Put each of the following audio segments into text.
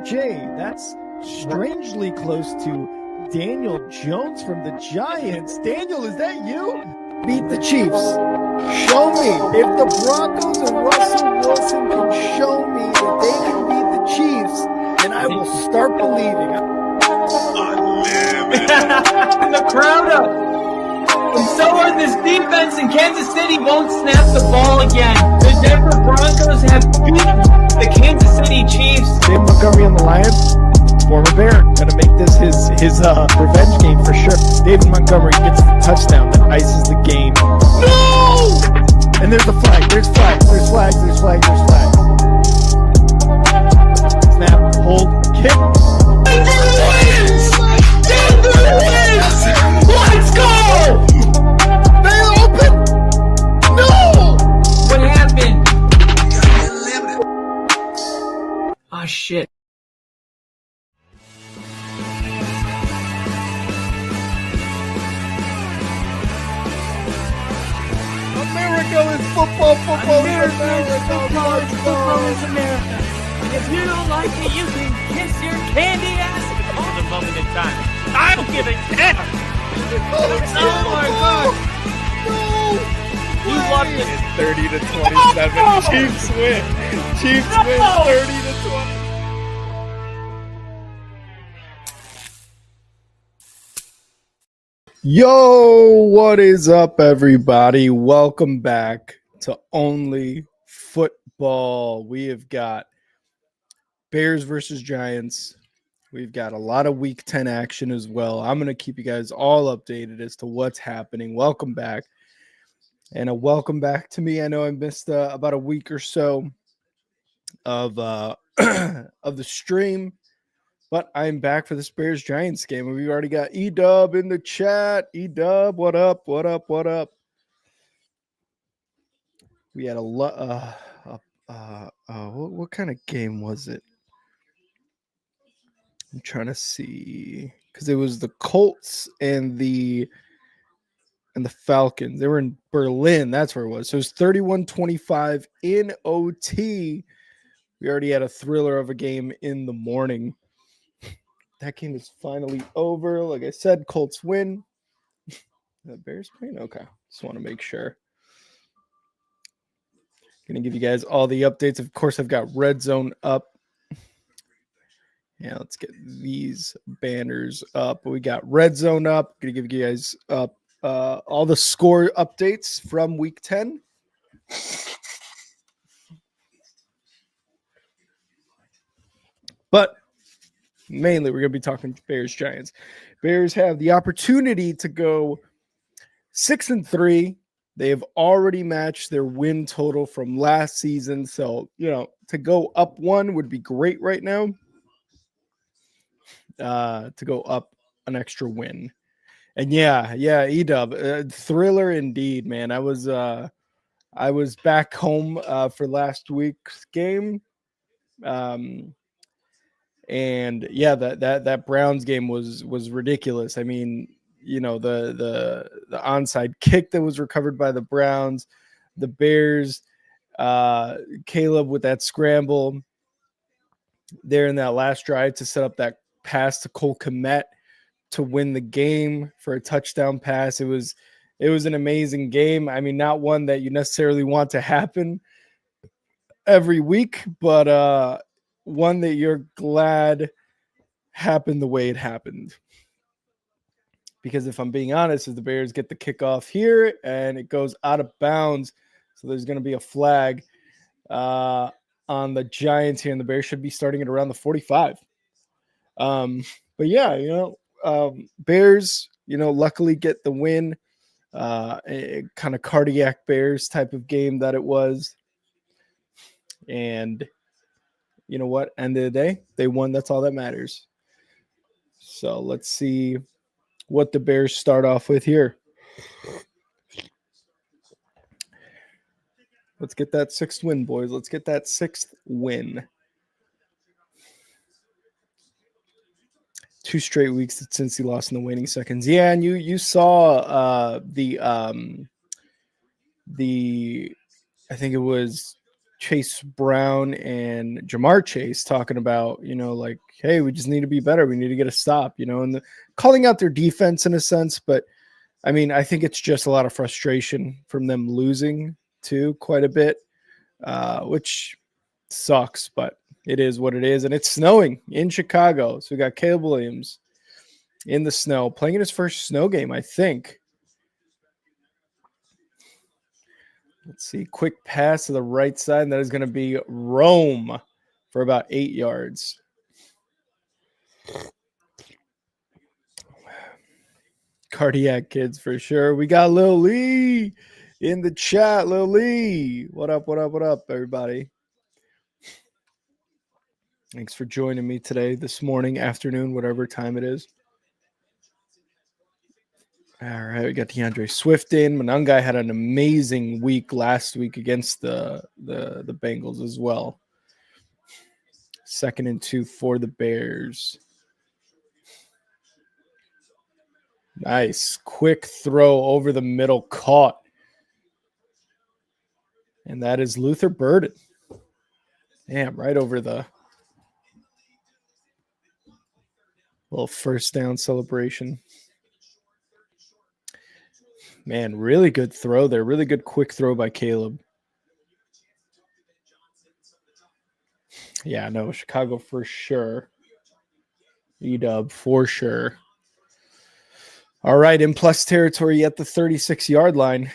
Jay, that's strangely close to Daniel Jones from the Giants. Daniel, is that you? Beat the Chiefs. Show me. If the Broncos and Russell Wilson can show me that they can beat the Chiefs, then I will start believing. The crowd up. And so are this defense, and Kansas City won't snap the ball again. The Denver Broncos have beaten the Kansas City Chiefs. David Montgomery on the Lions, former Bear, gonna make this his revenge game for sure. David Montgomery gets the touchdown that ices the game. No! And there's a flag. There's flags. There's flags. There's flags. There's flags. Snap. Hold. Kick. Denver wins! Denver wins! Let's go! They open. No! What happened? Oh shit. America is football. Football is America. Football is America. If you don't like it, you can kiss your candy ass on the moment in time. I don't give a damn. Oh my god. No! You loved it. It's 30 to 27. Chiefs win. Chiefs win 30 to 20. Yo, what is up, everybody? Welcome back to Only Football. We have got Bears versus Giants. We've got a lot of Week 10 action as well. I'm going to keep you guys all updated as to what's happening. Welcome back. And a welcome back to me. I know I missed about a week or so of of the stream, but I'm back for this Bears Giants game. And we've already got E-Dub in the chat. E-Dub, what up? What up? What up? We had a lot. What kind of game was it? I'm trying to see, because it was the Colts and the Falcons. They were in Berlin. That's where it was. So it was 31-25 in OT. We already had a thriller of a game in the morning. That game is finally over. Like I said, Colts win. The Bears playing? Okay. Just want to make sure. Going to give you guys all the updates. Of course, I've got Red Zone up. Yeah, let's get these banners up. We got Red Zone up. Going to give you guys up all the score updates from Week 10. But mainly, we're going to be talking Bears Giants. Bears have the opportunity to go 6-3. They have already matched their win total from last season. So, to go up one would be great right now. To go up an extra win. And yeah, E-Dub, thriller indeed, man. I was back home for last week's game. And yeah, that Browns game was ridiculous. I mean, the onside kick that was recovered by the Browns, the Bears, Caleb with that scramble there in that last drive to set up that pass to Cole Kmet to win the game for a touchdown pass. It was an amazing game. I mean, not one that you necessarily want to happen every week, but one that you're glad happened the way it happened. Because if I'm being honest, if the Bears get the kickoff here and it goes out of bounds, so there's going to be a flag on the Giants here, and the Bears should be starting at around the 45. But yeah, Bears, luckily get the win. A kind of cardiac Bears type of game that it was. And you know what? End of the day, they won. That's all that matters. So let's see what the Bears start off with here. Let's get that sixth win, boys. Let's get that sixth win. 2 straight weeks since he lost in the waning seconds. Yeah, and you saw the I think it was Chase Brown and Jamar Chase talking about, like, hey, we just need to be better. We need to get a stop, and calling out their defense in a sense. But I mean, I think it's just a lot of frustration from them losing too quite a bit, which sucks, but it is what it is. And it's snowing in Chicago. So we got Caleb Williams in the snow playing in his first snow game, I think. Let's see. Quick pass to the right side. And that is going to be Rome for about 8 yards. Cardiac kids for sure. We got Lil Lee in the chat. Lil Lee. What up, everybody? Thanks for joining me today, this morning, afternoon, whatever time it is. All right, we got DeAndre Swift in. Monangai had an amazing week last week against the Bengals as well. 2nd and 2 for the Bears. Nice. Quick throw over the middle, caught. And that is Luther Burden. Damn, right over the little first down celebration. Man, really good throw there. Really good quick throw by Caleb. Yeah, no, Chicago for sure. E-dub for sure. All right, in plus territory at the 36-yard line.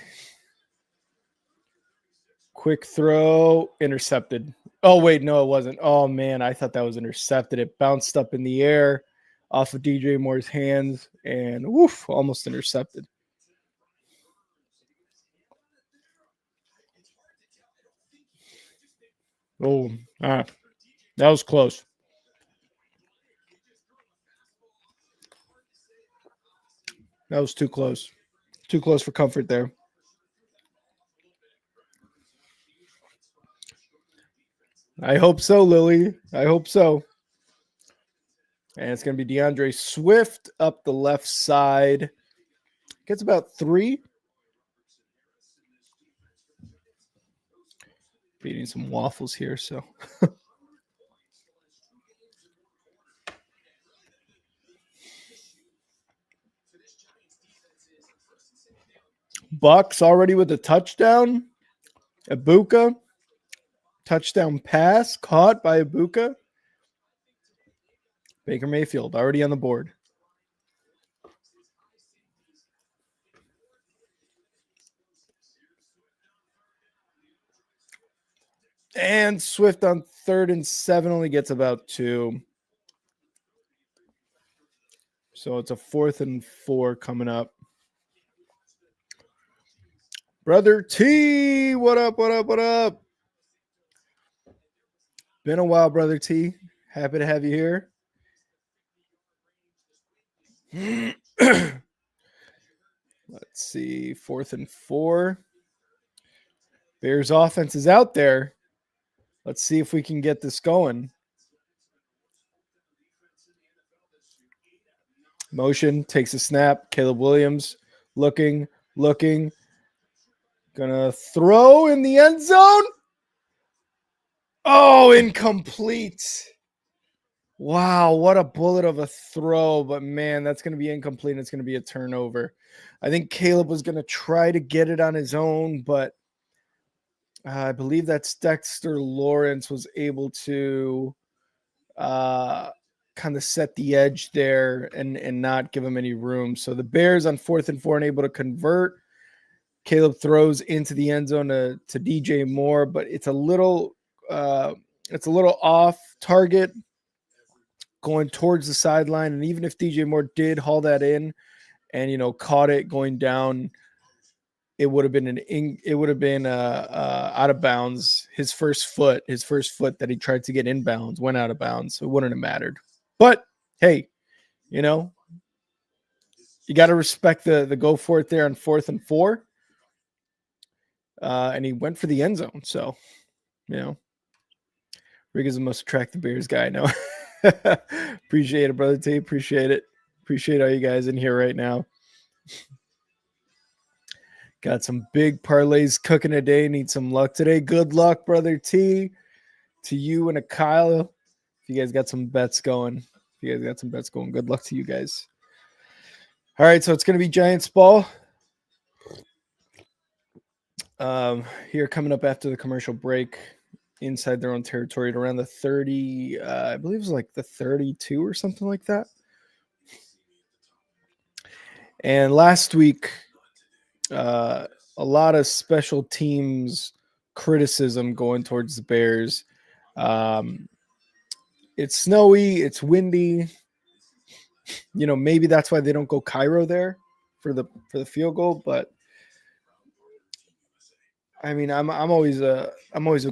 Quick throw, intercepted. Oh, wait, no, it wasn't. Oh, man, I thought that was intercepted. It bounced up in the air off of DJ Moore's hands and, woof, almost intercepted. Oh, that was close. That was too close. Too close for comfort there. I hope so, Lily. I hope so. And it's going to be DeAndre Swift up the left side. Gets about 3. Eating some waffles here, so. Bucks already with a touchdown. Ibuka. Touchdown pass caught by Ibuka. Baker Mayfield already on the board. And Swift on 3rd and 7 only gets about 2. So it's a 4th and 4 coming up. Brother T, what up? Been a while, Brother T. Happy to have you here. Let's see, 4th and 4. Bears offense is out there. Let's see if we can get this going. Motion, takes a snap. Caleb Williams looking. Gonna throw in the end zone. Oh, incomplete. Wow, what a bullet of a throw. But, man, that's going to be incomplete. And it's going to be a turnover. I think Caleb was going to try to get it on his own, but I believe that's Dexter Lawrence was able to kind of set the edge there and not give him any room. So the Bears on 4th and 4 unable to convert. Caleb throws into the end zone to DJ Moore, but it's a little off target going towards the sideline. And even if DJ Moore did haul that in and, caught it going down, it would have been out of bounds. His first foot that he tried to get inbounds went out of bounds. So it wouldn't have mattered. But hey, you got to respect the go for it there on 4th and 4. And he went for the end zone. So, Rick is the most attractive Bears guy. No, appreciate it, Brother T. Appreciate it. Appreciate all you guys in here right now. Got some big parlays cooking today. Need some luck today. Good luck, brother T. To you and a Kyle. If you guys got some bets going. Good luck to you guys. All right, so it's going to be Giants ball. Here coming up after the commercial break, inside their own territory at around the 30, I believe it was like the 32 or something like that. And last week, a lot of special teams criticism going towards the Bears. It's snowy, it's windy. You know, maybe that's why they don't go Cairo there for the field goal, but I mean, I'm always a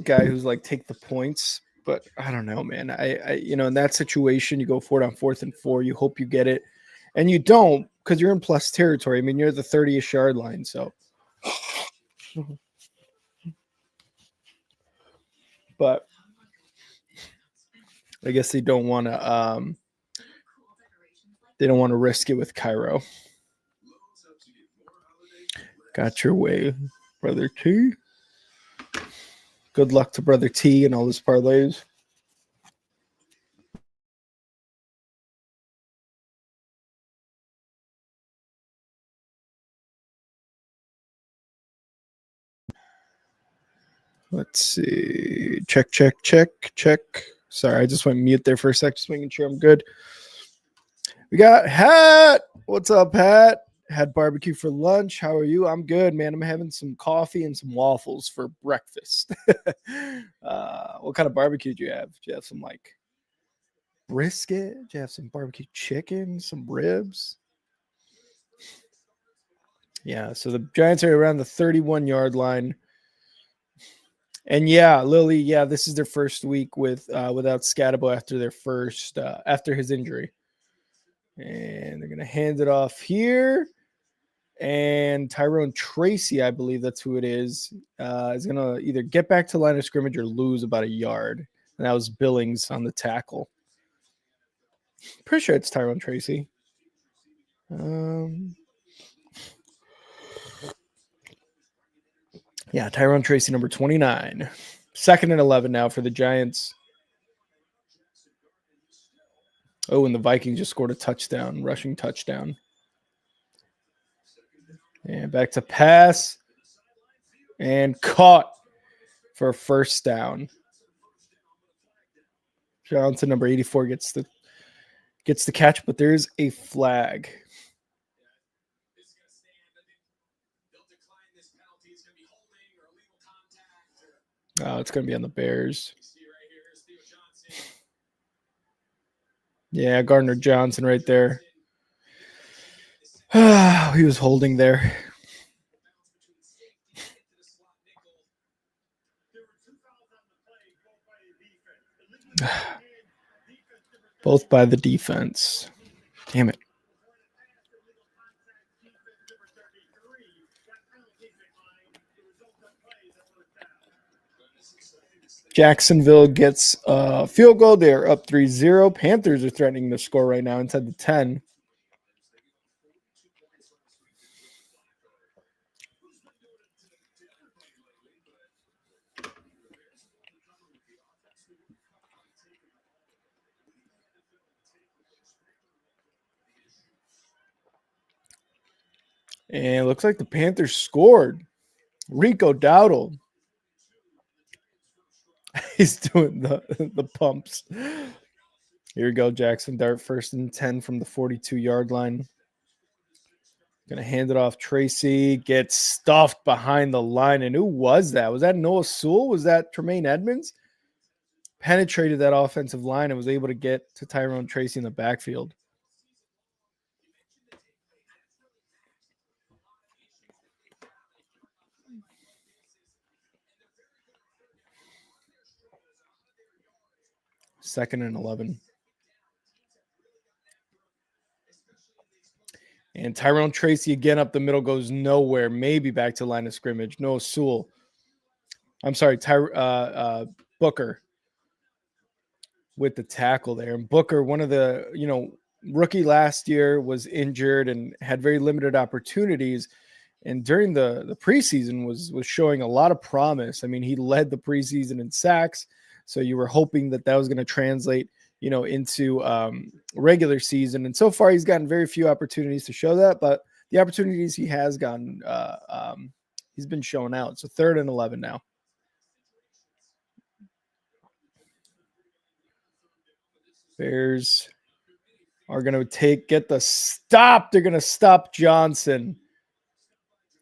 guy who's like take the points, but I don't know, man. I you know, in that situation, you go for it on 4th and 4, you hope you get it, and you don't because you're in plus territory. I mean, you're at the 30-ish yard line, so. But I guess they don't want to. They don't want to risk it with Cairo. Got your way, brother T. Good luck to brother T and all his parlays. Let's see. Check. Sorry, I just went mute there for a sec, just making sure I'm good. We got Hat. What's up, Hat? Had barbecue for lunch. How are you? I'm good, man. I'm having some coffee and some waffles for breakfast. What kind of barbecue do you have? Do you have some like brisket? Do you have some barbecue chicken? Some ribs? Yeah, so the Giants are around the 31-yard line. And yeah, Lily, yeah, this is their first week without Scatabo after his injury. And they're going to hand it off here. And Tyrone Tracy, I believe that's who it is going to either get back to line of scrimmage or lose about a yard. And that was Billings on the tackle. Pretty sure it's Tyrone Tracy. Yeah, Tyrone Tracy, number 29. 2nd and 11 now for the Giants. Oh, and the Vikings just scored a touchdown, rushing touchdown. And back to pass. And caught for a first down. Johnson, number 84, gets the catch, but there's a flag. Oh, it's going to be on the Bears. Yeah, Gardner Johnson right there. He was holding there. Both by the defense. Damn it. Jacksonville gets a field goal. They're up 3-0. Panthers are threatening to score right now inside the 10. And it looks like the Panthers scored. Rico Dowdle. He's doing the pumps. Here we go, Jackson Dart, 1st and 10 from the 42-yard line. Gonna hand it off. Tracy gets stuffed behind the line. And who was that? Was that Noah Sewell? Was that Tremaine Edmonds? Penetrated that offensive line and was able to get to Tyrone Tracy in the backfield. Second and 11. And Tyrone Tracy again up the middle, goes nowhere. Maybe back to line of scrimmage. Noah Sewell. I'm sorry, Booker with the tackle there. And Booker, one of the, rookie last year, was injured and had very limited opportunities. and during the preseason was showing a lot of promise. I mean, he led the preseason in sacks, so you were hoping that was going to translate, into regular season. And so far, he's gotten very few opportunities to show that, but the opportunities he has gotten, he's been showing out. So 3rd and 11 now. Bears are going to get the stop. They're going to stop Johnson.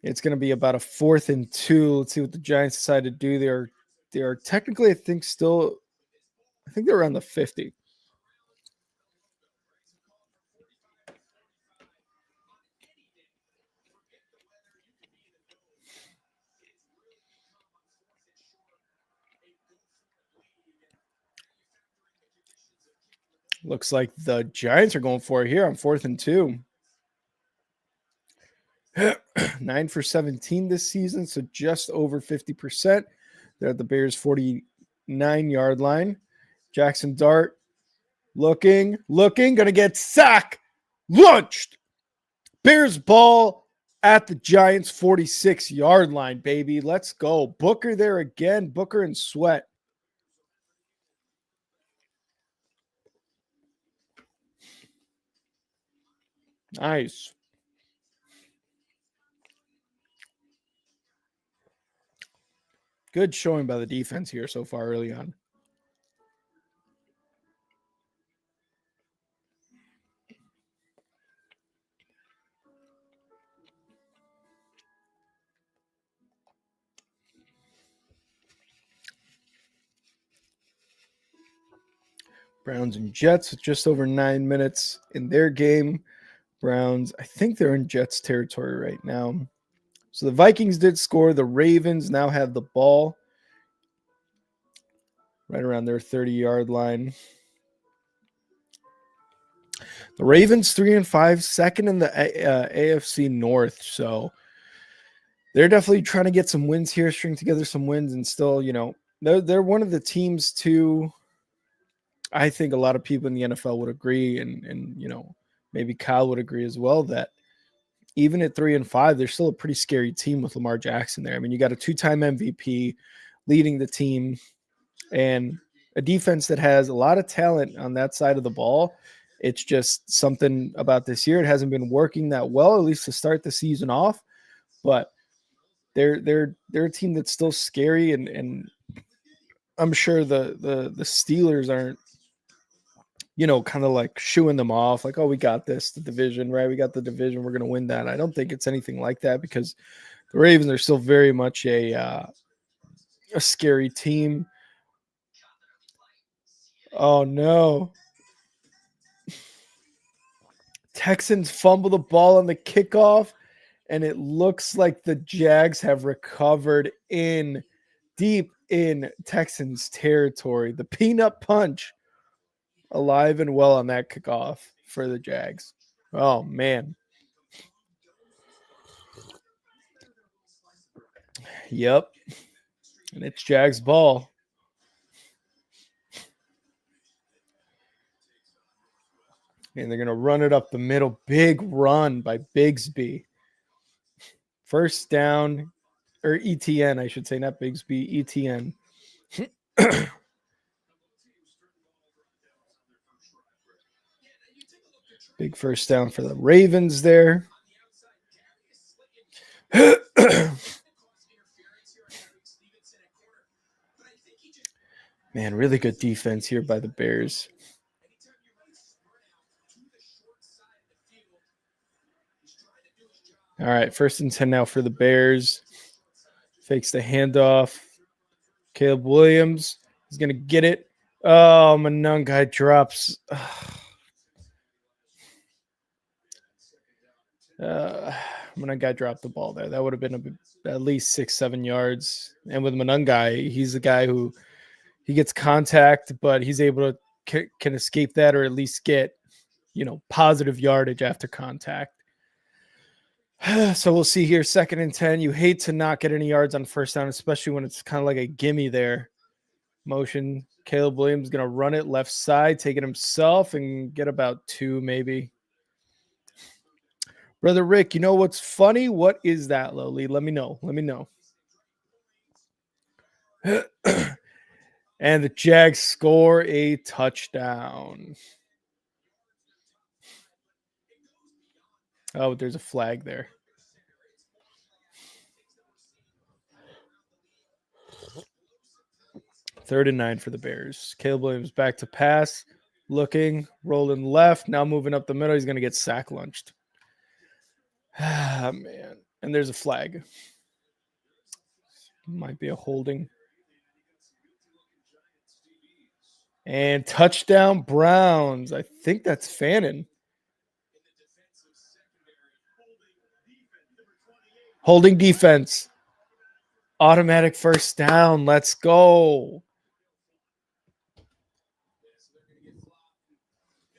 It's going to be about a 4th and 2. Let's see what the Giants decide to do. They are technically, I think they're around the 50. Looks like the Giants are going for it here on 4th and 2. 9 for 17 this season, so just over 50%. They're at the Bears' 49-yard line. Jackson Dart looking, going to get sacked, launched. Bears ball at the Giants' 46-yard line, baby. Let's go. Booker there again. Booker and Sweat. Nice. Good showing by the defense here so far early on. Browns and Jets with just over 9 minutes in their game. Browns, I think they're in Jets territory right now. So the Vikings did score. The Ravens now have the ball right around their 30-yard line. The Ravens 3-5, second in the AFC North. So they're definitely trying to get some wins here, string together some wins, and still, they're one of the teams too. I think a lot of people in the NFL would agree, and maybe Kyle would agree as well, that even at 3-5, they're still a pretty scary team with Lamar Jackson there. I mean, you got a 2-time MVP leading the team and a defense that has a lot of talent on that side of the ball. It's just something about this year. It hasn't been working that well, at least to start the season off. But they're a team that's still scary, and I'm sure the Steelers aren't, kind of like shooing them off, like, oh, we got this, the division, right? We got the division. We're going to win that. I don't think it's anything like that, because the Ravens are still very much a scary team. Oh, no. Texans fumble the ball on the kickoff, and it looks like the Jags have recovered deep in Texans territory. The peanut punch alive and well on that kickoff for the Jags. Oh, man. Yep. And it's Jags ball. And they're going to run it up the middle. Big run by Bigsby. First down, or ETN, I should say, not Bigsby, ETN. Big first down for the Ravens there. Man, really good defense here by the Bears. All right, 1st and 10 now for the Bears. Fakes the handoff. Caleb Williams is going to get it. Oh, Monangai drops. Monangai dropped the ball there. That would have been at least 6-7 yards. And with Monangai, he's the guy who he gets contact, but he's able to can escape that, or at least get, positive yardage after contact. So we'll see here. 2nd and 10. You hate to not get any yards on first down, especially when it's kind of like a gimme there. Motion. Caleb Williams going to run it left side, take it himself, and get about 2 maybe. Brother Rick, you know what's funny? What is that, Lowly? Let me know. Let me know. And the Jags score a touchdown. Oh, there's a flag there. Third and 9 for the Bears. Caleb Williams back to pass. Looking, rolling left. Now moving up the middle. He's going to get sack lunched. Ah, man. And there's a flag. Might be a holding. And touchdown Browns. I think that's Fannin. Holding defense. Automatic first down. Let's go.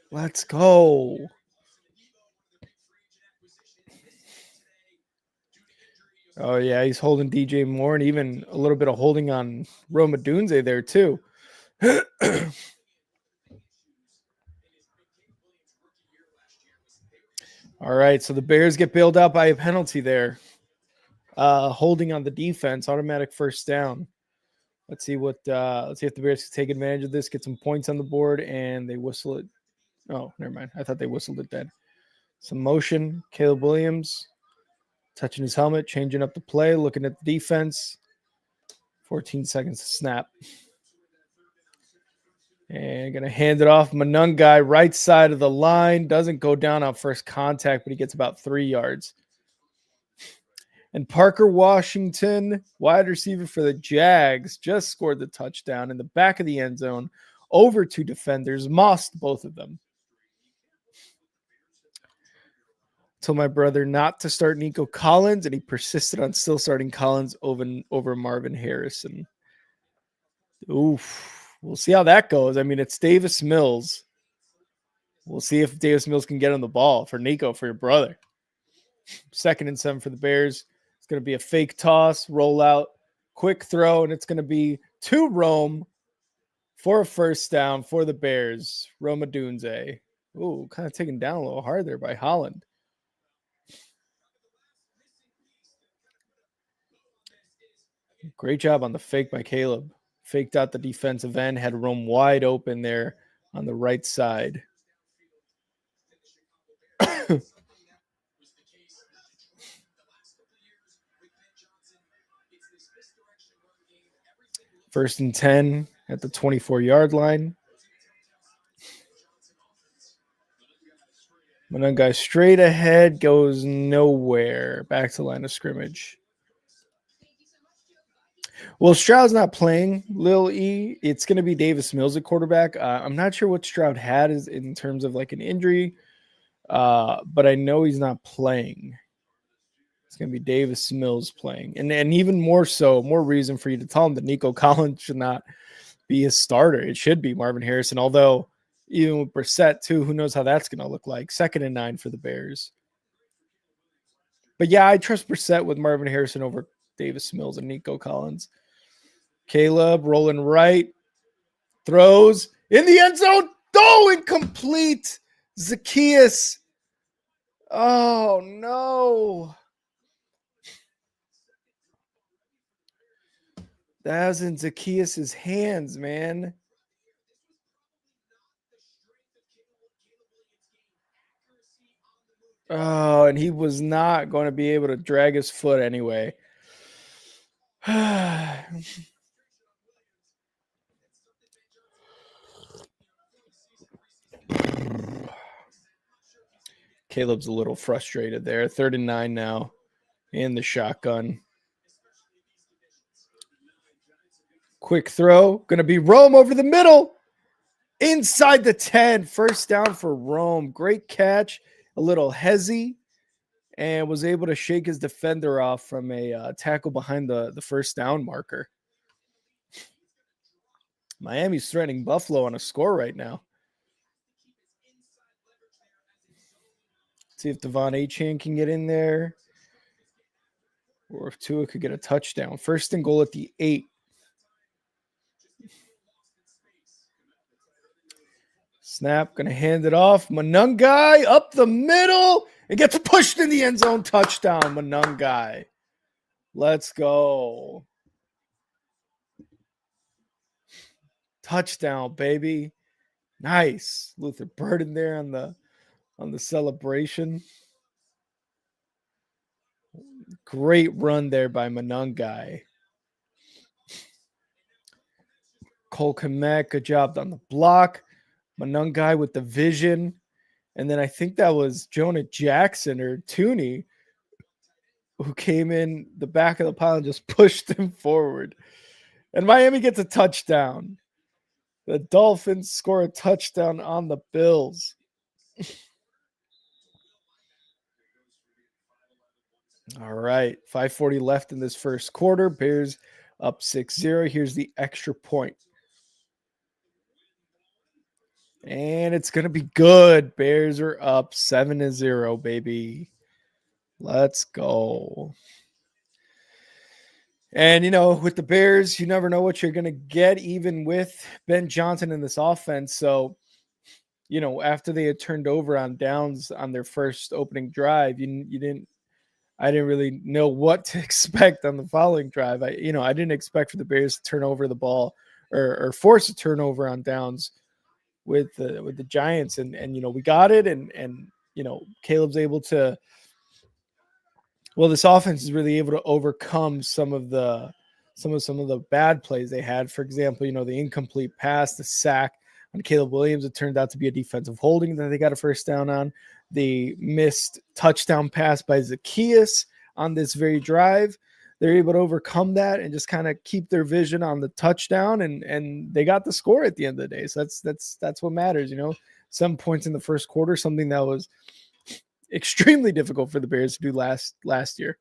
Let's go. Oh, yeah, he's holding DJ Moore and even a little bit of holding on Rome Odunze there, too. All right, so the Bears get bailed out by a penalty there. Holding on the defense, automatic first down. Let's see if the Bears can take advantage of this, get some points on the board, and they whistle it. Oh, never mind. I thought they whistled it dead. Some motion. Caleb Williams touching his helmet, changing up the play, looking at the defense. 14 seconds to snap. And going to hand it off. Monungai, right side of the line. Doesn't go down on first contact, but he gets about 3 yards. And Parker Washington, wide receiver for the Jags, just scored the touchdown in the back of the end zone over 2 defenders, mossed both of them. Told my brother not to start Nico Collins, and he persisted on still starting Collins over Marvin Harrison. Oof. We'll see how that goes. I mean, it's Davis Mills. We'll see if Davis Mills can get on the ball for Nico, for your brother. 2nd and 7 for the Bears. It's going to be a fake toss, rollout, quick throw, and it's going to be to Rome for a first down for the Bears. Rome Odunze. Ooh, kind of taken down a little hard there by Holland. Great job on the fake by Caleb. Faked out the defensive end, had Rome wide open there on the right side. First and 10 at the 24-yard line. Monungai straight ahead, goes nowhere. Back to line of scrimmage. Well, Stroud's not playing, Lil E. It's going to be Davis Mills at quarterback. I'm not sure what Stroud had in terms of like an injury, but I know he's not playing. It's going to be Davis Mills playing. And even more so, more reason for you to tell him that Nico Collins should not be his starter. It should be Marvin Harrison, although even with Brissett too, who knows how that's going to look like. 2nd and 9 for the Bears. But yeah, I trust Brissett with Marvin Harrison over Davis Mills and Nico Collins. Caleb rolling right. Throws in the end zone. Oh, incomplete. Zacchaeus. Oh, no. That was in Zacchaeus' hands, man. Oh, and he was not going to be able to drag his foot anyway. Caleb's a little frustrated there. 3rd and 9 now in the shotgun. Quick throw. Going to be Rome over the middle. Inside the 10. First down for Rome. Great catch. A little hezzy. And was able to shake his defender off from a tackle behind the first down marker. Miami's threatening Buffalo on a score right now. See if Devon Achane can get in there. Or if Tua could get a touchdown. 1st and goal at the 8. Snap, gonna hand it off. Monungai up the middle and gets pushed in the end zone. Touchdown, Monungai. Let's go. Touchdown, baby. Nice. Luther Burden there on the celebration. Great run there by Monungai. Cole Kmet, good job on the block. Monungai with the vision. And then I think that was Jonah Jackson or Tooney who came in the back of the pile and just pushed him forward. And Miami gets a touchdown. The Dolphins score a touchdown on the Bills. All right, 5:40 left in this first quarter. Bears up 6-0. Here's the extra point. And it's going to be good. Bears are up 7-0, baby. Let's go. And, you know, with the Bears, you never know what you're going to get, even with Ben Johnson in this offense. So, you know, after they had turned over on downs on their first opening drive, I didn't really know what to expect on the following drive. I didn't expect for the Bears to turn over the ball or force a turnover on downs with the Giants. And you know, we got it. And you know, Caleb's able to, well, this offense is really able to overcome some of the bad plays they had. For example, you know, the incomplete pass, the sack on Caleb Williams, it turned out to be a defensive holding that they got a first down on. The missed touchdown pass by Zacchaeus on this very drive. They're able to overcome that and just kind of keep their vision on the touchdown, and they got the score at the end of the day. So that's what matters, you know. 7 points in the first quarter, something that was extremely difficult for the Bears to do last year.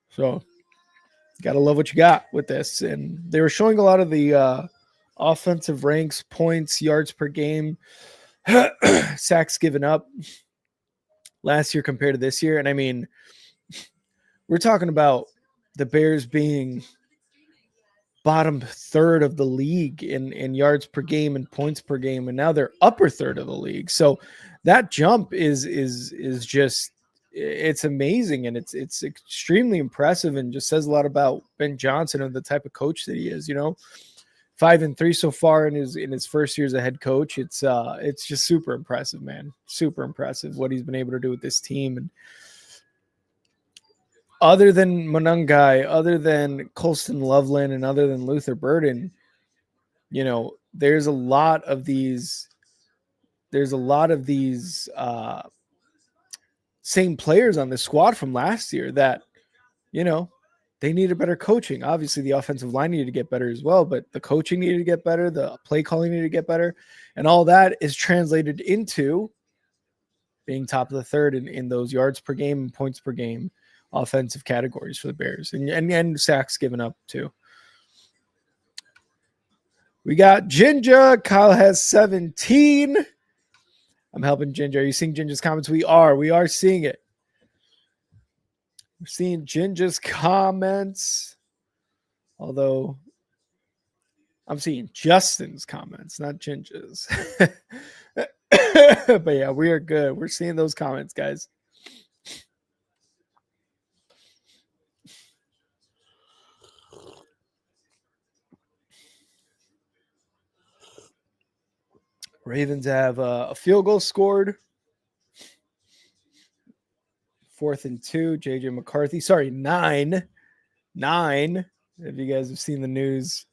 So you got to love what you got with this. And they were showing a lot of the offensive ranks, points, yards per game, sacks given up last year compared to this year. And I mean, we're talking about the Bears being bottom third of the league in yards per game and points per game, and now they're upper third of the league. So that jump is just, it's amazing, and it's extremely impressive, and just says a lot about Ben Johnson and the type of coach that he is. You know, 5-3 so far in his first year as a head coach. It's just super impressive, man. Super impressive what he's been able to do with this team. And other than Monungai, other than Colston Loveland, and other than Luther Burden, you know, there's a lot of these same players on the squad from last year that, you know, they needed better coaching. Obviously, the offensive line needed to get better as well, but the coaching needed to get better. The play calling needed to get better. And all that is translated into being top of the third in those yards per game and points per game offensive categories for the Bears, and sacks given up too. We got Ginger. Kyle has 17. I'm helping Ginger. Are you seeing Ginger's comments? We are seeing it. We're seeing Ginger's comments, although I'm seeing Justin's comments, not Ginger's. But yeah, we are good. We're seeing those comments, guys. Ravens have a field goal scored. 4th and 2. JJ McCarthy. Sorry, 9. 9. If you guys have seen the news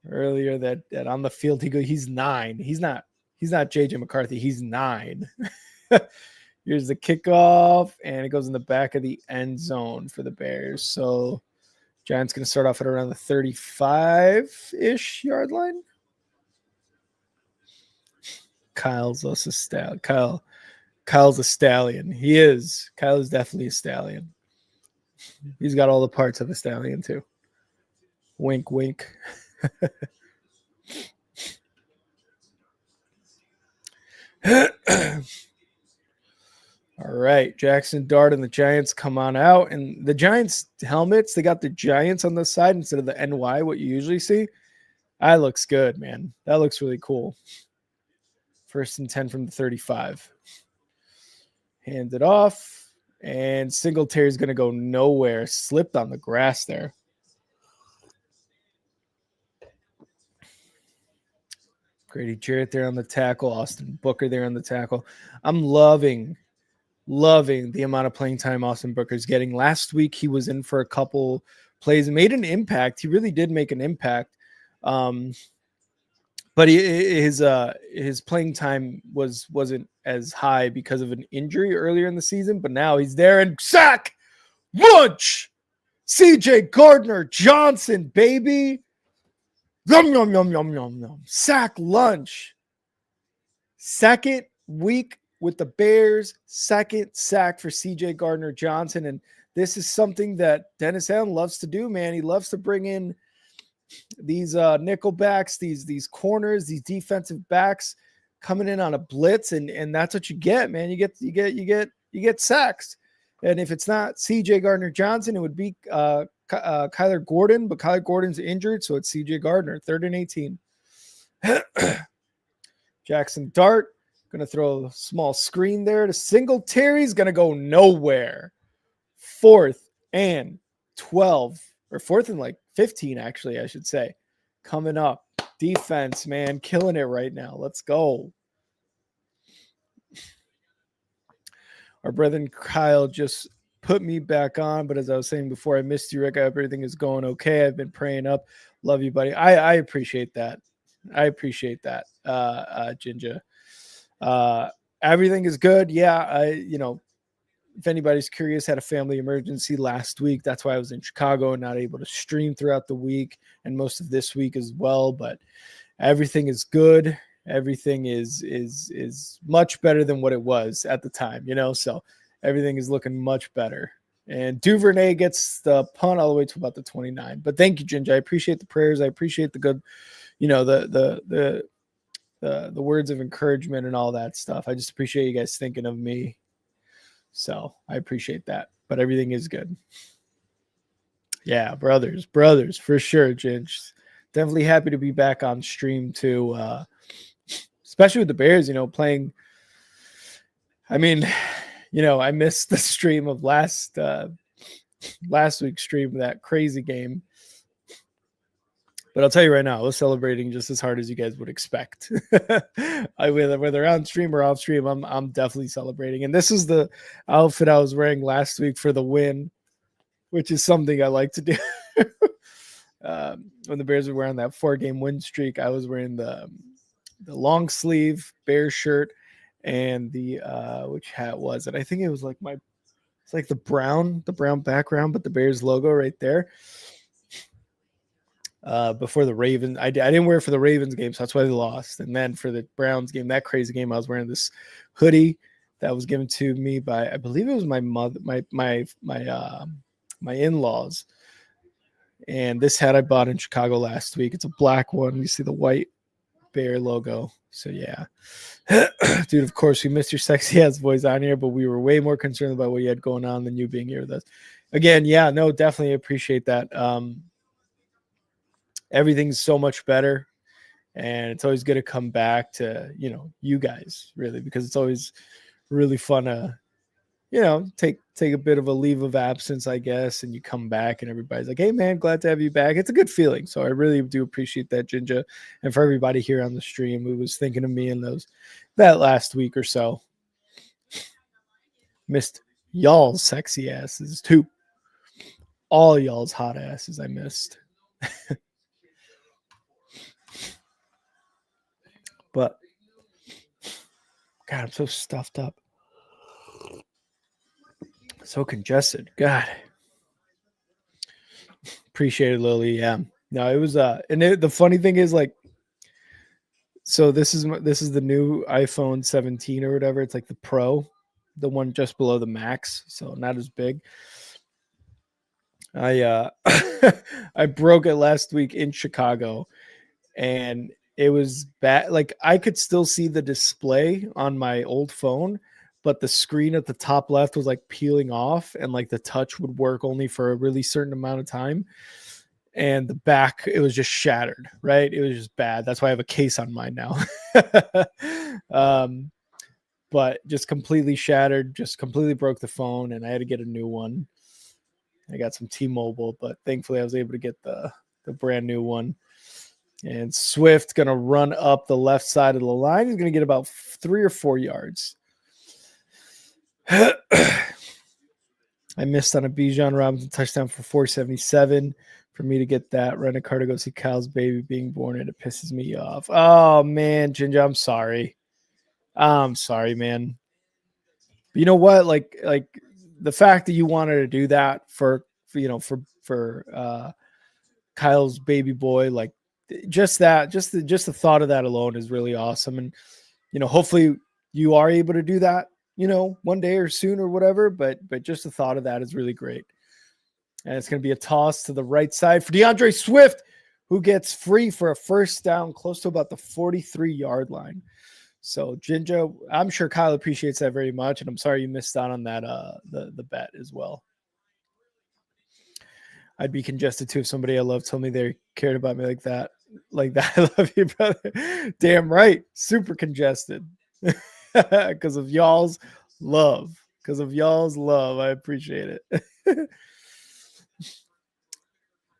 earlier that on the field he's 9. He's not JJ McCarthy. He's 9. Here's the kickoff, and it goes in the back of the end zone for the Bears. So Giants going to start off at around the 35-ish yard line. Kyle's a stallion. Kyle's a stallion. He is. Kyle is definitely a stallion. He's got all the parts of a stallion too. Wink, wink. All right, Jackson Dart and the Giants come on out, and the Giants helmets, they got the Giants on the side instead of the NY, what you usually see. That looks good, man. That looks really cool. First and 10 from the 35. Hand it off. And Singletary's going to go nowhere. Slipped on the grass there. Grady Jarrett there on the tackle. Austin Booker there on the tackle. I'm loving the amount of playing time Austin Booker's getting. Last week, he was in for a couple plays and made an impact. He really did make an impact. But his playing time wasn't as high because of an injury earlier in the season. But now he's there and sack, lunch, CJ Gardner-Johnson, baby. Yum, yum, yum, yum, yum, yum. Sack lunch. Second week with the Bears, second sack for CJ Gardner-Johnson. And this is something that Dennis Allen loves to do, man. He loves to bring in these nickel backs, these corners, these defensive backs coming in on a blitz, and that's what you get, man. You get sacks. And if it's not CJ Gardner-Johnson, it would be Kyler Gordon, but Kyler Gordon's injured, so it's CJ Gardner. 3rd and 18. Jackson Dart going to throw a small screen there to Singletary's going to go nowhere. 4th and 12, or 4th and like 15, actually, I should say. Coming up. Defense, man, killing it right now. Let's go. Our brethren Kyle just put me back on, but as I was saying before, I missed you, Rick. I hope everything is going okay. I've been praying up. Love you, buddy. I appreciate that. Ginger. Everything is good. Yeah, if anybody's curious, had a family emergency last week. That's why I was in Chicago and not able to stream throughout the week and most of this week as well. But everything is good. Everything is much better than what it was at the time, so everything is looking much better. And Duvernay gets the punt all the way to about the 29. But thank you, Ginger. I appreciate the prayers. I appreciate the good, the words of encouragement and all that stuff. I just appreciate you guys thinking of me. So I appreciate that, but everything is good. Yeah, brothers, for sure, Ginge. Definitely happy to be back on stream too, especially with the Bears, playing. I mean, I missed the stream of last week's stream, that crazy game. But I'll tell you right now, I was celebrating just as hard as you guys would expect. Whether on stream or off stream, I'm definitely celebrating. And this is the outfit I was wearing last week for the win, which is something I like to do. When the Bears were wearing that 4-game win streak, I was wearing the long sleeve Bears shirt and the which hat was it? I think it was like it's like the brown background, but the Bears logo right there. Before the Ravens, I didn't wear it for the Ravens game, so that's why they lost. And then for the Browns game, that crazy game, I was wearing this hoodie that was given to me by, I believe it was my mother, my in-laws. And this hat I bought in Chicago last week. It's a black one. You see the white Bear logo. So yeah, dude. Of course, we missed your sexy ass voice on here, but we were way more concerned about what you had going on than you being here with us. Again, yeah, no, definitely appreciate that. Everything's so much better, and it's always good to come back to you guys, really, because it's always really fun to take a bit of a leave of absence, I guess, and you come back and everybody's like, hey man, glad to have you back. It's a good feeling. So I really do appreciate that, Ginger, and for everybody here on the stream who was thinking of me in that last week or so. Missed y'all's sexy asses too. All y'all's hot asses I missed. But God, I'm so stuffed up. So congested. God. Appreciate it, Lily. Yeah. No, it was the funny thing is, like, so this is the new iPhone 17 or whatever. It's like the Pro, the one just below the Max, so not as big. I I broke it last week in Chicago, and it was bad. Like, I could still see the display on my old phone, but the screen at the top left was like peeling off, and like the touch would work only for a really certain amount of time. and the back, it was just shattered, right? It was just bad. That's why I have a case on mine now. But just completely shattered, just completely broke the phone, and I had to get a new one. I got some T-Mobile, but thankfully I was able to get the brand new one. And Swift going to run up the left side of the line. He's going to get about 3 or 4 yards. I missed on a Bijan Robinson touchdown for 477. For me to get that, rent a car to go see Kyle's baby being born, and it pisses me off. Oh, man, Ginger, I'm sorry. I'm sorry, man. But you know what? Like the fact that you wanted to do that for Kyle's baby boy, like just the thought of that alone is really awesome. And, hopefully you are able to do that, one day or soon or whatever, but just the thought of that is really great. And it's going to be a toss to the right side for DeAndre Swift, who gets free for a first down close to about the 43-yard line. So, Ginger, I'm sure Kyle appreciates that very much, and I'm sorry you missed out on that the bet as well. I'd be congested too if somebody I love told me they cared about me like that. I love you, brother. Damn right. Super congested. Because of y'all's love. I appreciate it.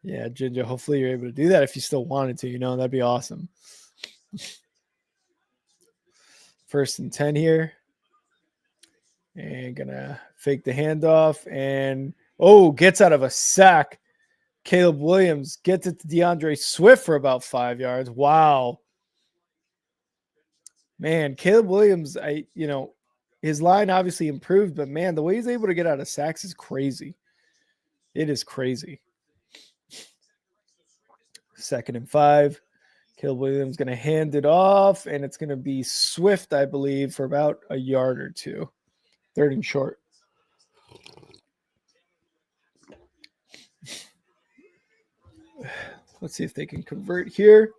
Yeah, Ginger, hopefully you're able to do that if you still wanted to, that'd be awesome. 1st and 10 here. And gonna fake the handoff and gets out of a sack. Caleb Williams gets it to DeAndre Swift for about 5 yards. Wow. Man, Caleb Williams, his line obviously improved, but man, the way he's able to get out of sacks is crazy. It is crazy. 2nd and 5. Caleb Williams going to hand it off, and it's going to be Swift, I believe, for about a yard or 2. 3rd and short. Let's see if they can convert here.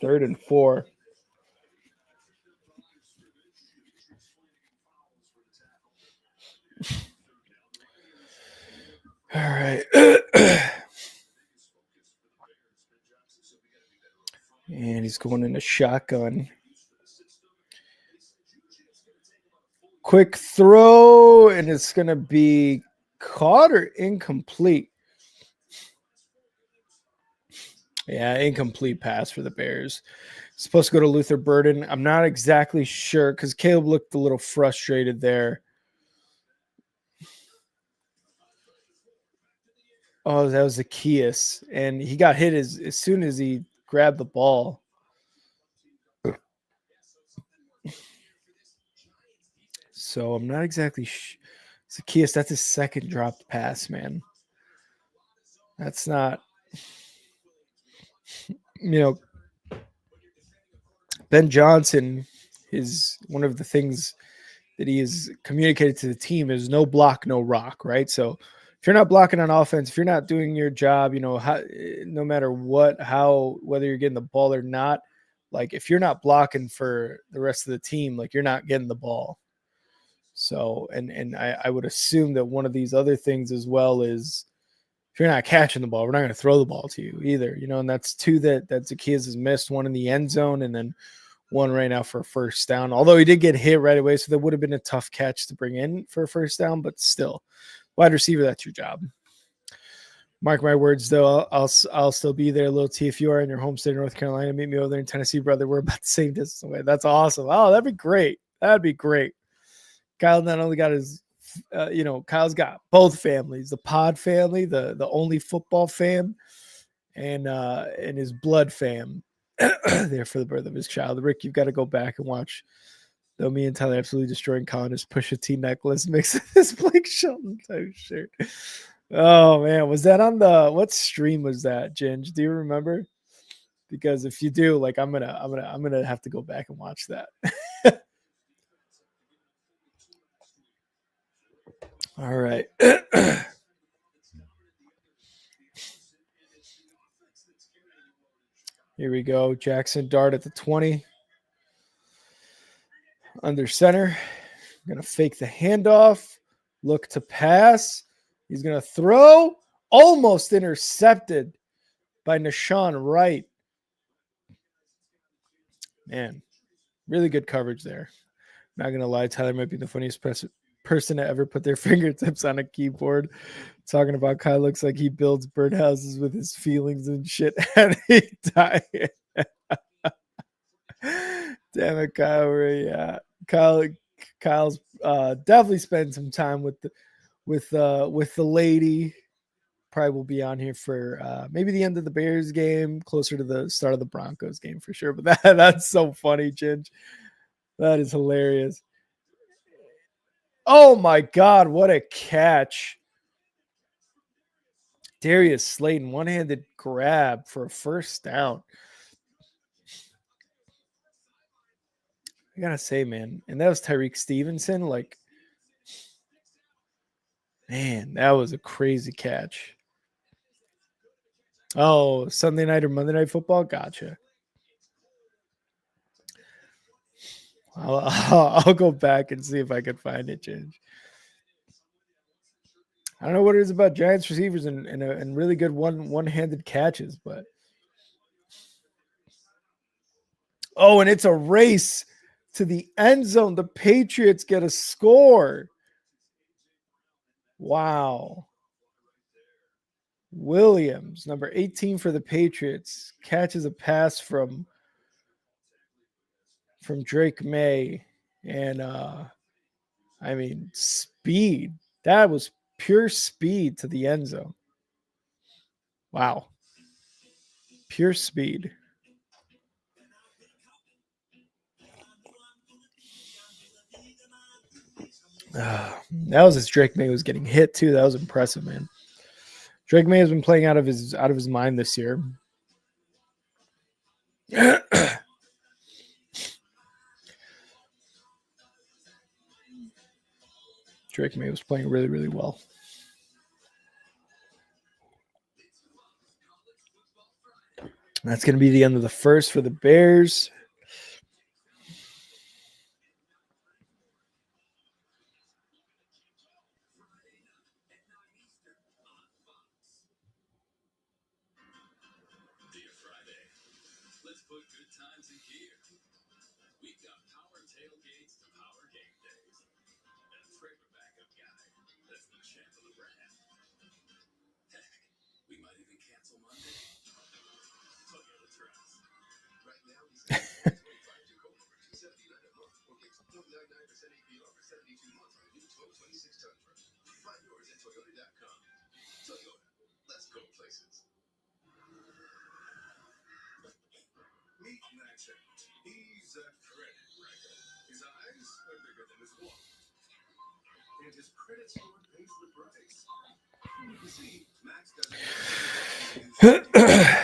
3rd and 4. All right. And he's going in a shotgun. Quick throw, and it's going to be caught or incomplete. Yeah, incomplete pass for the Bears. Supposed to go to Luther Burden. I'm not exactly sure because Caleb looked a little frustrated there. Oh, that was Zacchaeus, and he got hit as soon as he grabbed the ball. So I'm not exactly Zacchaeus, that's his 2nd dropped pass, man. That's not, Ben Johnson is one of the things that he has communicated to the team is no block, no rock, right? So if you're not blocking on offense, if you're not doing your job, no matter whether you're getting the ball or not, like if you're not blocking for the rest of the team, like you're not getting the ball. So, and I would assume that one of these other things as well is if you're not catching the ball, we're not going to throw the ball to you either, and that's 2 that Zacchaeus has missed, 1 in the end zone and then 1 right now for a first down. Although he did get hit right away, so that would have been a tough catch to bring in for a first down, but still, wide receiver, that's your job. Mark my words, though, I'll still be there, Lil T. If you are in your home state of North Carolina, meet me over there in Tennessee, brother. We're about the same distance away. That's awesome. Oh, that'd be great. That'd be great. Kyle not only got his, Kyle's got both families, the pod family, the only football fam, and his blood fam there for the birth of his child. Rick, you've got to go back and watch. Though me and Tyler absolutely destroying Connor's Pusha T necklace mix of this Blake Shelton type shirt. Oh man, was that on what stream was that, Ginge? Do you remember? Because if you do, like I'm gonna have to go back and watch that. All right. Here we go. Jackson Dart at the 20. Under center. Going to fake the handoff. Look to pass. He's going to throw. Almost intercepted by Nashawn Wright. Man, really good coverage there. Not going to lie, Tyler might be the funniest person to ever put their fingertips on a keyboard. Talking about Kyle looks like he builds birdhouses with his feelings and shit. And he died. Damn it, Kyle. Where you at? Kyle's definitely spending some time with the lady. Probably will be on here for maybe the end of the Bears game, closer to the start of the Broncos game for sure. But that's so funny, Ginge. That is hilarious. Oh my God, what a catch. Darius Slayton, one-handed grab for a first down. I gotta say, man, and that was Tyreek Stevenson. Like, man, that was a crazy catch. Oh, Sunday night or Monday Night Football? Gotcha. I'll go back and see if I can find it, Ginge. I don't know what it is about Giants receivers and really good one-handed catches, but oh, and it's a race to the end zone. The Patriots get a score. Wow. Williams, number 18 for the Patriots, catches a pass from Drake May. And I mean, speed. That was pure speed to the end zone. Wow. Pure speed. That was as Drake May was getting hit too. That was impressive, man. Drake May has been playing out of his mind this year. Drake May was playing really, really well. That's going to be the end of the first for the Bears.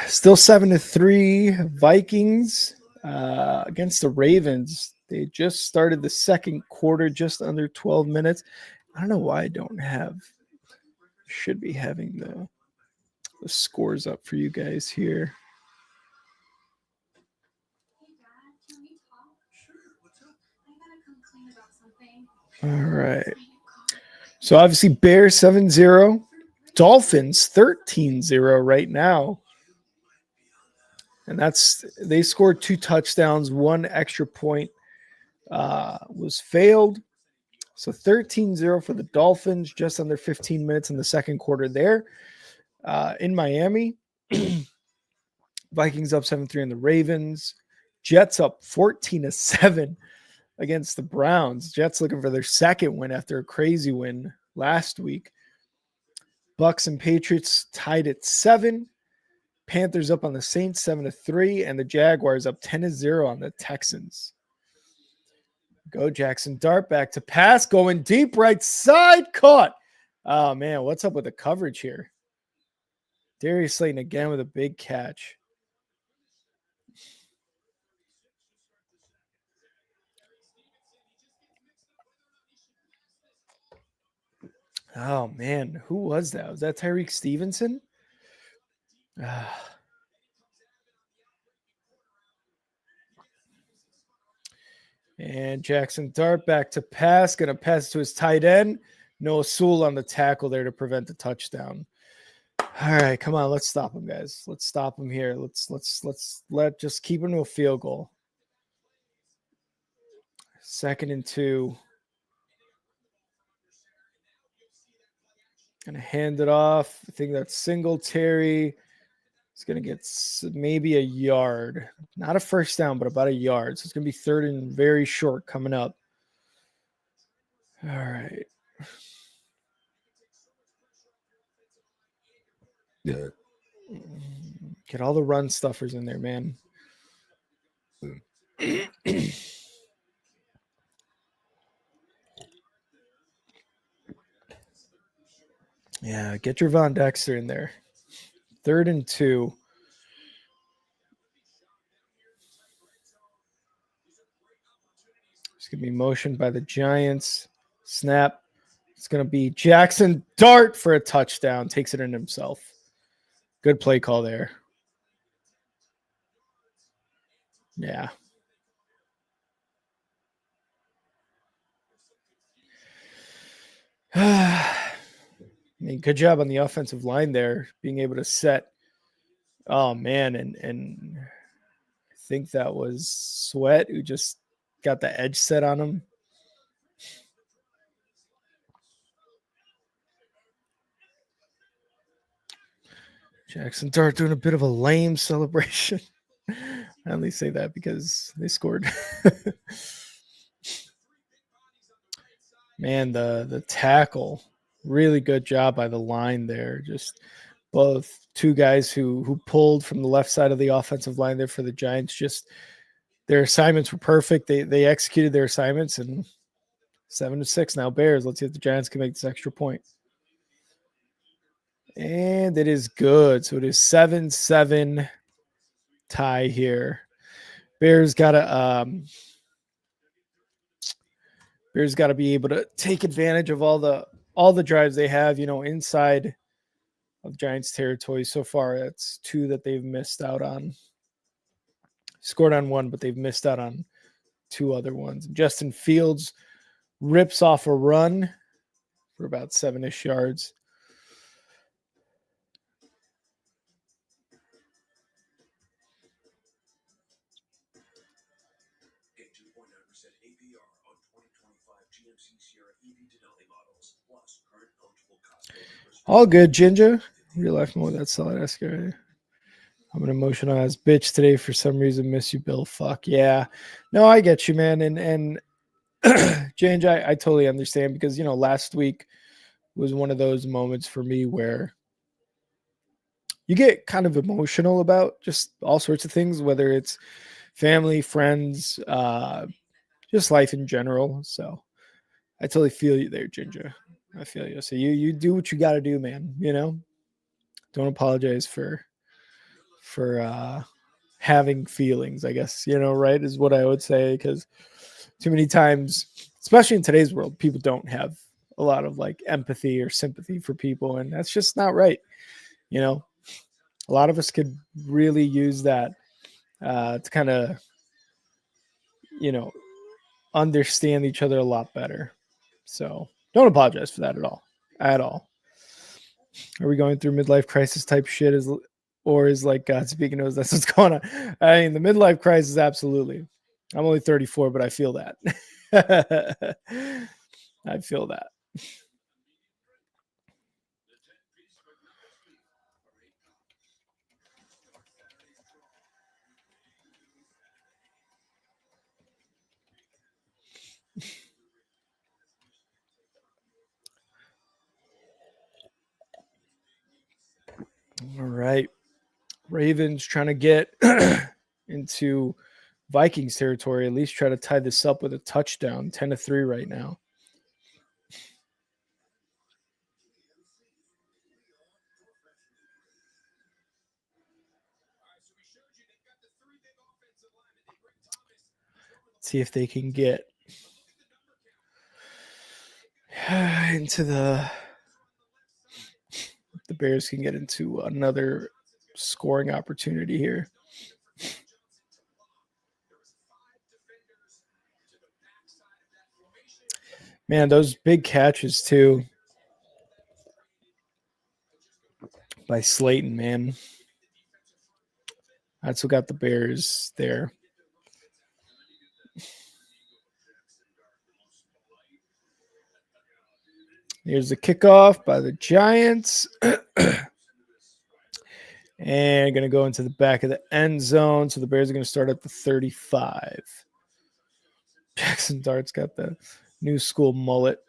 Still 7-3 Vikings against the Ravens. They just started the second quarter, just under 12 minutes. I don't know why I don't have. Should be having the scores up for you guys here. All right. So obviously Bears 7-0. Dolphins 13-0 right now. And they scored 2 touchdowns. 1 extra point was failed. So 13-0 for the Dolphins, just under 15 minutes in the second quarter there. In Miami, Vikings up 7-3 on the Ravens. Jets up 14-7 against the Browns. Jets looking for their second win after a crazy win last week. Bucks and Patriots tied at 7. Panthers up on the Saints 7-3, and the Jaguars up 10-0 on the Texans. Go Jackson Dart, back to pass, going deep right side, caught. Oh man, what's up with the coverage here? Darius Slayton again with a big catch. Oh man, who was that? Was that Tyreek Stevenson? And Jackson Dart back to pass. Going to pass to his tight end. Noah Sewell on the tackle there to prevent the touchdown. All right, come on, let's stop him, guys. Let's stop him here. Let's just keep him to a field goal. 2nd and 2. Gonna hand it off. I think that's Singletary. He's gonna get maybe a yard, not a first down, but about a yard. So it's gonna be 3rd and very short coming up. All right. Yeah. Get all the run stuffers in there, man. Yeah, get your Von Dexter in there. 3rd and 2. It's going to be motioned by the Giants. Snap. It's going to be Jackson Dart for a touchdown. Takes it in himself. Good play call there. Yeah. I mean, good job on the offensive line there, being able to set. Oh, man. And I think that was Sweat who just got the edge set on him. Jackson Dart doing a bit of a lame celebration. I only say that because they scored. Man, the tackle, really good job by the line there. Just both two guys who pulled from the left side of the offensive line there for the Giants. Just their assignments were perfect. They executed their assignments, and 7-6 now Bears. Let's see if the Giants can make this extra point. And it is good. So it is 7-7 tie here. Bears gotta be able to take advantage of all the drives they have, inside of Giants territory. So far, it's 2 that they've missed out on. Scored on 1, but they've missed out on 2 other ones. Justin Fields rips off a run for about 7-ish yards. All good, Ginger. Real life mode, that's solid ass guy. I'm an emotional ass bitch today for some reason. Miss you, Bill. Fuck yeah. No, I get you, man. And Ginger, I totally understand because last week was one of those moments for me where you get kind of emotional about just all sorts of things, whether it's family, friends, just life in general. So I totally feel you there, Ginger. I feel you. So you do what you got to do, man. Don't apologize for having feelings, I guess, right, is what I would say, because too many times, especially in today's world, people don't have a lot of empathy or sympathy for people, and that's just not right. A lot of us could really use that to kind of understand each other a lot better. So don't apologize for that at all. Are we going through midlife crisis type shit? Is God speaking knows that's what's going on? I mean, the midlife crisis, absolutely. I'm only 34, but I feel that. I feel that. All right. Ravens trying to get into Vikings territory, at least try to tie this up with a touchdown. 10-3 right now. Let's see if they can get into the Bears can get into another scoring opportunity here. Man, those big catches too. by Slayton, man. That's what got the Bears there. Here's the kickoff by the Giants. And going to go into the back of the end zone. So the Bears are going to start at the 35. Jackson Dart's got the new school mullet.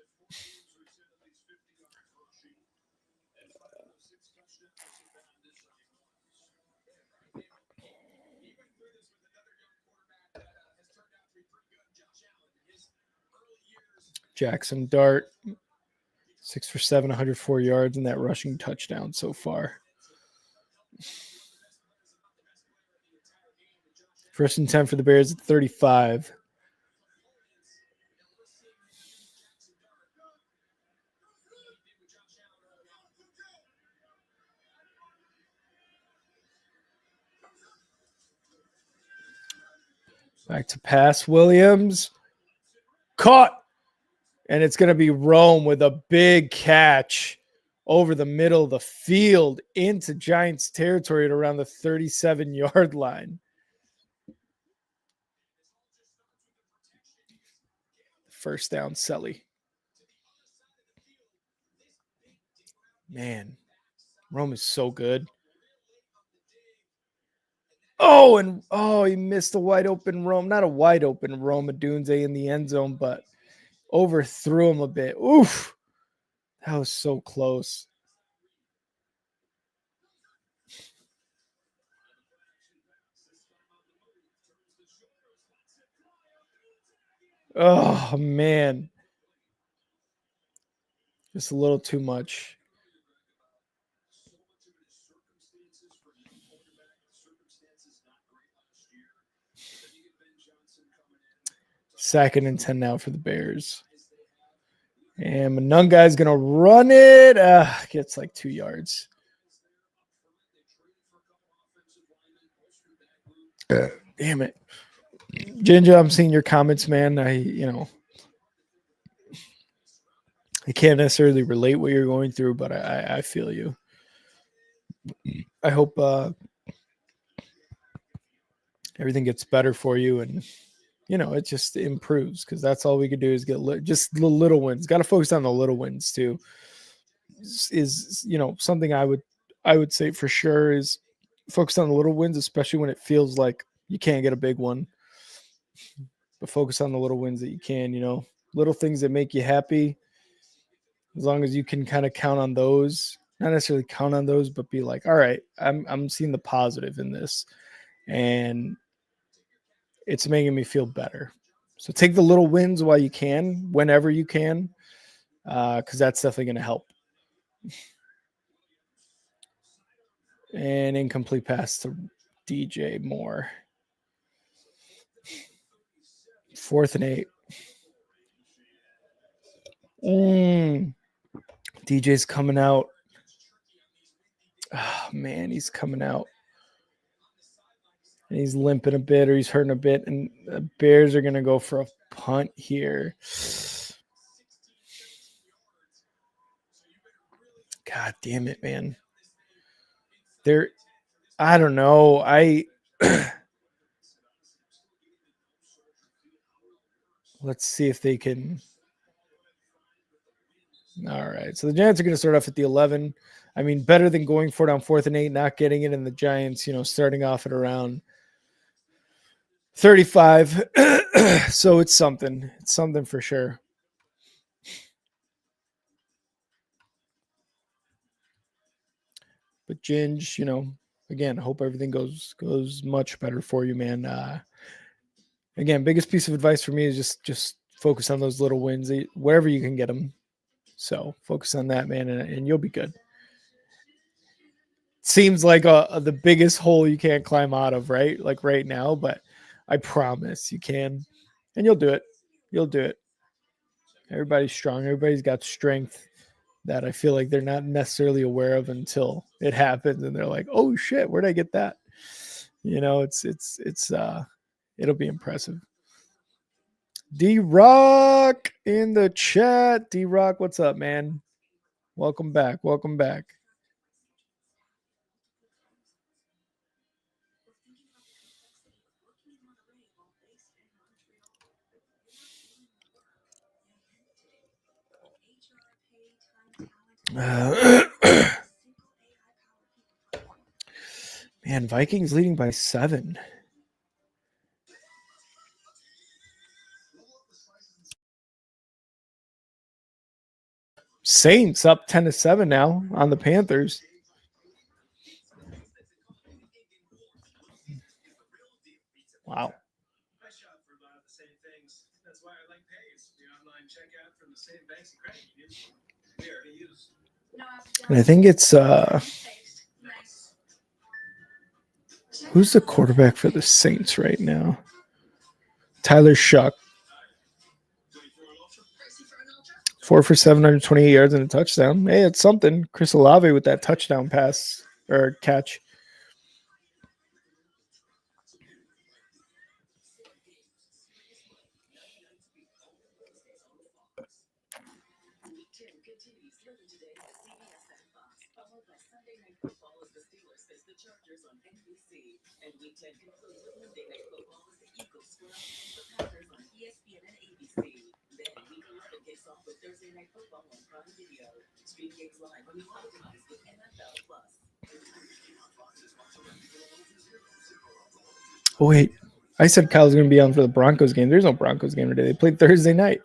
Jackson Dart, 6 for 7, 104 yards, and that rushing touchdown so far. First and 10 for the Bears at 35. Back to pass, Williams. Caught. And it's going to be Rome with a big catch over the middle of the field into Giants territory at around the 37-yard line. First down, Selly. Man, Rome is so good. Oh, he missed a wide open Rome. Not a wide open Rome Odunze in the end zone, but overthrew him a bit. Oof. That was so close. Oh, man. Just a little too much. Second and 10 now for the Bears. And Monunga is going to run it. Gets like 2 yards. Damn it. Ginger, I'm seeing your comments, man. I can't necessarily relate what you're going through, but I feel you. I hope everything gets better for you and it just improves, because that's all we could do is get just the little wins. Got to focus on the little wins too. Is something I would say for sure is focus on the little wins, especially when it feels like you can't get a big one. But focus on the little wins that you can. Little things that make you happy. As long as you can kind of count on those, not necessarily count on those, but be like, all right, I'm seeing the positive in this, and it's making me feel better. So take the little wins while you can, whenever you can, because that's definitely going to help. And incomplete pass to DJ Moore. 4th and 8. DJ's coming out. Oh, man, he's coming out. And he's limping a bit, or he's hurting a bit, and the Bears are going to go for a punt here. God damn it, man. I don't know. Let's see if they can. All right. So the Giants are going to start off at the 11. I mean, better than going for it on 4th and 8, not getting it, and the Giants, starting off at around 35. So it's something. It's something for sure. But Ginge, again, hope everything goes much better for you, man. Again, biggest piece of advice for me is just focus on those little wins, wherever you can get them. So focus on that, man, and you'll be good. Seems like the biggest hole you can't climb out of, right? Like right now, but I promise you can, and you'll do it. You'll do it. Everybody's strong. Everybody's got strength that I feel like they're not necessarily aware of until it happens, and they're like, "Oh shit, where'd I get that?" It'll be impressive. D-Rock in the chat. D-Rock, what's up, man? Welcome back. Welcome back. Man, Vikings leading by 7. Saints up 10-7 now on the Panthers. Wow. And I think it's who's the quarterback for the Saints right now? Tyler Shuck. 4 for 728 yards and a touchdown. Hey, it's something. Chris Olave with that touchdown pass or catch. Oh, wait. I said Kyle's going to be on for the Broncos game. There's no Broncos game today. They played Thursday night.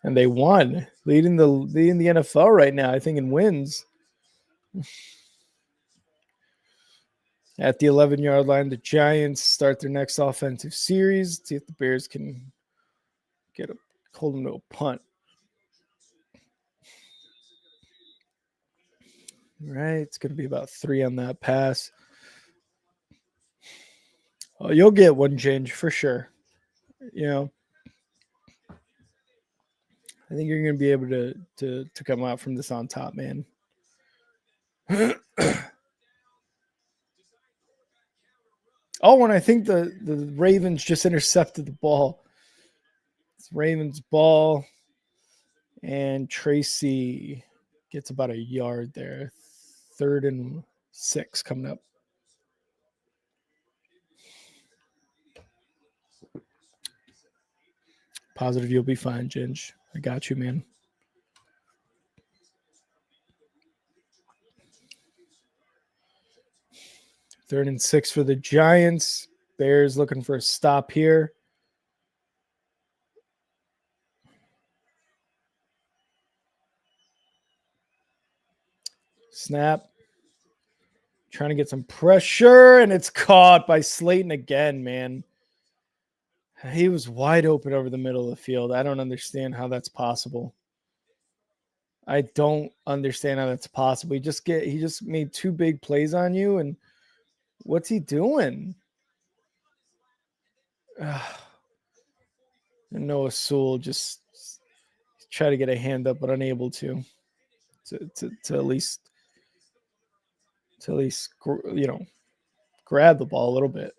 And they won, leading the NFL right now, I think, in wins. At the 11-yard line, the Giants start their next offensive series. See if the Bears can hold them to a punt. All right, it's going to be about 3 on that pass. Oh, you'll get one change for sure. You know, I think you're going to be able to come out from this on top, man. Oh, and I think the Ravens just intercepted the ball. It's Ravens' ball, and Tracy gets about a yard there. 3rd and 6 coming up. Positive you'll be fine, Ginge. I got you, man. Third and 6 for the Giants. Bears looking for a stop here. Snap. Trying to get some pressure, and it's caught by Slayton again, man. He was wide open over the middle of the field. I don't understand how that's possible. I don't understand how that's possible. He just made 2 big plays on you, and what's he doing? And Noah Sewell just try to get a hand up, but unable to at least grab the ball a little bit.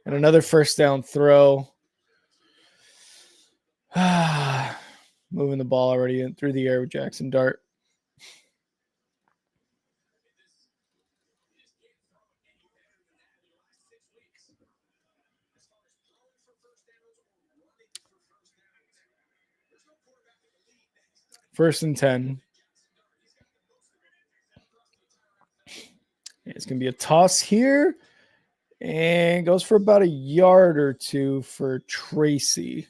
And another first down throw. Moving the ball already in through the air with Jackson Dart. First and 10. It's going to be a toss here. And goes for about a yard or 2 for Tracy.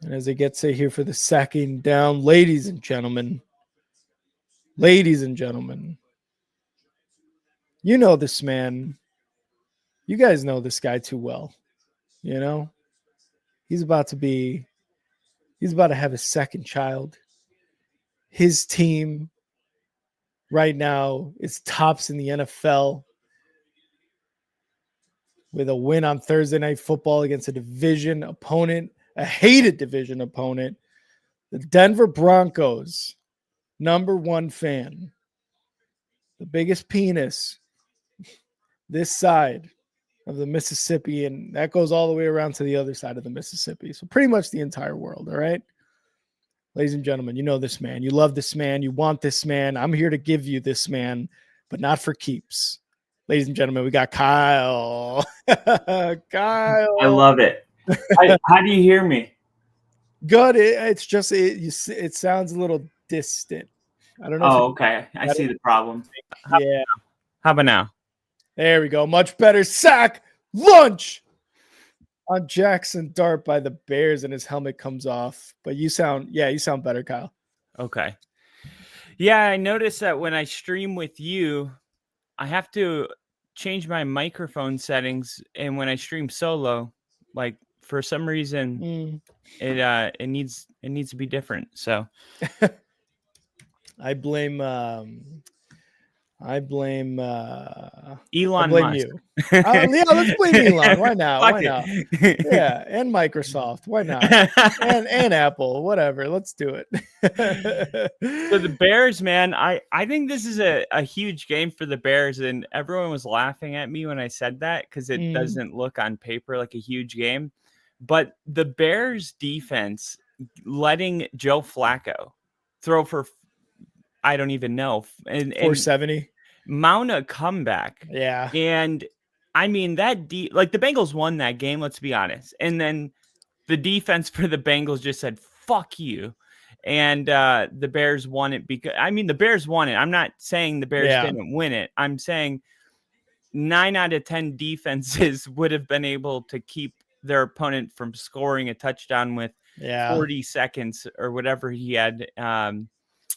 And as it gets here for the second down, ladies and gentlemen, you know this man. You guys know this guy too well. You know, he's about to have his second child. His team right now is tops in the NFL with a win on Thursday Night Football against a division opponent, a hated division opponent, the Denver Broncos, #1 fan, the biggest penis this side of the Mississippi, and that goes all the way around to the other side of the Mississippi. So pretty much the entire world, all right? Ladies and gentlemen, you know this man. You love this man. You want this man. I'm here to give you this man, but not for keeps. Ladies and gentlemen, we got Kyle. Kyle. I love it. How do you hear me? Good. It's just it sounds a little distant. I don't know. Oh, okay. I see the problem. Yeah. How about now? There we go. Much better. Sack lunch on Jackson Dart by the Bears, and his helmet comes off. But you sound better, Kyle. Okay. Yeah, I noticed that when I stream with you, I have to change my microphone settings, and when I stream solo, like for some reason, it needs to be different. So I blame Elon Musk. you. Yeah, let's blame Elon. Why not? Fuck Why not? it. Yeah, and Microsoft. Why not? and Apple. Whatever. Let's do it. So the Bears, man, I think this is a huge game for the Bears, and everyone was laughing at me when I said that because it doesn't look on paper like a huge game. But the Bears defense letting Joe Flacco throw for I don't even know. And 470. Mount a comeback. Yeah. And I mean, like the Bengals won that game, let's be honest. And then the defense for the Bengals just said, fuck you. And the Bears won it because, I mean, the Bears won it. I'm not saying the Bears didn't win it. I'm saying 9 out of 10 defenses would have been able to keep their opponent from scoring a touchdown with 40 seconds or whatever he had. And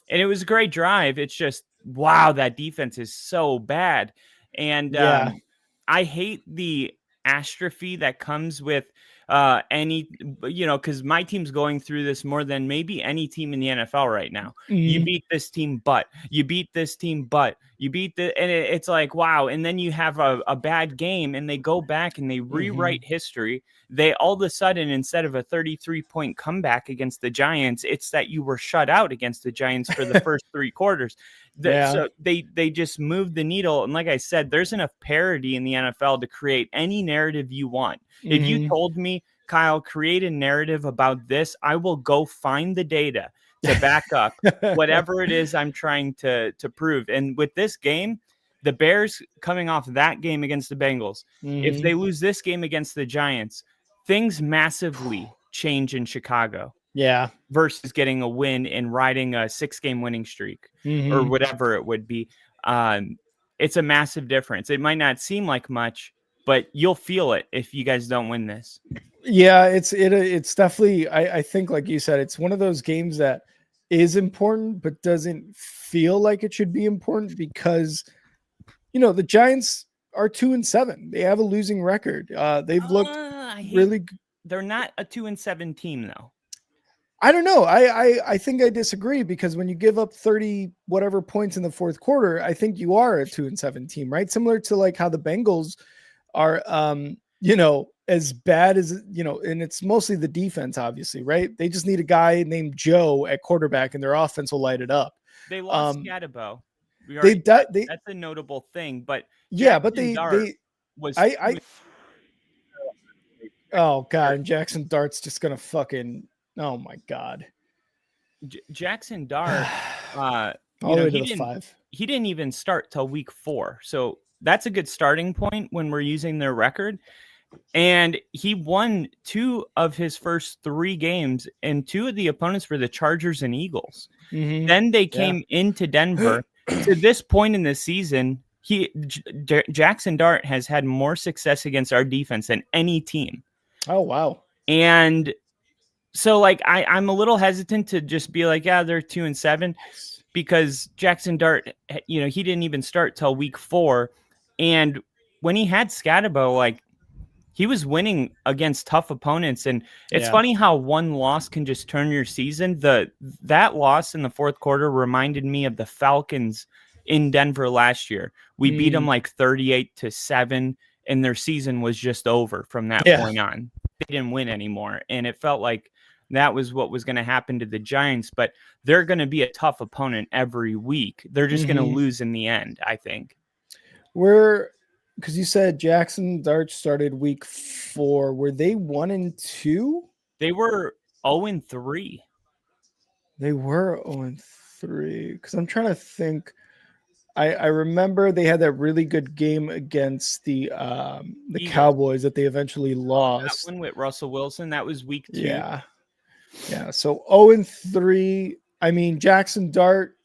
it was a great drive. It's just, wow, that defense is so bad. And I hate the astrophy that comes with because my team's going through this more than maybe any team in the NFL right now. You beat this team, but you beat this team, but you beat and it's like, wow. And then you have a bad game and they go back and they rewrite history. They all of a sudden, instead of a 33-point comeback against the Giants, it's that you were shut out against the Giants for the first 3 quarters. So they just moved the needle. And like I said, there's enough parity in the NFL to create any narrative you want. If you told me, Kyle, create a narrative about this, I will go find the data to back up whatever it is I'm trying to prove. And with this game, the Bears coming off that game against the Bengals, if they lose this game against the Giants, things massively change in Chicago. Yeah. Versus getting a win and riding a 6-game winning streak or whatever it would be. It's a massive difference. It might not seem like much, but you'll feel it if you guys don't win this. Yeah, it's definitely, I think, like you said, it's one of those games that is important, but doesn't feel like it should be important because, the Giants are 2-7. They have a losing record. They've looked really. They're not a 2-7 team, though. I don't know. I think I disagree because when you give up 30 whatever points in the fourth quarter, I think you are a 2-7 team, right? Similar to like how the Bengals are, as bad as, and it's mostly the defense, obviously, right? They just need a guy named Joe at quarterback and their offense will light it up. They lost Scatterbo. That's a notable thing, but oh God, and Jackson Dart's just gonna fucking, oh my God. Jackson Dart, all the way to the 5. He didn't even start till week 4, so that's a good starting point when we're using their record. And he won 2 of his first 3 games, and 2 of the opponents were the Chargers and Eagles. Then they came into Denver. To this point in the season, Jackson Dart has had more success against our defense than any team. Oh, wow. And so, like, I'm a little hesitant to just be like, yeah, they're 2-7, because Jackson Dart, he didn't even start till week 4. And when he had Scatterbo, like, he was winning against tough opponents. And it's funny how one loss can just turn your season. That loss in the fourth quarter reminded me of the Falcons in Denver last year. We beat them like 38-7, and their season was just over from that point on. They didn't win anymore. And it felt like that was what was going to happen to the Giants, but they're going to be a tough opponent every week. They're just going to lose in the end, I think. Because you said Jackson Dart started week 4. Were they 1-2? They were 0-3. They were 0-3. Because I'm trying to think. I remember they had that really good game against the Cowboys that they eventually lost. That one with Russell Wilson, that was week 2. Yeah. Yeah. So 0-3. I mean, Jackson Dart.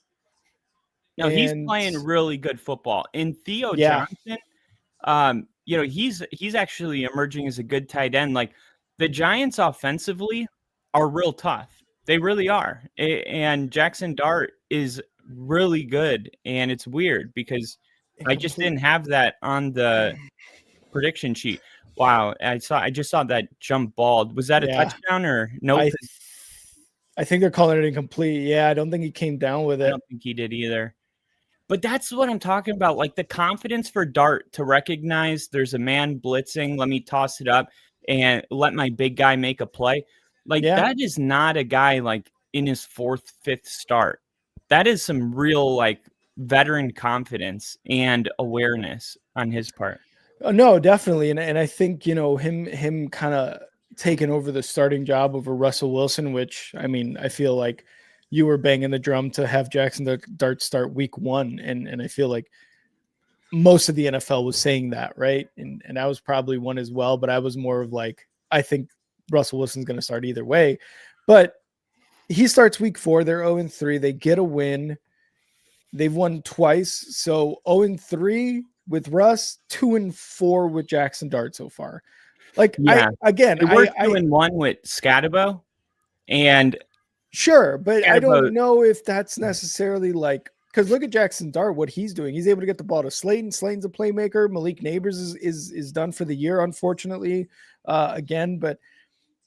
No, he's and playing really good football. And Theo Yeah. Johnson, he's actually emerging as a good tight end. Like the Giants offensively are real tough. They really are. And Jackson Dart is really good. And it's weird because I just didn't have that on the prediction sheet. Wow, I just saw that jump ball. Was that a touchdown or no? I think they're calling it incomplete. Yeah, I don't think he came down with it. I don't think he did either. But that's what I'm talking about. Like the confidence for Dart to recognize there's a man blitzing. Let me toss it up and let my big guy make a play. Like that is not a guy like in his 4th, 5th start. That is some real like veteran confidence and awareness on his part. No, definitely. And I think, him kind of taking over the starting job over Russell Wilson, which, I mean, I feel like you were banging the drum to have Jackson Dart start week 1. And I feel like most of the NFL was saying that, right? And I was probably one as well, but I was more of like, I think Russell Wilson's going to start either way. But he starts week 4. They're 0-3. They get a win. They've won twice. So 0-3 with Russ, 2-4 with Jackson Dart so far. Like, yeah. We're 2-1 with Scatabo. And sure, but I don't know if that's necessarily like, because look at Jackson Dart, what he's doing. He's able to get the ball to Slayton. Slayton's a playmaker. Malik Neighbors is done for the year, unfortunately, again. But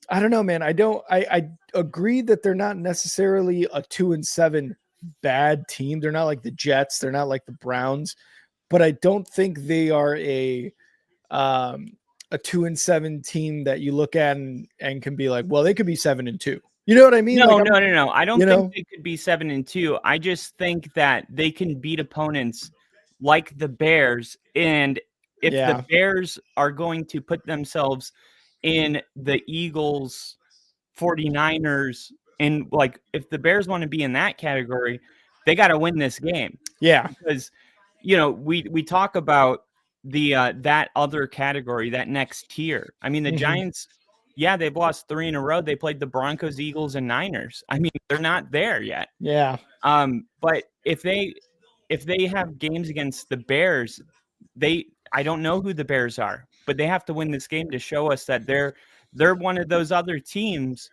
I don't know, man. I agree that they're not necessarily a 2-7 bad team. They're not like the Jets. They're not like the Browns. But I don't think they are a 2-7 team that you look at and can be like, well, they could be 7-2. You know what I mean? No. I don't think they could be 7-2. I just think that they can beat opponents like the Bears. And if the Bears are going to put themselves in the Eagles, 49ers, and like if the Bears want to be in that category, they got to win this game. Yeah. Because we talk about the that other category, that next tier. I mean, the Giants, they've lost 3 in a row. They played the Broncos, Eagles, and Niners. I mean, they're not there yet. Yeah. But if they have games against the Bears, I don't know who the Bears are, but they have to win this game to show us that they're one of those other teams,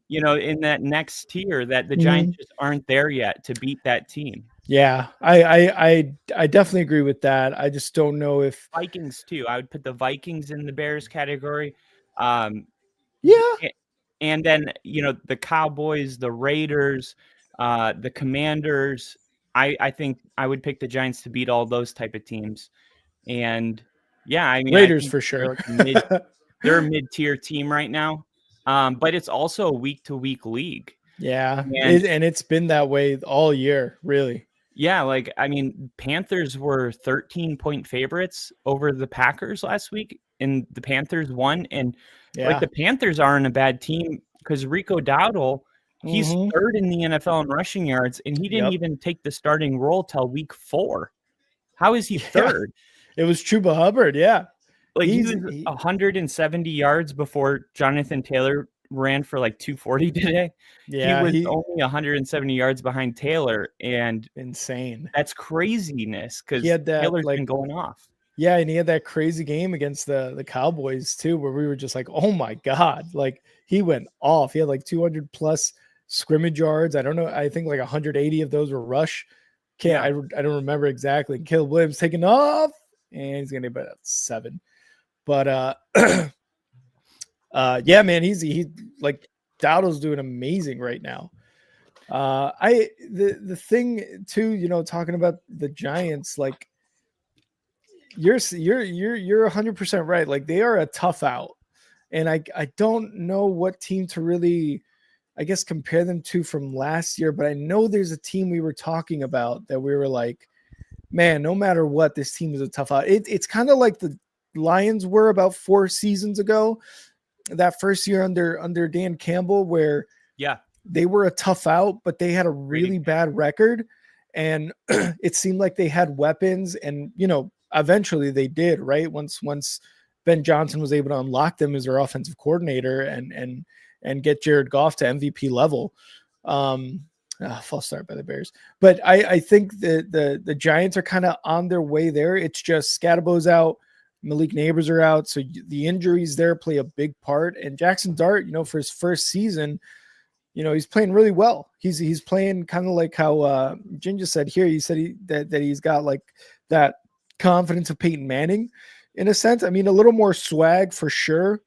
in that next tier that the Giants just aren't there yet to beat that team. Yeah, I definitely agree with that. I just don't know if Vikings too. I would put the Vikings in the Bears category. And then the Cowboys, the Raiders, the Commanders. I think I would pick the Giants to beat all those type of teams. And I mean Raiders for sure. They're a mid-tier team right now. But it's also a week-to-week league. Yeah, and it's been that way all year, really. Yeah, like, I mean, Panthers were 13-point favorites over the Packers last week, and the Panthers won. And like the Panthers aren't a bad team because Rico Dowdle, he's 3rd in the NFL in rushing yards, and he didn't even take the starting role till week 4. How is he 3rd? It was Chuba Hubbard, Like he was 170 yards before Jonathan Taylor ran for like 240 today. Yeah, he was only 170 yards behind Taylor, and insane. That's craziness because Taylor's been going off. Yeah, and he had that crazy game against the Cowboys too, where we were just like, oh my God, like he went off. He had like 200 plus scrimmage yards. I don't know. I think like 180 of those were rush. I don't remember exactly. Caleb Williams taking off, and he's gonna be about 7. But man, he like Dowdle's doing amazing right now. The thing too, talking about the Giants, like you're 100% right. Like they are a tough out, and I don't know what team to really, I guess, compare them to from last year. But I know there's a team we were talking about that we were like, man, no matter what, this team is a tough out. It's kind of like the Lions were about 4 seasons ago, that first year under Dan Campbell, where they were a tough out, but they had a really bad record, and it seemed like they had weapons, and eventually they did, right? Once Ben Johnson was able to unlock them as their offensive coordinator, and and get Jared Goff to MVP level. False start by the Bears, but I think that the Giants are kind of on their way there. It's just Scadabo's out, Malik Neighbors are out, so the injuries there play a big part. And Jackson Dart, for his first season, he's playing really well. He's playing kind of like how Ginger said here. He said that he's got like that confidence of Peyton Manning in a sense. I mean, a little more swag for sure.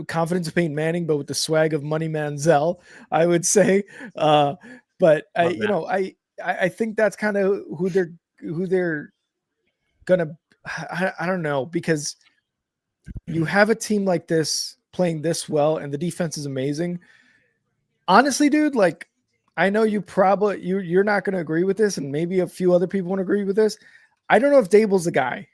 Confidence of Peyton Manning, but with the swag of Money Manziel, I would say. But I think that's kind of who they're gonna. I don't know, because you have a team like this playing this well, and the defense is amazing. Honestly, dude, like I know you're not going to agree with this, and maybe a few other people won't agree with this. I don't know if Dable's the guy.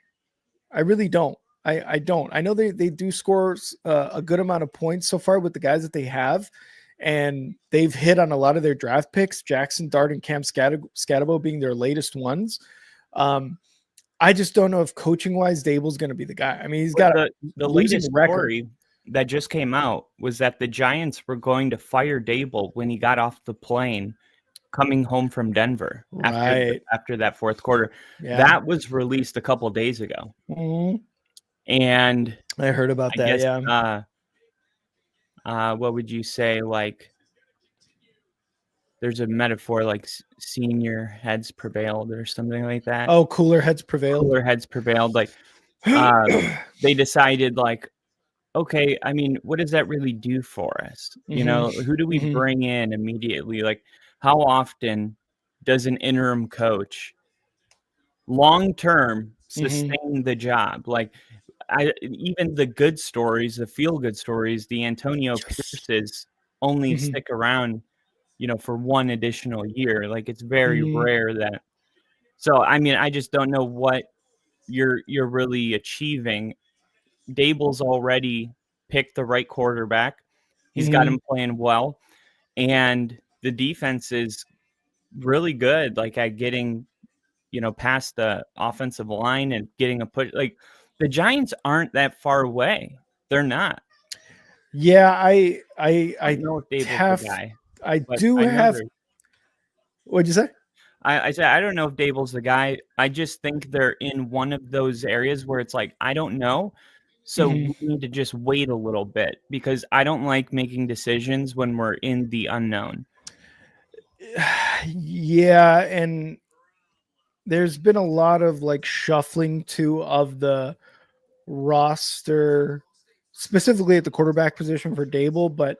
I really don't. I don't. I know they do score a good amount of points so far with the guys that they have, and they've hit on a lot of their draft picks, Jackson Dart and Cam Scadabo being their latest ones. I just don't know if coaching-wise Dable's going to be the guy. I mean, he's got the latest story that just came out was that the Giants were going to fire Dable when he got off the plane coming home from Denver after that fourth quarter. Yeah. That was released a couple of days ago. Mm-hmm. And I heard about that. What would you say? Like, there's a metaphor like senior heads prevailed or something like that. Oh, cooler heads prevailed. Cooler heads prevailed. Like, they decided, like, okay, I mean, what does that really do for us? Mm-hmm. Who do we bring in immediately? Like, how often does an interim coach long-term sustain the job? Like, even the good stories, the feel-good stories, the Antonio Pierces only stick around, for one additional year. Like, it's very rare that. So, I mean, I just don't know what you're really achieving. Dable's already picked the right quarterback. He's got him playing well, and the defense is really good. Like, at getting, past the offensive line and getting a push. Like, the Giants aren't that far away. They're not. Yeah, I know if Dable's the guy. What'd you say? I said I don't know if Dable's the guy. I just think they're in one of those areas where it's like, I don't know. So we need to just wait a little bit, because I don't like making decisions when we're in the unknown. Yeah, and there's been a lot of like shuffling too of the roster, specifically at the quarterback position for Dable, but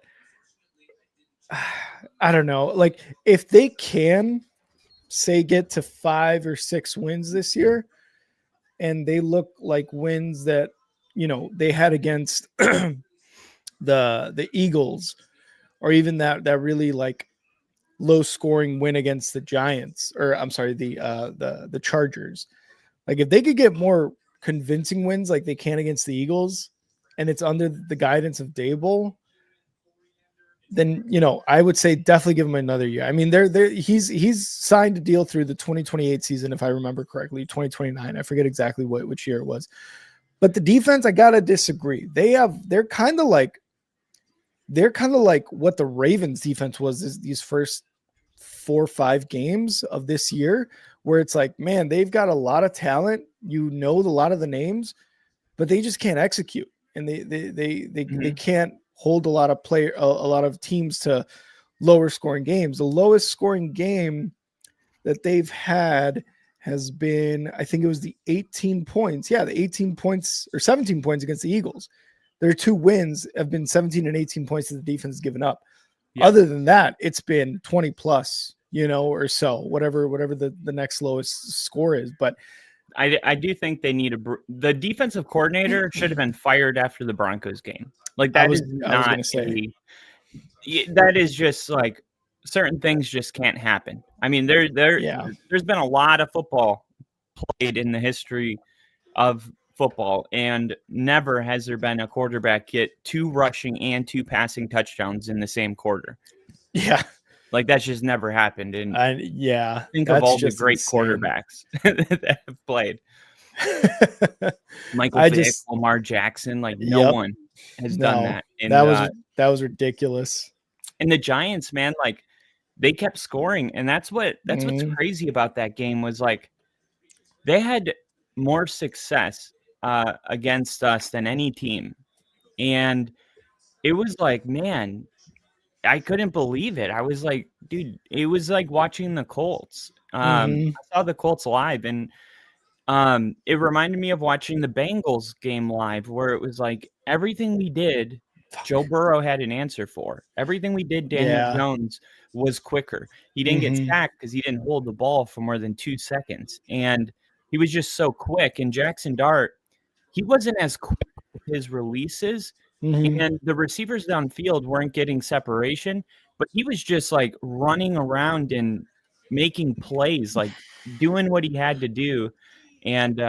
I don't know. Like, if they can say get to 5 or 6 wins this year, and they look like wins that they had against the Eagles, or even that really like low scoring win against the Giants, or I'm sorry, the Chargers. Like, if they could get more convincing wins like they can against the Eagles, and it's under the guidance of Dable, then I would say definitely give him another year. I mean, he's signed a deal through the 2028 season, if I remember correctly, 2029. I forget exactly which year it was. But the defense, I gotta disagree. They're kind of like what the Ravens defense was these first 4 or 5 games of this year, where it's like, man, they've got a lot of talent. A lot of the names, but they just can't execute, and they can't hold a lot of teams to lower scoring games. The lowest scoring game that they've had has been, I think it was the 18 points. Yeah, the 18 points or 17 points against the Eagles. Their 2 wins have been 17 and 18 points that the defense has given up. Yeah. Other than that, it's been 20 plus, or so, whatever the next lowest score is. But I do think they need the defensive coordinator should have been fired after the Broncos game. Like, that that is just like, certain things just can't happen. I mean, there's been a lot of football played in the history of football, and never has there been a quarterback get 2 rushing and 2 passing touchdowns in the same quarter. Yeah. Like, that's just never happened. And think of all the great quarterbacks that have played. Michael Vick, Lamar Jackson, like no one. has done No, that. And that was ridiculous. and the Giants, man, like they kept scoring, and that's what's crazy about that game was like they had more success against us than any team, and it was like, man, I couldn't believe it. I was like, dude, it was like watching the Colts. I saw the Colts live, and it reminded me of watching the Bengals game live, where it was like everything we did, Joe Burrow had an answer for. Everything we did, Daniel Jones was quicker. He didn't get sacked because he didn't hold the ball for more than 2 seconds, and he was just so quick. And Jackson Dart, he wasn't as quick with his releases. And the receivers downfield weren't getting separation, but he was just like running around and making plays, like doing what he had to do. And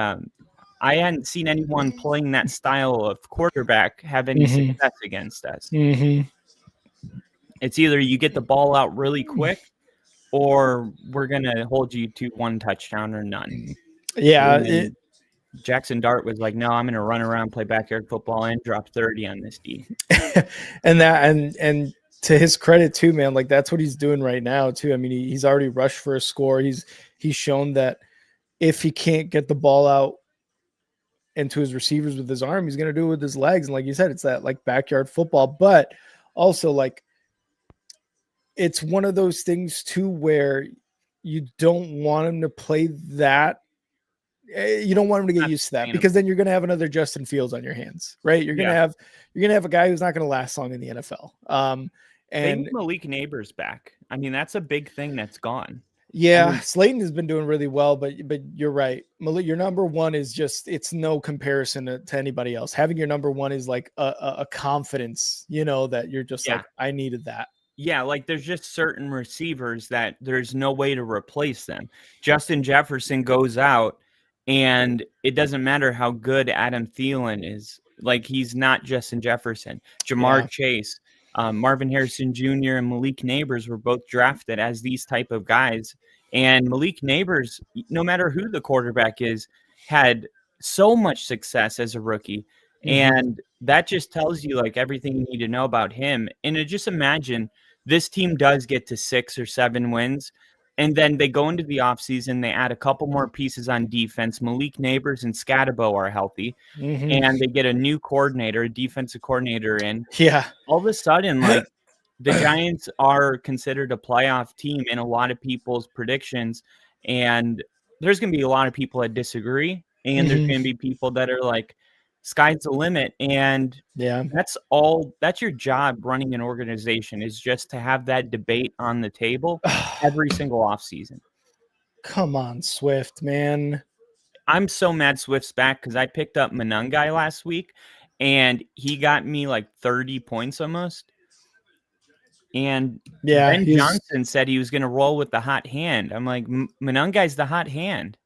I hadn't seen anyone playing that style of quarterback have any success against us. It's either you get the ball out really quick or we're going to hold you to 1 touchdown or none. Yeah. Jackson Dart was like, no, I'm going to run around, play backyard football, and drop 30 on this D. and to his credit too, man, like that's what he's doing right now too. I mean, he's already rushed for a score. He's shown that if he can't get the ball out into his receivers with his arm, he's going to do it with his legs. And like you said, it's that like backyard football, but also like it's one of those things too, where you don't want him to play that. You don't want him to get used to that, because then you're going to have another Justin Fields on your hands, right? You're going to have a guy who's not going to last long in the NFL. And Malik Neighbors back. I mean, that's a big thing that's gone. Yeah, I mean, Slayton has been doing really well, but you're right. Malik, your number one is just, it's no comparison to anybody else. Having your number one is like a confidence, that you're just like, I needed that. Yeah, like there's just certain receivers that there's no way to replace them. Justin Jefferson goes out, and it doesn't matter how good Adam Thielen is. Like, he's not Justin Jefferson. Jamar Chase, Marvin Harrison Jr. and Malik Neighbors were both drafted as these type of guys. And Malik Neighbors, no matter who the quarterback is, had so much success as a rookie. And that just tells you like everything you need to know about him. And just imagine this team does get to 6 or 7 wins. And then they go into the offseason, they add a couple more pieces on defense. Malik Neighbors and Scatabo are healthy. And they get a new coordinator, a defensive coordinator in. Yeah. All of a sudden, like, the Giants are considered a playoff team in a lot of people's predictions. And there's going to be a lot of people that disagree. And there's going to be people that are like, sky's the limit. And that's your job running an organization, is just to have that debate on the table every single offseason. Come on, Swift, man. I'm so mad Swift's back, because I picked up Monangai last week and he got me like 30 points almost. And Ben Johnson said he was going to roll with the hot hand. I'm like, Monangai's the hot hand.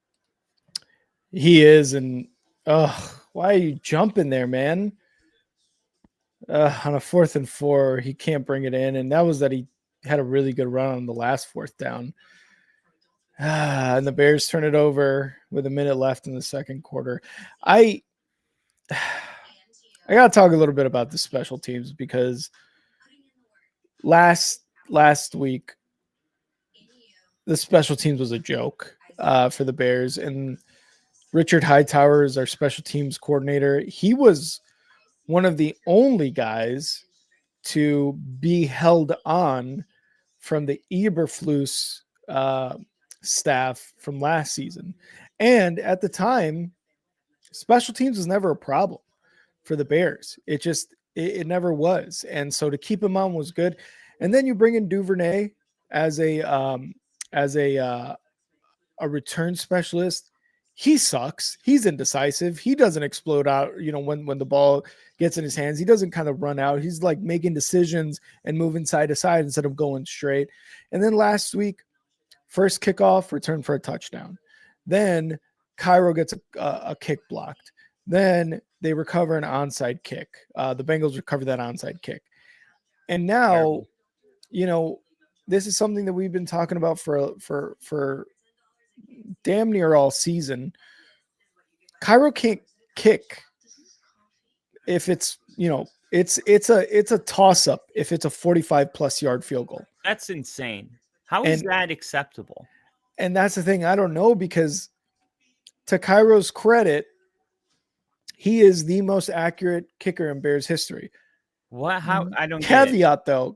He is. And why are you jumping there, man? On a 4th and 4, he can't bring it in. And that was that he had a really good run on the last 4th down. And the Bears turn it over with a minute left in the second quarter. I got to talk a little bit about the special teams, because last week, the special teams was a joke for the Bears. And Richard Hightower is our special teams coordinator. He was one of the only guys to be held on from the Eberflus staff from last season. And at the time, special teams was never a problem for the Bears. It never was. And so to keep him on was good. And then you bring in Duvernay as a return specialist. He sucks. He's indecisive. He doesn't explode out, when the ball gets in his hands. He doesn't kind of run out. He's like making decisions and moving side to side instead of going straight. And then last week, first kickoff, return for a touchdown. Then Cairo gets a kick blocked. Then they recover an onside kick. The Bengals recover that onside kick. And now, this is something that we've been talking about for damn near all season. Cairo can't kick if it's it's a toss up if it's a 45 plus yard field goal. That's insane. How is that acceptable? And that's the thing. I don't know, because to Cairo's credit, he is the most accurate kicker in Bears history. What? How? I don't caveat though.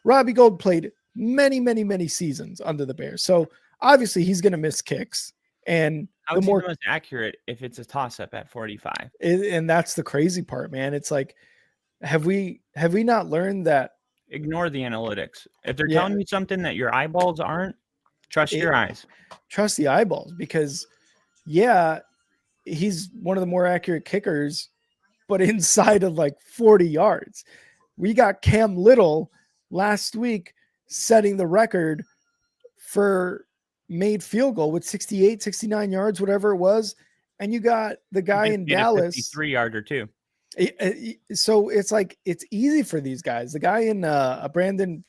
Robbie Gould played many seasons under the Bears. So obviously he's going to miss kicks. And how is he the most accurate if it's a toss up at 45? And that's the crazy part, man. It's like, have we not learned that? Ignore the analytics. If they're telling you something that your eyeballs aren't, trust your eyes. Trust the eyeballs, because he's one of the more accurate kickers, but inside of like 40 yards. We got Cam Little last week setting the record for made field goal with 68, 69 yards, whatever it was. And you got the guy in Dallas, 53-yarder too. So it's like, it's easy for these guys. The guy in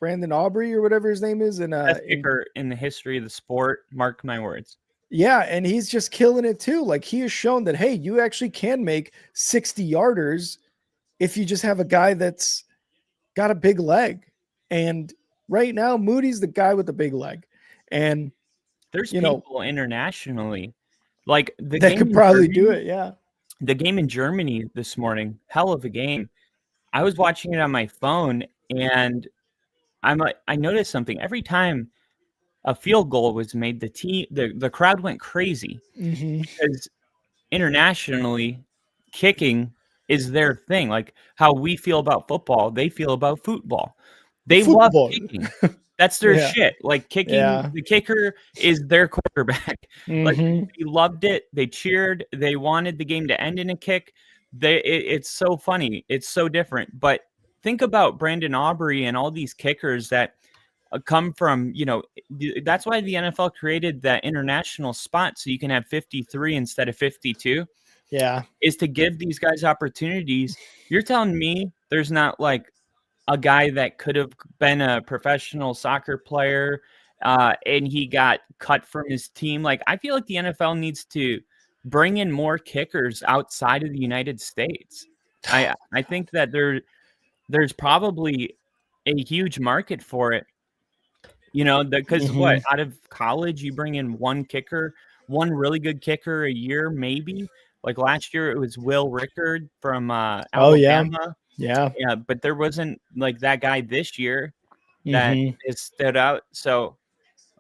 Brandon Aubrey or whatever his name is, best kicker in the history of the sport. Mark my words. Yeah, and he's just killing it too. Like, he has shown that, hey, you actually can make 60-yarders if you just have a guy that's got a big leg. And right now, Moody's the guy with the big leg. And there's people internationally like that could probably do it. Yeah. The game in Germany this morning, hell of a game. I was watching it on my phone, and I noticed something. Every time a field goal was made, the crowd went crazy, because internationally, kicking is their thing. Like how we feel about football, they feel about football. They love kicking. That's their shit. Like kicking, the kicker is their quarterback. Like they loved it. They cheered. They wanted the game to end in a kick. It's so funny. It's so different. But think about Brandon Aubrey and all these kickers that come from, that's why the NFL created that international spot, so you can have 53 instead of 52. Yeah. Is to give these guys opportunities. You're telling me there's not like a guy that could have been a professional soccer player and he got cut from his team? Like, I feel like the NFL needs to bring in more kickers outside of the United States. I think that there's probably a huge market for it. Because what, out of college, you bring in one really good kicker a year, maybe. Like last year, it was Will Rickard from Alabama. Yeah. But there wasn't like that guy this year that is stood out. So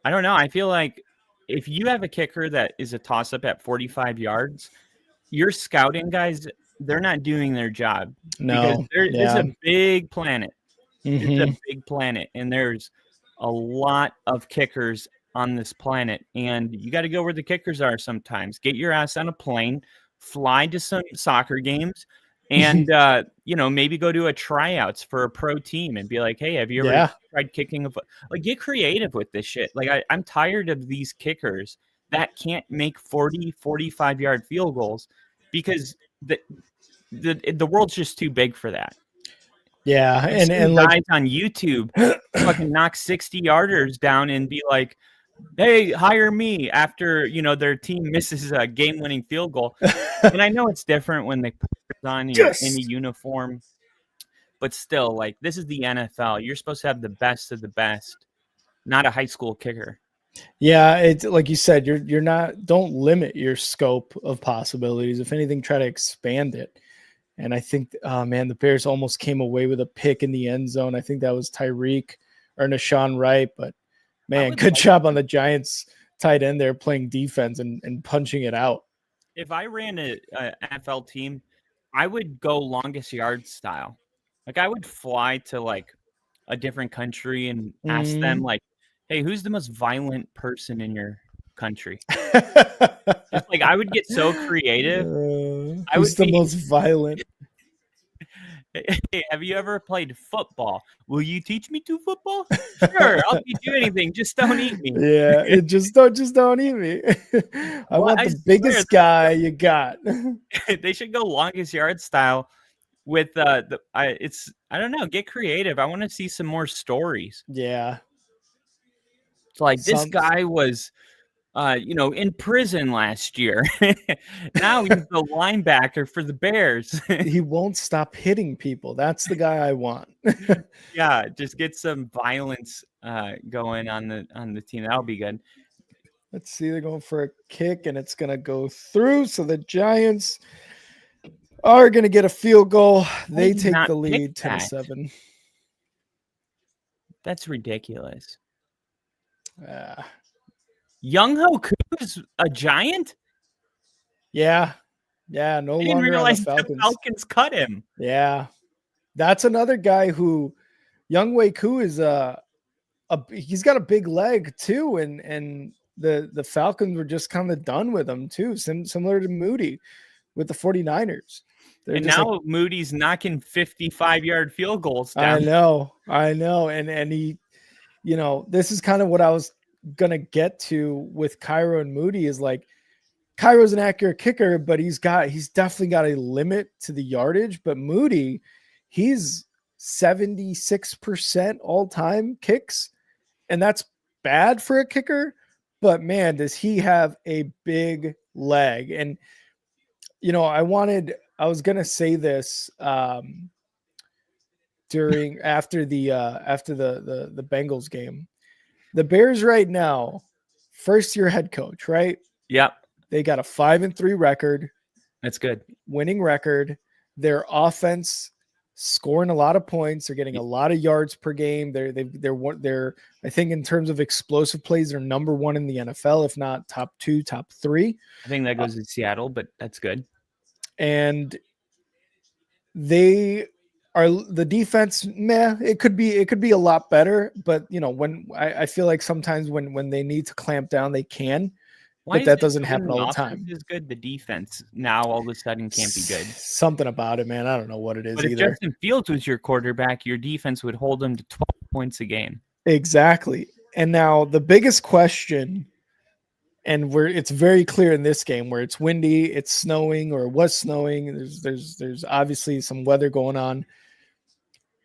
I don't know. I feel like if you have a kicker that is a toss up at 45 yards, your scouting guys, they're not doing their job. No. Because it's a big planet. It's a big planet, and there's a lot of kickers on this planet, and you got to go where the kickers are sometimes. Get your ass on a plane, fly to some soccer games, and maybe go to a tryouts for a pro team and be like, hey, have you ever tried kicking like, get creative with this shit. Like, I'm tired of these kickers that can't make 40-45 yard field goals, because the world's just too big for that. Yeah, and guys like on YouTube fucking knock 60-yarders down and be like, hey, hire me after their team misses a game-winning field goal. And I know it's different when they put it on in a uniform, but still, like, this is the NFL. You're supposed to have the best of the best, not a high school kicker. Yeah, it's like you said, you're not, don't limit your scope of possibilities. If anything, try to expand it. And I think, the Bears almost came away with a pick in the end zone. I think that was Tyreek or Nashawn Wright, but man, good job on the Giants tight end there playing defense and punching it out. If I ran an NFL team, I would go longest yard style. Like, I would fly to like a different country and ask them like, hey, who's the most violent person in your country? Just like, I would get so creative. Who's the most violent? Hey, have you ever played football? Will you teach me to football? Sure, I'll teach you anything. Just don't eat me. Yeah, just don't eat me. I want the biggest guy you got. They should go longest yard style with I don't know, get creative. I want to see some more stories. Yeah. It's like this guy was in prison last year. Now he's the linebacker for the Bears. He won't stop hitting people. That's the guy I want. Yeah, just get some violence going on the team. That'll be good. Let's see. They're going for a kick, and it's going to go through. So the Giants are going to get a field goal. They did take not the lead pick that. 10-7. That's ridiculous. Yeah. Young Ho Koo's a Giant? Yeah. No I didn't longer on the realize the Falcons. Falcons cut him. Yeah. That's another guy who Younghoe Koo is he's got a big leg too, and the Falcons were just kind of done with him too, similar to Moody with the 49ers. They're And just now Moody's knocking 55-yard field goals I down. know. And he, this is kind of what I was gonna get to with Cairo and Moody is like Cairo's an accurate kicker, but he's definitely got a limit to the yardage. But Moody, he's 76% all-time kicks, and that's bad for a kicker. But man, does he have a big leg. And I was gonna say this after the Bengals game. The Bears right now, first year head coach, right? Yep. They got a 5-3 record. That's good. Winning record. Their offense scoring a lot of points. They're getting a lot of yards per game. They're I think in terms of explosive plays, they're number 1 in the NFL, if not top 2, top 3. I think that goes to Seattle, but that's good. And they are the defense, it could be a lot better, but when I feel like sometimes when they need to clamp down, they can. But that doesn't happen all the time. Is good. The defense now all of a sudden can't be good. Something about it, man. I don't know what it is But if either. Justin Fields was your quarterback, your defense would hold him to 12 points a game. Exactly. And now the biggest question, and it's very clear in this game where it's windy, it's snowing, or it was snowing. There's obviously some weather going on.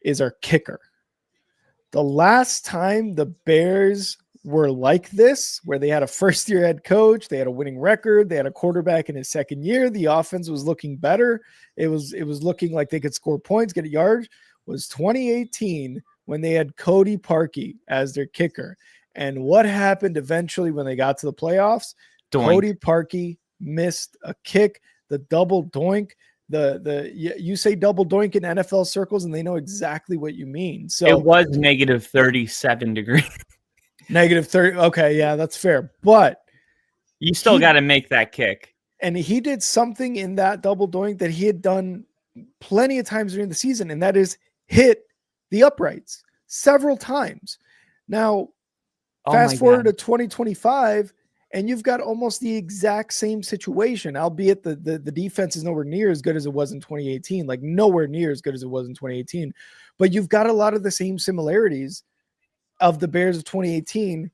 Is our kicker. The last time the Bears were like this, where they had a first-year head coach, they had a winning record, they had a quarterback in his second year, the offense was looking better, it was looking like they could score points, get yards, was 2018 when they had Cody Parkey as their kicker. And what happened eventually when they got to the playoffs? Doink. Cody Parkey missed a kick, the double doink. You say double doink in NFL circles, and they know exactly what you mean. So it was negative 37 degrees. Negative 30. Okay, yeah, that's fair. But you still got to make that kick. And he did something in that double doink that he had done plenty of times during the season, and that is hit the uprights several times. Now, fast forward to 2025, and you've got almost the exact same situation, albeit the defense is nowhere near as good as it was in 2018, like nowhere near as good as it was in 2018. But you've got a lot of the same similarities of the Bears of 2018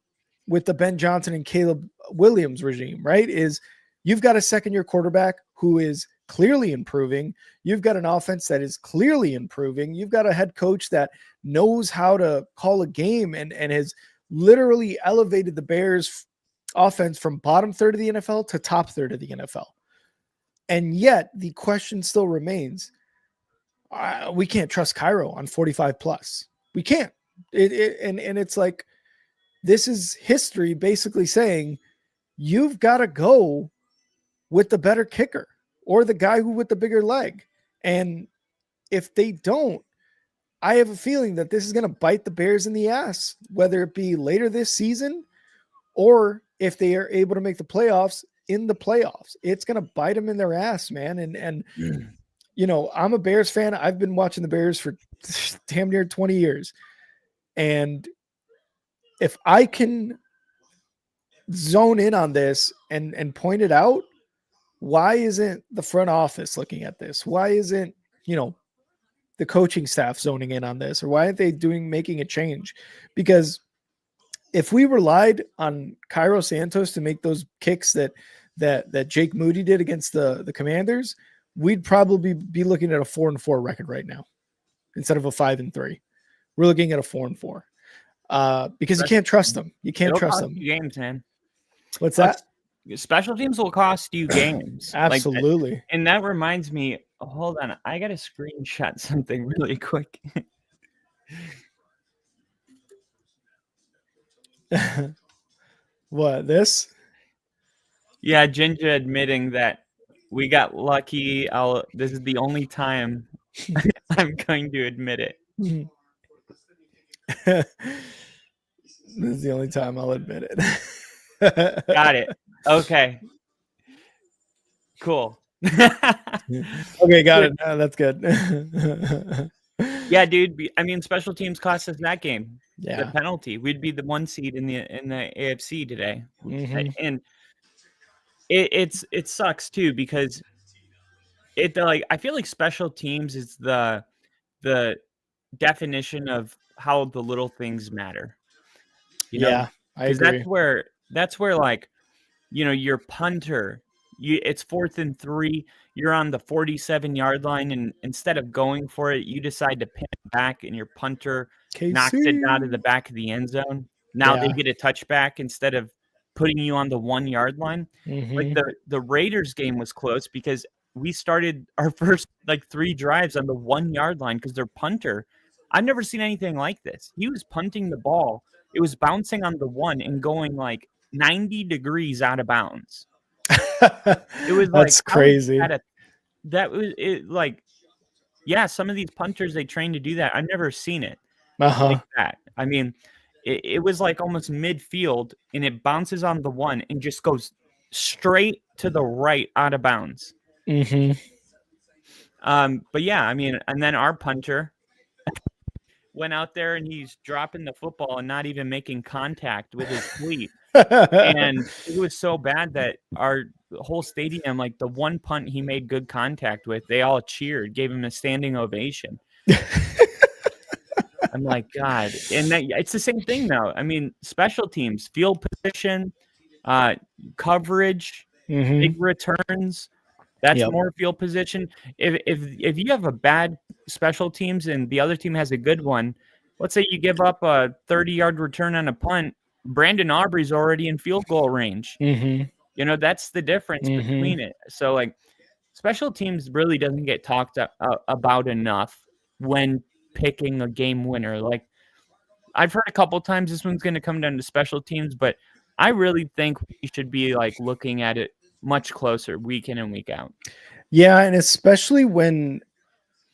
with the Ben Johnson and Caleb Williams regime, right? Is you've got a second-year quarterback who is clearly improving. You've got an offense that is clearly improving. You've got a head coach that knows how to call a game and has literally elevated the Bears offense from bottom third of the NFL to top third of the NFL. And yet the question still remains, we can't trust Cairo on 45 plus. We can't. And it's like, this is history basically saying you've got to go with the better kicker or the guy with the bigger leg. And if they don't, I have a feeling that this is going to bite the Bears in the ass, whether it be later this season or if they are able to make the playoffs in the playoffs. It's going to bite them in their ass, man. And I'm a Bears fan. I've been watching the Bears for damn near 20 years. And if I can zone in on this and point it out, why isn't the front office looking at this? Why isn't, the coaching staff zoning in on this? Or why aren't they making a change? Because if we relied on Cairo Santos to make those kicks that Jake Moody did against the Commanders, we'd probably be looking at a 4-4 record right now instead of a 5-3. We're looking at a 4-4 because you can't trust them. You can't trust them. Games, man. What's that? Special teams will cost you games. Absolutely. And that reminds me, hold on, I got to screenshot something really quick. What, this? Yeah, Ginger admitting that we got lucky. This is the only time I'm going to admit it. This is the only time I'll admit it. Got it. Okay. Cool. Okay, got it. That's good. Yeah, dude. I mean, special teams cost us that game. Yeah. The penalty. We'd be the 1 seed in the AFC today, and it sucks too because I feel like special teams is the definition of how the little things matter. You know? I agree. That's where like, your punter, it's 4th and 3, you're on the 47-yard line, and instead of going for it, you decide to pin it back, and your punter knocks it out of the back of the end zone. Now they get a touchback instead of putting you on the 1-yard line. Like the Raiders game was close because we started our first 3 drives on the 1-yard line because their punter, I've never seen anything like this. He was punting the ball. It was bouncing on the 1 and going 90 degrees out of bounds. It was that's crazy. That was it. Some of these punters, they train to do that. I've never seen it like that. I mean, it was almost midfield, and it bounces on the 1 and just goes straight to the right out of bounds. But yeah, I mean, and then our punter went out there and he's dropping the football and not even making contact with his cleat. And it was so bad that our whole stadium, the one punt he made good contact with, they all cheered, gave him a standing ovation. I'm like, God. And it's the same thing though. I mean, special teams, field position, coverage, big returns. That's more field position. If you have a bad special teams and the other team has a good one, let's say you give up a 30-yard return on a punt, Brandon Aubrey's already in field goal range. That's the difference between it. So special teams really doesn't get talked about enough when picking a game winner. I've heard a couple times this one's going to come down to special teams, but I really think we should be looking at it much closer week in and week out. Yeah, and especially when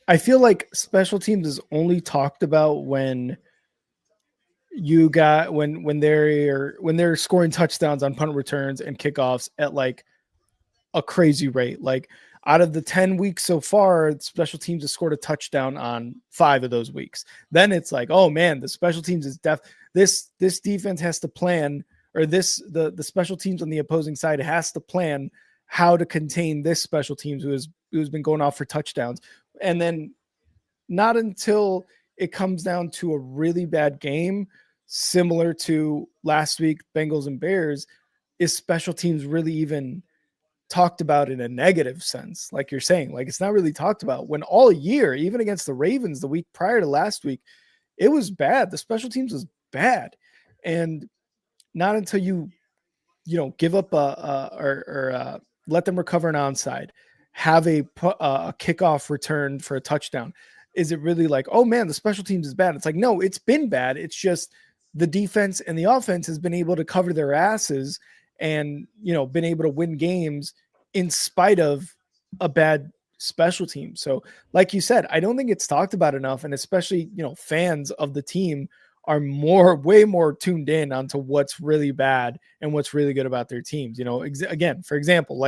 I feel like special teams is only talked about when you got when they're scoring touchdowns on punt returns and kickoffs at a crazy rate. Out of the 10 weeks so far, special teams has scored a touchdown on 5 of those weeks. Then it's oh man, the special teams is this defense has to plan, or the special teams on the opposing side has to plan how to contain this special teams who's been going off for touchdowns. And then not until it comes down to a really bad game, similar to last week, Bengals and Bears, is special teams really even talked about in a negative sense. Like you're saying, it's not really talked about, when all year, even against the Ravens the week prior to last week, it was bad. The special teams was bad. And not until you give up or let them recover an onside, have a kickoff return for a touchdown, is it really oh man, the special teams is bad? It's no, it's been bad. It's just the defense and the offense has been able to cover their asses and been able to win games in spite of a bad special team. So like you said, I don't think it's talked about enough, and especially fans of the team are way more tuned in onto what's really bad and what's really good about their teams. Again, for example,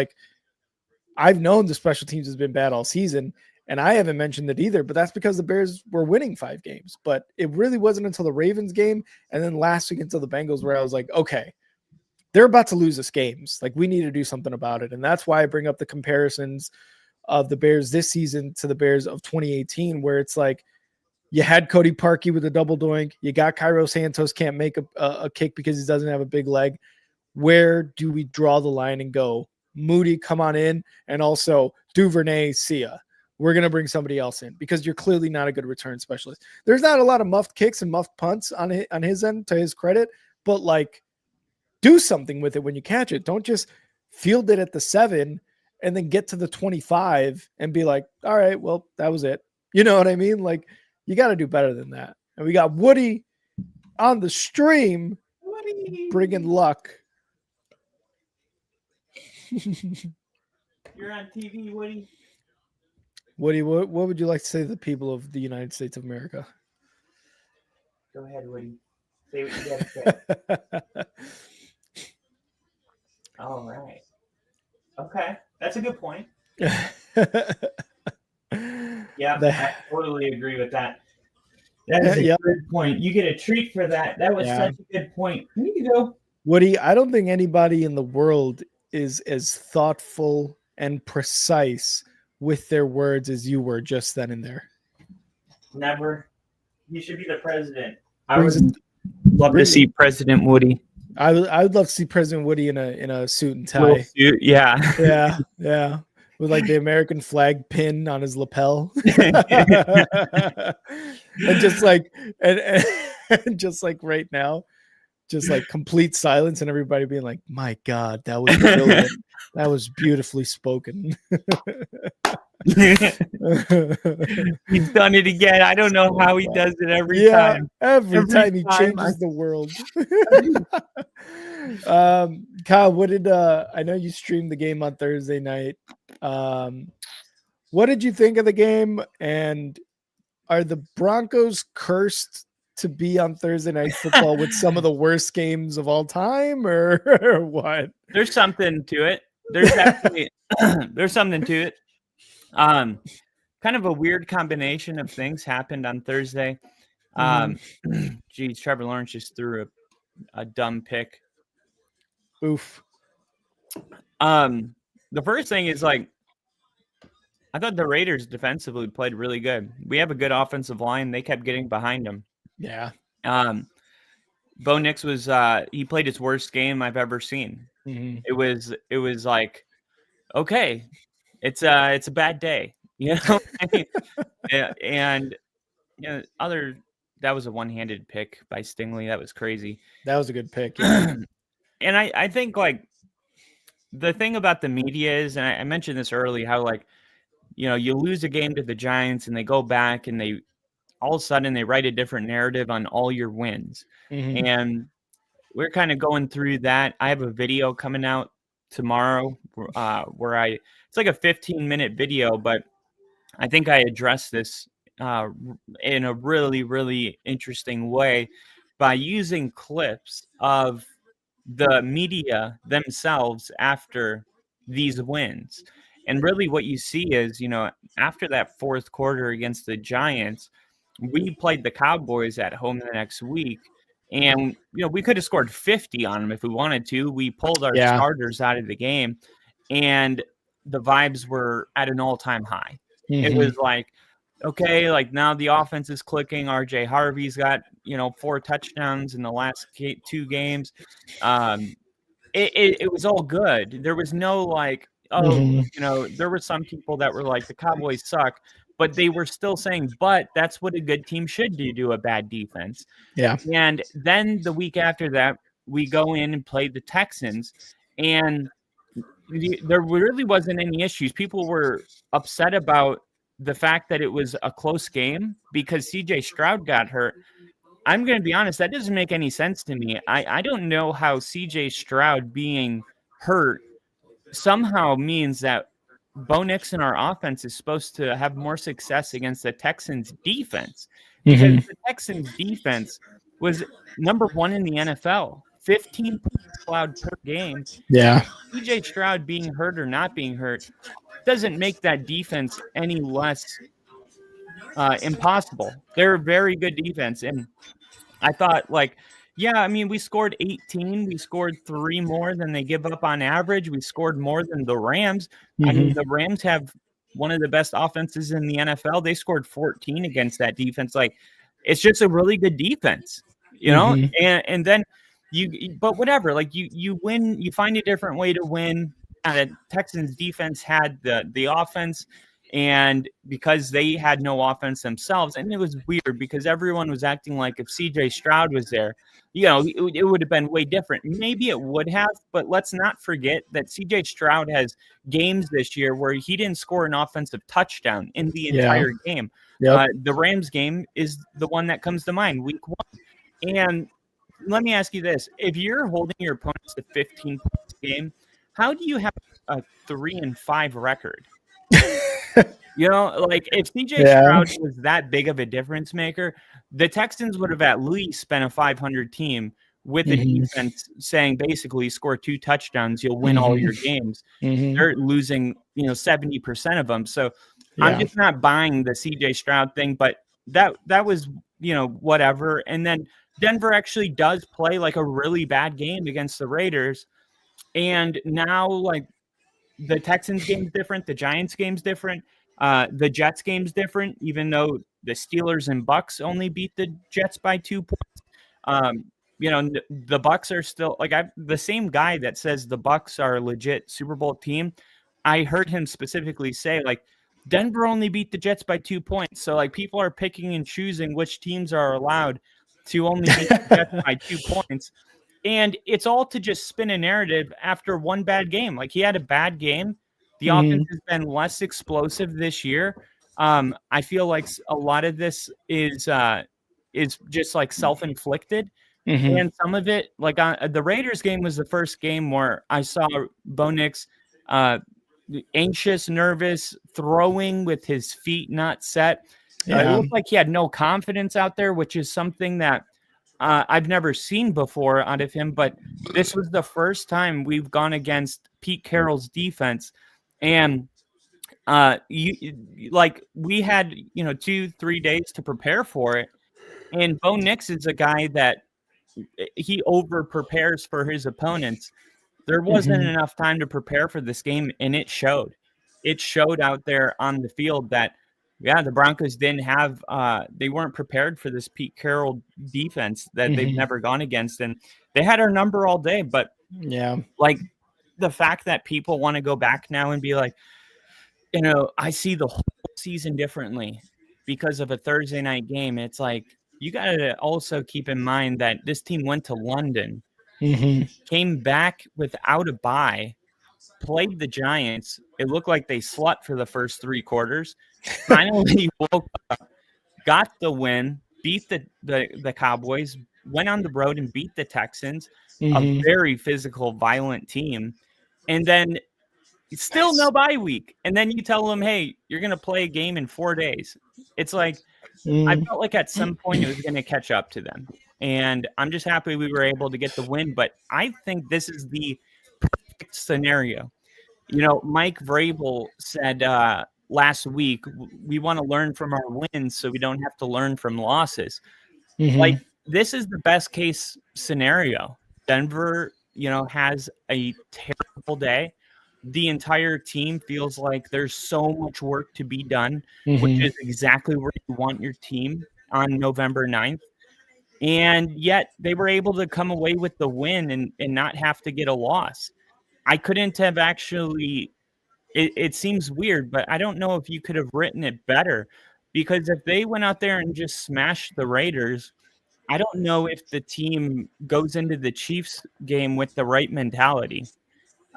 I've known the special teams has been bad all season, and I haven't mentioned it either, but that's because the Bears were winning 5 games. But it really wasn't until the Ravens game and then last week until the Bengals where I was okay, they're about to lose us games. We need to do something about it. And that's why I bring up the comparisons of the Bears this season to the Bears of 2018, where it's you had Cody Parkey with a double doink. You got Cairo Santos can't make a kick because he doesn't have a big leg. Where do we draw the line and go, Moody, come on in, and also Duvernay, see ya. We're going to bring somebody else in because you're clearly not a good return specialist. There's not a lot of muffed kicks and muffed punts on his end, to his credit, but do something with it when you catch it. Don't just field it at the 7 and then get to the 25 and be like, all right, well, that was it. You know what I mean? Like, you got to do better than that. And we got Woody on the stream bringing luck. You're on TV, Woody. Woody, what would you like to say to the people of the United States of America? Go ahead, Woody. Say what you got to say. All right. Okay. That's a good point. Yeah, I totally agree with that. That is a good point. You get a treat for that. That was such a good point. There you go. Woody, I don't think anybody in the world is as thoughtful and precise with their words as you were just then and there. Never. You should be the president. I would love to see President Woody. I would love to see President Woody in a suit and tie. Suit, yeah. Yeah. With like the American flag pin on his lapel. And just like and just like right now, just like complete silence and everybody being like, my God, that was brilliant. That was beautifully spoken. He's done it again. I don't know how he does it every time. Every time he changes the world. Kyle, what did I know you streamed the game on Thursday night. What did you think of the game? And are the Broncos cursed to be on Thursday Night Football with some of the worst games of all time, or what? There's something to it. There's actually there's something to it. Kind of a weird combination of things happened on Thursday. Geez, Trevor Lawrence just threw a dumb pick. Oof. The first thing is like, I thought the Raiders defensively played really good. We have a good offensive line. They kept getting behind them. Yeah. Bo Nix was he played his worst game I've ever seen. Mm-hmm. It was like, okay, it's a bad day, you know. Yeah, and you know, that was a one-handed pick by Stingley. That was crazy. That was a good pick. Yeah. And I think like the thing about the media is, and I mentioned this early, how like, you know, you lose a game to the Giants and they go back and they all of a sudden they write a different narrative on all your wins. Mm-hmm. And we're kind of going through that. I have a video coming out tomorrow where it's like a 15-minute video, but I think I addressed this in a really, really interesting way by using clips of the media themselves after these wins. And really what you see is, you know, after that fourth quarter against the Giants, we played the Cowboys at home the next week. And, you know, we could have scored 50 on them if we wanted to. We pulled our starters out of the game, and the vibes were at an all-time high. Mm-hmm. It was like, okay, like now the offense is clicking. RJ Harvey's got, you know, 4 touchdowns in the last 2 games. It was all good. There was no like, you know, there were some people that were like, the Cowboys suck, but they were still saying, but that's what a good team should do to a bad defense. Yeah. And then the week after that, we go in and play the Texans, and there really wasn't any issues. People were upset about the fact that it was a close game because CJ Stroud got hurt. I'm going to be honest, that doesn't make any sense to me. I don't know how CJ Stroud being hurt somehow means that Bo Nix and our offense is supposed to have more success against the Texans defense, because the Texans defense was number 1 in the NFL, 15 points allowed per game. Yeah. CJ Stroud being hurt or not being hurt doesn't make that defense any less impossible. They're a very good defense. And I thought, like, yeah, I mean, we scored 18. We scored 3 more than they give up on average. We scored more than the Rams. I mean, the Rams have one of the best offenses in the NFL. They scored 14 against that defense. Like, it's just a really good defense, you know? And then but whatever, like you win, you find a different way to win. The Texans defense had the offense, And because they had no offense themselves, and it was weird because everyone was acting like if CJ Stroud was there, it would have been way different. Maybe it would have, but let's not forget that CJ Stroud has games this year where he didn't score an offensive touchdown in the entire game. Yep. The Rams game is the one that comes to mind, week 1. And let me ask you this. If you're holding your opponents to 15 points a game, how do you have a 3-5 record? Like if CJ Stroud was that big of a difference maker, the Texans would have at least been a 500 team with a defense saying basically score 2 touchdowns, you'll win all your games. They're losing, 70% of them. So I'm just not buying the CJ Stroud thing, but that was, whatever. And then Denver actually does play like a really bad game against the Raiders. And now like the Texans game's different. The Giants game's different. The Jets game's different, even though the Steelers and Bucks only beat the Jets by 2 points. The Bucks are still like the same guy that says the Bucks are a legit Super Bowl team. I heard him specifically say like Denver only beat the Jets by 2 points. So like people are picking and choosing which teams are allowed to only beat the Jets by 2 points. And it's all to just spin a narrative after one bad game. Like he had a bad game. The offense has been less explosive this year. I feel like a lot of this is just like self-inflicted. And some of it, like the Raiders game was the first game where I saw Bo Nix anxious, nervous, throwing with his feet not set. It looked like he had no confidence out there, which is something that I've never seen before out of him. But this was the first time we've gone against Pete Carroll's defense. And we had 2-3 days to prepare for it, and Bo Nix is a guy that he over prepares for his opponents. There wasn't enough time to prepare for this game, and it showed. It showed out there on the field that the Broncos didn't have they weren't prepared for this Pete Carroll defense that they've never gone against, and they had our number all day. But like the fact that people want to go back now and be like, I see the whole season differently because of a Thursday night game. It's like, you got to also keep in mind that this team went to London, came back without a bye, played the Giants. It looked like they slept for the first 3 quarters, finally woke up, got the win, beat the Cowboys, went on the road and beat the Texans, a very physical, violent team. And then still no bye week. And then you tell them, hey, you're going to play a game in 4 days. It's like, I felt like at some point it was going to catch up to them. And I'm just happy we were able to get the win. But I think this is the perfect scenario. Mike Vrabel said last week, we want to learn from our wins so we don't have to learn from losses. Like, this is the best case scenario. Denver, has a terrible day. The entire team feels like there's so much work to be done, which is exactly where you want your team on November 9th. And yet they were able to come away with the win and not have to get a loss. I couldn't have actually, it seems weird, but I don't know if you could have written it better, because if they went out there and just smashed the Raiders, I don't know if the team goes into the Chiefs game with the right mentality.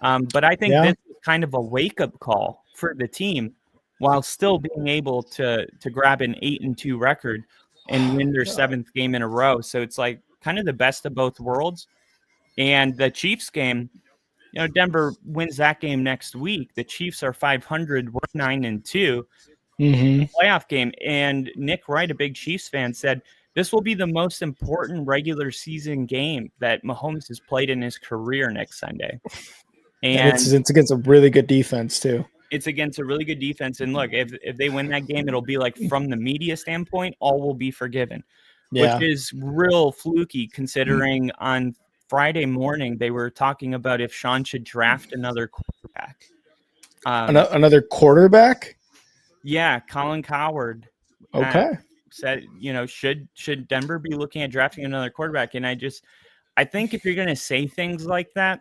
But I think this is kind of a wake-up call for the team while still being able to grab an 8-2 record and win their 7th game in a row. So it's like kind of the best of both worlds. And the Chiefs game, Denver wins that game next week. The Chiefs are 500, we're 9-2. Playoff game. And Nick Wright, a big Chiefs fan, said this will be the most important regular season game that Mahomes has played in his career next Sunday. And it's against a really good defense too. It's against a really good defense. And look, if they win that game, it'll be like, from the media standpoint, all will be forgiven, which is real fluky considering on Friday morning they were talking about if Sean should draft another quarterback. Another quarterback? Yeah, Colin Cowherd. Okay. Said, should Denver be looking at drafting another quarterback? And I think if you're going to say things like that,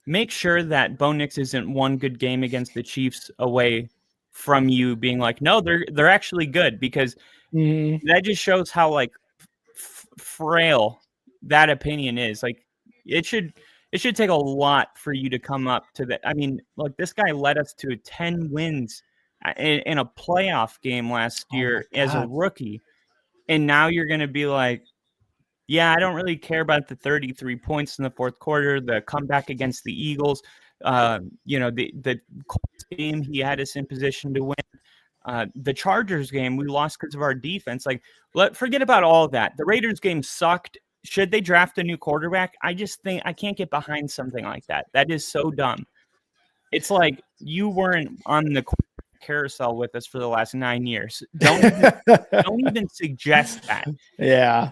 make sure that Bo Nix isn't one good game against the Chiefs away from you being like, no, they're actually good, because that just shows how like frail that opinion is. Like it should take a lot for you to come up to that. I mean, like this guy led us to 10 wins in a playoff game last year as a rookie. And now you're going to be like, yeah, I don't really care about the 33 points in the fourth quarter, the comeback against the Eagles. The Colts game, he had us in position to win. The Chargers game, we lost because of our defense. Like, forget about all of that. The Raiders game sucked. Should they draft a new quarterback? I just think I can't get behind something like that. That is so dumb. It's like you weren't on the carousel with us for the last 9 years. Don't even suggest that. Yeah.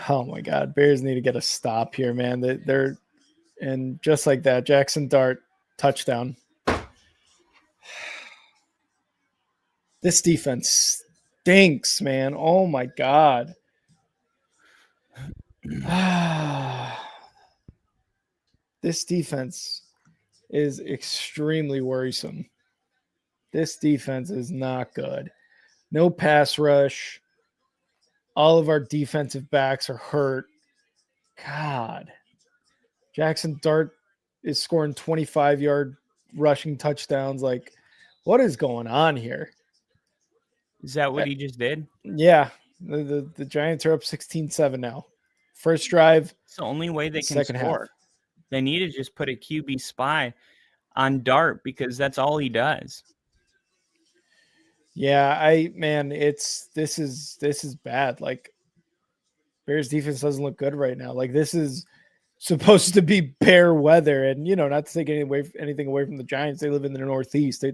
Oh my God, Bears need to get a stop here, man. They're and just like that, Jackson Dart touchdown. This defense stinks, man. Oh my God. This defense is extremely worrisome. This defense is not good. No pass rush. All of our defensive backs are hurt. God. Jackson Dart is scoring 25-yard rushing touchdowns. Like, what is going on here? Is that what he just did? Yeah. The Giants are up 16-7 now. First drive. It's the only way they can score. Half. They need to just put a QB spy on Dart because that's all he does. Yeah, this is bad. Like, Bears defense doesn't look good right now. Like, this is supposed to be bear weather, and not to take anything away from the Giants. They live in the Northeast.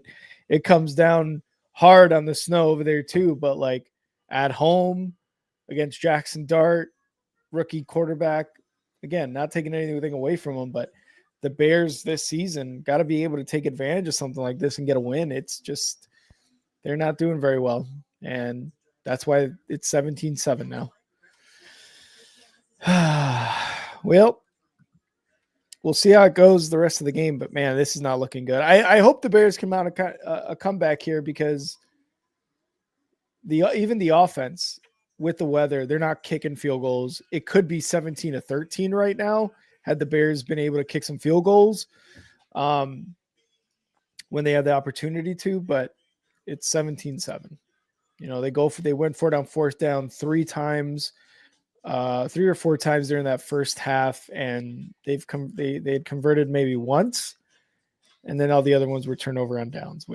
It comes down hard on the snow over there too. But like at home against Jackson Dart, rookie quarterback, again, not taking anything away from him, but the Bears this season got to be able to take advantage of something like this and get a win. It's just they're not doing very well, and that's why it's 17-7 now. Well, we'll see how it goes the rest of the game, but man, this is not looking good. I hope the Bears come out a comeback here, because even the offense with the weather, they're not kicking field goals. It could be 17-13 right now had the Bears been able to kick some field goals when they had the opportunity to, but it's 17-7. They went for it on fourth down 3 or 4 times during that first half, and they had converted maybe once, and then all the other ones were turnover on downs,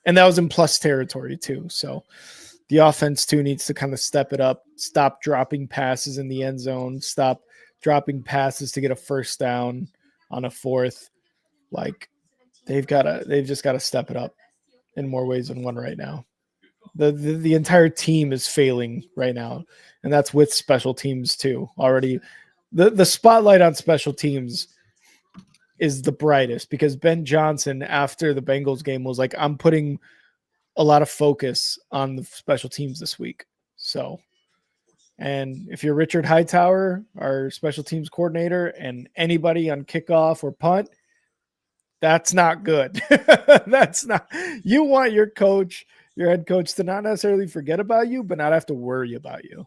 and that was in plus territory too. So the offense too needs to kind of step it up, stop dropping passes in the end zone, stop dropping passes to get a first down on a fourth. Like they've just got to step it up in more ways than one right now. The entire team is failing right now, and that's with special teams too. Already, the spotlight on special teams is the brightest, because Ben Johnson after the Bengals game was like, I'm putting a lot of focus on the special teams this week. So, and if you're Richard Hightower, our special teams coordinator, and anybody on kickoff or punt, that's not good. You want your head coach to not necessarily forget about you, but not have to worry about you.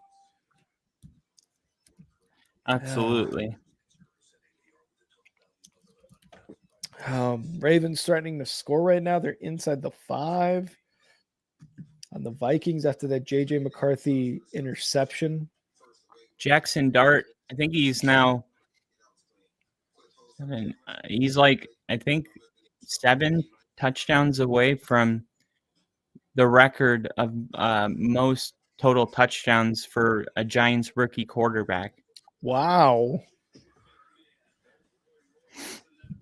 Absolutely. Ravens threatening to score right now. They're inside the 5 on the Vikings after that JJ McCarthy interception. Jackson Dart, I think he's now he's like, I think 7 touchdowns away from the record of most total touchdowns for a Giants rookie quarterback. Wow.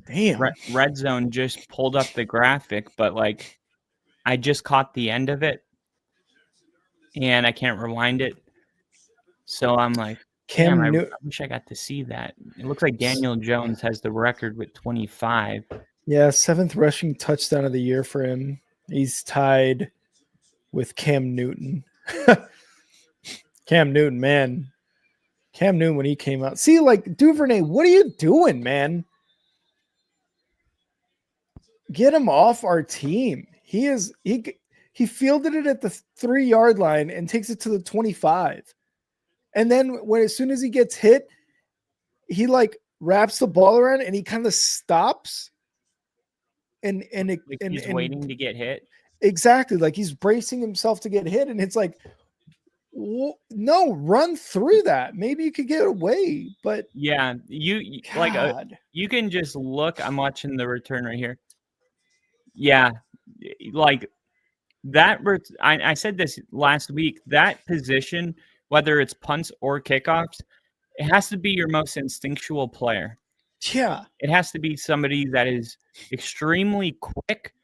Damn. Red Zone just pulled up the graphic, but like I just caught the end of it and I can't rewind it. So I'm like, I wish I got to see that. It looks like Daniel Jones has the record with 25. Yeah, 7th rushing touchdown of the year for him. He's tied with Cam Newton. Cam Newton, man. Cam Newton, when he came out. See, like, Duvernay, what are you doing, man? get him off our team. He fielded it at the 3-yard line and takes it to the 25. And then as soon as he gets hit, he like wraps the ball around and he kind of stops. And he's waiting to get hit. Exactly. Like he's bracing himself to get hit. And it's like, no, run through that. Maybe you could get away, but yeah, you can just look. I'm watching the return right here. Yeah, like that. I said this last week. That position, whether it's punts or kickoffs, it has to be your most instinctual player. Yeah, it has to be somebody that is extremely quick,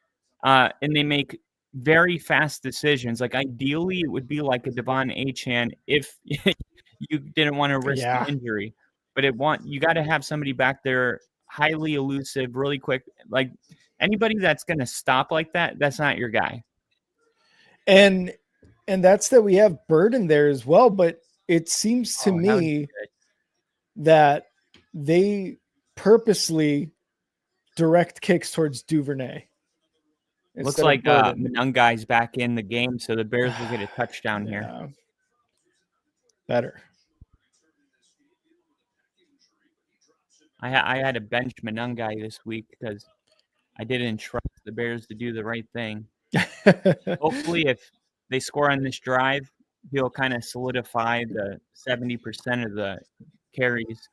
and they make very fast decisions. Like ideally, it would be like a Devon Achane if you didn't want to risk the injury, but you got to have somebody back there highly elusive, really quick. Like anybody that's going to stop like that, that's not your guy. And that's that we have Burden there as well. But it seems to me that they purposely direct kicks towards Duvernay. Looks like Monungai's back in the game, so the Bears will get a touchdown here. Better. I had to bench Monungai this week because I didn't trust the Bears to do the right thing. Hopefully, if they score on this drive, he'll kind of solidify the 70% of the carries.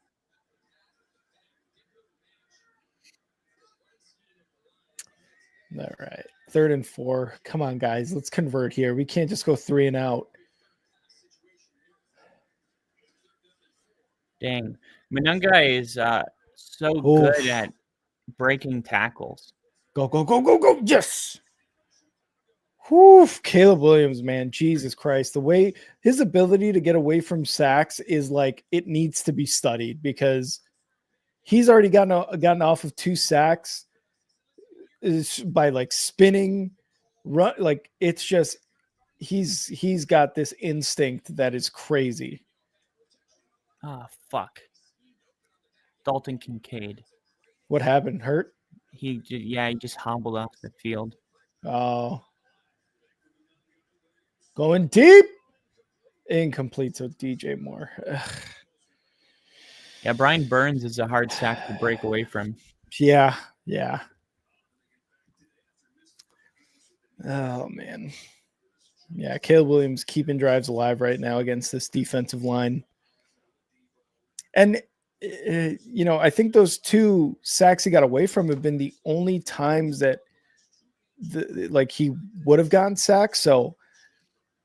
All right. 3rd and 4. Come on, guys. Let's convert here. We can't just go 3 and out. Dang. Monungai is so good at breaking tackles. Go, go, go, go, go. Yes. Whew. Caleb Williams, man. Jesus Christ. The way his ability to get away from sacks is like it needs to be studied because he's already gotten off of 2 sacks. Is by like spinning, run, like it's just he's got this instinct that is crazy. Oh fuck! Dalton Kincaid. What happened? Hurt? He just hobbled off the field. Oh, going deep, incomplete. So DJ Moore. Ugh. Yeah, Brian Burns is a hard sack to break away from. Yeah. Oh, man. Yeah, Caleb Williams keeping drives alive right now against this defensive line. And, I think those 2 sacks he got away from have been the only times that he would have gotten sacked. So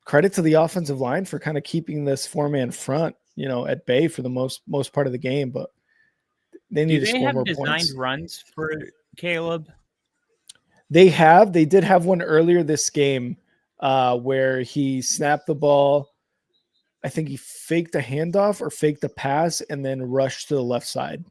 credit to the offensive line for kind of keeping this 4-man front, at bay for the most part of the game. But they need to score more points. Do they have designed runs for Caleb? They did have one earlier this game where he snapped the ball. I think he faked a handoff or faked a pass and then rushed to the left side.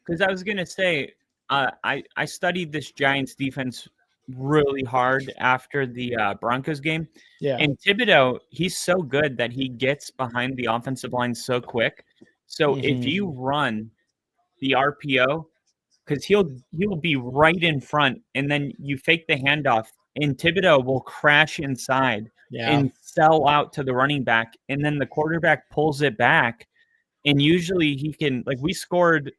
Because I was going to say, I studied this Giants defense really hard after the Broncos game. Yeah. And Thibodeau, he's so good that he gets behind the offensive line so quick. So if you run the RPO, because he'll be right in front, and then you fake the handoff, and Thibodeau will crash inside and sell out to the running back, and then the quarterback pulls it back, and usually he can, like we scored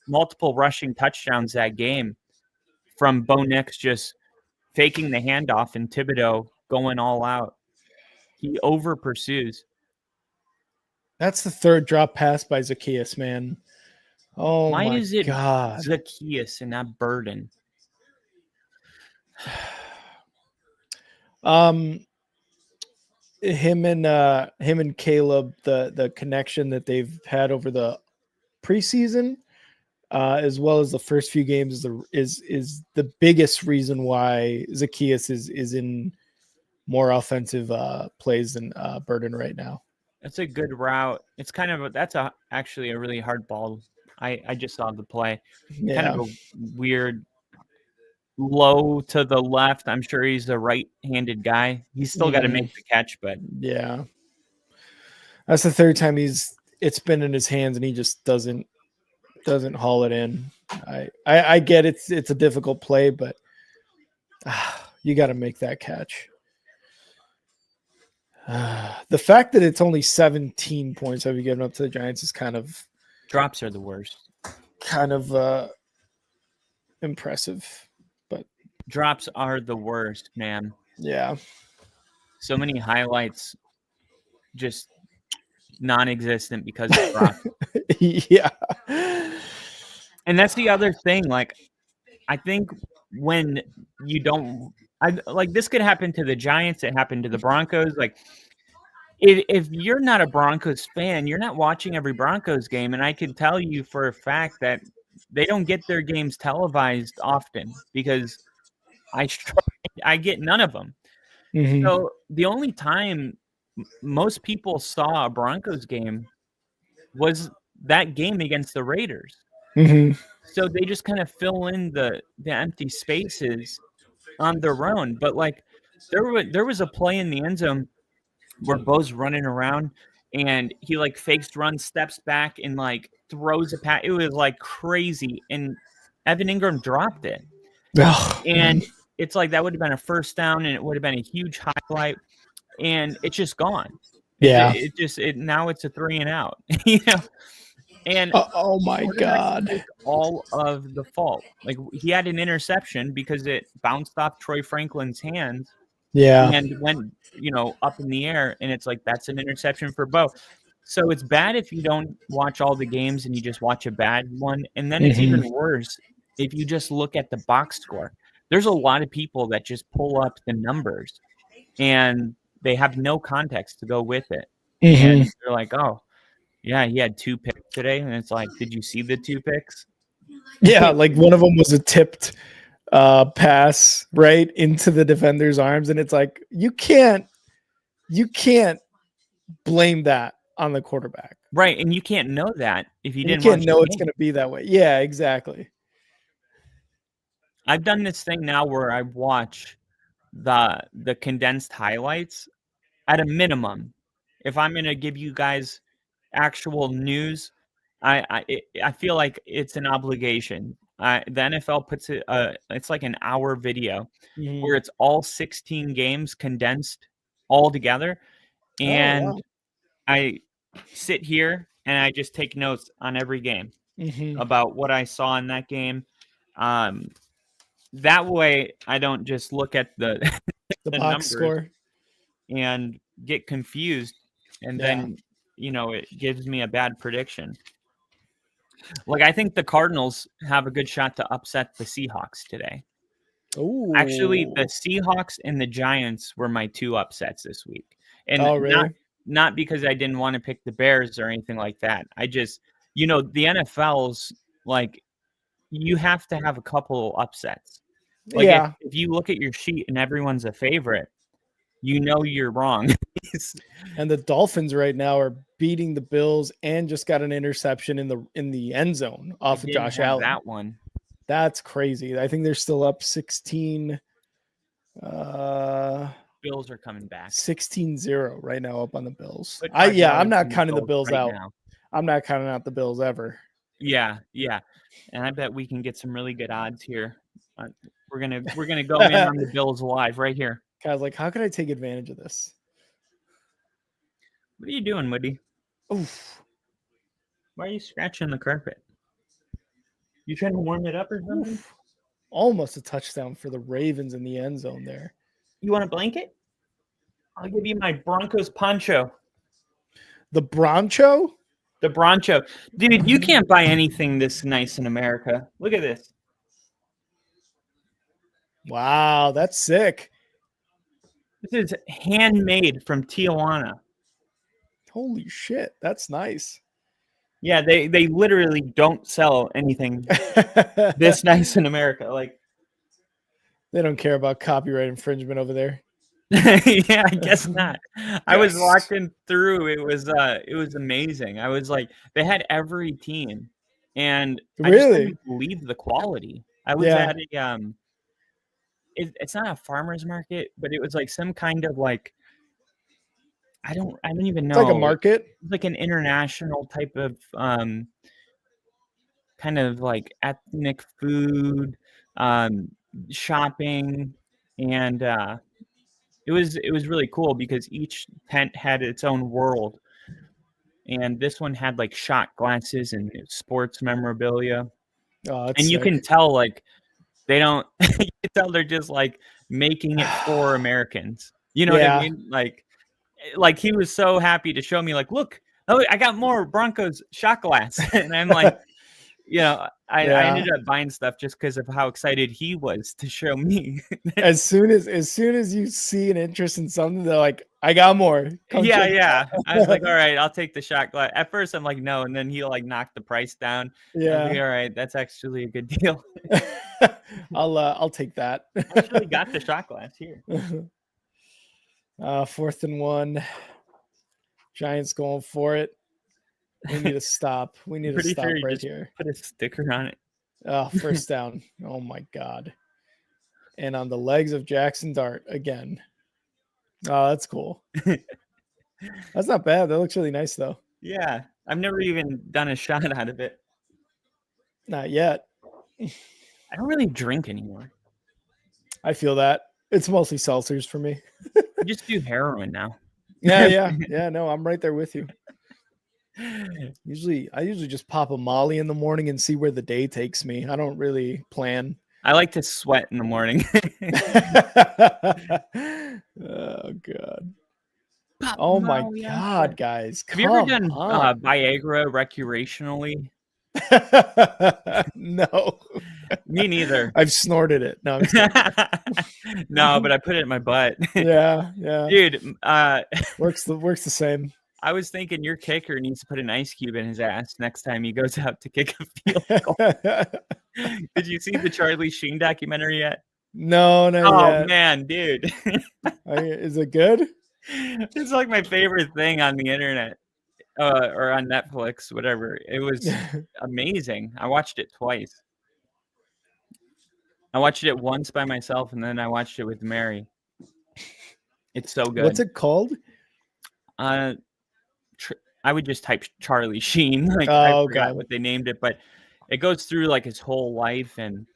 multiple rushing touchdowns that game from Bo Nix just faking the handoff and Thibodeau going all out. He over pursues. That's the 3rd drop pass by Zacchaeus, man. Oh, why my is it God. Zacchaeus and not Burden? Him and Caleb, the connection that they've had over the preseason, as well as the first few games, is the biggest reason why Zacchaeus is in more offensive plays than Burden right now. That's a good route. It's kind of actually a really hard ball. I just saw the play. Yeah. Kind of a weird low to the left. I'm sure he's a right-handed guy. He's still got to make the catch, but yeah. That's the 3rd time it's been in his hands and he just doesn't haul it in. I get it's a difficult play, but You got to make that catch. The fact that it's only 17 points have you given up to the Giants is kind of Drops are the worst. Impressive. But Drops are the worst, man. yeah. So many highlights just non-existent because of drops. Yeah. And that's the other thing. Like, I think when you don't, this could happen to the Giants. It happened to the Broncos. Like, if you're not a Broncos fan, you're not watching every Broncos game. And I can tell you for a fact that they don't get their games televised often because I get none of them. Mhm. So the only time most people saw a Broncos game was that game against the Raiders. Mhm. So they just kind of fill in the empty spaces on their own. But like there was a play in the end zone where Bo's running around and he like fakes run, steps back, and like throws a pass. It was like crazy. And Evan Ingram dropped it. And it's like that would have been a first down and it would have been a huge highlight. And it's just gone. Yeah. Now it's a 3 and out. You know? And oh my God. All of the fault. Like he had an interception because it bounced off Troy Franklin's hands. Yeah. And went, up in the air. And it's like, that's an interception for Bo. So it's bad if you don't watch all the games and you just watch a bad one. And then it's even worse if you just look at the box score. There's a lot of people that just pull up the numbers and they have no context to go with it. And they're like, oh, yeah, he had 2 picks today. And it's like, did you see the 2 picks? Yeah, like one of them was a tipped pass right into the defender's arms. And it's like, you can't blame that on the quarterback. Right. And you can't know that if you didn't know it's going to be that way. Yeah, exactly. I've done this thing now where I watch the condensed highlights at a minimum. If I'm going to give you guys actual news, I feel like it's an obligation. The NFL puts it, it's like an hour video where it's all 16 games condensed all together. And I sit here and I just take notes on every game about what I saw in that game. That way I don't just look at the box score and get confused. And then, it gives me a bad prediction. Like, I think the Cardinals have a good shot to upset the Seahawks today. Ooh. Actually, the Seahawks and the Giants were my 2 upsets this week. And really? Not because I didn't want to pick the Bears or anything like that. I just, the NFL's like, you have to have a couple upsets. Like if you look at your sheet and everyone's a favorite, you're wrong. And the Dolphins right now are beating the Bills and just got an interception in the end zone off of Josh Allen. That one. That's crazy. I think they're still up 16. Bills are coming back. 16-0 right now up on the Bills. I'm not counting the Bills out. Now. I'm not counting out the Bills ever. Yeah. And I bet we can get some really good odds here. We're gonna go in on the Bills live right here. Guys, like, how could I take advantage of this? What are you doing, Woody? Oof. Why are you scratching the carpet? You trying to warm it up or something? Oof. Almost a touchdown for the Ravens in the end zone there. You want a blanket? I'll give you my Broncos poncho. The Broncho? The Broncho. Dude, you can't buy anything this nice in America. Look at this. Wow, that's sick. This is handmade from Tijuana. Holy shit, that's nice. Yeah, they literally don't sell anything this nice in America. Like, they don't care about copyright infringement over there. Yeah, I guess not. Yes. I was walking through. It was amazing. I was like, they had every team, and I just couldn't believe the quality. I was at a it's not a farmer's market, but it was like some kind of like I don't even know. It's like a market. It's like an international type of kind of like ethnic food, shopping. and it was really cool because each tent had its own world, and this one had like shot glasses and sports memorabilia, Oh, that's and you sick. can tell like they don't. You can tell they're just like making it for Americans. You know what Yeah. I mean? Like he was so happy to show me like, look, oh, I got more Broncos shot glass, and I'm like. I ended up buying stuff just because of how excited he was to show me. as soon as you see an interest in something, they're like, I got more. Come check it Yeah. I was like, all right, I'll take the shot glass. At first, I'm like, no, and then he like knocked the price down. I was like, Yeah. all right, that's actually a good deal. I'll take that. I actually got the shot glass here. 4th and 1. Giants going for it. We need to stop. We need to Pretty stop sure you right just here. put a sticker on it. First down. Oh my God. And on the legs of Jackson Dart again. Oh, that's cool. That's not bad. That looks really nice though. Yeah, I've never even done a shot out of it. Not yet. I don't really drink anymore. I feel that. It's mostly seltzers for me. I just do heroin now. Yeah. No, I'm right there with you. I usually just pop a Molly in the morning and see where the day takes me. I don't really plan. I like to sweat in the morning. Oh God. Oh my God, guys. Have you ever come done on. Viagra recreationally? No. Me neither. I've snorted it. No, I'm just kidding. No, but I put it in my butt. Yeah. Dude, Works the same. I was thinking your kicker needs to put an ice cube in his ass next time he goes out to kick a field goal. Did you see the Charlie Sheen documentary yet? No, Oh yet. man, dude. Is it good? It's like my favorite thing on the internet. Or on Netflix, whatever. It was amazing. I watched it twice. I watched it once by myself, and then I watched it with Mary. It's so good. What's it called? I would just type Charlie Sheen. Like Oh, I forgot okay. what they named it, but it goes through like his whole life and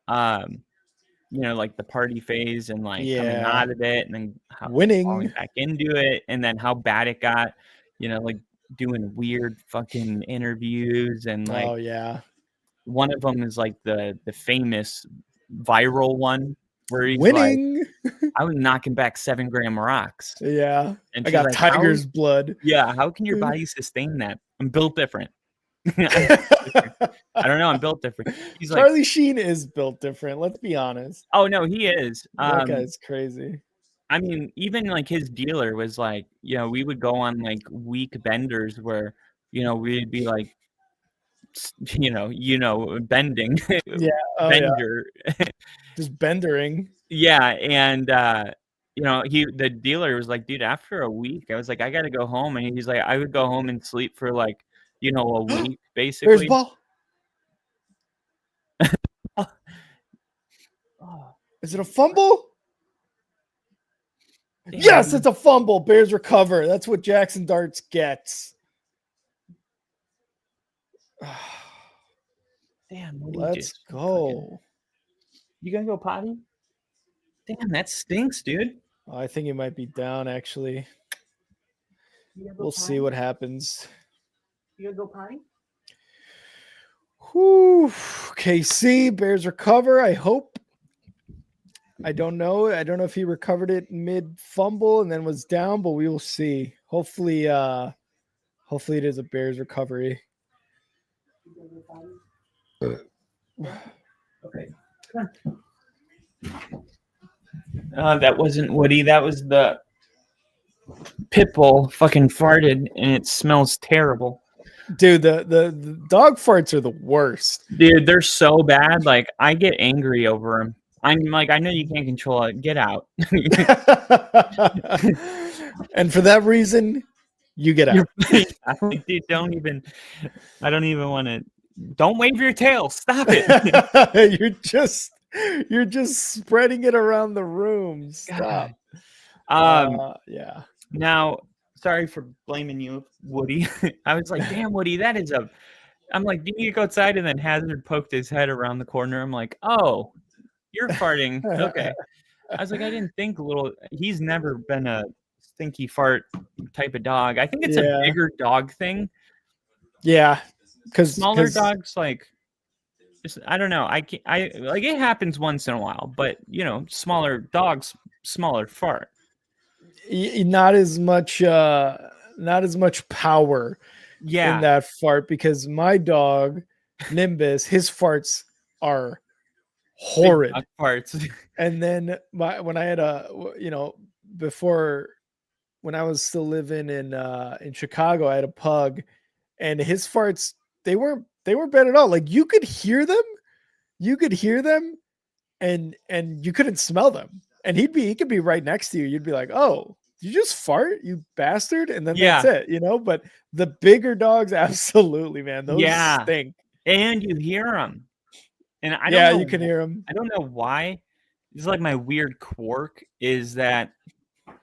like the party phase and like coming out of it and then how Winning. falling back into it and then how bad it got, like doing weird fucking interviews and like Oh yeah. one of them is like the famous viral one where he's Winning. like, I was knocking back 7-gram rocks. Yeah. And I she's got like, tiger's blood. Yeah, how can your body sustain that? I'm built different. I don't know. I'm built different. He's like, Charlie Sheen is built different. Let's be honest. oh no, he is. That guy's crazy. I mean, even like his dealer was like, we would go on like week benders where, we'd be like, bending. Yeah. Oh, Bender. Yeah. Just bendering. Yeah, and the dealer was like, dude, after a week, I was like, I gotta go home, and he's like, I would go home and sleep for like, a week basically. There's ball. Is it a fumble? Yes, it's a fumble. Bears recover. That's what Jackson Darts gets. Damn, Let's go. You gonna go potty? Damn, that stinks, dude. I think he might be down, actually. We'll see what happens. You gonna go potty? Whew. KC, Bears recover, I hope. I don't know. I don't know if he recovered it mid fumble and then was down, but we will see. Hopefully it is a Bears recovery. Okay. That wasn't Woody. That was the pit bull fucking farted, and it smells terrible. Dude, the dog farts are the worst. Dude, they're so bad. Like, I get angry over them. I'm like, I know you can't control it. Get out. And for that reason, you get out. Dude, don't even want to. Don't wave your tail. Stop it. You're just spreading it around the room. Stop. Yeah. Now, sorry for blaming you, Woody. I was like, damn, Woody, I'm like, do you go outside? And then Hazard poked his head around the corner. I'm like, oh, you're farting. Okay. I was like, I didn't think he's never been a stinky fart type of dog. I think it's a Yeah. bigger dog thing. Yeah, because Smaller dogs, like, I don't know. I like it happens once in a while, but smaller dogs, smaller fart. not as much power Yeah. in that fart, because my dog Nimbus, his farts are horrid. Big dog farts. And then when I had before, when I was still living in Chicago, I had a pug, and his farts, they weren't bad at all. Like you could hear them, and you couldn't smell them. And he could be right next to you. You'd be like, "Oh, you just fart, you bastard!" And then that's it, But the bigger dogs, absolutely, man, those stink. And you hear them, and I don't know, you can hear them. I don't know why. It's like my weird quirk is that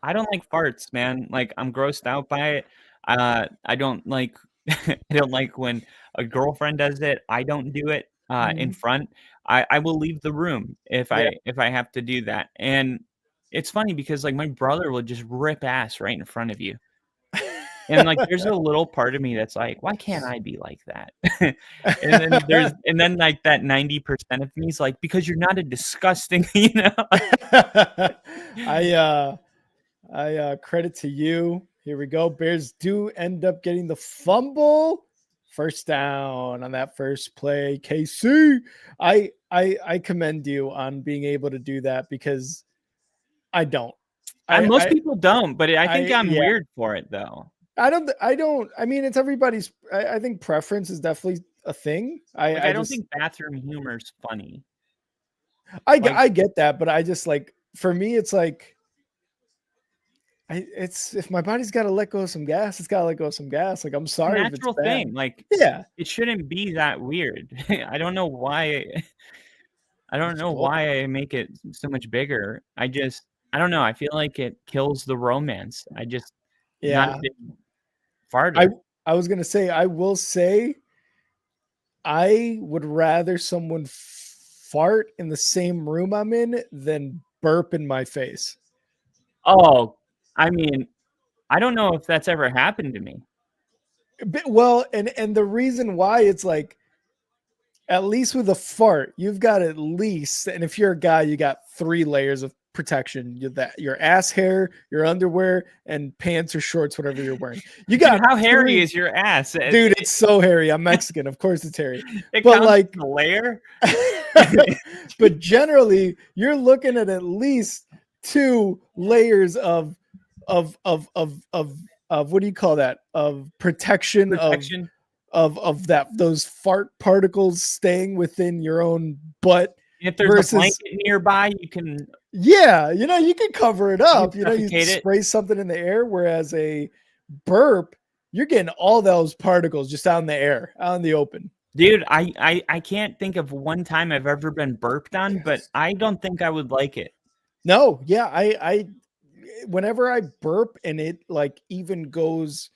I don't like farts, man. Like I'm grossed out by it. I don't like I don't like when a girlfriend does it. I don't do it in front. I will leave the room if I have to do that. And it's funny because like my brother will just rip ass right in front of you. And like there's a little part of me that's like, why can't I be like that? and then like that 90% of me is like, because you're not a disgusting, I credit to you. Here we go. Bears do end up getting the fumble. First down on that first play. KC, I commend you on being able to do that, because I don't. Most people don't, but I think I'm weird for it though. I don't. I mean, it's everybody's. I think preference is definitely a thing. I don't think bathroom humor is funny. I get that, but I just like, for me, it's like, it's if my body's got to let go of some gas, it's got to let go of some gas. Like, I'm sorry, it's a natural thing. Like, it shouldn't be that weird. I don't know why. I don't know why I make it so much bigger. I don't know. I feel like it kills the romance. Not a big farter. I was gonna say, I will say, I would rather someone fart in the same room I'm in than burp in my face. Oh, I mean, I don't know if that's ever happened to me. Well, and the reason why, it's like, at least with a fart, you've got at least, and if you're a guy, you got 3 layers of protection. Your ass hair, your underwear, and pants or shorts, whatever you're wearing. You got how hairy is your ass, dude? It's so hairy. I'm Mexican, of course it's hairy. But like a layer. But generally, you're looking at least 2 layers of what do you call that? Of protection. Of those fart particles staying within your own butt. If there's a blanket nearby, you can. Yeah, you can cover it up. You spray something in the air. Whereas a burp, you're getting all those particles just out in the air, out in the open. Dude, I can't think of one time I've ever been burped on, but I don't think I would like it. No, yeah, I whenever I burp and it like even goes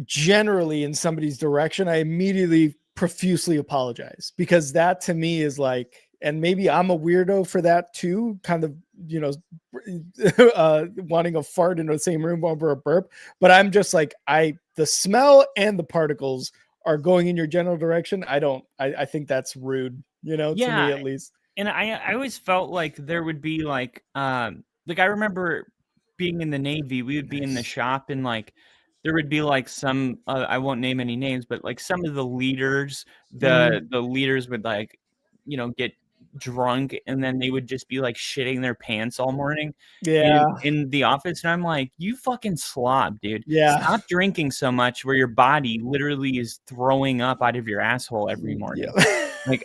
generally in somebody's direction, I immediately profusely apologize, because that to me is like, and maybe I'm a weirdo for that too, kind of, wanting a fart in the same room over a burp, but I'm just like, the smell and the particles are going in your general direction. I think that's rude, to me at least. And I always felt like there would be like I remember being in the Navy, we would be in the shop and like there would be like some I won't name any names, but like some of the leaders, the leaders would like, get drunk and then they would just be like shitting their pants all morning in the office. And I'm like, you fucking slob, dude. Stop drinking so much where your body literally is throwing up out of your asshole every morning. Like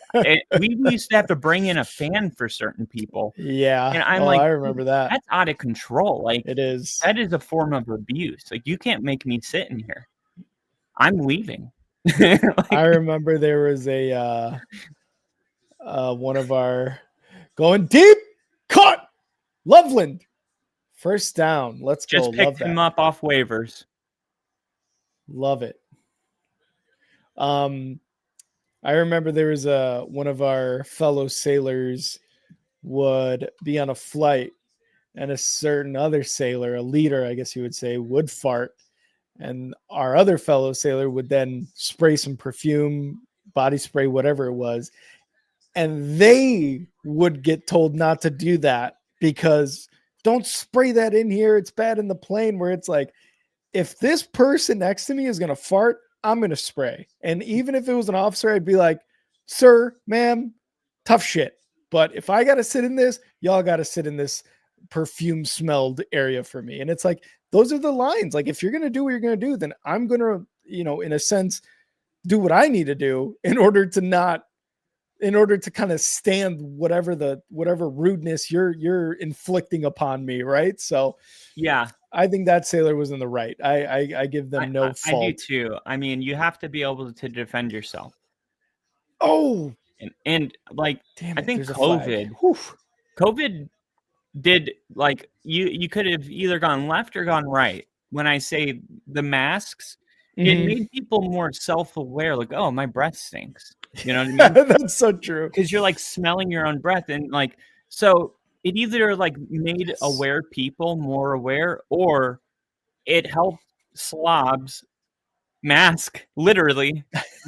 we used to have to bring in a fan for certain people. Yeah. And I'm I remember that. That's out of control. Like it is. That is a form of abuse. Like you can't make me sit in here. I'm leaving. I remember there was a one of our going deep cut Loveland. First down. Let's just go. Picked him up off waivers. Love it. I remember there was one of our fellow sailors would be on a flight and a certain other sailor, a leader, I guess you would say, would fart. And our other fellow sailor would then spray some perfume, body spray, whatever it was. And they would get told not to do that because don't spray that in here. It's bad in the plane, where it's like, if this person next to me is going to fart, I'm going to spray. And even if it was an officer, I'd be like, sir, ma'am, tough shit. But if I got to sit in this, y'all got to sit in this perfume smelled area for me. And it's like, those are the lines. Like, if you're going to do what you're going to do, then I'm going to, in a sense, do what I need to do in order to kind of stand whatever rudeness you're inflicting upon me. Right. So yeah, I think that sailor was in the right. I give them no fault. I do too. I mean, you have to be able to defend yourself. Oh, and like, damn I it, think there's a flag. COVID did, like, you could have either gone left or gone right. When I say the masks, it made people more self-aware. Like, oh, my breath stinks. You know what I mean? That's so true. Because you're like smelling your own breath, and like, so it either like made aware people more aware, or it helped slobs mask, literally.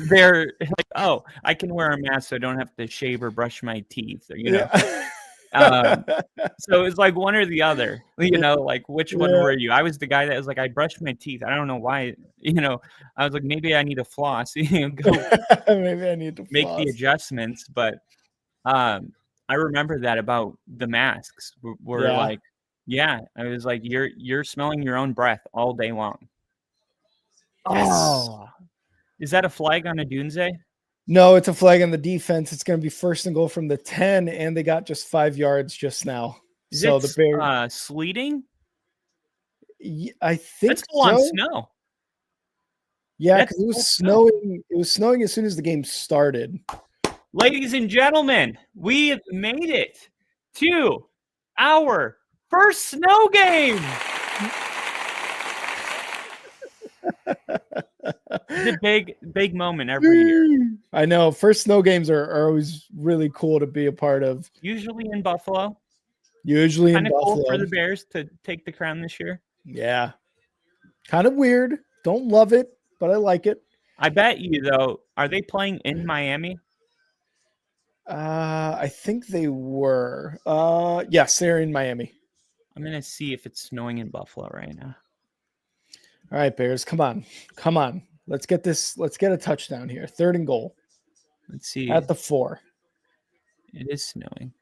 They're like, oh, I can wear a mask so I don't have to shave or brush my teeth, or, so it's like one or the other, like, which one were you? I was the guy that was like, I brushed my teeth. I don't know why, I was like, maybe I need to floss, go maybe I need to make floss. the adjustments. But I remember that about the masks were like, I was like, you're smelling your own breath all day long. Yes. Oh, is that a flag on a Dunze? No, it's a flag on the defense. It's going to be first and goal from the 10, and they got just 5 yards just now. So the Bears sleeting? I think that's full on snow. Yeah, because it was snowing. It was snowing as soon as the game started. Ladies and gentlemen, we have made it to our first snow game. It's a big moment every year. I know. First snow games are always really cool to be a part of. Usually in Buffalo. Kind of cool for the Bears to take the crown this year. Yeah. Kind of weird. Don't love it, but I like it. I bet you, though, are they playing in Miami? I think they were. Yes, they're in Miami. I'm going to see if it's snowing in Buffalo right now. All right, Bears, come on. Let's get a touchdown here. 3rd and goal. Let's see. At the 4. It is snowing.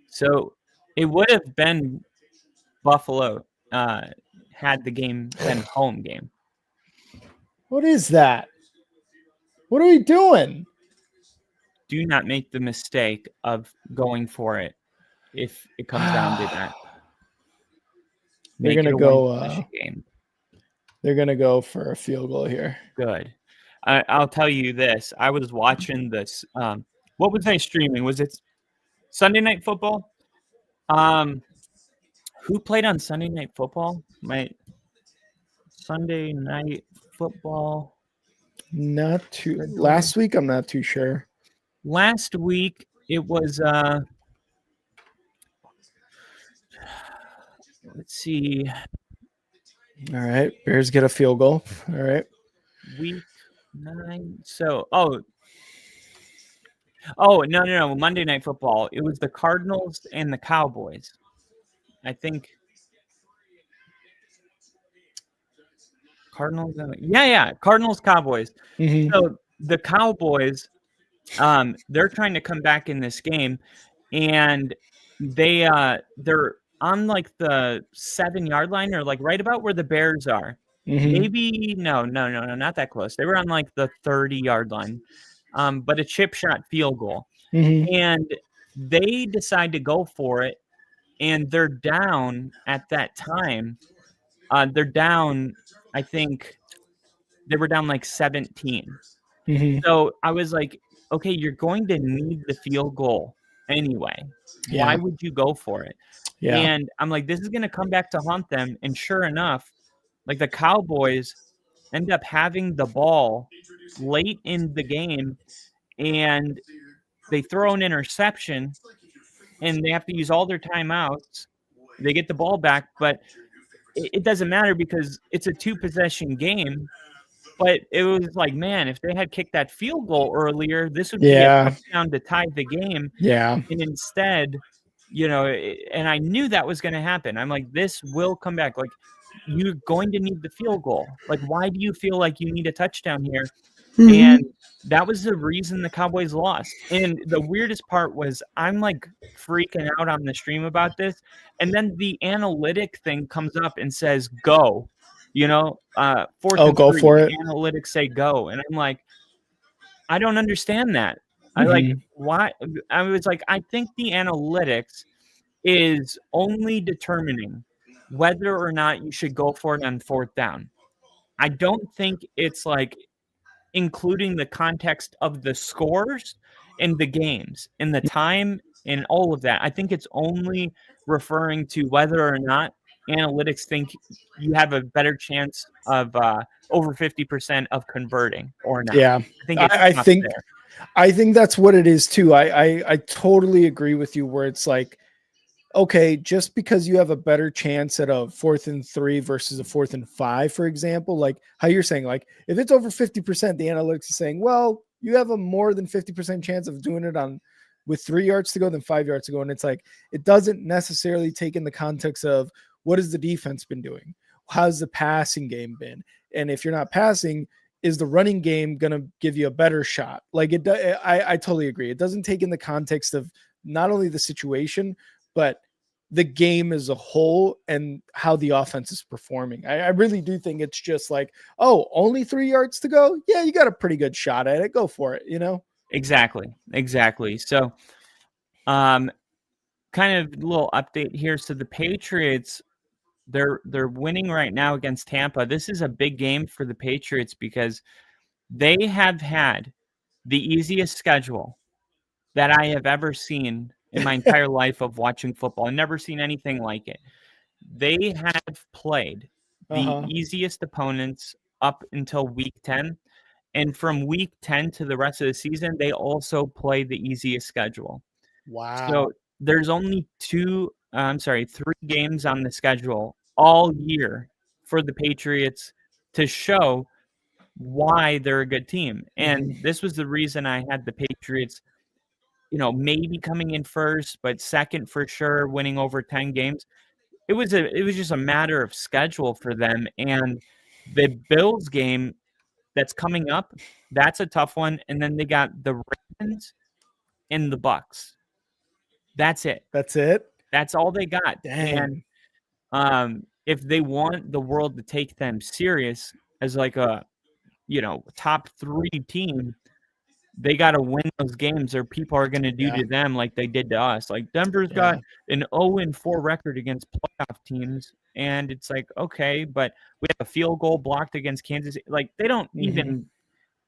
So it would have been Buffalo had the game been home game. What is that? What are we doing? Do not make the mistake of going for it if it comes down to that. They're going to go they're going to go for a field goal here. Good. I'll tell you this. I was watching this. What was I streaming? Was it Sunday Night Football? Who played on Sunday Night Football? Sunday Night Football. Last week, I'm not too sure. Last week, it was, let's see. All right. Bears get a field goal. All right. Week 9. So, no. Monday Night Football. It was the Cardinals and the Cowboys. I think. Cardinals. Cardinals, Cowboys. Mm-hmm. So the Cowboys, they're trying to come back in this game, and they're on like the 7-yard line, or like right about where the Bears are. Mm-hmm. Maybe no, not that close. They were on like the 30-yard line, but a chip shot field goal. Mm-hmm. And they decide to go for it, and they're down at that time. They're down, I think they were down like 17. Mm-hmm. So I was like, okay, you're going to need the field goal anyway. Yeah. Why would you go for it? Yeah. And I'm like, this is going to come back to haunt them. And sure enough, like, the Cowboys end up having the ball late in the game, and they throw an interception, and they have to use all their timeouts. They get the ball back, but it doesn't matter because it's a 2-possession game. But it was like, man, if they had kicked that field goal earlier, this would be a touchdown to tie the game. Yeah. And instead, and I knew that was going to happen. I'm like, this will come back. Like, you're going to need the field goal. Like, why do you feel like you need a touchdown here? Mm-hmm. And that was the reason the Cowboys lost. And the weirdest part was I'm like freaking out on the stream about this. And then the analytic thing comes up and says, go. Fourth and go 3, for it. Analytics say go. And I'm like, I don't understand that. Mm-hmm. Why? I was like, I think the analytics is only determining whether or not you should go for it on 4th down. I don't think it's like including the context of the scores and the games and the time and all of that. I think it's only referring to whether or not analytics think you have a better chance of over 50% of converting or not. Yeah, I think that's what it is too. I totally agree with you where it's like, okay, just because you have a better chance at a 4th and 3 versus a 4th and 5, for example, like how you're saying, like if it's over 50%, the analytics is saying, well, you have a more than 50% chance of doing it with 3 yards to go than 5 yards to go. And it's like, it doesn't necessarily take in the context of what has the defense been doing? How's the passing game been? And if you're not passing, is the running game going to give you a better shot? Like I totally agree. It doesn't take in the context of not only the situation, but the game as a whole and how the offense is performing. I really do think it's just like, oh, only 3 yards to go. Yeah, you got a pretty good shot at it. Go for it, Exactly. So, kind of a little update here. So the Patriots, they're winning right now against Tampa. This is a big game for the Patriots because they have had the easiest schedule that I have ever seen in my entire life of watching football. I've never seen anything like it. They have played the easiest opponents up until week 10. And from week 10 to the rest of the season, they also play the easiest schedule. Wow. So there's only 3 games on the schedule all year for the Patriots to show why they're a good team. And this was the reason I had the Patriots, maybe coming in first, but second for sure, winning over 10 games. It was just a matter of schedule for them. And the Bills game that's coming up, that's a tough one. And then they got the Ravens and the Bucks. That's it. That's all they got. Dang. And if they want the world to take them serious as like a, top 3 team, they got to win those games or people are going to do to them like they did to us. Like Denver's got an 0-4 record against playoff teams. And it's like, okay, but we have a field goal blocked against Kansas. Like they don't even,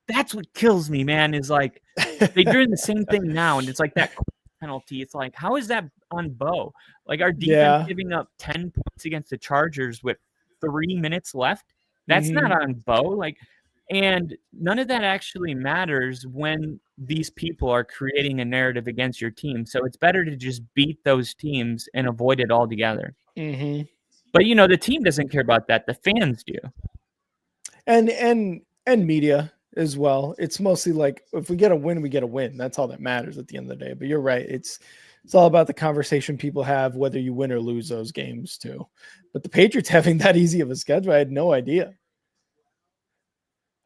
that's what kills me, man, is like they're doing the same thing now. And it's like that penalty. It's like, how is that on Bo? Like our defense giving up 10 points against the Chargers with 3 minutes left. That's not on Bo. Like, and none of that actually matters when these people are creating a narrative against your team. So it's better to just beat those teams and avoid it altogether. But the team doesn't care about that. The fans do. And media as well. It's mostly like if we get a win, we get a win. That's all that matters at the end of the day. But you're right. It's all about the conversation people have, whether you win or lose those games too. But the Patriots having that easy of a schedule, I had no idea.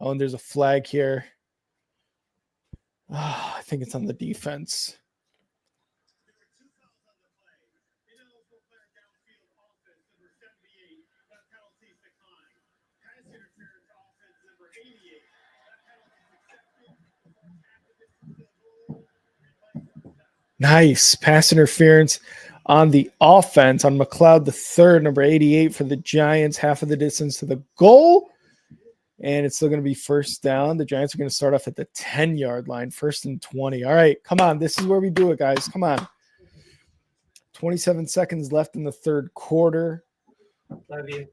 Oh, and there's a flag here. Oh, I think it's on the defense. Nice pass interference on the offense on McLeod the third, number 88 for the Giants, half of the distance to the goal. And it's still going to be first down. The Giants are going to start off at the 10-yard line, 1st and 20. All right, come on. This is where we do it, guys. Come on. 27 seconds left in the third quarter. Love you.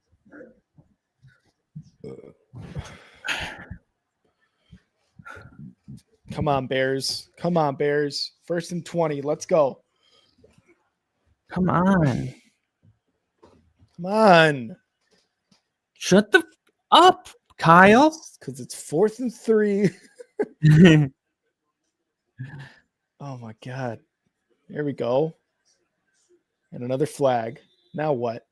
Come on, Bears. Come on, Bears. 1st and 20. Let's go. Come on. Come on. Shut the up, Kyle. Because it's 4th and 3. Oh my God. There we go. And another flag. Now what?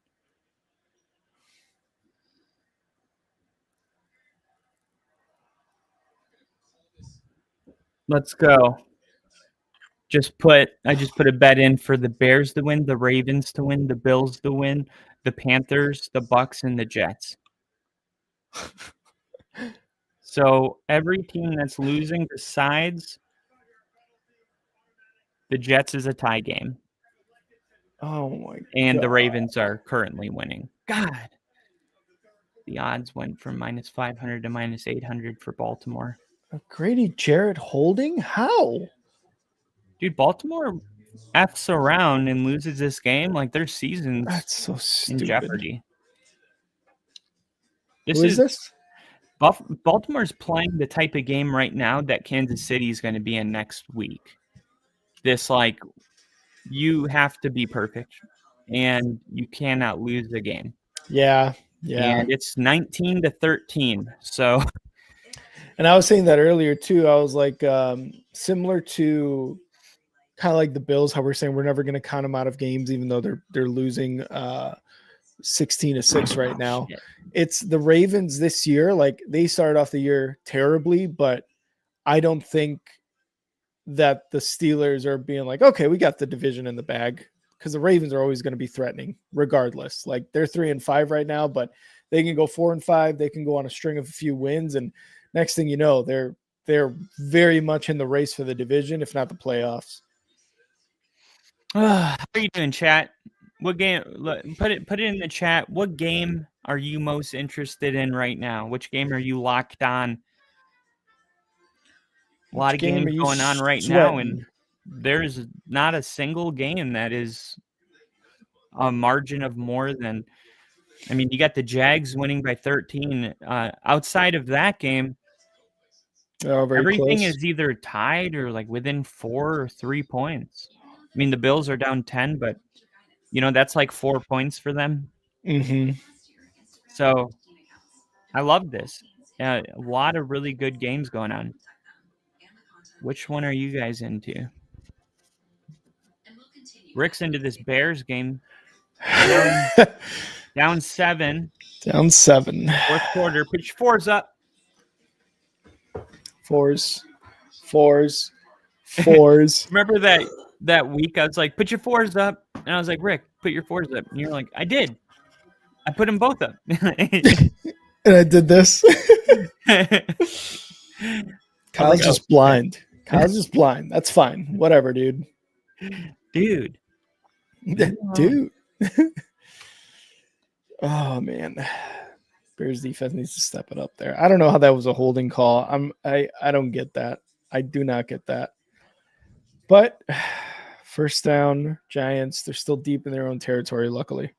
Let's go. I just put a bet in for the Bears to win, the Ravens to win, the Bills to win, the Panthers, the Bucks, and the Jets. So every team that's losing besides the Jets is a tie game. Oh my God. And the Ravens are currently winning. God. The odds went from -500 to -800 for Baltimore. Grady Jarrett holding? How? Dude, Baltimore F's around and loses this game. Like their season's That's so in stupid. jeopardy. Who is this? Baltimore's playing the type of game right now that Kansas City is going to be in next week. This, like, you have to be perfect, and you cannot lose the game. Yeah. Yeah. And it's 19-13. So, and I was saying that earlier too. I was like, similar to kind of like the Bills, how we're saying we're never going to count them out of games, even though they're losing 16-6 right now. Shit. It's the Ravens this year. Like they started off the year terribly, but I don't think that the Steelers are being like, okay, we got the division in the bag, because the Ravens are always going to be threatening regardless. Like they're 3-5 right now, but they can go 4-5. They can go on a string of a few wins. And next thing you know, they're very much in the race for the division, if not the playoffs. how are you doing, chat? What game? Put it in the chat. What game are you most interested in right now? Which game are you locked on? A lot of games going on right now, and there's not a single game that is a margin of more than. I mean, you got the Jags winning by 13. Outside of that game, everything close. is either tied or like within 4 or 3 points. I mean, the Bills are down 10, but that's like 4 points for them. Mm-hmm. So I love this. A lot of really good games going on. Which one are you guys into? Rick's into this Bears game. Down 7. Down 7. Fourth quarter. Put your fours up. Fours. Remember that week I was like, put your fours up. And I was like, Rick, put your fours up. And you're like, I did. I put them both up. And I did this. Kyle's just blind. That's fine. Whatever, dude. Dude. Oh man. Bears defense needs to step it up there. I don't know how that was a holding call. I don't get that. I do not get that. But first down, Giants, they're still deep in their own territory, luckily.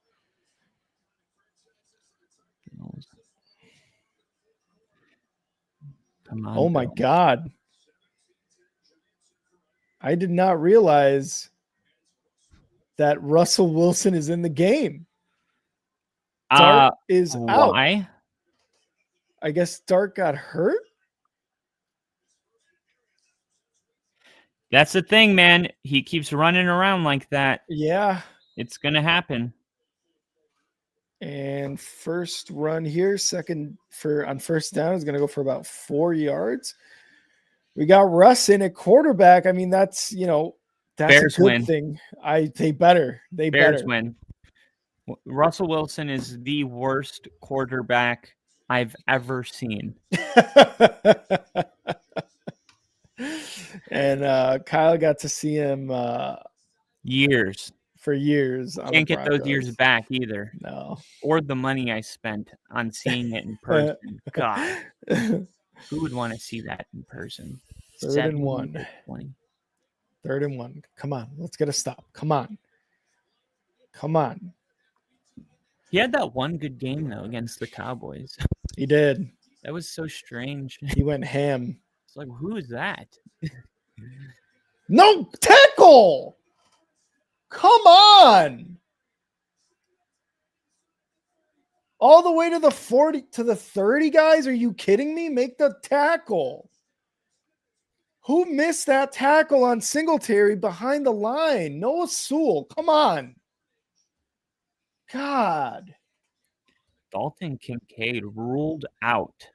Come on, oh my God. I did not realize that Russell Wilson is in the game. Dart is out. Why? I guess Dart got hurt. That's the thing, man. He keeps running around like that. Yeah. It's going to happen. And first run here, on first down is going to go for about 4 yards. We got Russ in at quarterback. I mean, that's Bears a good win. thing. They better. Bears win. Russell Wilson is the worst quarterback I've ever seen. And Kyle got to see him for years. Can't get those years back either. No. Or the money I spent on seeing it in person. God. Who would want to see that in person? 3rd and 1. 20. 3rd and 1. Come on. Let's get a stop. Come on. He had that one good game, though, against the Cowboys. He did. That was so strange. He went ham. It's like, who is that? No tackle. Come on. All the way to the 40 to the 30, guys. Are you kidding me? Make the tackle. Who missed that tackle on Singletary behind the line? Noah Sewell. Come on. God. Dalton Kincaid ruled out.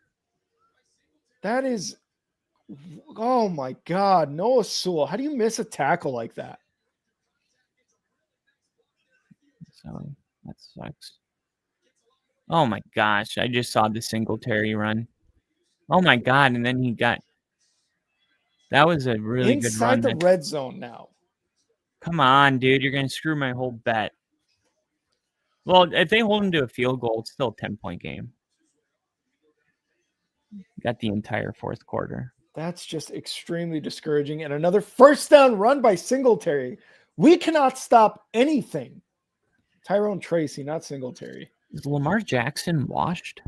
That is, oh my God. Noah Sewell. How do you miss a tackle like that? So that sucks. Oh my gosh. I just saw the Singletary run. Oh my God. And then he got, that was a really Inside good run. the red zone now. Come on, dude. You're going to screw my whole bet. Well, if they hold him to a field goal, it's still a 10-point game. Got the entire fourth quarter. That's just extremely discouraging. And another first down run by Singletary. We cannot stop anything. Tyrone Tracy, not Singletary. Is Lamar Jackson washed?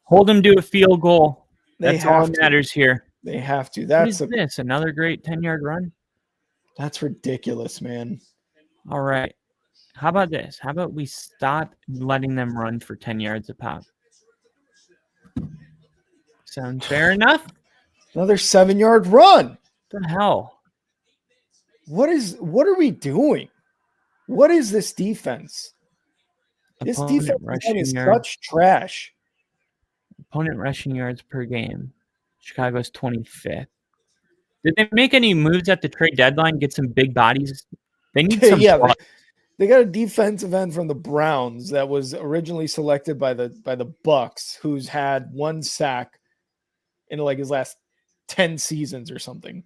Hold him to a field goal. That's all that matters here. They have to. What is this? Another great 10-yard run? That's ridiculous, man. All right. How about this? How about we stop letting them run for 10 yards a pop? Sound fair enough? Another 7-yard run. What the hell? What are we doing? What is this defense? This defense is such trash. Opponent rushing yards per game. Chicago's 25th. Did they make any moves at the trade deadline? Get some big bodies? They need some. Yeah, they got a defensive end from the Browns that was originally selected by the Bucks, who's had 1 sack in like his last 10 seasons or something.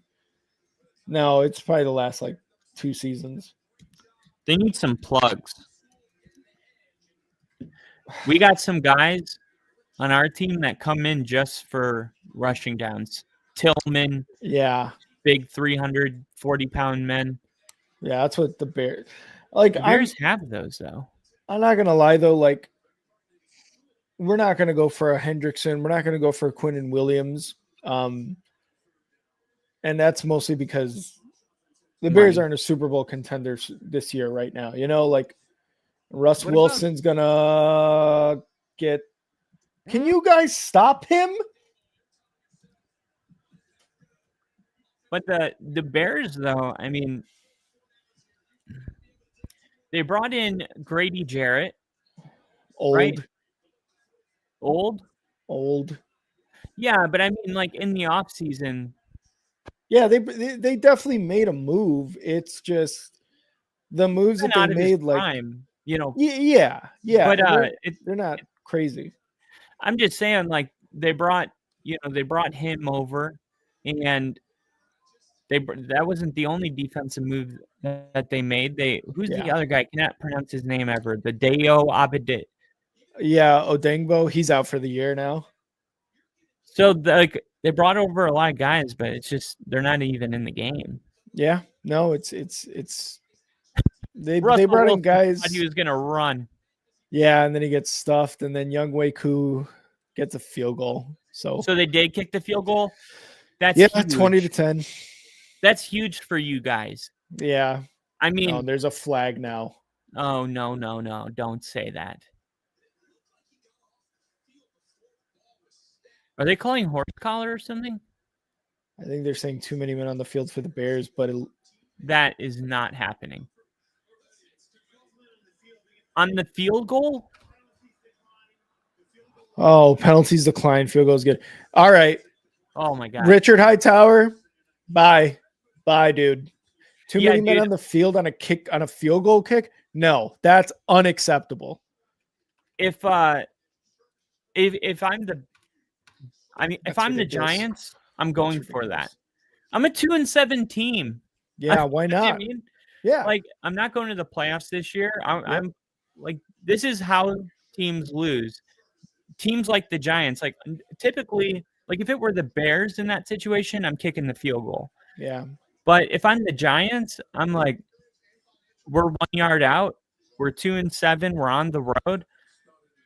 No, it's probably the last like 2 seasons. They need some plugs. We got some guys on our team that come in just for rushing downs. Tillman. Yeah. Big 340-pound men. Yeah, that's what the Bears like. The Bears have those though. I'm not gonna lie though, like we're not gonna go for a Hendrickson. We're not gonna go for a Quinnen Williams. And that's mostly because the Bears aren't a Super Bowl contender this year right now. You know, like Russ Wilson's gonna get. Can you guys stop him? But the Bears, though, I mean, they brought in Grady Jarrett. Old. Right? Old. Yeah, but I mean, like in the offseason. Yeah, they definitely made a move. It's just the moves that they made, like prime, you know. Yeah. But they're not crazy. I'm just saying, like they brought him over, and that wasn't the only defensive move that they made. Who's the other guy? I cannot pronounce his name ever. The Dayo Abedit. Yeah, Odengbo. He's out for the year now. So they brought over a lot of guys, but it's just they're not even in the game. Yeah, no, it's they brought in guys. Thought he was gonna run. Yeah, and then he gets stuffed, and then Younghoe Koo gets a field goal. So they did kick the field goal. That's huge. 20-10. That's huge for you guys. Yeah, I mean, there's a flag now. Oh no! Don't say that. Are they calling horse collar or something? I think they're saying too many men on the field for the Bears, but that is not happening. On the field goal? Oh, penalties decline. Field goal is good. All right. Oh my God. Richard Hightower. Bye, dude. Too many men on the field on a field goal kick? No, that's unacceptable. If I'm the Giants, I'm going for that. I'm a 2-7 team. Yeah, why not? I mean, yeah, like I'm not going to the playoffs this year. I'm like, this is how teams lose. Teams like the Giants, like typically, like if it were the Bears in that situation, I'm kicking the field goal. Yeah. But if I'm the Giants, I'm like, we're 1 yard out. We're 2-7. We're on the road.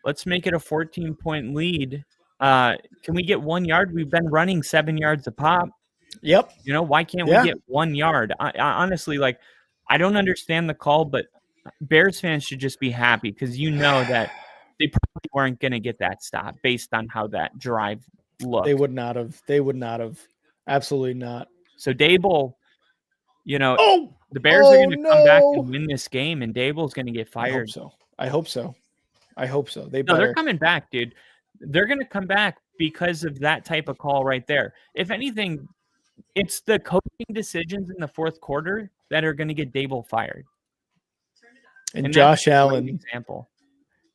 Let's make it a 14-point lead Can we get 1 yard? We've been running 7 yards a pop. Yep. You know, why can't Yeah. we get 1 yard? I honestly, like, I don't understand the call, but Bears fans should just be happy because you know that they probably weren't going to get that stop based on how that drive looked. They would not have. They would not have. Absolutely not. So Dable, you know, Oh, the Bears are going to come back no. and win this game, and Dable's going to get I hope fired. so. I hope so. I hope so. They No, better. they're coming back, dude. They're going to come back because of that type of call right there. If anything, it's the coaching decisions in the fourth quarter that are going to get Dable fired. And that's Josh a great Allen. example.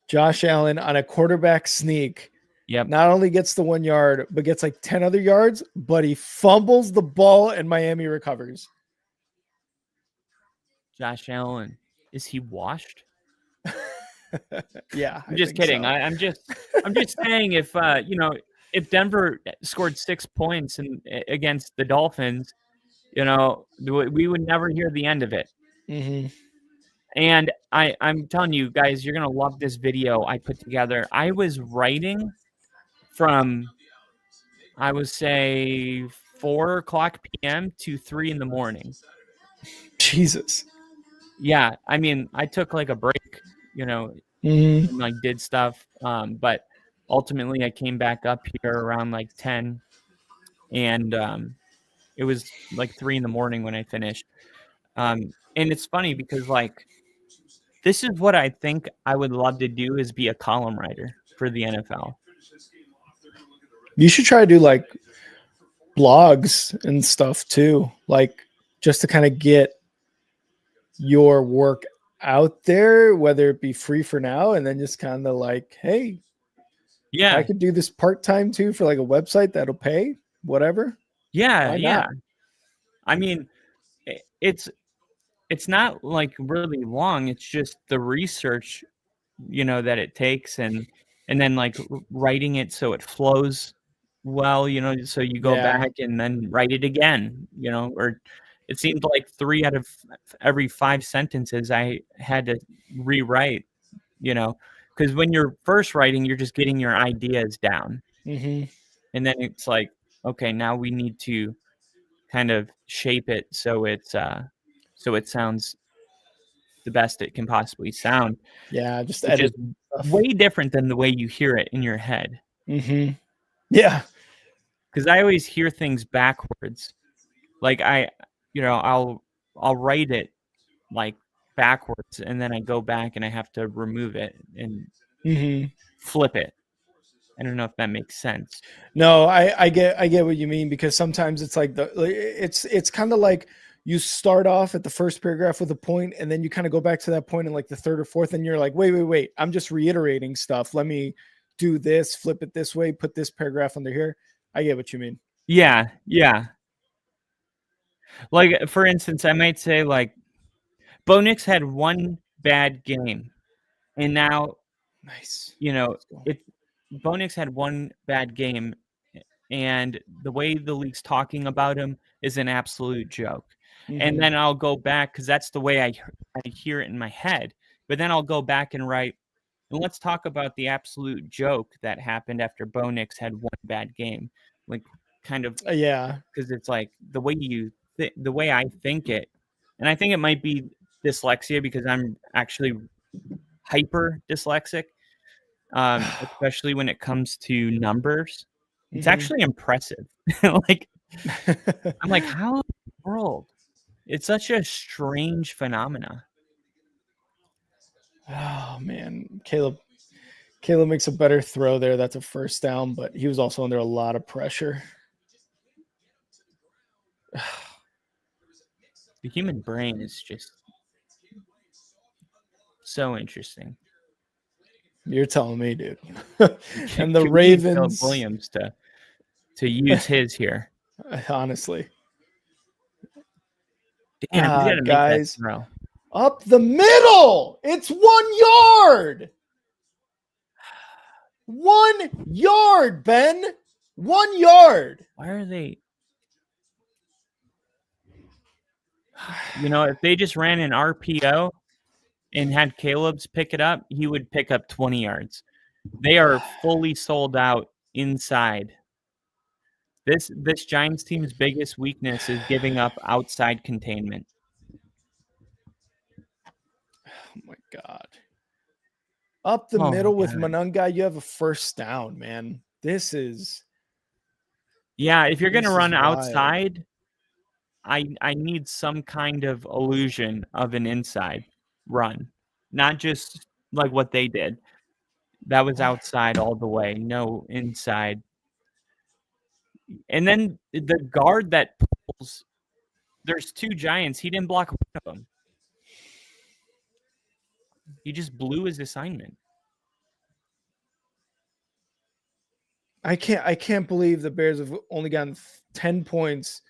Josh Allen on a quarterback sneak. Yep. Not only gets the 1 yard, but gets like 10 other yards, but he fumbles the ball and Miami recovers. Josh Allen, is he washed? Yeah. I'm just kidding. So. I'm just saying if if Denver scored 6 points against the Dolphins, we would never hear the end of it. Mm-hmm. And I'm telling you guys, you're gonna love this video I put together. I was writing from, I would say 4:00 p.m. to 3 a.m. Jesus. Yeah, I mean, I took like a break, Mm-hmm. and like did stuff, but ultimately I came back up here around like 10, and it was like 3 a.m. when I finished. And it's funny because like this is what I think I would love to do, is be a column writer for the NFL. You should try to do like blogs and stuff too, like just to kind of get your work out there, whether it be free for now and then just kind of like, hey, Yeah, I could do this part-time too for like a website that'll pay, whatever. yeah, Why yeah. not? I mean, it's not like really long. It's just the research, that it takes, and then like writing it so it flows well, so you go Yeah. back and then write it again, or it seemed like 3 out of every 5 sentences I had to rewrite, because when you're first writing, you're just getting your ideas down. Mm-hmm. And then it's like, okay, now we need to kind of shape it so it sounds the best it can possibly sound. Yeah, just Which edit is stuff. way different than the way you hear it in your head. Mm-hmm. Yeah. Because I always hear things backwards. Like I'll write it like backwards, and then I go back and I have to remove it and Mm-hmm. flip it. I don't know if that makes sense. No, I get what you mean, because sometimes it's like it's kind of like you start off at the first paragraph with a point, and then you kind of go back to that point in like the third or fourth, and you're like, wait, I'm just reiterating stuff. Let me do this, flip it this way, put this paragraph under here. I get what you mean. Yeah. Like, for instance, I might say like, Bo Nix had one bad game, and now Nice. Bo Nix had one bad game, and the way the league's talking about him is an absolute joke. Mm-hmm. And then I'll go back, because that's the way I hear it in my head. But then I'll go back and write, and let's talk about the absolute joke that happened after Bo Nix had one bad game. Like, kind of, Yeah. because it's like the way the way I think it, and I think it might be dyslexia, because I'm actually hyper dyslexic, especially when it comes to numbers. It's Mhm. actually impressive. Like, I'm like, how in the world? It's such a strange phenomena. Oh man, Caleb makes a better throw there. That's a first down, but he was also under a lot of pressure. The human brain is just so interesting. You're telling me, dude. Can And the we need Ravens, Phillip Williams to use his here. honestly, Damn, we gotta make that guys, throw. up the middle. It's 1 yard. 1 yard, Ben. 1 yard. Why are they? If they just ran an RPO and had Caleb's pick it up, he would pick up 20 yards. They are fully sold out inside. This Giants team's biggest weakness is giving up outside containment. Oh my God. Up the Oh my middle with God. Monangai, you have a first down, man. This is Yeah, if you're going to This is run wild. outside, I need some kind of illusion of an inside run, not just like what they did. That was outside all the way, no inside. And then the guard that pulls, there's two Giants. He didn't block one of them. He just blew his assignment. I can't believe the Bears have only gotten 10 points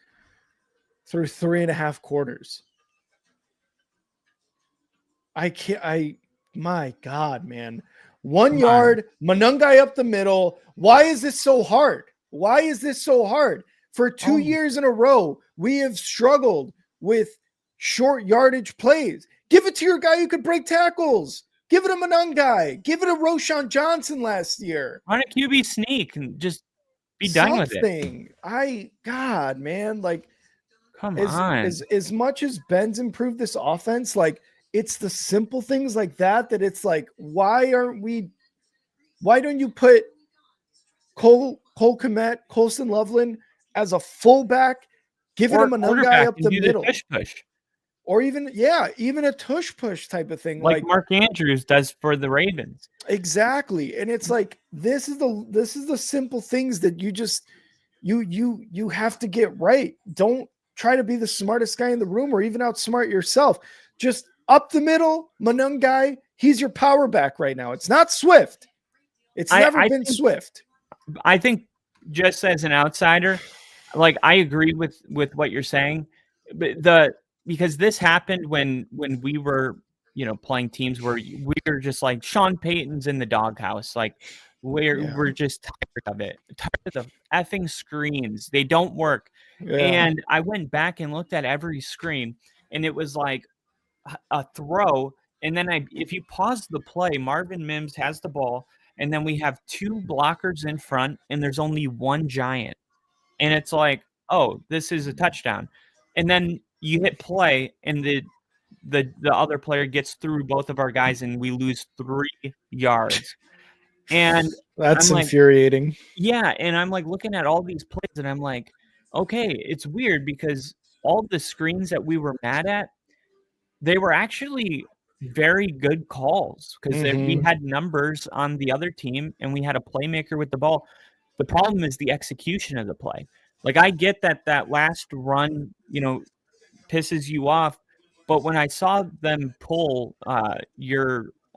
through 3.5 quarters. My God, man. 1 Come yard, Monangai up the middle. Why is this so hard? Why is this so hard? For 2 years in a row, we have struggled with short yardage plays. Give it to your guy who could break tackles. Give it a Monangai. Give it a Roshan Johnson last year. Run a QB sneak and just be done with it. Something. God, man, like, Come on. As much as Ben's improved this offense, like, it's the simple things like that it's like, why don't you put Cole Kmet, Colston Loveland as a fullback, give it a Monangai up the middle, push. Or even a tush push type of thing, like Mark Andrews does for the Ravens. Exactly. And it's like, this is the simple things that you just you have to get right. Don't try to be the smartest guy in the room or even outsmart yourself. Just up the middle, Monangai, he's your power back right now. It's not Swift. It's never been Swift. I think, just as an outsider, like, I agree with what you're saying, but because this happened when we were, playing teams where we were just like, Sean Payton's in the doghouse. Like, we're just tired of it. Tired of the effing screens. They don't work. Yeah. And I went back and looked at every screen, and it was like a throw. And then if you pause the play, Marvin Mims has the ball, and then we have two blockers in front, and there's only one Giant. And it's like, oh, this is a touchdown. And then you hit play, and the other player gets through both of our guys, and we lose 3 yards. And that's infuriating. Yeah, and I'm like looking at all these plays, and I'm like, okay, it's weird because all the screens that we were mad at, they were actually very good calls because we had numbers on the other team, and we had a playmaker with the ball. The problem is the execution of the play. Like, I get that last run, pisses you off, but when I saw them pull I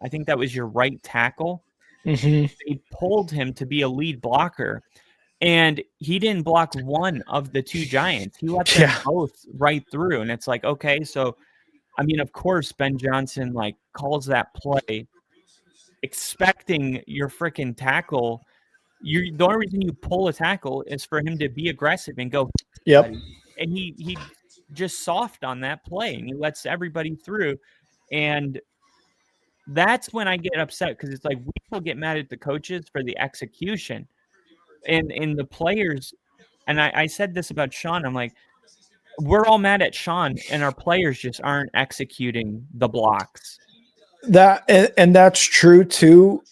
think that was your right tackle, they pulled him to be a lead blocker, and he didn't block one of the two Giants. He let them both right through, and it's like, okay, so, I mean, of course, Ben Johnson, like, calls that play expecting your freaking tackle. The only reason you pull a tackle is for him to be aggressive and go. Yep. And he just soft on that play, and he lets everybody through. And that's when I get upset, because it's like, we will get mad at the coaches for the execution and the players. And I said this about Sean. I'm like, we're all mad at Sean, and our players just aren't executing the blocks. And that's true too.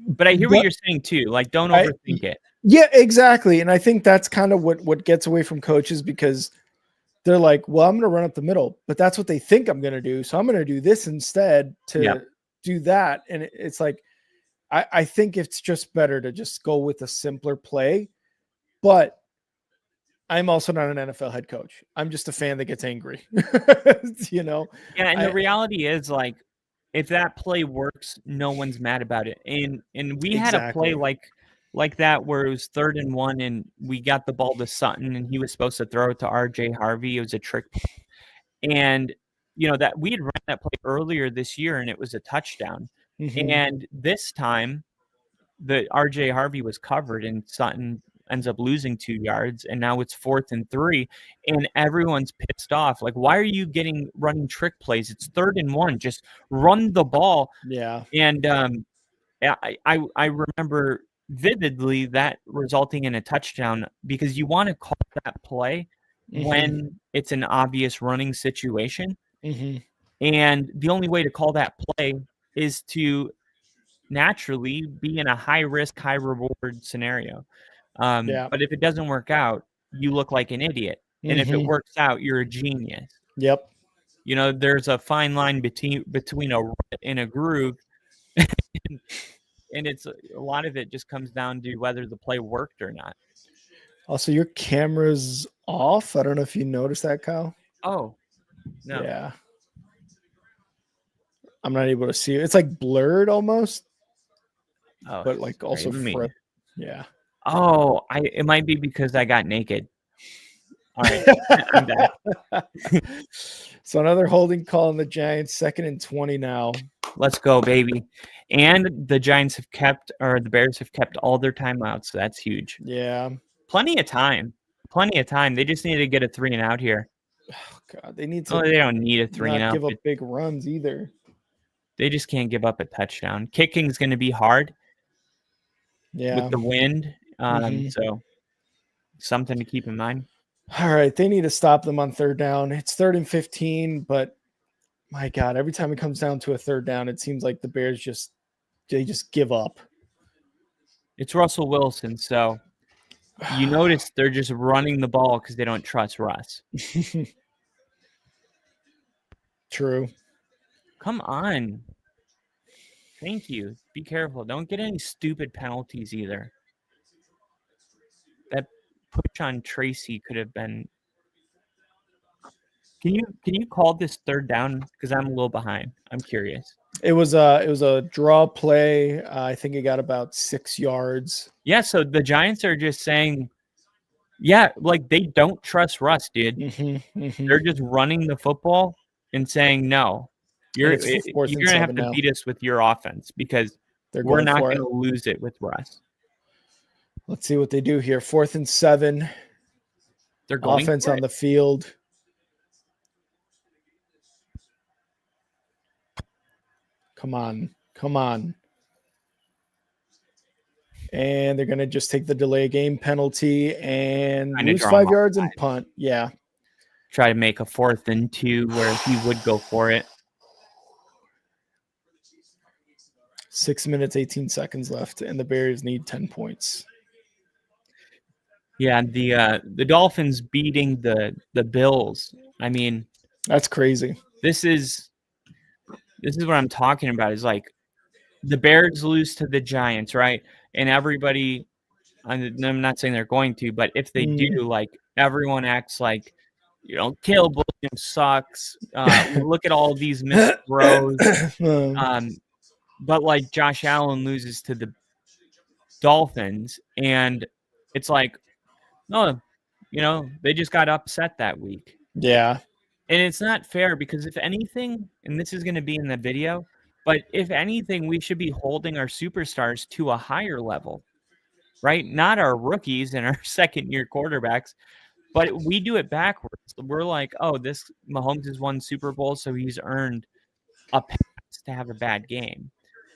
But I hear what you're saying too. Like, don't overthink it. Yeah, exactly. And I think that's kind of what gets away from coaches, because they're like, well, I'm going to run up the middle, but that's what they think I'm going to do. So I'm going to do this instead to do that. And it's like, I think it's just better to just go with a simpler play. But I'm also not an NFL head coach. I'm just a fan that gets angry, Yeah. And the reality is, like, if that play works, no one's mad about it. And we had a play like that where it was 3rd and 1, and we got the ball to Sutton, and he was supposed to throw it to RJ Harvey. It was a trick play. And, that we had run that play earlier this year, and it was a touchdown. And this time, the RJ Harvey was covered, and Sutton ends up losing 2 yards, and now it's 4th and 3, and everyone's pissed off. Like, why are you running trick plays? It's 3rd and 1. Just run the ball. Yeah. And I remember vividly that resulting in a touchdown, because you want to call that play when it's an obvious running situation. Mhm. And the only way to call that play is to naturally be in a high risk, high reward scenario. Yeah. But if it doesn't work out, you look like an idiot. And if it Mhm. works out, you're a genius. Yep. You know, there's a fine line between a rut and a groove. And it's a lot of it just comes down to whether the play worked or not. Also, your camera's off. I don't know if you noticed that, Kyle. Oh, no. Yeah. I'm not able to see it. It's like blurred almost, Oh, but like also me. Yeah. Oh, it might be because I got naked. All right. I'm back. So another holding call on the Giants, 2nd and 20 now. Let's go, baby. And the Giants have kept, or the Bears have kept all their timeouts. So that's huge. Yeah. Plenty of time. Plenty of time. They just need to get a 3 and out here. Oh, God, they need to. Oh, they don't need a 3 and not out. give up big runs either. They just can't give up a touchdown. Kicking's going to be hard. Yeah. With the wind. So something to keep in mind. All right. They need to stop them on 3rd down. It's 3rd and 15, but my God, every time it comes down to a 3rd down, it seems like the Bears just give up. It's Russell Wilson, so you notice they're just running the ball because they don't trust Russ. True. Come on. Thank you. Be careful. Don't get any stupid penalties either. That push on Tracy could have been. Can you call this 3rd down? Because I'm a little behind. I'm curious. It was a draw play. I think it got about 6 yards. Yeah, so the Giants are just saying, yeah, like they don't trust Russ, dude. They're just running the football and saying, no, you're going to have to beat us with your offense because we're not going to lose it with Russ. Let's see what they do here. 4th and 7. They're going offense on the field. Come on. And they're going to just take the delay game penalty and lose 5 yards and punt. Yeah. Try to make a 4th and 2 where he would go for it. 6 minutes, 18 seconds left, and the Bears need 10 points. Yeah, the Dolphins beating the Bills. I mean, that's crazy. This is what I'm talking about. Is like the Bears lose to the Giants, right? And everybody, I'm not saying they're going to, but if they do, like everyone acts like, Caleb Williams sucks. Look at all these missed throws. But like Josh Allen loses to the Dolphins, and it's like, no, they just got upset that week. Yeah. And it's not fair because if anything, and this is going to be in the video, but if anything, we should be holding our superstars to a higher level, right? Not our rookies and our second-year quarterbacks, but we do it backwards. We're like, oh, this Mahomes has won Super Bowl, so he's earned a pass to have a bad game,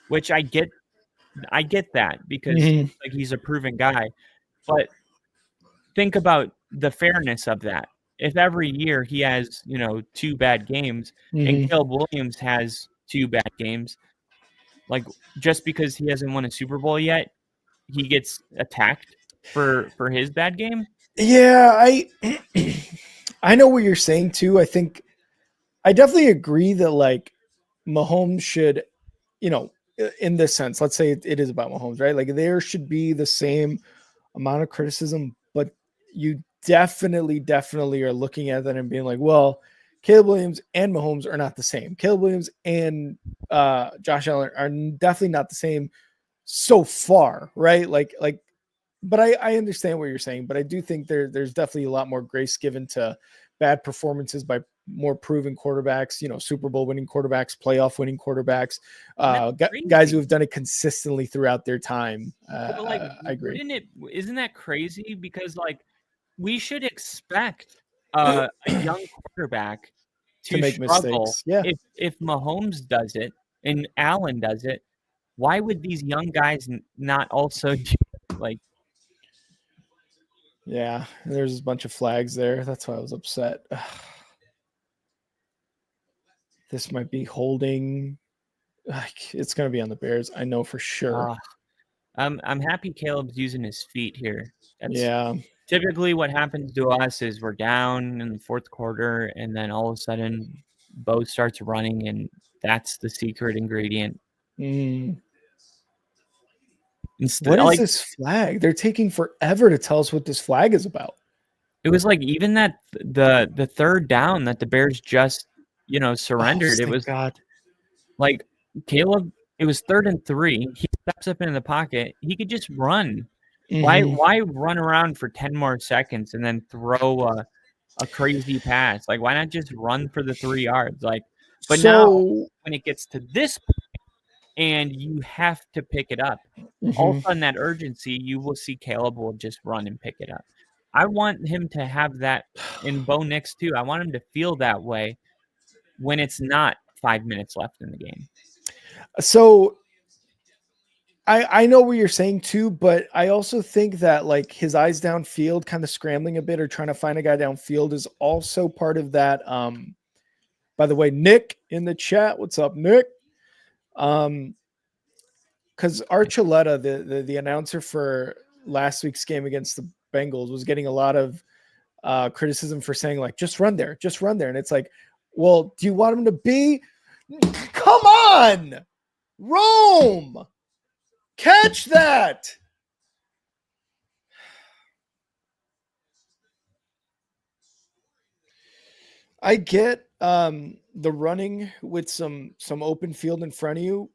which I get that because like he's a proven guy. But think about the fairness of that. If every year he has, 2 bad games and Caleb Williams has 2 bad games, like just because he hasn't won a Super Bowl yet, he gets attacked for his bad game. Yeah, I know what you're saying too. I think I definitely agree that like Mahomes should, in this sense, let's say it is about Mahomes, right? Like there should be the same amount of criticism, but you definitely are looking at that and being like, well, Caleb Williams and Mahomes are not the same. Caleb Williams and Josh Allen are definitely not the same so far, right? But I understand what you're saying, but I do think there's definitely a lot more grace given to bad performances by more proven quarterbacks, Super Bowl winning quarterbacks, playoff winning quarterbacks, guys who have done it consistently throughout their time. I agree. Isn't that crazy? Because like we should expect a young quarterback to make struggle. mistakes. Yeah. If Mahomes does it and Allen does it, why would these young guys not also do like? Yeah, there's a bunch of flags there. That's why I was upset. This might be holding. It's going to be on the Bears. I know for sure. I'm happy Caleb's using his feet here. Yeah. Typically what happens to us is we're down in the fourth quarter, and then all of a sudden Bo starts running, and that's the secret ingredient. What is this flag? They're taking forever to tell us what this flag is about. It was like even that the third down that the Bears just surrendered. It was like Caleb. It was 3rd and 3. He steps up into the pocket. He could just run. Why run around for 10 more seconds and then throw a crazy pass? Like, why not just run for the 3 yards? Like, but now when it gets to this point and you have to pick it up, all of a sudden that urgency, you will see Caleb will just run and pick it up. I want him to have that in Bo Nix too. I want him to feel that way when it's not 5 minutes left in the game. So I know what you're saying too, but I also think that like his eyes downfield, kind of scrambling a bit or trying to find a guy downfield is also part of that. By the way, Nick in the chat, what's up, Nick? Because Archuleta, the announcer for last week's game against the Bengals, was getting a lot of criticism for saying like, just run there. And it's like, well, do you want him to be? Come on, Rome. Catch that. I get the running with some open field in front of you,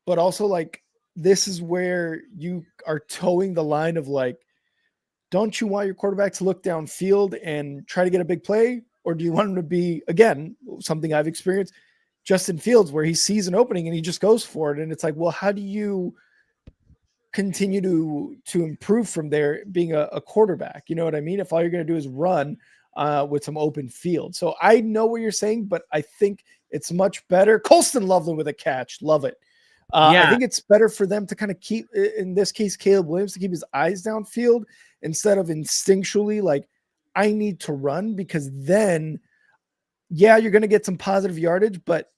but also like this is where you are towing the line of like, don't you want your quarterback to look downfield and try to get a big play? Or do you want him to be, again, something I've experienced, Justin Fields, where he sees an opening and he just goes for it? And it's like, well, how do you continue to improve from there being a quarterback? You know what I mean? If all you're going to do is run with some open field. So I know what you're saying, but I think it's much better. Colston Loveland with a catch. Love it. I think it's better for them to kind of keep, in this case, Caleb Williams, to keep his eyes downfield instead of instinctually like, I need to run, because then, yeah, you're going to get some positive yardage, but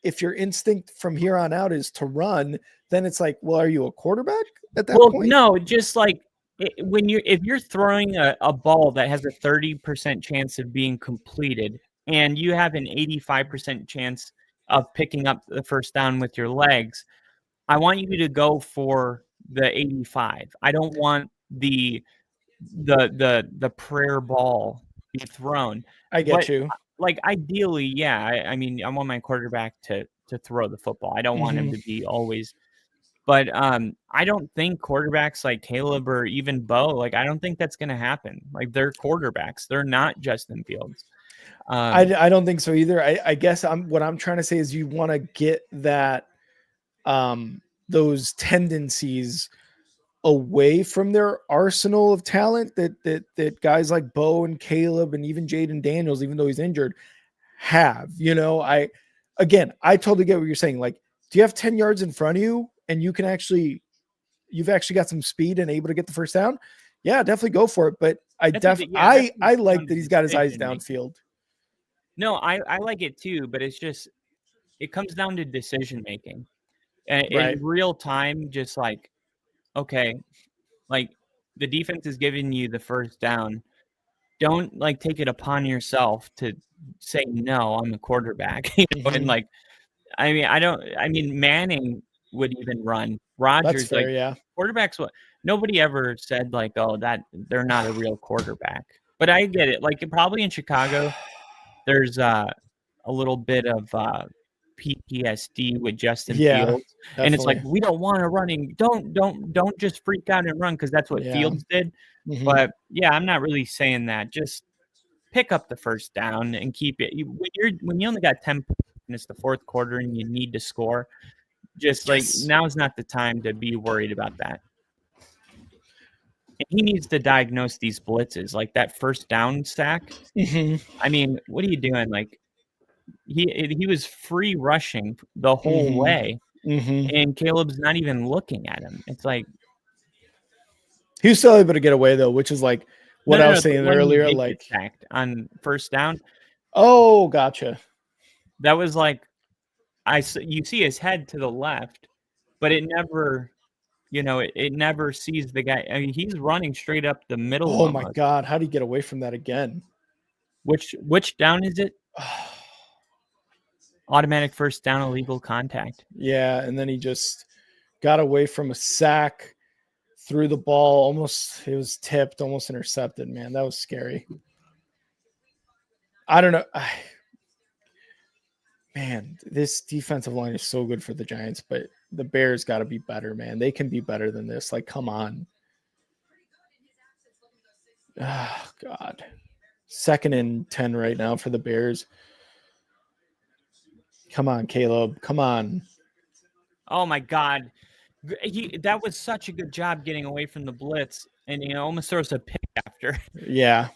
if your instinct from here on out is to run, then it's like, well, are you a quarterback at that point? No, just like if you're throwing a ball that has a 30% chance of being completed and you have an 85% chance of picking up the first down with your legs, I want you to go for the 85. I don't want the prayer ball be thrown. I get you. Like ideally, yeah. I mean, I want my quarterback to throw the football. I don't want him to be always. But I don't think quarterbacks like Caleb or even Bo, like I don't think that's going to happen. Like they're quarterbacks. They're not Justin Fields. I don't think so either. I guess what I'm trying to say is you want to get that those tendencies away from their arsenal of talent that guys like Bo and Caleb and even Jaden Daniels, even though he's injured, have. I totally get what you're saying. Like, do you have 10 yards in front of you and you've actually got some speed and able to get the first down? Yeah, definitely go for it. But I like that he's got his eyes downfield. No, I like it too, but it comes down to decision making. In real time, just like, okay, like the defense is giving you the first down. Don't like take it upon yourself to say, no, I'm a quarterback. And like, Manning would even run. Rodgers, fair, like, yeah. Quarterbacks, nobody ever said like, oh, that they're not a real quarterback. But I get it. Like probably in Chicago, there's a little bit of PTSD with Justin Fields, definitely. And it's like, we don't want to running. Don't just freak out and run, because that's what Fields did. But yeah, I'm not really saying that. Just pick up the first down and keep it. When you only got 10 points and it's the fourth quarter and you need to score, just like now's not the time to be worried about that. And he needs to diagnose these blitzes, like that first down sack. I mean, what are you doing? Like he was free rushing the whole way. Mhm. and Caleb's not even looking at him. It's like, He was still able to get away though, which is like what I was the saying one he earlier. did get Like, sacked on first down. oh, gotcha. That was like, you see his head to the left, but it never, it never sees the guy. I mean, he's running straight up the middle. Oh my almost. God, how do you get away from that again? Which down is it? Automatic first down, illegal contact. Yeah, and then he just got away from a sack, threw the ball, almost it was tipped, almost intercepted, man. That was scary. I don't know. Man, this defensive line is so good for the Giants, but the Bears got to be better, man. They can be better than this. Like, come on. Oh, God. 2nd and 10 right now for the Bears. Come on, Caleb. Come on. Oh my God, that was such a good job getting away from the blitz, and almost throws a pick after. Yeah.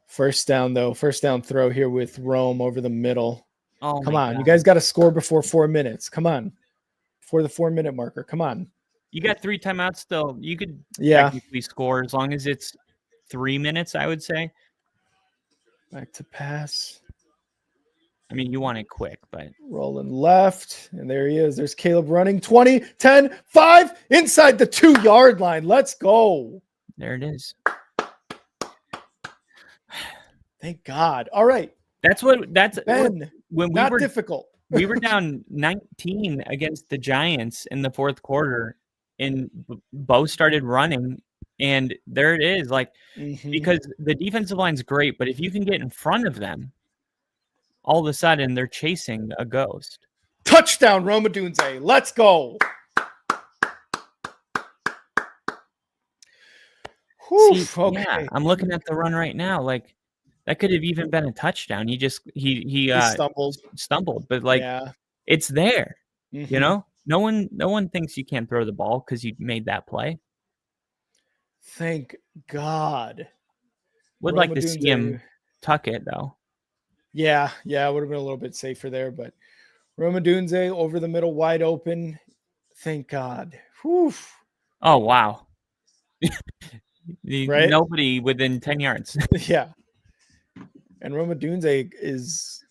First down, though. First down throw here with Rome over the middle. Oh, Come my on. God. You guys got to score before 4 minutes. Come on. Before the 4-minute marker. Come on. You got 3 timeouts still. You could technically score as long as it's 3 minutes, I would say. Back to pass. I mean, you want it quick, but rolling left. And there he is. There's Caleb running 20, 10, 5 inside the 2-yard line. Let's go. There it is. Thank God. All right. That's Ben, when not difficult. We were down 19 against the Giants in the fourth quarter, and Bo started running, and there it is. Like, because the defensive line's great, but if you can get in front of them, all of a sudden they're chasing a ghost. Touchdown, Rome Odunze. Let's go. Whew, See, okay. Yeah, I'm looking at the run right now. Like, that could have even been a touchdown. He stumbled, but like, it's there. No one thinks you can't throw the ball because you made that play. Thank God. Would Rome like to Odunze. see him tuck it though. Yeah, it would have been a little bit safer there, but Rome Odunze over the middle, wide open. Thank God. Whew. Oh wow. Right? Nobody within 10 yards. Yeah. And Rome Odunze is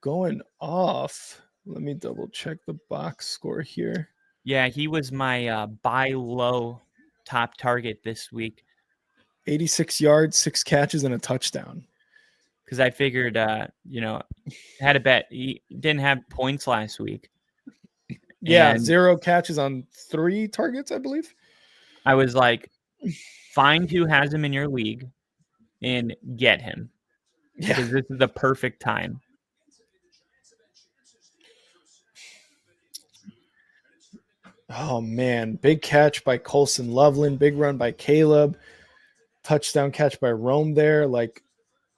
going off. Let me double check the box score here. Yeah, he was my buy low top target this week. 86 yards, 6 catches, and a touchdown. Because I figured, had a bet. He didn't have points last week. Yeah, and 0 catches on 3 targets, I believe. I was like, find who has him in your league and get him. Yeah. Because this is the perfect time. Oh, man. Big catch by Colson Loveland. Big run by Caleb. Touchdown catch by Rome there. Like,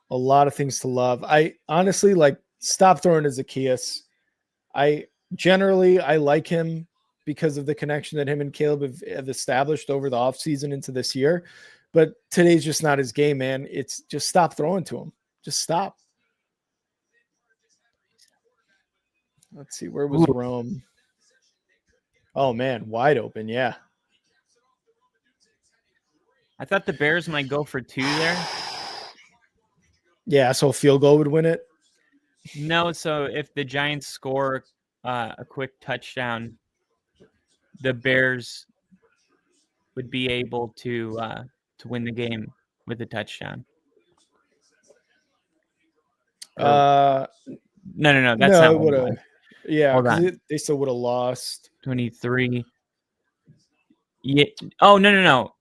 a lot of things to love. I honestly, stop throwing to Zacchaeus. I like him because of the connection that him and Caleb have established over the offseason into this year. But today's just not his game, man. It's just stop throwing to him. Just stop. Let's see. Where was Rome? Oh, man. Wide open. Yeah. I thought the Bears might go for 2 there. Yeah, so a field goal would win it? No, so if the Giants score a quick touchdown, the Bears would be able to win the game with a touchdown. No. That's not what it was. Yeah, because they still would have lost. 23. Yeah. Oh, no.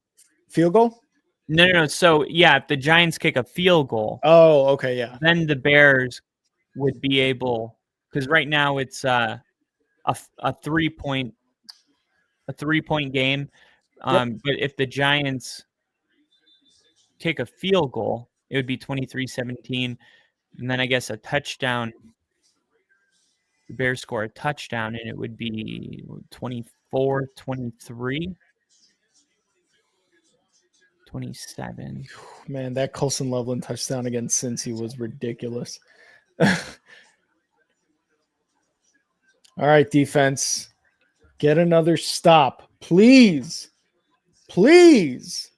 Field goal? No. So, yeah, if the Giants kick a field goal. Oh, okay, yeah. Then the Bears would be able, because right now it's a 3-point game. But if the Giants kick a field goal, it would be 23-17. And then I guess a touchdown. The Bears score a touchdown, and it would be 24-23. 27. Man, that Colson Loveland touchdown against Cincy was ridiculous. All right, defense. Get another stop, please. Please.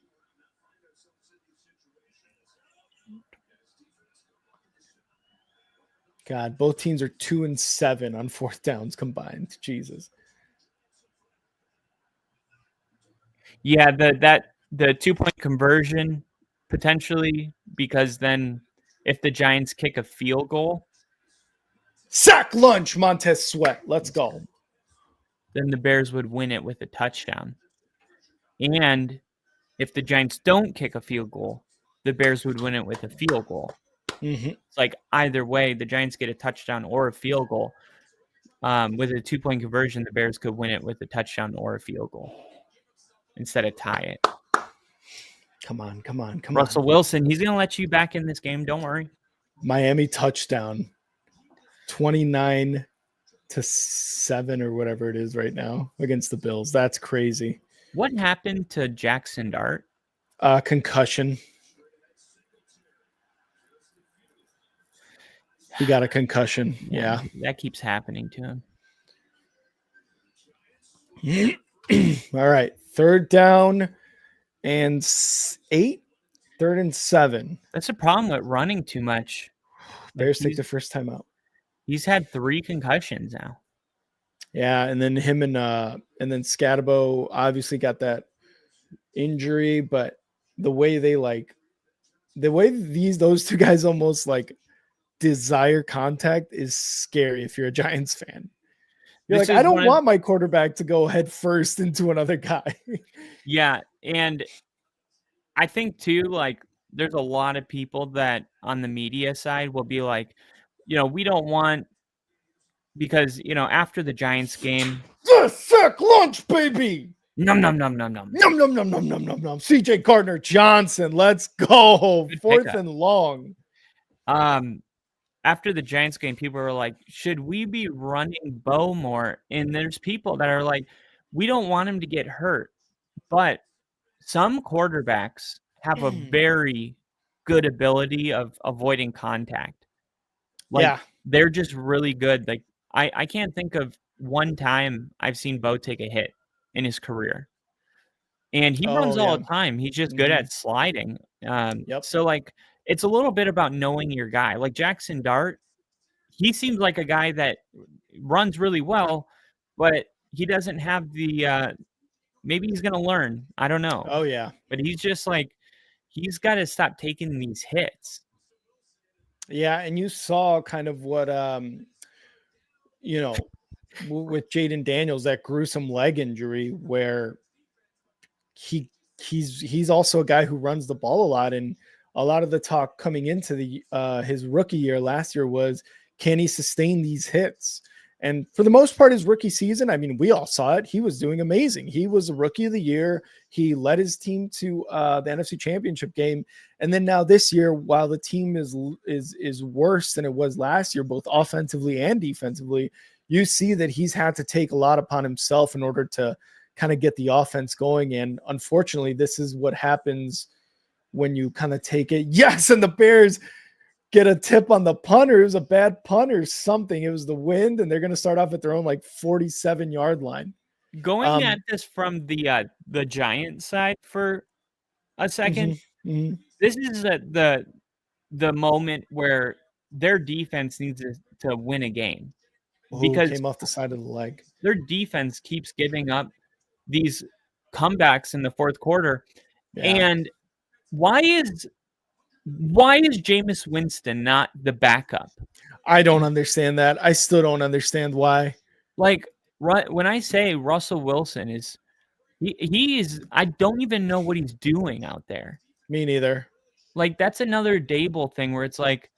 God, both teams are 2-7 on fourth downs combined. Jesus. Yeah, the 2-point conversion potentially, because then if the Giants kick a field goal, sack lunch, Montez Sweat. Let's go. Then the Bears would win it with a touchdown. And if the Giants don't kick a field goal, the Bears would win it with a field goal. Mm-hmm. It's like either way, the Giants get a touchdown or a field goal. With a 2-point conversion, the Bears could win it with a touchdown or a field goal instead of tie it. Come on. Russell Wilson, he's going to let you back in this game. Don't worry. Miami touchdown. 29-7 or whatever it is right now against the Bills. That's crazy. What happened to Jackson Dart? Concussion. He got a concussion. Yeah. That keeps happening to him. All right. 3rd down and 8. 3rd and 7. That's a problem with running too much. Bears take the first time out. He's had 3 concussions now. Yeah, and then him and then Scatabo obviously got that injury, but the way those two guys almost like desire contact is scary if you're a Giants fan. You're like, I don't want my quarterback to go head first into another guy. Yeah, and I think too, like there's a lot of people that on the media side will be like, we don't want, because after the Giants game, sack lunch, baby. Nom. CJ Gardner Johnson, let's go. Good 4th and long. After the Giants game, people were like, should we be running Bo more? And there's people that are like, we don't want him to get hurt. But some quarterbacks have a very good ability of avoiding contact. They're just really good. Like I can't think of one time I've seen Bo take a hit in his career. And he runs all the time. He's just good at sliding. So like it's a little bit about knowing your guy. Like Jackson Dart, he seems like a guy that runs really well, but he doesn't have the maybe he's going to learn. I don't know. Oh, yeah. But he's just like, he's got to stop taking these hits. Yeah, and you saw kind of what, with Jaden Daniels, that gruesome leg injury where he's also a guy who runs the ball a lot, and a lot of the talk coming into his rookie year last year was, can he sustain these hits? And for the most part, his rookie season, I mean, we all saw it. He was doing amazing. He was the rookie of the year. He led his team to the NFC Championship game. And then now this year, while the team is worse than it was last year, both offensively and defensively, you see that he's had to take a lot upon himself in order to kind of get the offense going. And unfortunately, this is what happens when you kind of take it. Yes, and the Bears get a tip on the punter. It was a bad punt or something. It was the wind, and they're going to start off at their own 47-yard line. Going at this from the Giants side for a second, this is the moment where their defense needs to win a game, because came off the side of the leg. Their defense keeps giving up these comebacks in the fourth quarter, and why is Jameis Winston not the backup? I don't understand that. I still don't understand why. Like, when I say Russell Wilson is, he is, I don't even know what he's doing out there. Me neither. Like, that's another Dable thing where it's like,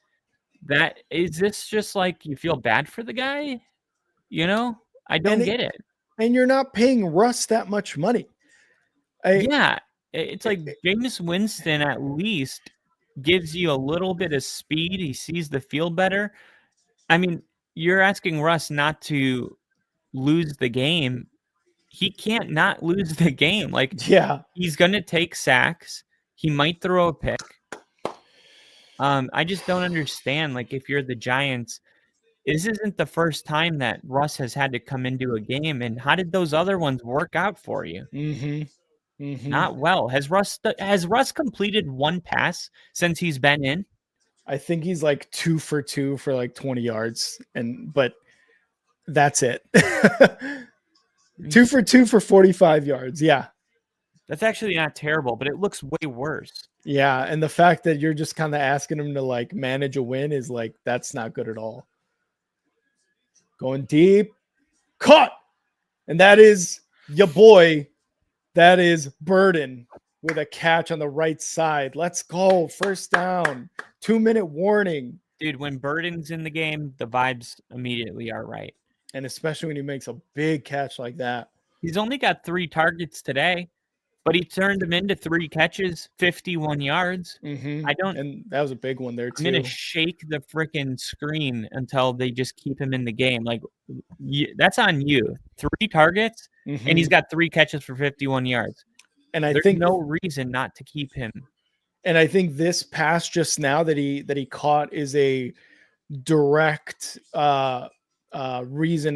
that is this just like you feel bad for the guy? I don't get it. And you're not paying Russ that much money. It's like Jameis Winston at least gives you a little bit of speed. He sees the field better. I mean, you're asking Russ not to lose the game. He can't not lose the game. He's going to take sacks. He might throw a pick. I just don't understand. Like, if you're the Giants, this isn't the first time that Russ has had to come into a game. And how did those other ones work out for you? Not well. Has Russ completed one pass since he's been in? I think he's like 2 for 2 for like 20 yards, but that's it. 2 for 2 for 45 yards. Yeah. That's actually not terrible, but it looks way worse. Yeah. And the fact that you're just kind of asking him to like manage a win is like, that's not good at all. Going deep, caught. And that is your boy. That is Burden with a catch on the right side. Let's go. First down. 2-minute warning. Dude, when Burden's in the game, the vibes immediately are right. And especially when he makes a big catch like that. He's only got 3 targets today, but he turned them into 3 catches, 51 yards. And that was a big one there, too. I'm going to shake the freaking screen until they just keep him in the game. Like, that's on you. 3 targets, and he's got 3 catches for 51 yards. And There's no reason not to keep him. And I think this pass just now that he caught is a direct reason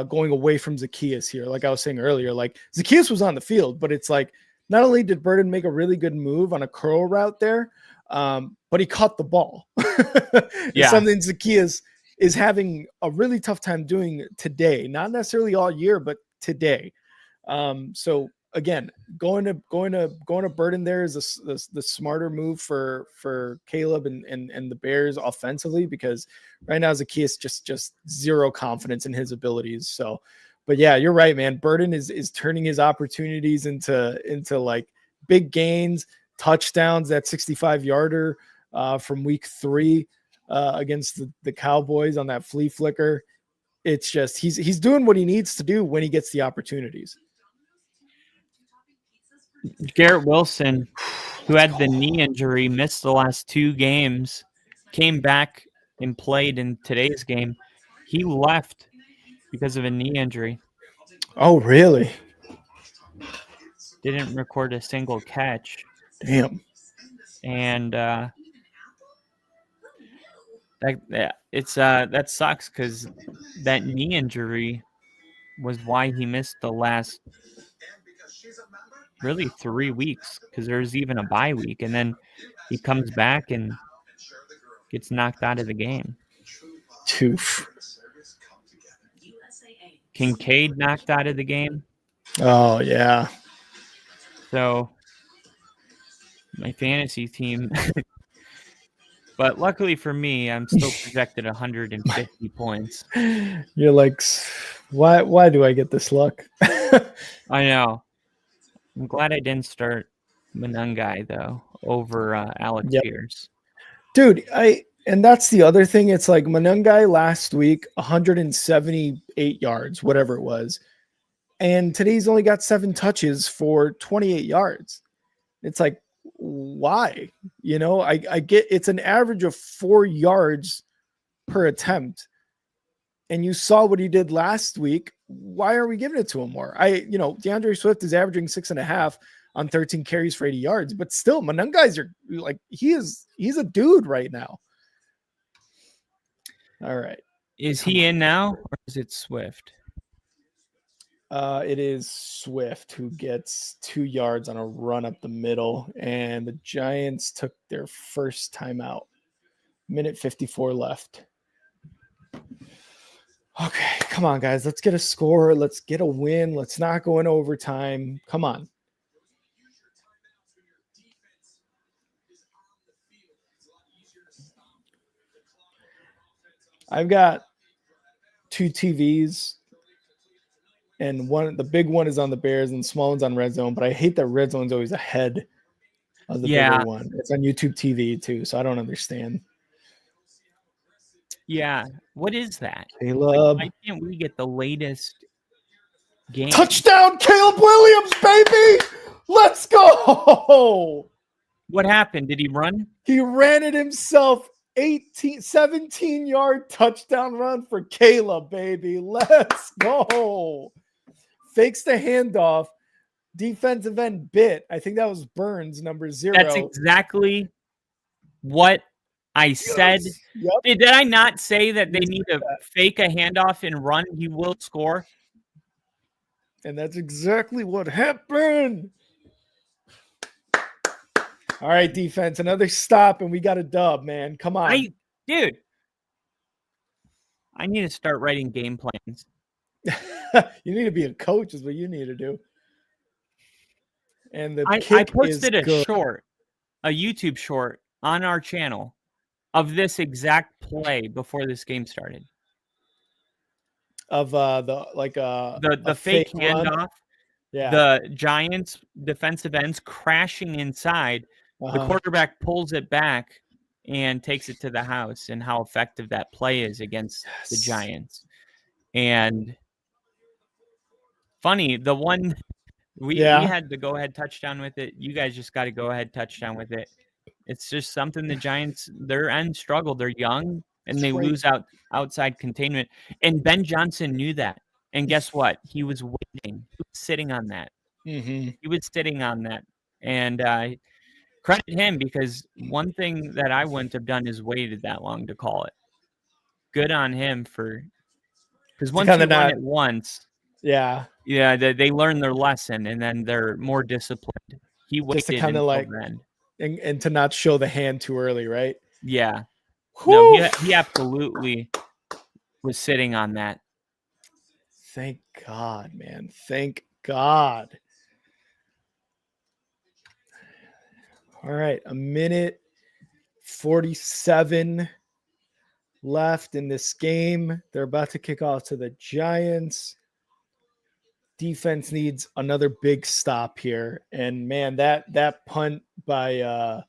going away from Zacchaeus here. Like I was saying earlier, like Zacchaeus was on the field, but it's like not only did Burden make a really good move on a curl route there, but he caught the ball. It's something Zacchaeus is having a really tough time doing today, not necessarily all year, but today. So again, going to Burden there is the smarter move for Caleb and the Bears offensively, because right now Zacchaeus just zero confidence in his abilities. So, but yeah, you're right, man. Burden is turning his opportunities into like big gains, touchdowns. That 65-yarder from week 3 against the Cowboys on that flea flicker. It's just he's doing what he needs to do when he gets the opportunities. Garrett Wilson, who had the knee injury, missed the last 2 games, came back and played in today's game. He left because of a knee injury. Oh, really? Didn't record a single catch. Damn. And that sucks, because that knee injury was why he missed the last really 3 weeks, because there's even a bye week, and then he comes back and gets knocked out of the game. Toof. Kincaid knocked out of the game. Oh yeah. So my fantasy team, but luckily for me, I'm still projected 150 points. You're like, why do I get this luck? I know. I'm glad I didn't start Monangai though over Alex Pierce. Dude, and that's the other thing. It's like Monangai last week, 178 yards, whatever it was. And today's only got 7 touches for 28 yards. It's like, why? You know, I get it's an average of 4 yards per attempt. And you saw what he did last week. Why are we giving it to him more? DeAndre Swift is averaging 6.5 on 13 carries for 80 yards, but still, Monangai's are like, he's a dude right now. All right. Is he in now, or is it Swift? It is Swift who gets 2 yards on a run up the middle, and the Giants took their first timeout. 1:54 left. Okay, come on, guys. Let's get a score. Let's get a win. Let's not go in overtime. Come on. I've got 2 TVs, and the big one is on the Bears and the small one's on Red Zone, but I hate that Red Zone's always ahead of the bigger one. It's on YouTube TV too, so I don't understand. Yeah. What is that? Caleb. Why can't we get the latest game? Touchdown, Caleb Williams, baby! Let's go! What happened? Did he run? He ran it himself. 17-yard touchdown run for Caleb, baby. Let's go. Fakes the handoff. Defensive end bit. I think that was Burns, number 0. That's exactly what I said, Yep. did I not say that they You need said to fake a handoff and run? He will score. And that's exactly what happened. All right, defense, another stop, and we got a dub, man. Come on. Dude, I need to start writing game plans. You need to be a coach, is what you need to do. And the I kick posted is a good. short, a YouTube short on our channel of this exact play before this game started. Of The fake run. handoff, Yeah. the Giants defensive ends crashing inside. The quarterback pulls it back and takes it to the house, and how effective that play is against the Giants. And funny, the one we had the go-ahead touchdown with it. You guys just got to go-ahead touchdown with it. It's just something the Giants, their end struggle. They're young, and they lose outside containment. And Ben Johnson knew that. And guess what? He was waiting. He was sitting on that. Mm-hmm. He was sitting on that. And credit him, because one thing that I wouldn't have done is waited that long to call it. Good on him because once you run it once, they learn their lesson, and then they're more disciplined. He waited just to kind of like then. And to not show the hand too early, right? Yeah. Whew. No, he absolutely was sitting on that. Thank God, man. Thank God. All right, 1:47 left in this game. They're about to kick off to the Giants. Defense needs another big stop here. And man, that punt by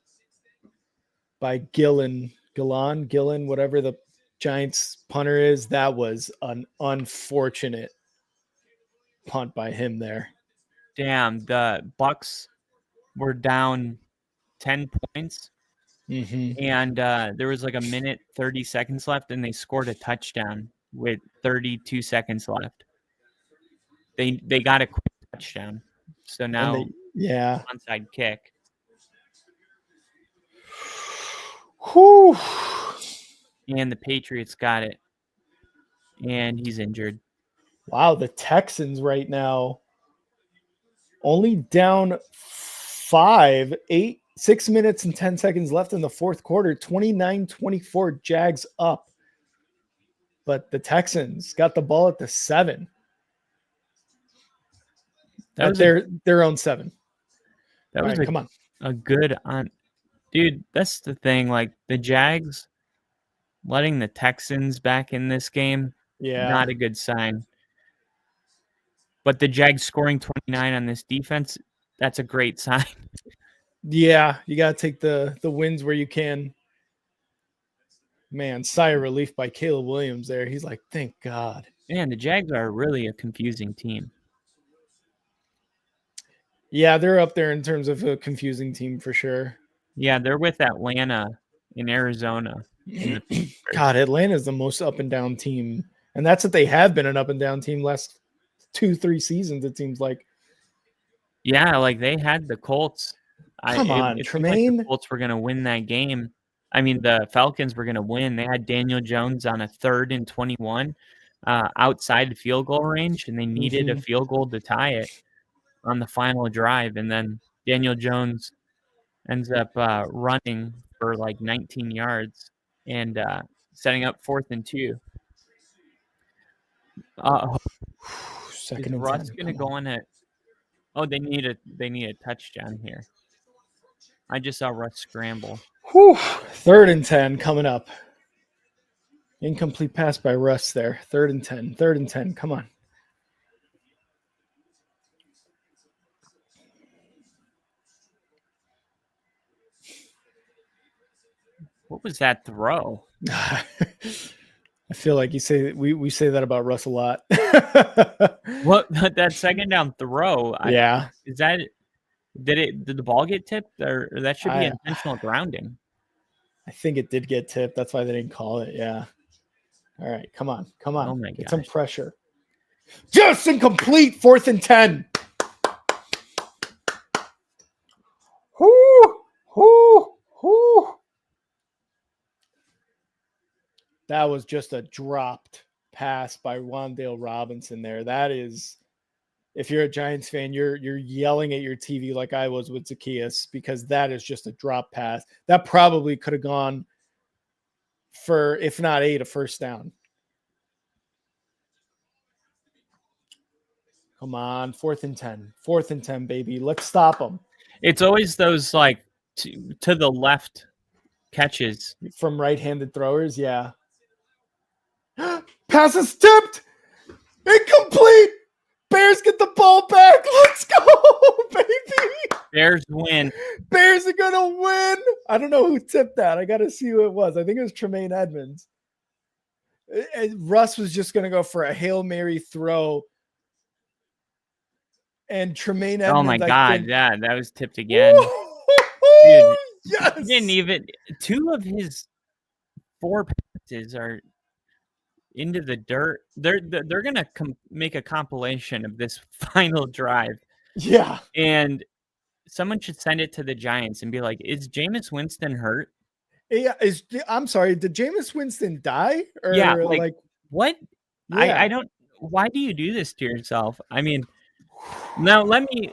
Gillen, whatever the Giants punter is, that was an unfortunate punt by him there. Damn, the Bucks were down 10 points. Mm-hmm. And there was like 1:30 left, and they scored a touchdown with 32 seconds left. They got a quick touchdown. So now onside kick. Whew. And the Patriots got it. And he's injured. Wow, the Texans right now only down 6 minutes and 10 seconds left in the fourth quarter, 29-24, Jags up. But the Texans got the ball at the 7. At their own 7. That was come on. A good on. Dude, that's the thing. Like the Jags letting the Texans back in this game, not a good sign. But the Jags scoring 29 on this defense, that's a great sign. Yeah, you got to take the wins where you can. Man, sigh of relief by Caleb Williams there. He's like, thank God. Man, the Jags are really a confusing team. Yeah, they're up there in terms of a confusing team for sure. Yeah, they're with Atlanta in Arizona. God, Atlanta's the most up and down team. And that's what they have been, an up and down team last 2-3 seasons, it seems like. Yeah, like they had the Colts. Come on, Tremaine. Like the Colts were going to win that game. I mean, the Falcons were going to win. They had Daniel Jones on a 3rd and 21 outside the field goal range, and they needed a field goal to tie it on the final drive. And then Daniel Jones ends up running for like 19 yards and setting up 4th and 2. Second is Russ going to go on it? Oh, they need a touchdown here. I just saw Russ scramble. 3rd and 10 coming up. Incomplete pass by Russ there. 3rd and 10. 3rd and 10. Come on. What was that throw? I feel like we say that about Russ a lot. What that second down throw? Did the ball get tipped, or that should be intentional grounding? I think it did get tipped. That's why they didn't call it. Yeah. All right, come on. Oh my Get some pressure. Just incomplete. 4th and 10. That was just a dropped pass by Wan'Dale Robinson there. That is, if you're a Giants fan, you're yelling at your TV like I was with Zacchaeus, because that is just a drop pass. That probably could have gone for, if not 8, a first down. Come on, 4th and 10. 4th and 10, baby. Let's stop them. It's always those like to the left catches From right-handed throwers, yeah. Pass is tipped. Incomplete. Bears get the ball back. Let's go, baby. Bears win. Bears are going to win. I don't know who tipped that. I got to see who it was. I think it was Tremaine Edmonds. Russ was just going to go for a Hail Mary throw. And Tremaine Edmonds. Oh my God. Yeah, that was tipped again. Dude, yes. Didn't even 2 of his 4 passes are into the dirt. They're gonna make a compilation of this final drive. Yeah. And someone should send it to the Giants and be like, "Is Jameis Winston hurt?" Yeah. I'm sorry. Did Jameis Winston die? Or Yeah. Like what? Yeah. I don't. Why do you do this to yourself? I mean, now let me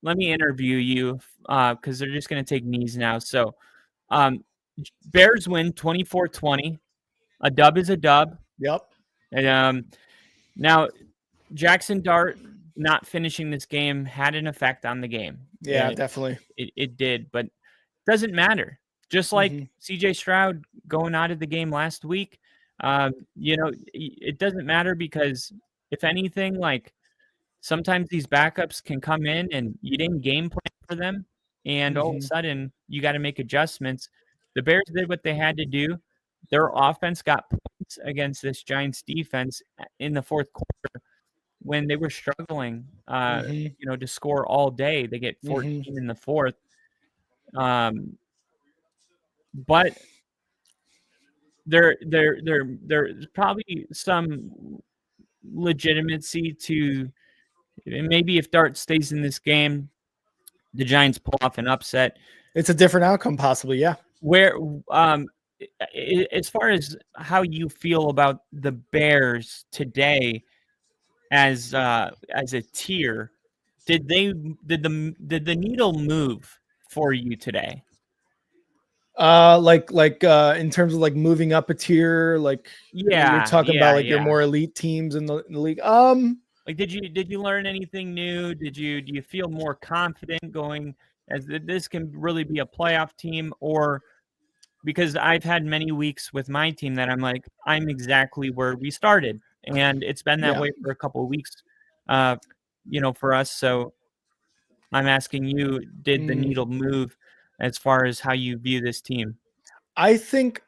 interview you because they're just gonna take knees now. So, Bears win 24-20. A dub is a dub. Yep. And now Jackson Dart not finishing this game had an effect on the game. Yeah, definitely. It did, but it doesn't matter. Just like CJ Stroud going out of the game last week, it doesn't matter, because if anything, like sometimes these backups can come in and you didn't game plan for them, and all of a sudden you got to make adjustments. The Bears did what they had to do. Their offense got points against this Giants defense in the 4th quarter when they were struggling, to score all day. They get 14 in the 4th. But there's probably some legitimacy to, maybe if Dart stays in this game, the Giants pull off an upset. It's a different outcome, possibly. Yeah. Where, as far as how you feel about the Bears today as a tier, did the needle move for you today? In terms of like moving up a tier, like you're talking about like your more elite teams in the league. Like did you learn anything new? Do you feel more confident going as this can really be a playoff team? Or because I've had many weeks with my team that I'm like, I'm exactly where we started, and it's been that way for a couple of weeks, for us. So I'm asking you, did the needle move as far as how you view this team? I think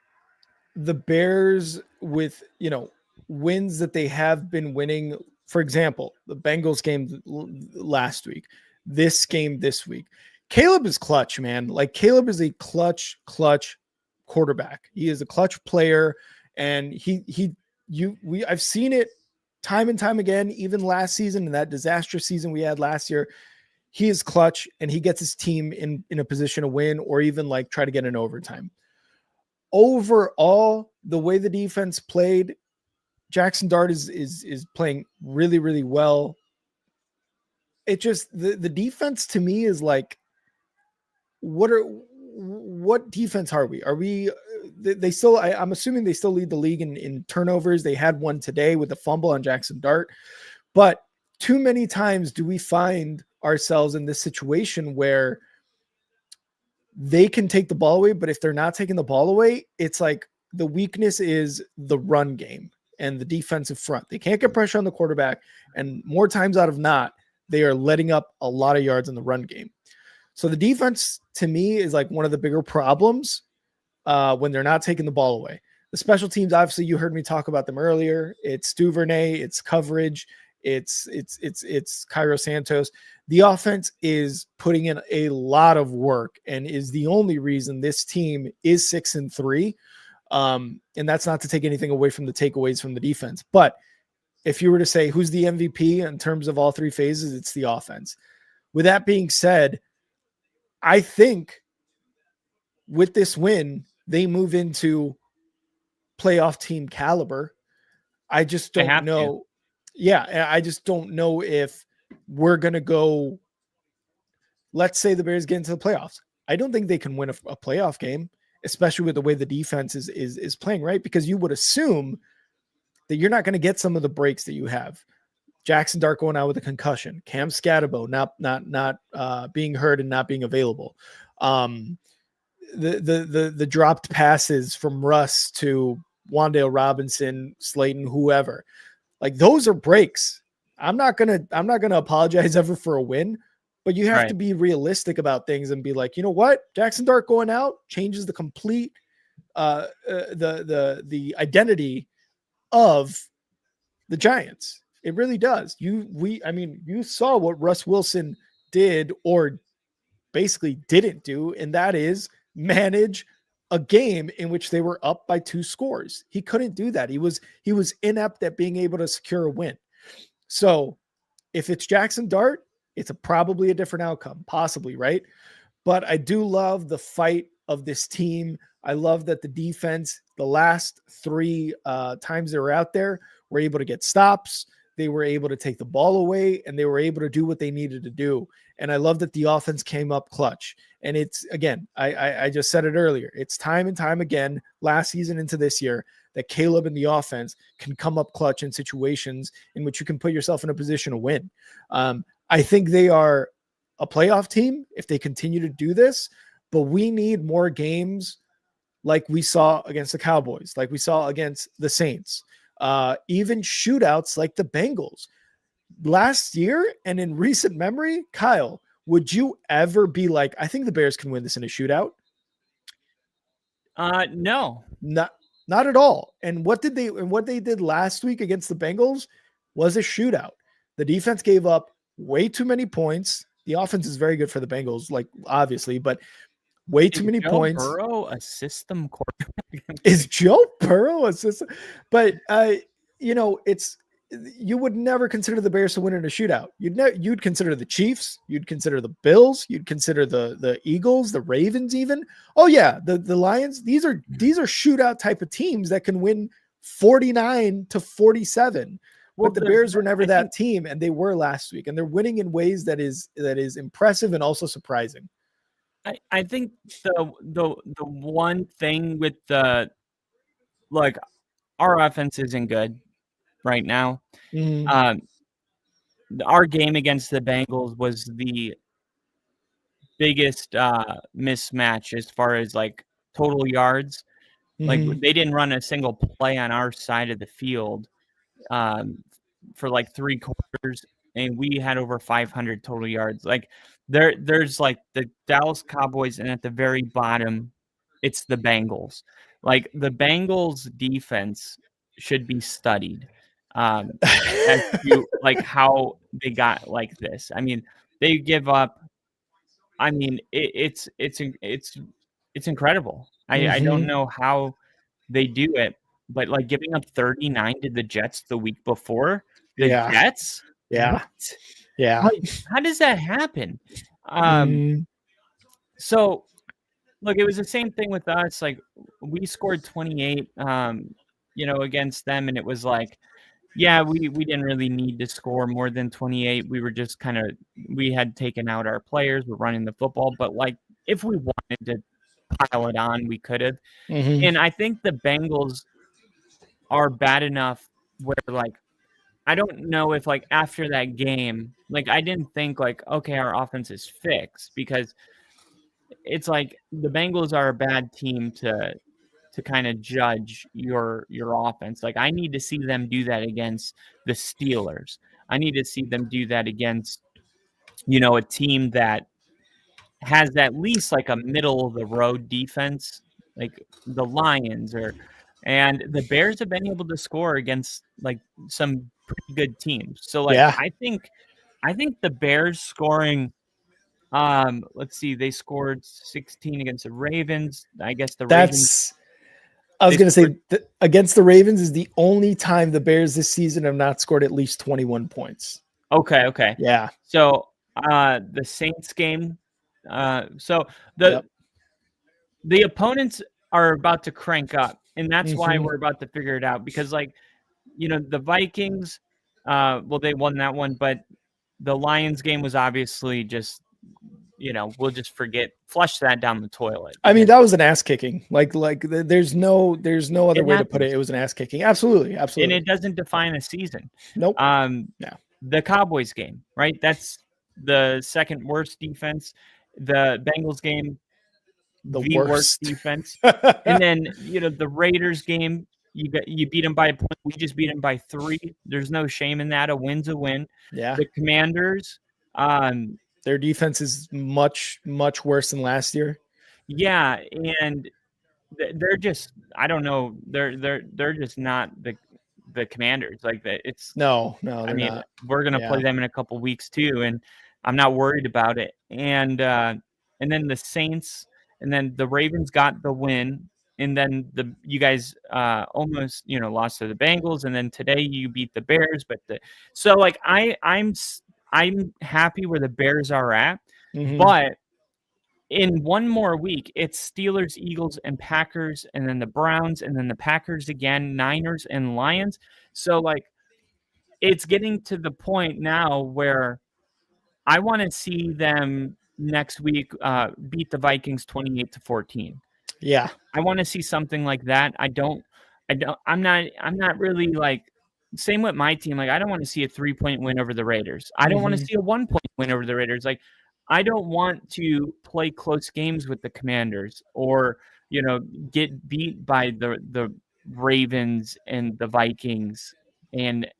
the Bears, with, wins that they have been winning, for example, the Bengals game last week, this game this week, Caleb is clutch, man. Like Caleb is a clutch quarterback. He is a clutch player, and I've seen it time and time again, even last season, in that disastrous season we had last year. He is clutch, and he gets his team in a position to win, or even like try to get an overtime. Overall, the way the defense played, Jackson Dart is playing really, really well. It just, the defense to me is like, what defense are we? Are we, they still, I'm assuming they still lead the league in turnovers. They had one today with a fumble on Jackson Dart, but too many times do we find ourselves in this situation where they can take the ball away, but if they're not taking the ball away, it's like the weakness is the run game and the defensive front. They can't get pressure on the quarterback, and more times out of not, they are letting up a lot of yards in the run game. So the defense, to me, is like one of the bigger problems when they're not taking the ball away. The special teams, obviously, you heard me talk about them earlier. It's Duvernay, it's coverage, it's Cairo Santos. The offense is putting in a lot of work and is the only reason this team is 6-3. And that's not to take anything away from the takeaways from the defense. But if you were to say who's the MVP in terms of all 3 phases, it's the offense. With that being said, I think with this win, they move into playoff team caliber. I just They don't have to. know. Yeah, I just don't know if we're going to go. Let's say the Bears get into the playoffs. I don't think they can win a playoff game, especially with the way the defense is playing, right? Because you would assume that you're not going to get some of the breaks that you have. Jackson Dart going out with a concussion, Cam Scatterbo not being hurt and not being available. The dropped passes from Russ to Wan'Dale Robinson, Slayton, whoever. Like those are breaks. I'm not gonna apologize ever for a win, but you have to be realistic about things and be like, you know what? Jackson Dart going out changes the complete the identity of the Giants. It really does. You saw what Russ Wilson did or basically didn't do, and that is manage a game in which they were up by 2 scores. He couldn't do that. He was inept at being able to secure a win. So if it's Jackson Dart, it's probably a different outcome, possibly, right? But I do love the fight of this team. I love that the defense, the last 3 times they were out there, were able to get stops. They were able to take the ball away, and they were able to do what they needed to do. And I love that the offense came up clutch. And it's, again, I just said it earlier. It's time and time again, last season into this year, that Caleb and the offense can come up clutch in situations in which you can put yourself in a position to win. I think they are a playoff team if they continue to do this, but we need more games like we saw against the Cowboys, like we saw against the Saints, even shootouts like the Bengals. Last year and in recent memory, Kyle, would you ever be like, I think the Bears can win this in a shootout? No. Not at all. And what they did last week against the Bengals was a shootout. The defense gave up way too many points. The offense is very good for the Bengals, like obviously, but way too many points. Burrow a system quarterback? Is Joe Burrow a system? But you would never consider the Bears to win in a shootout. You'd consider the Chiefs, you'd consider the Bills, you'd consider the Eagles, the Ravens, even. Oh yeah, the Lions. These are shootout type of teams that can win 49-47. Well, but the Bears were never that team, and they were last week, and they're winning in ways that is impressive and also surprising. I think the one thing with our offense isn't good right now. Mm-hmm. Our game against the Bengals was the biggest mismatch as far as like total yards. Mm-hmm. Like they didn't run a single play on our side of the field for like 3 quarters, and we had over 500 total yards. Like there's like the Dallas Cowboys, and at the very bottom, it's the Bengals. Like the Bengals defense should be studied as to like how they got like this. I mean, they give up. I mean, it's incredible. Mm-hmm. I don't know how they do it, but like giving up 39 to the Jets the week before, Jets. Yeah. What? Yeah. How does that happen? So look, it was the same thing with us. Like we scored 28, against them. And it was like, yeah, we didn't really need to score more than 28. We were just we had taken out our players. We're running the football, but like if we wanted to pile it on, we could have. Mm-hmm. And I think the Bengals are bad enough where like, I don't know if like after that game, like I didn't think like, okay, our offense is fixed, because it's like the Bengals are a bad team to kind of judge your offense. Like I need to see them do that against the Steelers. I need to see them do that against, a team that has at least like a middle of the road defense, like the Lions and the Bears have been able to score against like some pretty good teams. So like, yeah. I think the Bears scoring, let's see, they scored 16 against the Ravens. I guess Ravens. I was going to say against the Ravens is the only time the Bears this season have not scored at least 21 points. Okay. Yeah. So the Saints game. So the opponents are about to crank up. And that's why Mhm. we're about to figure it out because, like, the Vikings, well, they won that one, but the Lions game was obviously just, we'll just flush that down the toilet. I mean, because that was an ass kicking. There's no other it way to put happens, it. It was an ass kicking. Absolutely, and absolutely. it doesn't define a season. Nope. The Cowboys game, right? That's the second worst defense. The Bengals game, the worst defense. And then, the Raiders game, you beat them by a point. We just beat them by 3. There's no shame in that. A win's a win. Yeah. The Commanders, their defense is much, much worse than last year. Yeah, and they're just, I don't know, they're just not the Commanders. Like it's no, I mean, not. We're gonna play them in a couple weeks too, and I'm not worried about it. And then the Saints, and then the Ravens got the win, and then you guys almost lost to the Bengals, and then today you beat the Bears. But so like I'm happy where the Bears are at, but in one more week, it's Steelers, Eagles, and Packers, and then the Browns, and then the Packers again, Niners, and Lions. So, like, it's getting to the point now where I want to see them next week beat the Vikings 28-14. Yeah, I want to see something like that. I'm not really like. Same with my team. Like, I don't want to see a 3-point win over the Raiders. I don't want to see a 1-point win over the Raiders. Like, I don't want to play close games with the Commanders or, get beat by the Ravens and the Vikings and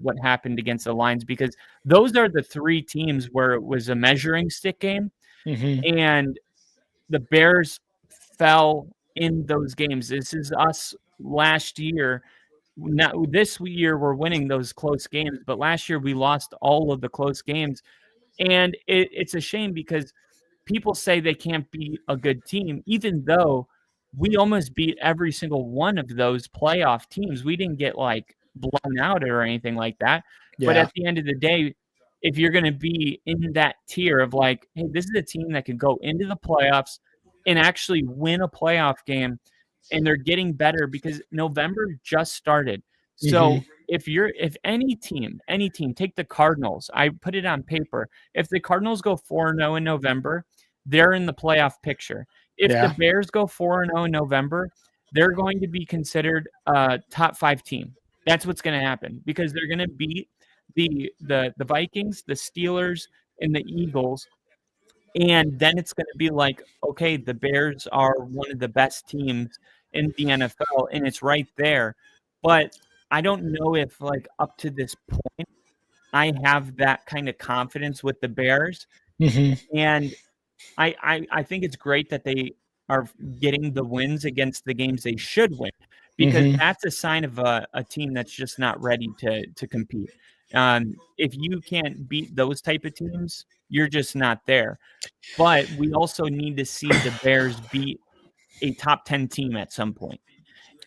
what happened against the Lions, because those are the 3 teams where it was a measuring stick game, and the Bears fell in those games. This is us last year. Now, this year we're winning those close games, but last year we lost all of the close games. And it's a shame because people say they can't beat a good team, even though we almost beat every single one of those playoff teams. We didn't get like blown out or anything like that. Yeah. But at the end of the day, if you're going to be in that tier of like, hey, this is a team that can go into the playoffs and actually win a playoff game, and they're getting better because November just started. So if any team, take the Cardinals, I put it on paper. If the Cardinals go 4-0 in November, they're in the playoff picture. If the Bears go 4-0 in November, they're going to be considered a top 5 team. That's what's going to happen because they're going to beat the Vikings, the Steelers, and the Eagles. And then it's going to be like, okay, the Bears are one of the best teams in the NFL, and it's right there. But I don't know if, like, up to this point, I have that kind of confidence with the Bears. And I think it's great that they are getting the wins against the games they should win, because that's a sign of a team that's just not ready to compete. If you can't beat those type of teams, you're just not there. But we also need to see the Bears beat a top 10 team at some point.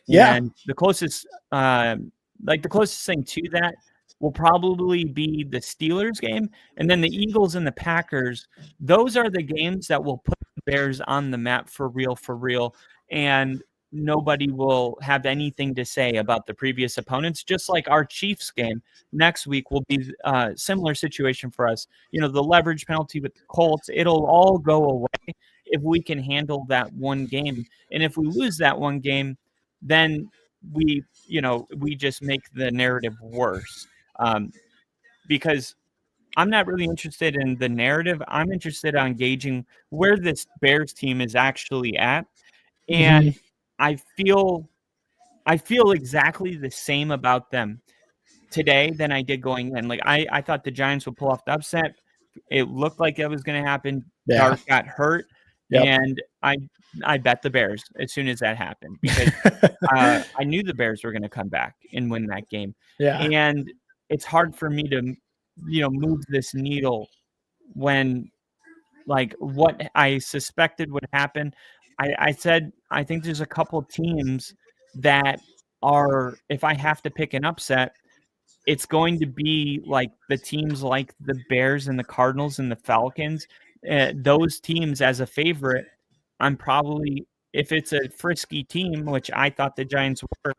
Yeah. And the closest thing to that will probably be the Steelers game. And then the Eagles and the Packers, those are the games that will put the Bears on the map for real. And nobody will have anything to say about the previous opponents, just like our Chiefs game next week will be a similar situation for us. The leverage penalty with the Colts, it'll all go away if we can handle that one game. And if we lose that one game, then we just make the narrative worse. Because I'm not really interested in the narrative. I'm interested in gauging where this Bears team is actually at. And I feel exactly the same about them today than I did going in. Like I thought the Giants would pull off the upset. It looked like it was going to happen. Yeah. Dart got hurt. Yep. And I bet the Bears as soon as that happened, because I knew the Bears were going to come back and win that game. Yeah. And it's hard for me to, move this needle when, like, what I suspected would happen. I said, I think there's a couple teams that are, if I have to pick an upset, it's going to be like the teams like the Bears and the Cardinals and the Falcons. Those teams as a favorite, I'm probably if it's a frisky team, which I thought the Giants were,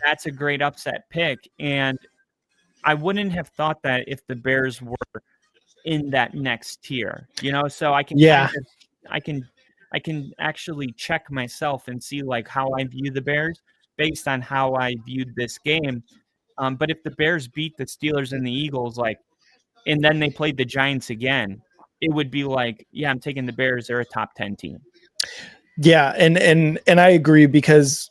that's a great upset pick. And I wouldn't have thought that if the Bears were in that next tier, so I can, I can actually check myself and see like how I view the Bears based on how I viewed this game. But if the Bears beat the Steelers and the Eagles, and then they played the Giants again, it would be like, yeah, I'm taking the Bears. They're a top 10 team. Yeah. And I agree, because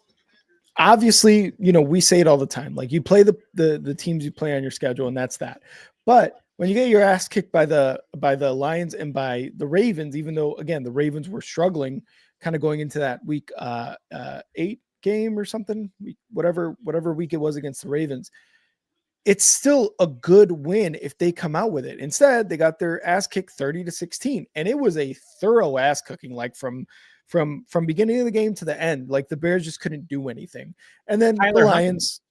obviously, we say it all the time. Like, you play the teams you play on your schedule, and that's that. But when you get your ass kicked by the Lions and by the Ravens, even though, again, the Ravens were struggling kind of going into that week 8 game or something, whatever week it was against the Ravens, it's still a good win if they come out with it. Instead, they got their ass kicked 30-16, and it was a thorough ass cooking, like from beginning of the game to the end. Like, the Bears just couldn't do anything. And then the Lions,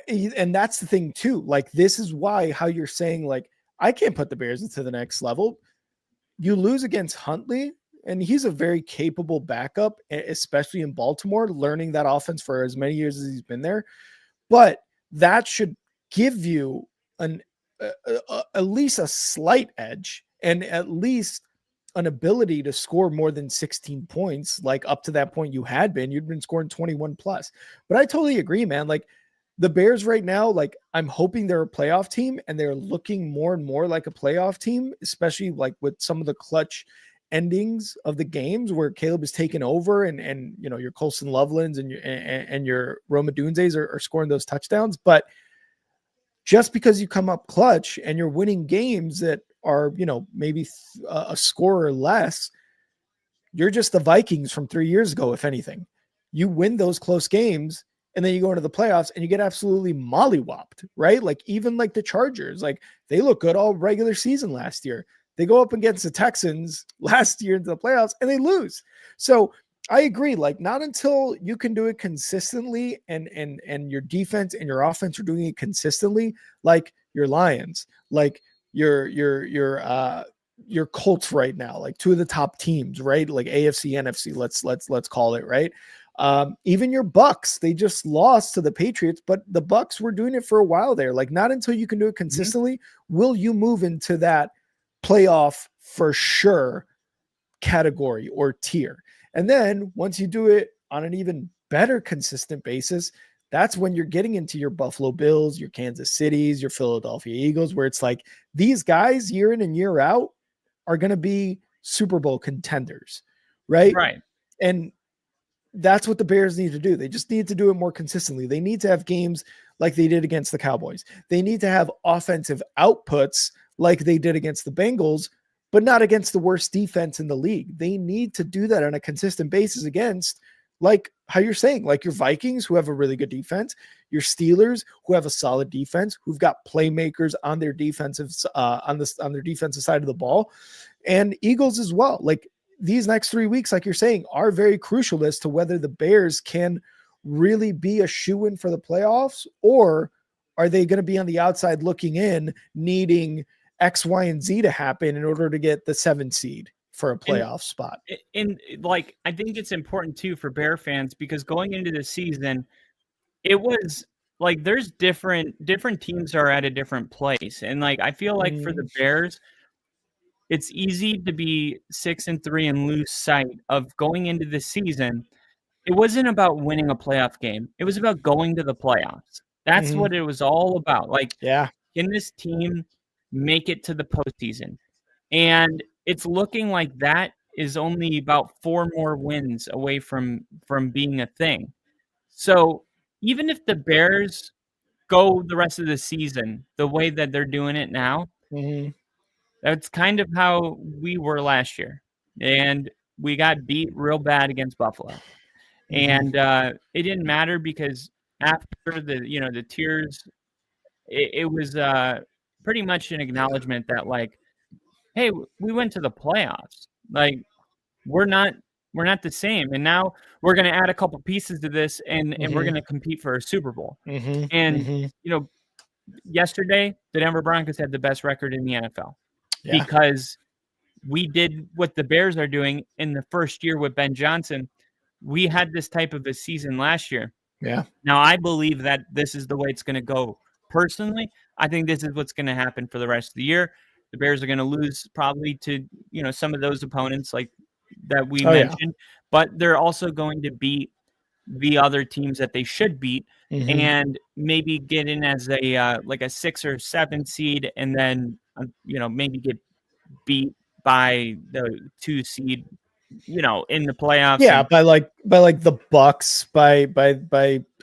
and that's the thing too. Like, this is why, how you're saying, like, I can't put the Bears into the next level. You lose against Huntley, and he's a very capable backup, especially in Baltimore, learning that offense for as many years as he's been there. But that should give you at least a slight edge, and at least an ability to score more than 16 points. Like, up to that point you'd been scoring 21 plus. But I totally agree, man. Like, the Bears right now, like, I'm hoping they're a playoff team, and they're looking more and more like a playoff team, especially like with some of the clutch endings of the games where Caleb is taking over, and your Colson Lovelands and your Roma Dunzes are scoring those touchdowns. But just because you come up clutch and you're winning games that are, maybe a score or less, you're just the Vikings from 3 years ago. If anything, you win those close games, and then you go into the playoffs and you get absolutely mollywopped, right? Like, even like the Chargers, like, they look good all regular season last year. They go up against the Texans last year into the playoffs and they lose. So I agree. Like, not until you can do it consistently, and your defense and your offense are doing it consistently, like your Lions, like your Colts right now, like two of the top teams, right? Like AFC, NFC, let's call it, right? Even your Bucks, they just lost to the Patriots, but the Bucks were doing it for a while there. Like, not until you can do it consistently will you move into that playoff for sure category or tier. And then once you do it on an even better consistent basis, that's when you're getting into your Buffalo Bills, your Kansas Cities, your Philadelphia Eagles, where it's like, these guys year in and year out are going to be Super Bowl contenders, right? Right. And that's what the Bears need to do. They just need to do it more consistently. They need to have games like they did against the Cowboys. They need to have offensive outputs like they did against the Bengals, but not against the worst defense in the league. They need to do that on a consistent basis against, like how you're saying, like your Vikings, who have a really good defense, your Steelers, who have a solid defense, who've got playmakers on their defensive on their defensive side of the ball, and Eagles as well. Like, these next 3 weeks, like you're saying, are very crucial as to whether the Bears can really be a shoo-in for the playoffs, or are they going to be on the outside looking in, needing X, Y, and Z to happen in order to get the 7th seed for a playoff spot. And like, I think it's important too for Bear fans, because going into the season, it was like, there's different teams are at a different place. And like, I feel like for the Bears, it's easy to be 6-3 and lose sight of going into the season. It wasn't about winning a playoff game. It was about going to the playoffs. That's what it was all about. Like, can this team make it to the postseason? And it's looking like that is only about 4 more wins away from being a thing. So even if the Bears go the rest of the season the way that they're doing it now, that's kind of how we were last year. And we got beat real bad against Buffalo. And it didn't matter, because after the tears, it was pretty much an acknowledgement that, like, hey, we went to the playoffs. Like, we're not the same. And now we're going to add a couple pieces to this, and we're going to compete for a Super Bowl. And, yesterday, the Denver Broncos had the best record in the NFL because we did what the Bears are doing in the first year with Ben Johnson. We had this type of a season last year. Yeah. Now, I believe that this is the way it's going to go. Personally, I think this is what's going to happen for the rest of the year. The Bears are going to lose probably to, some of those opponents like that we mentioned, but they're also going to beat the other teams that they should beat and maybe get in as a like a 6 or 7 seed, and then maybe get beat by the 2 seed in the playoffs. Yeah, by the Bucks, by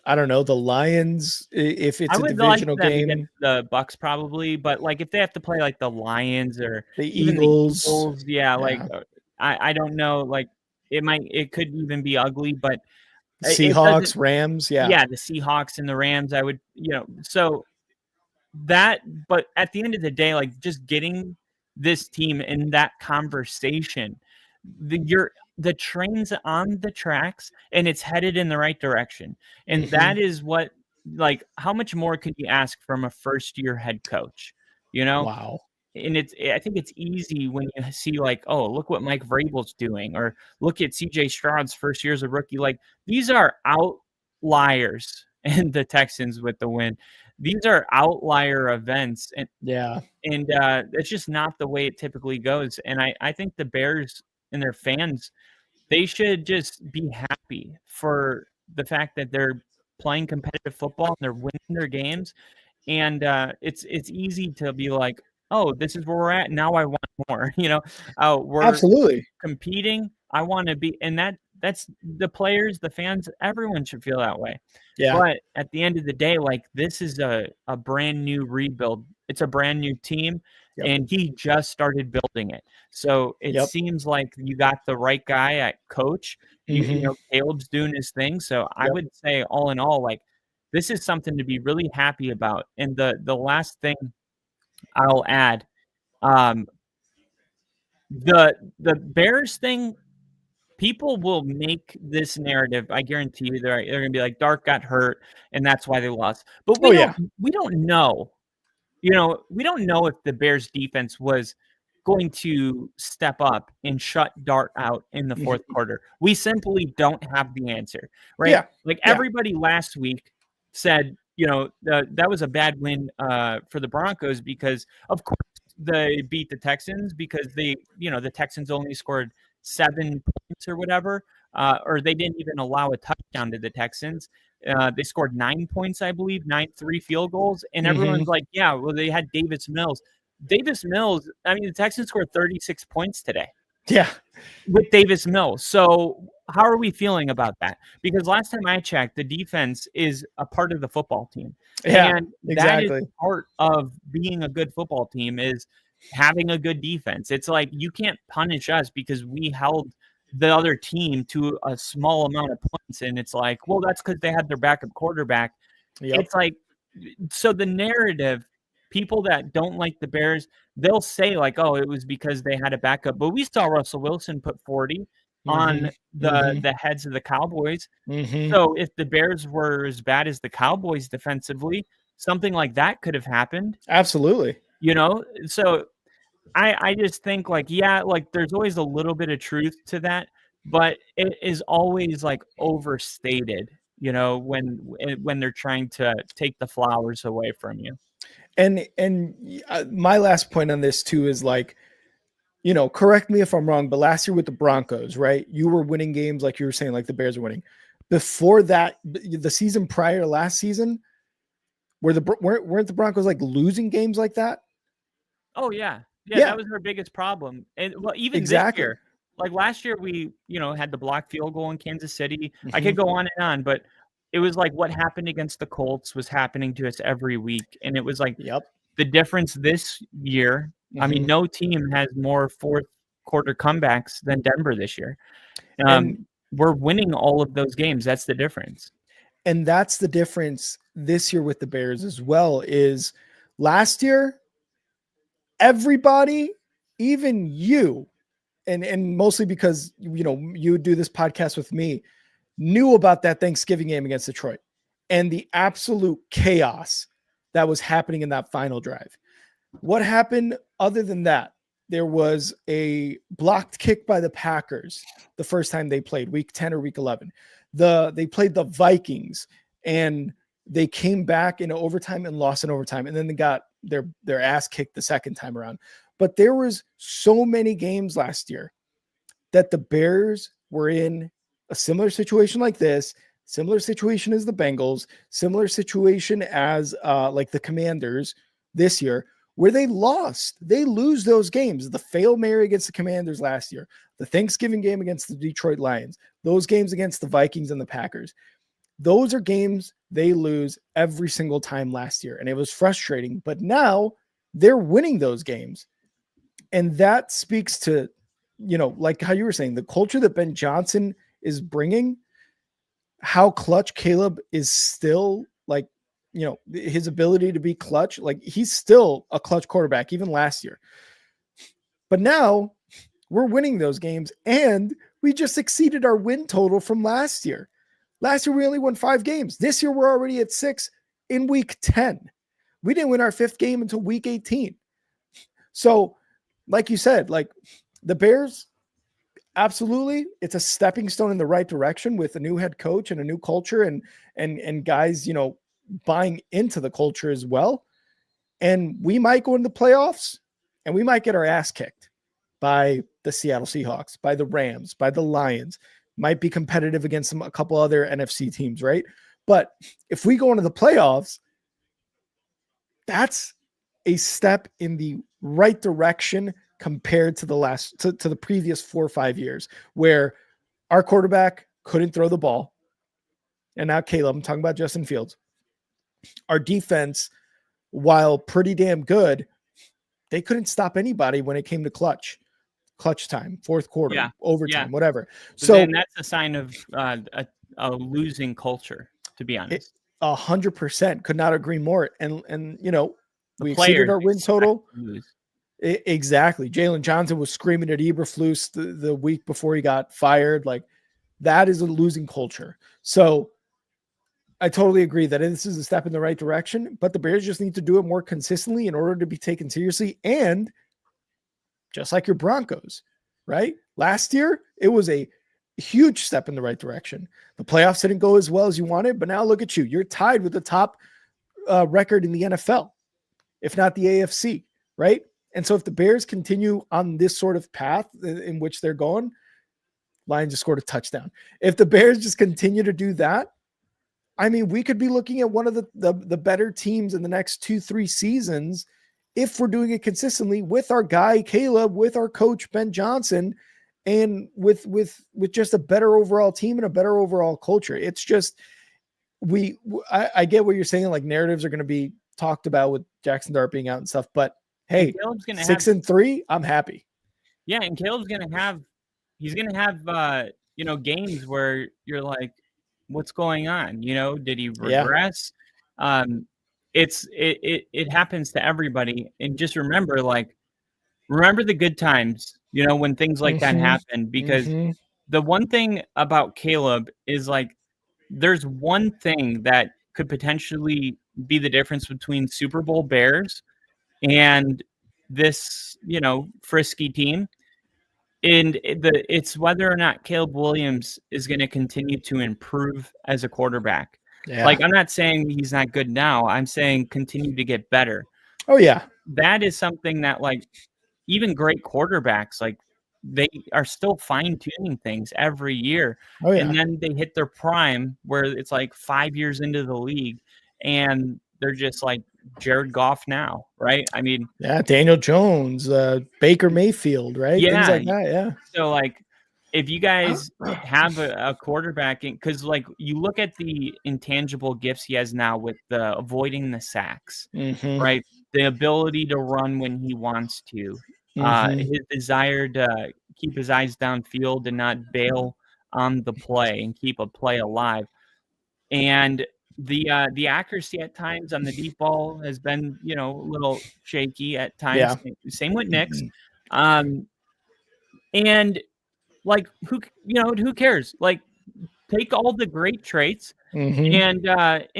I don't know, the Lions, if it's a divisional game. The Bucks probably, but like if they have to play like the Lions or the even Eagles, the Eagles, like I don't know, like it could even be ugly, but Seahawks, Rams, the Seahawks and the Rams, I would, so that, but at the end of the day, like just getting this team in that conversation, the train's on the tracks and it's headed in the right direction. And that is what, like, how much more could you ask from a first year head coach, Wow. And I think it's easy when you see like, oh, look what Mike Vrabel's doing, or look at CJ Stroud's first year as a rookie. Like, these are outliers and the Texans with the win. These are outlier events. And it's just not the way it typically goes. And I think the Bears and their fans, they should just be happy for the fact that they're playing competitive football and they're winning their games. And it's easy to be like, oh, this is where we're at. Now I want more, we're absolutely competing. I want to be, and that's the players, the fans, everyone should feel that way. Yeah. But at the end of the day, like, this is a brand new rebuild. It's a brand new team. And he just started building it. So it seems like you got the right guy at coach. Caleb's doing his thing. So I would say, all in all, like, this is something to be really happy about. And the last thing I'll add, the Bears thing, people will make this narrative. I guarantee you, they're going to be like, Dark got hurt, and that's why they lost. But we don't know. We don't know if the Bears defense was going to step up and shut Dart out in the fourth quarter. We simply don't have the answer, right? Yeah. Like everybody last week said, that was a bad win for the Broncos because, of course, they beat the Texans because the Texans only scored 7 points or whatever, or they didn't even allow a touchdown to the Texans. They scored 9 points, I believe, 3 field goals. And everyone's like, yeah, well, they had Davis Mills. Davis Mills, I mean, the Texans scored 36 points today. Yeah. With Davis Mills. So how are we feeling about that? Because last time I checked, the defense is a part of the football team. Yeah, and exactly. That is part of being a good football team, is having a good defense. It's like, you can't punish us because we held the other team to a small amount of points. And it's like, well, that's because they had their backup quarterback. It's like, so the narrative, people that don't like the Bears, they'll say like, oh, it was because they had a backup. But we saw Russell Wilson put 40 on the heads of the Cowboys. So if the Bears were as bad as the Cowboys defensively, something like that could have happened. Absolutely. So I just think like, like there's always a little bit of truth to that, but it is always like overstated, when they're trying to take the flowers away from you. And my last point on this too is like, correct me if I'm wrong, but last year with the Broncos, right? You were winning games like you were saying, like the Bears are winning. Before that, the season prior, last season, weren't the Broncos like losing games like that? Oh yeah. That was our biggest problem. And well, even this year, like last year, we had the blocked field goal in Kansas City. I could go on and on, but it was like what happened against the Colts was happening to us every week. And it was like the difference this year. I mean, no team has more fourth quarter comebacks than Denver this year. We're winning all of those games. That's the difference. And that's the difference this year with the Bears as well, is last year, everybody, even you, and mostly because, you do this podcast with me, knew about that Thanksgiving game against Detroit and the absolute chaos that was happening in that final drive. What happened other than that? there was a blocked kick by the Packers the first time they played, week 10 or week 11. They played the Vikings, and they came back in overtime and lost in overtime, and then they got their ass kicked the second time around. But there was so many games last year that the Bears were in a similar situation like this, similar situation as the Bengals, similar situation as like the Commanders this year, where they lost. They lose those games. The Hail Mary against the Commanders last year, the Thanksgiving game against the Detroit Lions, those games against the Vikings and the Packers. Those are games they lose every single time last year. And it was frustrating, but now they're winning those games. And that speaks to, like how you were saying, the culture that Ben Johnson is bringing, how clutch Caleb is still, like, his ability to be clutch. Like, he's still a clutch quarterback, even last year. But now we're winning those games, and we just exceeded our win total from last year. Last year, we only won 5 games. This year, we're already at 6 in week 10. We didn't win our 5th game until week 18. So, like you said, like, the Bears, absolutely, it's a stepping stone in the right direction with a new head coach and a new culture and guys, buying into the culture as well. And we might go into the playoffs, and we might get our ass kicked by the Seattle Seahawks, by the Rams, by the Lions. Might be competitive against a couple other NFC teams, right? But if we go into the playoffs, that's a step in the right direction compared to the previous 4 or 5 years, where our quarterback couldn't throw the ball. And now Caleb, I'm talking about Justin Fields. Our defense, while pretty damn good, they couldn't stop anybody when it came to clutch time, fourth quarter, overtime, whatever. So then that's a sign of a losing culture, to be honest. 100%, could not agree more. And we exceeded our win total. Exactly. Jalen Johnson was screaming at Eberflus the week before he got fired. Like, that is a losing culture. So I totally agree that this is a step in the right direction, but the Bears just need to do it more consistently in order to be taken seriously. And just like your Broncos, right? Last year, it was a huge step in the right direction. The playoffs didn't go as well as you wanted, but now look at you. You're tied with the top record in the NFL, if not the AFC, right? And so if the Bears continue on this sort of path in which they're going, Lions just scored a touchdown. If the Bears just continue to do that, I mean, we could be looking at one of the better teams in the next 2-3 seasons if we're doing it consistently with our guy Caleb, with our coach Ben Johnson, and with just a better overall team and a better overall culture. It's just I get what you're saying. Like, narratives are going to be talked about with Jackson Dart being out and stuff, but hey, 6-3, I'm happy. Yeah, and Caleb's gonna have games where you're like, what's going on? Did he regress? Yeah. It happens to everybody. And just remember the good times, when things like that happen, because the one thing about Caleb is, like, there's one thing that could potentially be the difference between Super Bowl Bears and this, frisky team. And it's whether or not Caleb Williams is going to continue to improve as a quarterback. Yeah. Like, I'm not saying he's not good now. I'm saying continue to get better. Oh, yeah. That is something that, like, even great quarterbacks, like, they are still fine-tuning things every year. Oh, yeah. And then they hit their prime where it's like 5 years into the league, and they're just like Jared Goff now, right? I mean, yeah, Daniel Jones, Baker Mayfield, right? Yeah, things like that. Yeah. So, like, if you guys have a quarterback, because, like, you look at the intangible gifts he has now with the avoiding the sacks, right? The ability to run when he wants to, his desire to keep his eyes downfield and not bail on the play and keep a play alive, and the accuracy at times on the deep ball has been, a little shaky at times. Yeah. Same with Nix. And, like, who cares? Like, take all the great traits and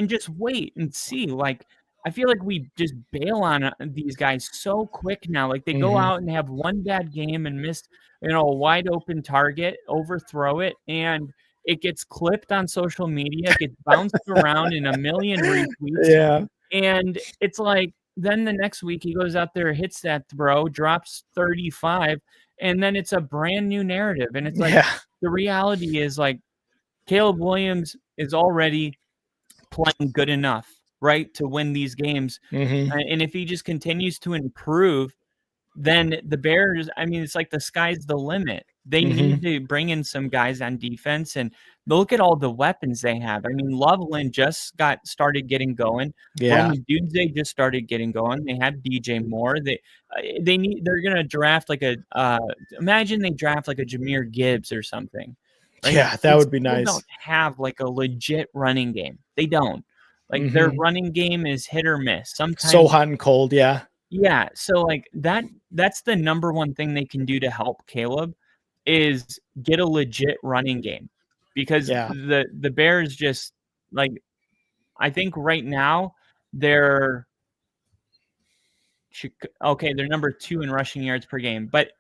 just wait and see. Like, I feel like we just bail on these guys so quick now. Like they go out and have one bad game and miss, a wide open target, overthrow it, and it gets clipped on social media, gets bounced around in a million retweets. Yeah. And it's like, then the next week he goes out there, hits that throw, drops 35, and then it's a brand new narrative. And it's like, the reality is like Caleb Williams is already playing good enough, right, to win these games. And if he just continues to improve, then the Bears, I mean, it's like the sky's the limit. They need to bring in some guys on defense, and look at all the weapons they have. I mean, Loveland just started getting going. Roman Dunze just started getting going. They have DJ Moore. They're gonna draft like imagine they draft like a Jahmyr Gibbs or something. Right? Yeah, that would be nice. They don't have like a legit running game. They don't. Like their running game is hit or miss. Sometimes so hot and cold. Yeah. Yeah. So like that's the number one thing they can do to help Caleb is get a legit running game, because the Bears just like, I think right now they're number 2 in rushing yards per game, but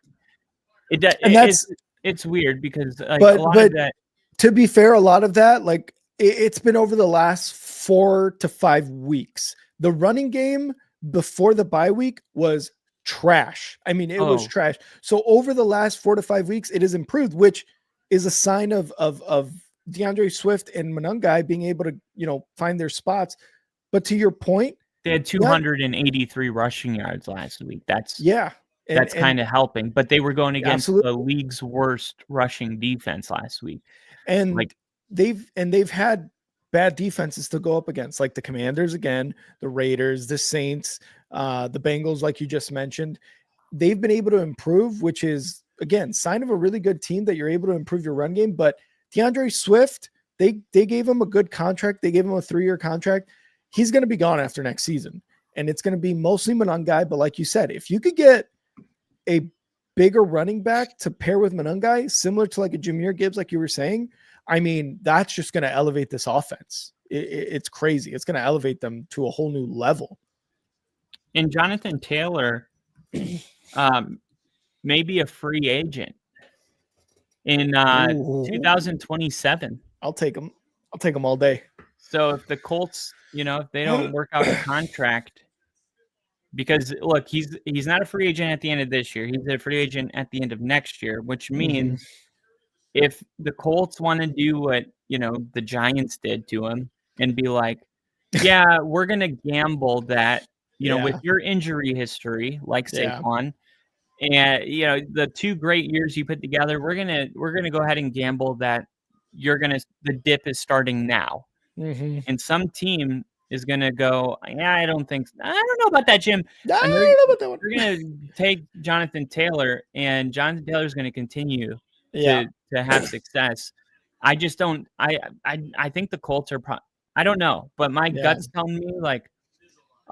it's weird because like a lot of that. To be fair, a lot of that, like it's been over the last 4 to 5 weeks. The running game before the bye week was trash. I mean, it was trash. So over the last 4 to 5 weeks, it has improved, which is a sign of DeAndre Swift and Monangai being able to, find their spots. But to your point, they had 283 rushing yards last week. That's that's kind of helping. But they were going against the league's worst rushing defense last week. And like they've had bad defenses to go up against, like the Commanders again, the Raiders, the Saints, the Bengals, like you just mentioned. They've been able to improve, which is, again, sign of a really good team that you're able to improve your run game. But DeAndre Swift, they gave him a good contract. They gave him a 3-year contract. He's going to be gone after next season. And it's going to be mostly Monangai. But like you said, if you could get a bigger running back to pair with Monangai, similar to like a Jahmyr Gibbs, like you were saying, I mean, that's just going to elevate this offense. It's crazy. It's going to elevate them to a whole new level. And Jonathan Taylor may be a free agent in 2027. I'll take him. I'll take him all day. So if the Colts, if they don't work out a contract, because look, he's not a free agent at the end of this year. He's a free agent at the end of next year, which means if the Colts want to do what, the Giants did to him and be like, yeah, we're going to gamble that, with your injury history, like Saquon, and, the 2 great years you put together, we're going to go ahead and gamble that the dip is starting now. And some team is going to go, I don't know about that, Jim. I don't know about that one. We're going to take Jonathan Taylor, and Jonathan Taylor is going to continue to have success. I just don't. I think the Colts are. I don't know, but my gut's telling me like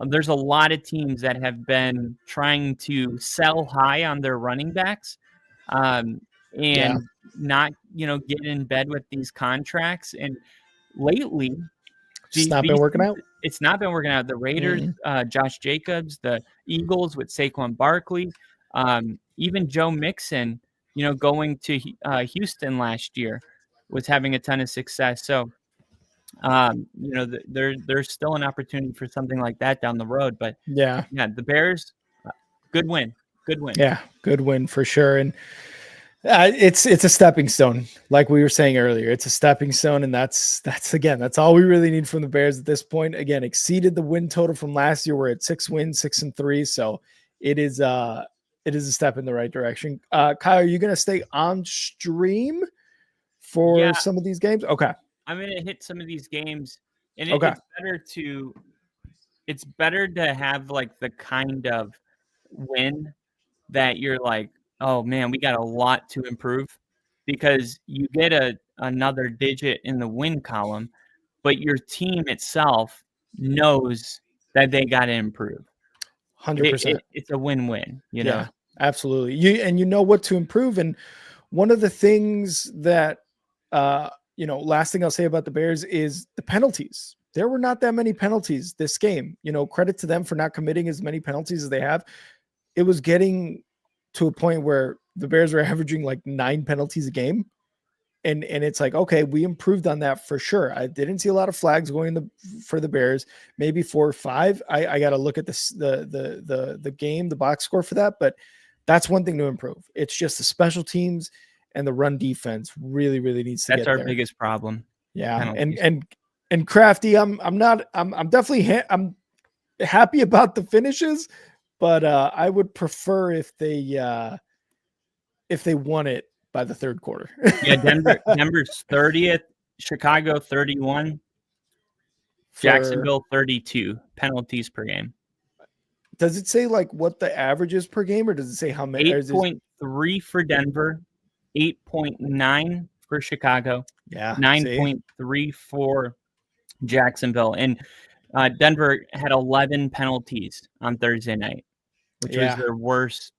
there's a lot of teams that have been trying to sell high on their running backs, and not get in bed with these contracts. And lately, it's not been working out. It's not been working out. The Raiders, Josh Jacobs, the Eagles with Saquon Barkley, even Joe Mixon. Going to Houston last year was having a ton of success. So, there's still an opportunity for something like that down the road. But the Bears, good win. Yeah, good win for sure. And it's a stepping stone, like we were saying earlier. It's a stepping stone, and that's all we really need from the Bears at this point. Again, exceeded the win total from last year. We're at 6 wins, 6-3. So it is a step in the right direction. Kyle, are you going to stay on stream for some of these games? Okay. I'm going to hit some of these games, and it's better to have like the kind of win that you're like, oh man, we got a lot to improve, because you get another digit in the win column, but your team itself knows that they got to improve. 100%. It's a win-win, know? Absolutely. You know what to improve. And one of the things that, last thing I'll say about the Bears is the penalties. there were not that many penalties this game. Credit to them for not committing as many penalties as they have. It was getting to a point where the Bears were averaging like 9 penalties a game. And it's like, okay, we improved on that for sure. I didn't see a lot of flags going for the Bears, maybe 4 or 5. I got to look at the game, the box score for that, but that's one thing to improve. It's just the special teams and the run defense really, really needs to get there. That's our biggest problem. Yeah. Penalties. And Crafty, I'm definitely I'm happy about the finishes, but I would prefer if they won it by the third quarter. Yeah, Denver's 30th, Chicago 31, Jacksonville 32 penalties per game. Does it say like what the average is per game, or does it say how many? 8.3 for Denver, 8.9 for Chicago, 9.3 for Jacksonville, and Denver had 11 penalties on Thursday night, which was their worst.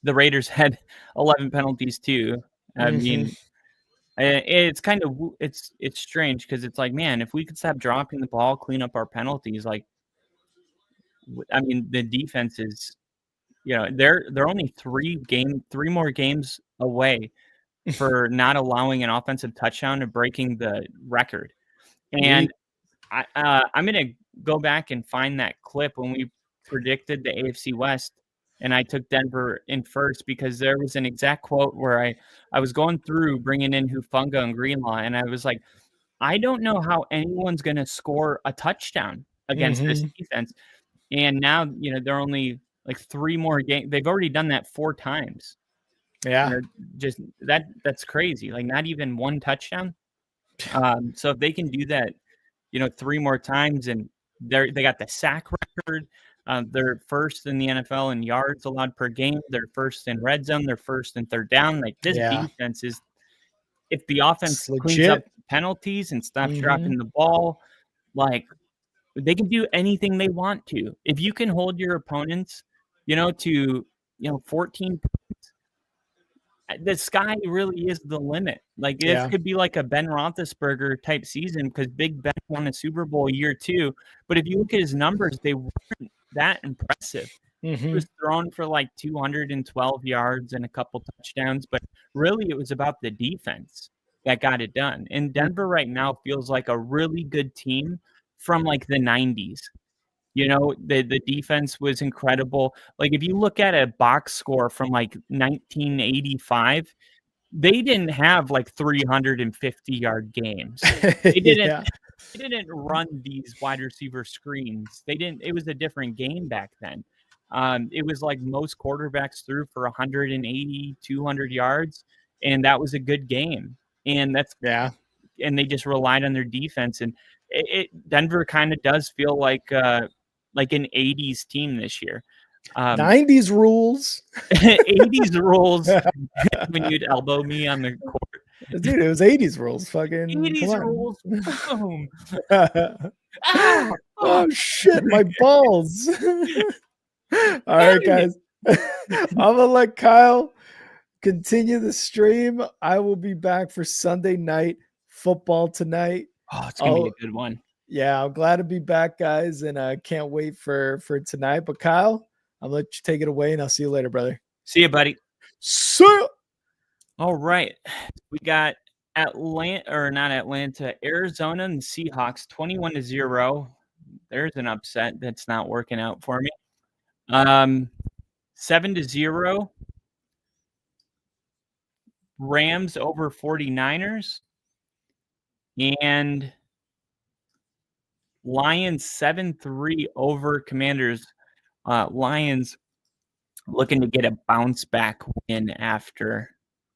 The Raiders had 11 penalties too. I mean, it's kind of it's strange because it's like, man, if we could stop dropping the ball, clean up our penalties, like, I mean, the defense is, they're only 3 more games away for not allowing an offensive touchdown and breaking the record. And I'm gonna go back and find that clip when we predicted the AFC West. And I took Denver in first because there was an exact quote where I was going through bringing in Hufanga and Greenlaw, and I was like, I don't know how anyone's going to score a touchdown against this defense. And now, they're only like 3 more games. They've already done that 4 times. Yeah. Just that's crazy. Like, not even 1 touchdown. So if they can do that, 3 more times, and they got the sack record. They're first in the NFL in yards allowed per game. They're first in red zone. They're first in third down. Like, this defense is, if the offense cleans up penalties and stops dropping the ball, like, they can do anything they want to. If you can hold your opponents, to 14 points, the sky really is the limit. Like, this could be like a Ben Roethlisberger type season because Big Ben won a Super Bowl year 2. But if you look at his numbers, they weren't that impressive. He was thrown for like 212 yards and a couple touchdowns, but really it was about the defense that got it done. And Denver right now feels like a really good team from like the 90s. The defense was incredible. Like, if you look at a box score from like 1985, they didn't have like 350-yard games. They didn't. They didn't run these wide receiver screens. It was a different game back then. It was like most quarterbacks threw for 180, 200 yards, and that was a good game. And and they just relied on their defense. And Denver kind of does feel like an 80s team this year. 90s rules. 80s rules. When you'd elbow me on the court. Dude, it was 80s rules. Fucking 80s rules. Boom. Oh shit, my balls. All right, guys. I'm gonna let Kyle continue the stream. I will be back for Sunday night football tonight. Oh, it's gonna be a good one. Yeah, I'm glad to be back, guys, and I can't wait for tonight. But Kyle, I'll let you take it away, and I'll see you later, brother. See you, buddy. See ya. All right. We got Arizona and the Seahawks 21-0. There's an upset that's not working out for me. 7-0. Rams over 49ers. And Lions 7-3 over Commanders. Lions looking to get a bounce back win after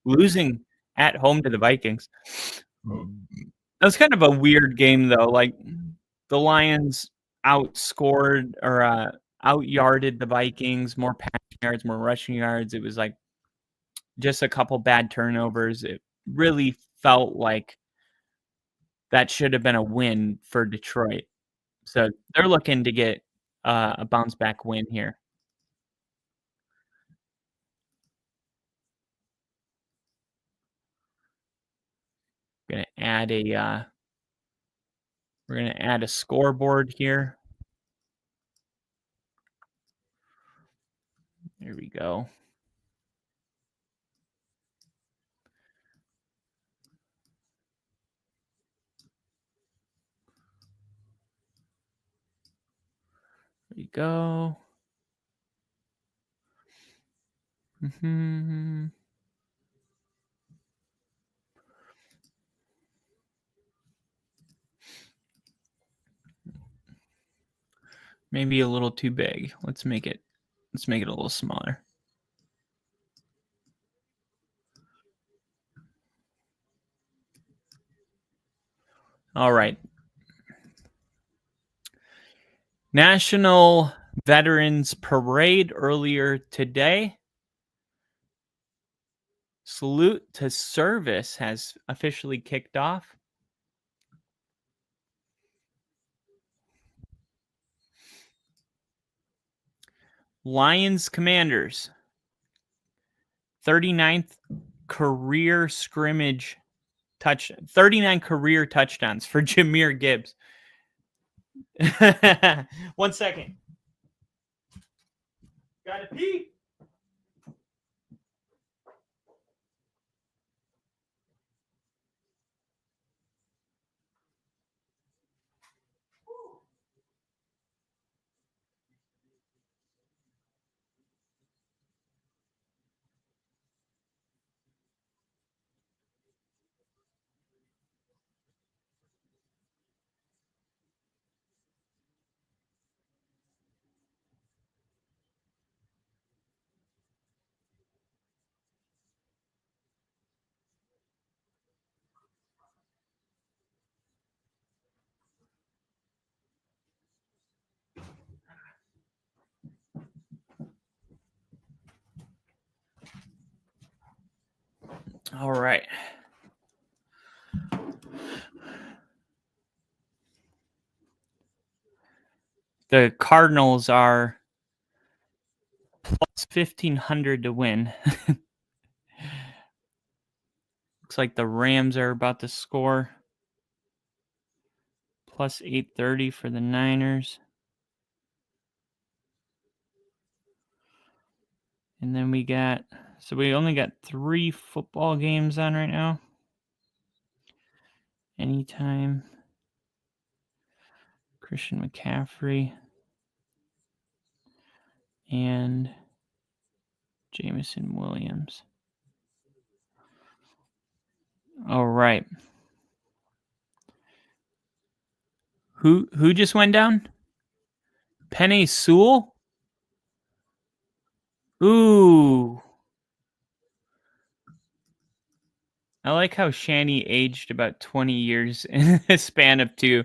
losing at home to the Vikings. That was kind of a weird game, though. Like, the Lions outscored or out-yarded the Vikings, more passing yards, more rushing yards. It was like just a couple bad turnovers. It really felt like that should have been a win for Detroit. So they're looking to get a bounce back win here. Going to add We're going to add a scoreboard here. There we go. There we go. Maybe a little too big. Let's make it a little smaller. All right. National Veterans Parade earlier today. Salute to Service has officially kicked off. Lions Commanders. 39th career scrimmage touch. 39 career touchdowns for Jahmyr Gibbs. 1 second. Gotta pee. All right. The Cardinals are plus 1,500 to win. Looks like the Rams are about to score. Plus 830 for the Niners. And then we only got 3 football games on right now. Anytime. Christian McCaffrey and Jameson Williams. All right. Who just went down? Penei Sewell? Ooh. I like how Shanny aged about 20 years in the span of 2.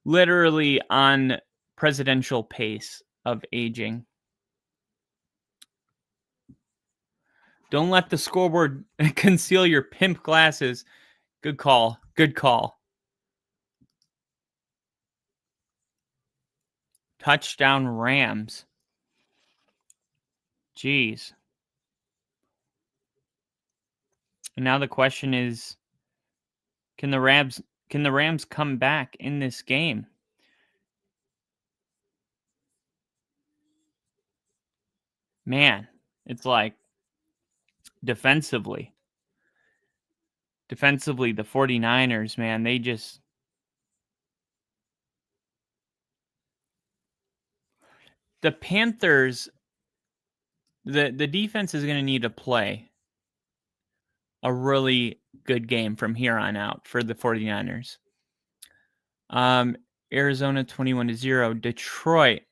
Literally on presidential pace of aging. Don't let the scoreboard conceal your pimp glasses. Good call. Good call. Touchdown Rams. Jeez. And now the question is, can the Rams come back in this game? Man, it's like defensively, the 49ers, man, the Panthers, the defense is going to need to play a really good game from here on out for the 49ers. Arizona 21-0, Detroit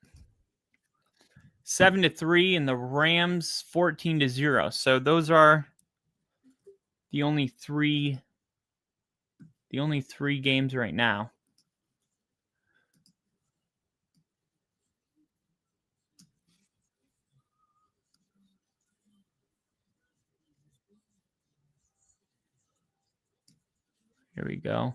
7-3, and the Rams 14-0. So those are the only three games right now. Here we go.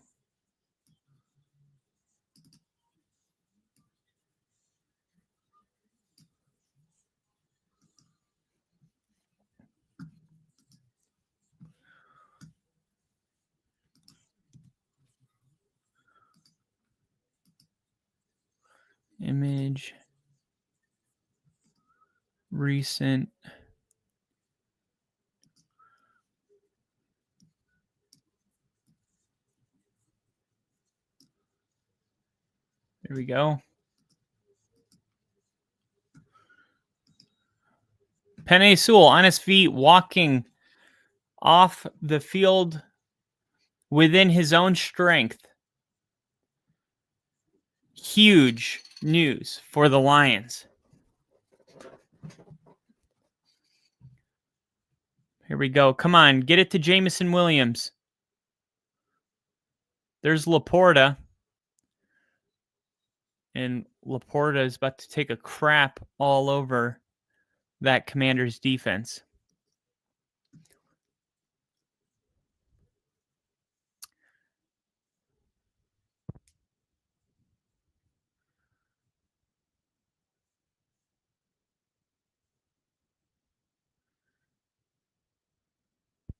image. Recent. There we go. Penei Sewell on his feet, walking off the field within his own strength. Huge news for the Lions. Here we go. Come on, get it to Jameson Williams. There's Laporta. And Laporta is about to take a crap all over that Commanders defense.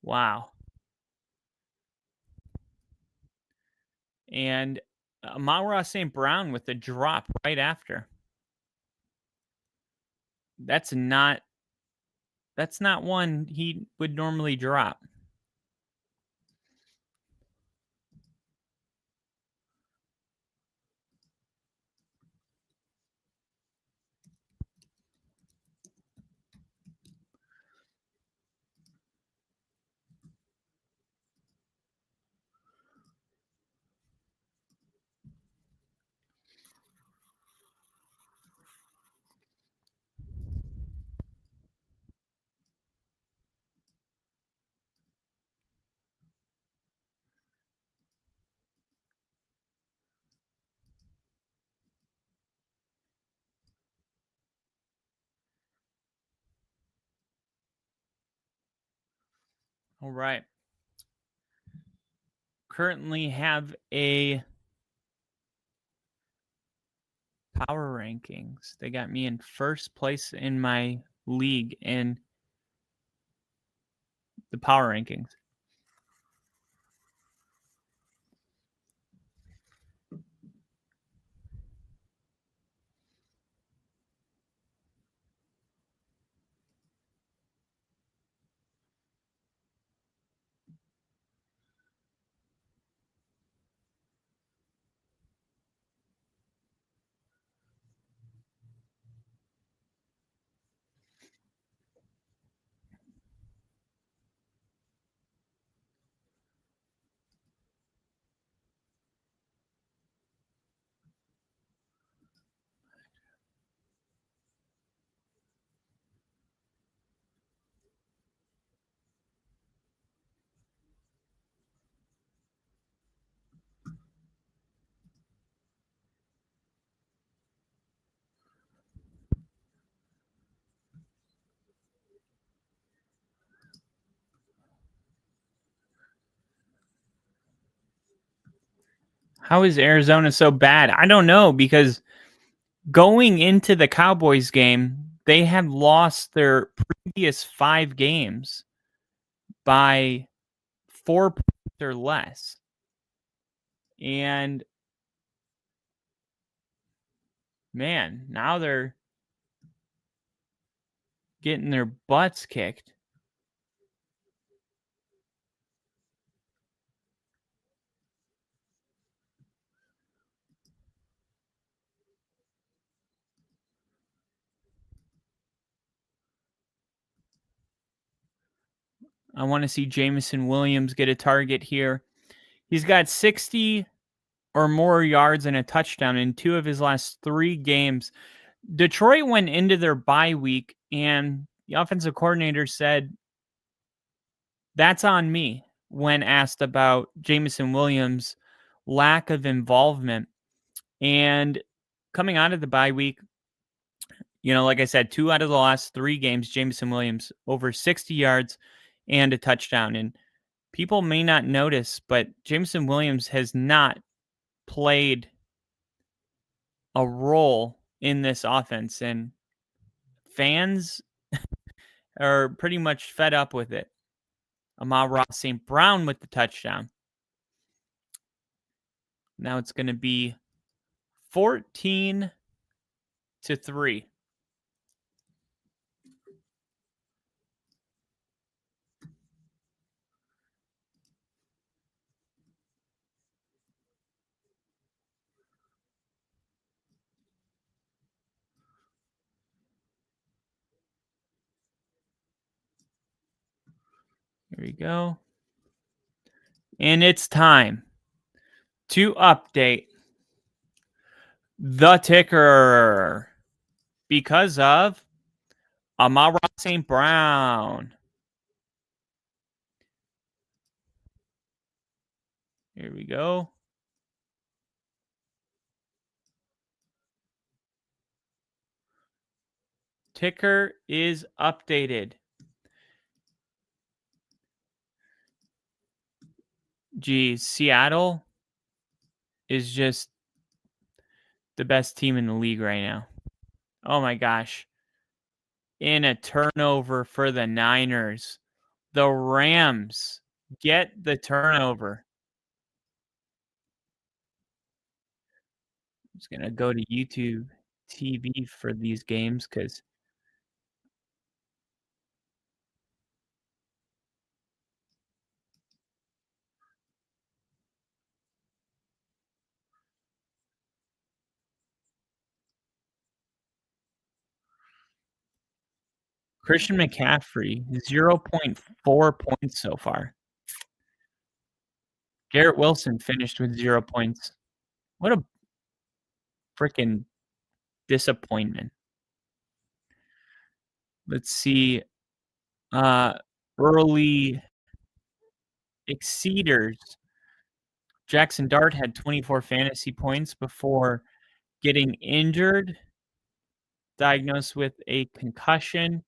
Wow. And Amon-Ra St. Brown with the drop right after. That's not one he would normally drop. All right. Currently have a power rankings. They got me in first place in my league in the power rankings. How is Arizona so bad? I don't know, because going into the Cowboys game, they had lost their previous 5 games by 4 points or less. And man, now they're getting their butts kicked. I want to see Jameson Williams get a target here. He's got 60 or more yards and a touchdown in 2 of his last 3 games. Detroit went into their bye week, and the offensive coordinator said, "That's on me," when asked about Jameson Williams' lack of involvement. And coming out of the bye week, like I said, 2 out of the last 3 games, Jameson Williams over 60 yards and a touchdown. And people may not notice, but Jameson Williams has not played a role in this offense, and fans are pretty much fed up with it. Amon-Ra St. Brown with the touchdown. Now it's going to be 14-7. to 3. Here we go. And it's time to update the ticker because of Amon-Ra St. Brown. Here we go. Ticker is updated. Geez, Seattle is just the best team in the league right now. Oh my gosh. In a turnover for the Niners. The Rams get the turnover. I'm just going to go to YouTube TV for these games because Christian McCaffrey, 0.4 points so far. Garrett Wilson finished with 0 points. What a freaking disappointment. Let's see. Early exceeders. Jackson Dart had 24 fantasy points before getting injured, diagnosed with a concussion.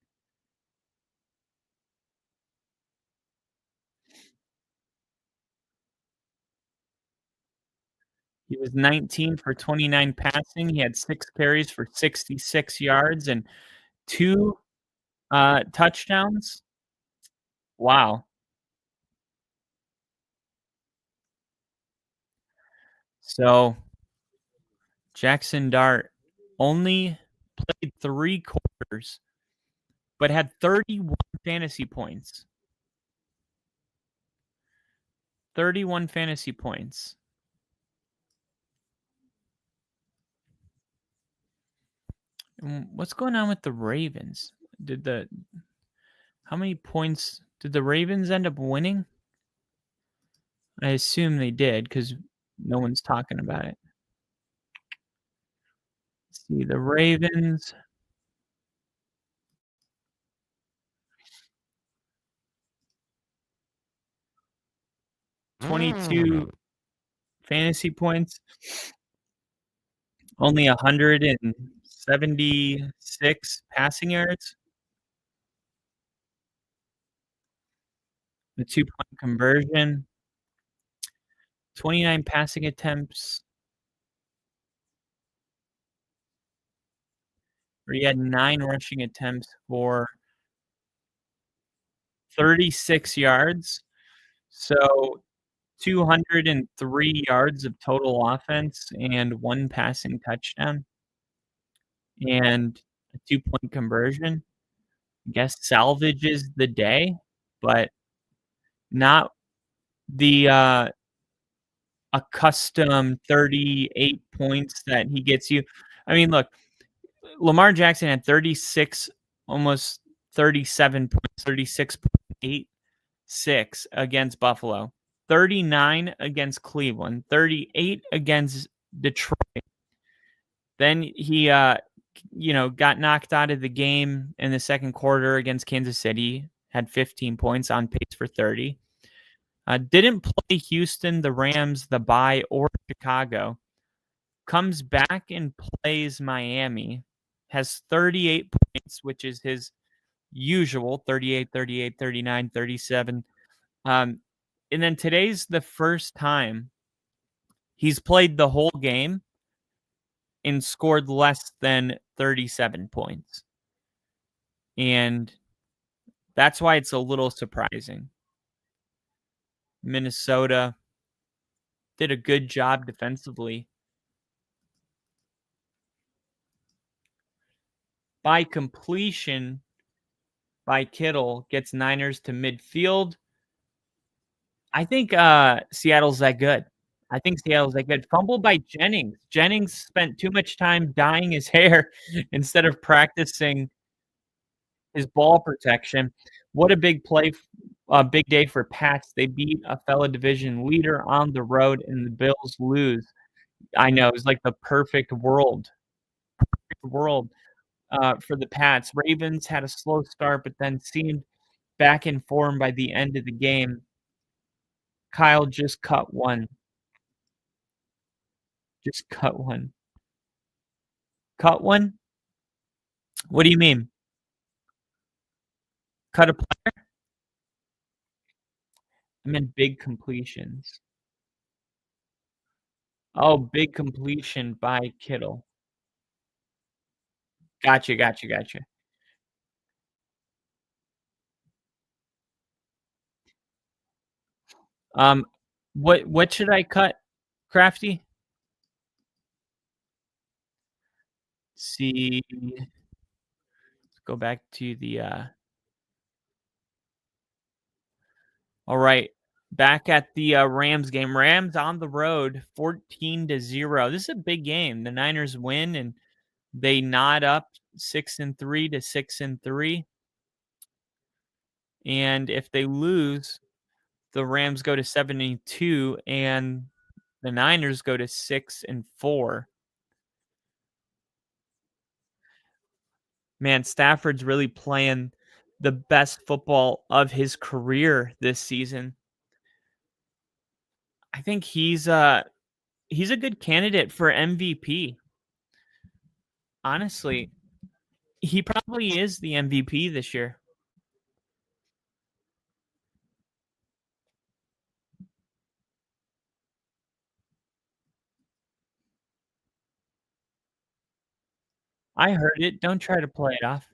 He was 19 for 29 passing. He had 6 carries for 66 yards and 2 touchdowns. Wow. So Jackson Dart only played 3 quarters, but had 31 fantasy points. 31 fantasy points. What's going on with the Ravens? How many points did the Ravens end up winning? I assume they did because no one's talking about it. Let's see, the Ravens. $22 fantasy points. Only 176 passing yards. The 2-point conversion. 29 passing attempts. Where he had 9 rushing attempts for 36 yards. So 203 yards of total offense and 1 passing touchdown. And a 2-point conversion. I guess salvages the day, but not the accustomed 38 points that he gets you. I mean, look, Lamar Jackson had 36, almost 37 points, 36.86 against Buffalo, 39 against Cleveland, 38 against Detroit. Then he, got knocked out of the game in the second quarter against Kansas City, had 15 points, on pace for 30. Didn't play Houston, the Rams, the bye, or Chicago. Comes back and plays Miami. Has 38 points, which is his usual 38, 38, 39, 37. And then today's the first time he's played the whole game and scored less than 37 points. And that's why it's a little surprising. Minnesota did a good job defensively. by completion by Kittle gets Niners to midfield. I think Seattle's that good. Fumble by Jennings. Jennings spent too much time dyeing his hair instead of practicing his ball protection. What a big play, a big day for Pats. They beat a fellow division leader on the road, and the Bills lose. I know, it was like the perfect world for the Pats. Ravens had a slow start, but then seemed back in form by the end of the game. Kyle just cut one. Cut one? What do you mean? Cut a player? I meant big completions. Oh, big completion by Kittle. Gotcha. What should I cut, Crafty? See, let's go back to the all right, back at the Rams game. Rams on the road, 14-0. This is a big game. The Niners win and they nod up 6-3 to 6-3. And if they lose, the Rams go to 7-2 and the Niners go to 6-4. Man, Stafford's really playing the best football of his career this season. I think he's a good candidate for MVP. Honestly, he probably is the MVP this year. I heard it. Don't try to play it off.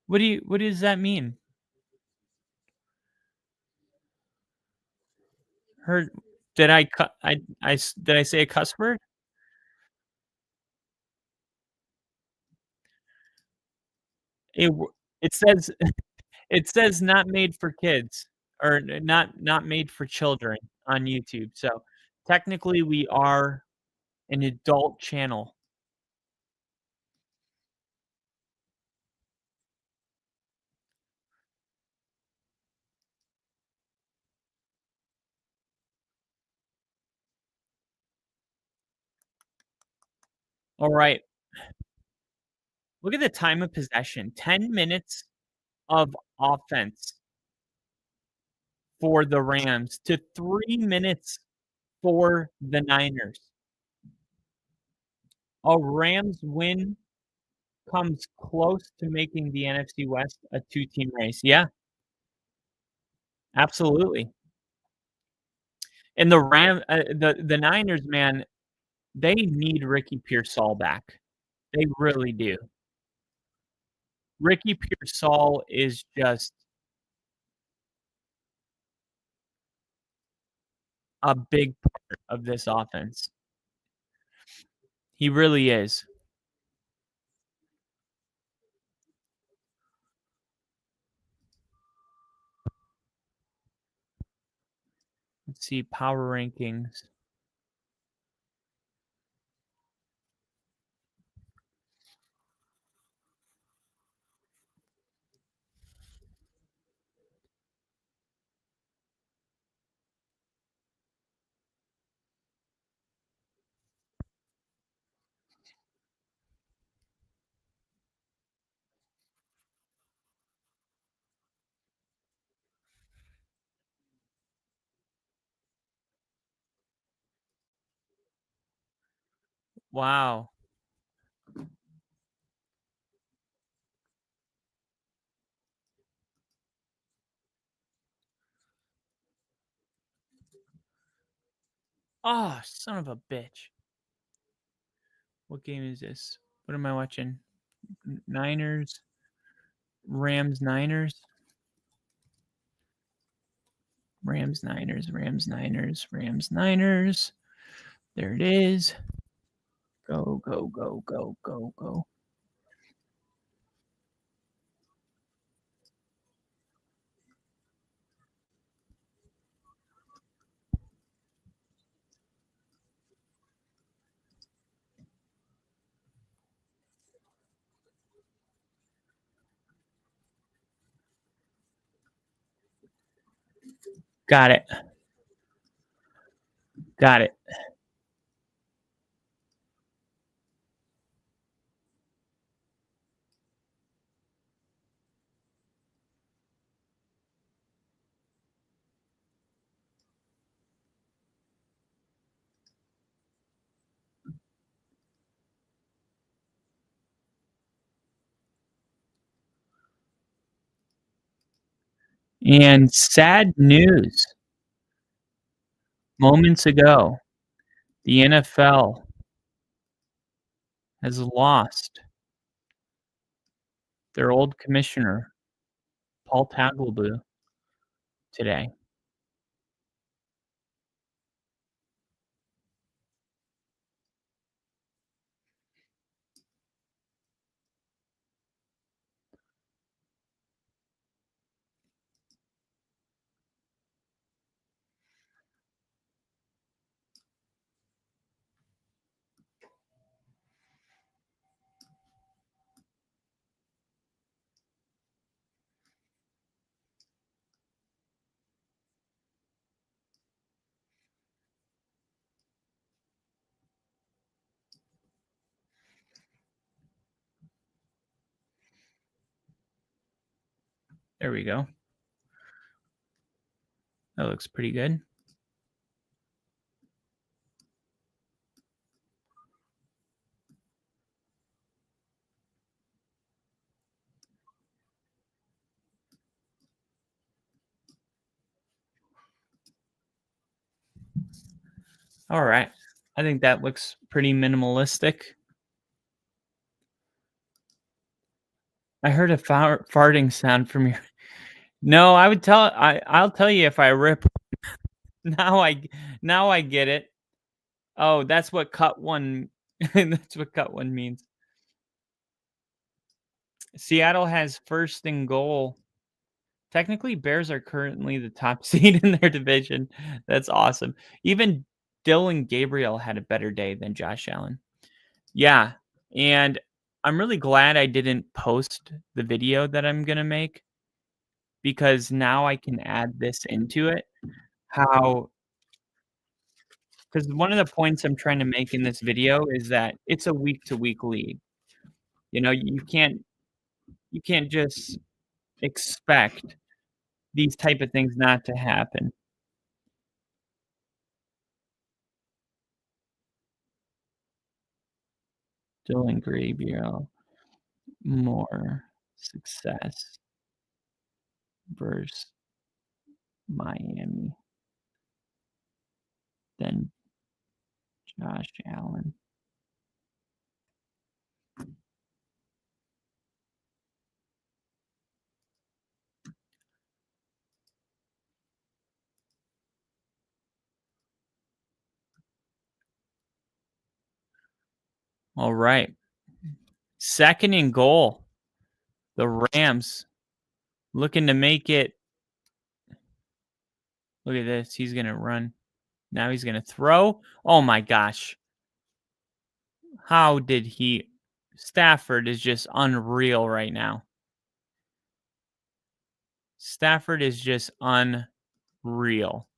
What does that mean? Heard? Did I say a cuss word? It says not made for kids or not made for children on YouTube. So technically we are an adult channel. All right. Look at the time of possession. 10 minutes of offense for the Rams to 3 minutes for the Niners. A Rams win comes close to making the NFC West a two-team race. Yeah. Absolutely. And the Niners, man, they need Ricky Pearsall back. They really do. Ricky Pearsall is just a big part of this offense. He really is. Let's see, power rankings. Wow. Oh, son of a bitch. What game is this? What am I watching? Niners. Rams, Niners. Rams, Niners, Rams, Niners, Rams, Niners. There it is. Go. Got it. Got it. And sad news. Moments ago, the NFL has lost their old commissioner, Paul Tagliabue, today. There we go. That looks pretty good. All right. I think that looks pretty minimalistic. I heard a farting sound from your. No, I would tell. I'll tell you if I rip. Now I get it. Oh, that's what cut one. That's what cut one means. Seattle has first and goal. Technically, Bears are currently the top seed in their division. That's awesome. Even Dylan Gabriel had a better day than Josh Allen. Yeah, and I'm really glad I didn't post the video that I'm gonna make because now I can add this into it. Because one of the points I'm trying to make in this video is that it's a week to week league. You know, you can't just expect these type of things not to happen. Dylan Gabriel, more success versus Miami than Josh Allen. All right. Second and goal. The Rams looking to make it. Look at this. He's going to run. Now he's going to throw. Oh my gosh. How did he? Stafford is just unreal right now. Stafford is just unreal.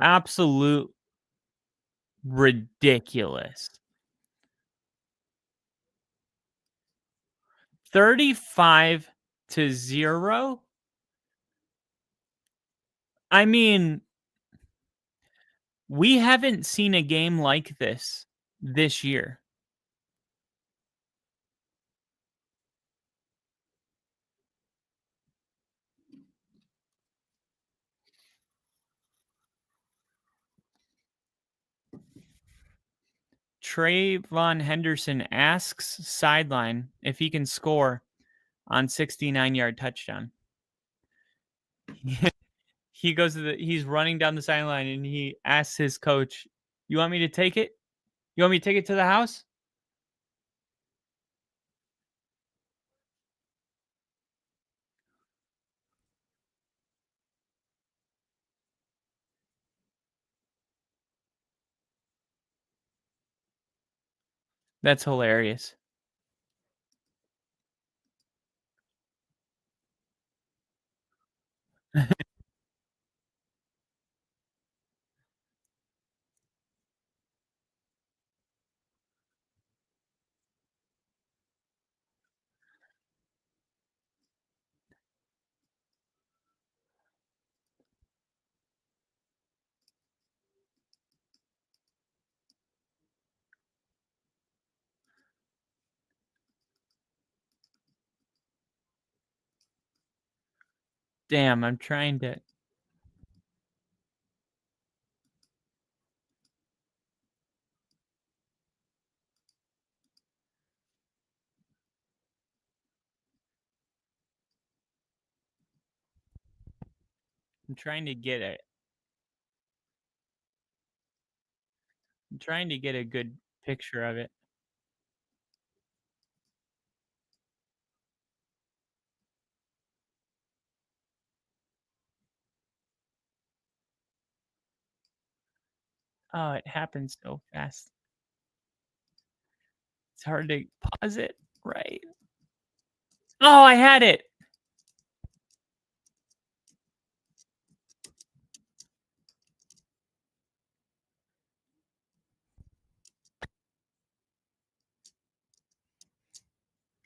Absolute ridiculous. 35-0. I mean, we haven't seen a game like this year. Trayvon Henderson asks sideline if he can score on 69-yard touchdown. He goes he's running down the sideline and he asks his coach, "You want me to take it? You want me to take it to the house?" That's hilarious. Damn, I'm trying to. I'm trying to get it. I'm trying to get a good picture of it. Oh, it happens so fast. It's hard to pause it, right? Oh, I had it.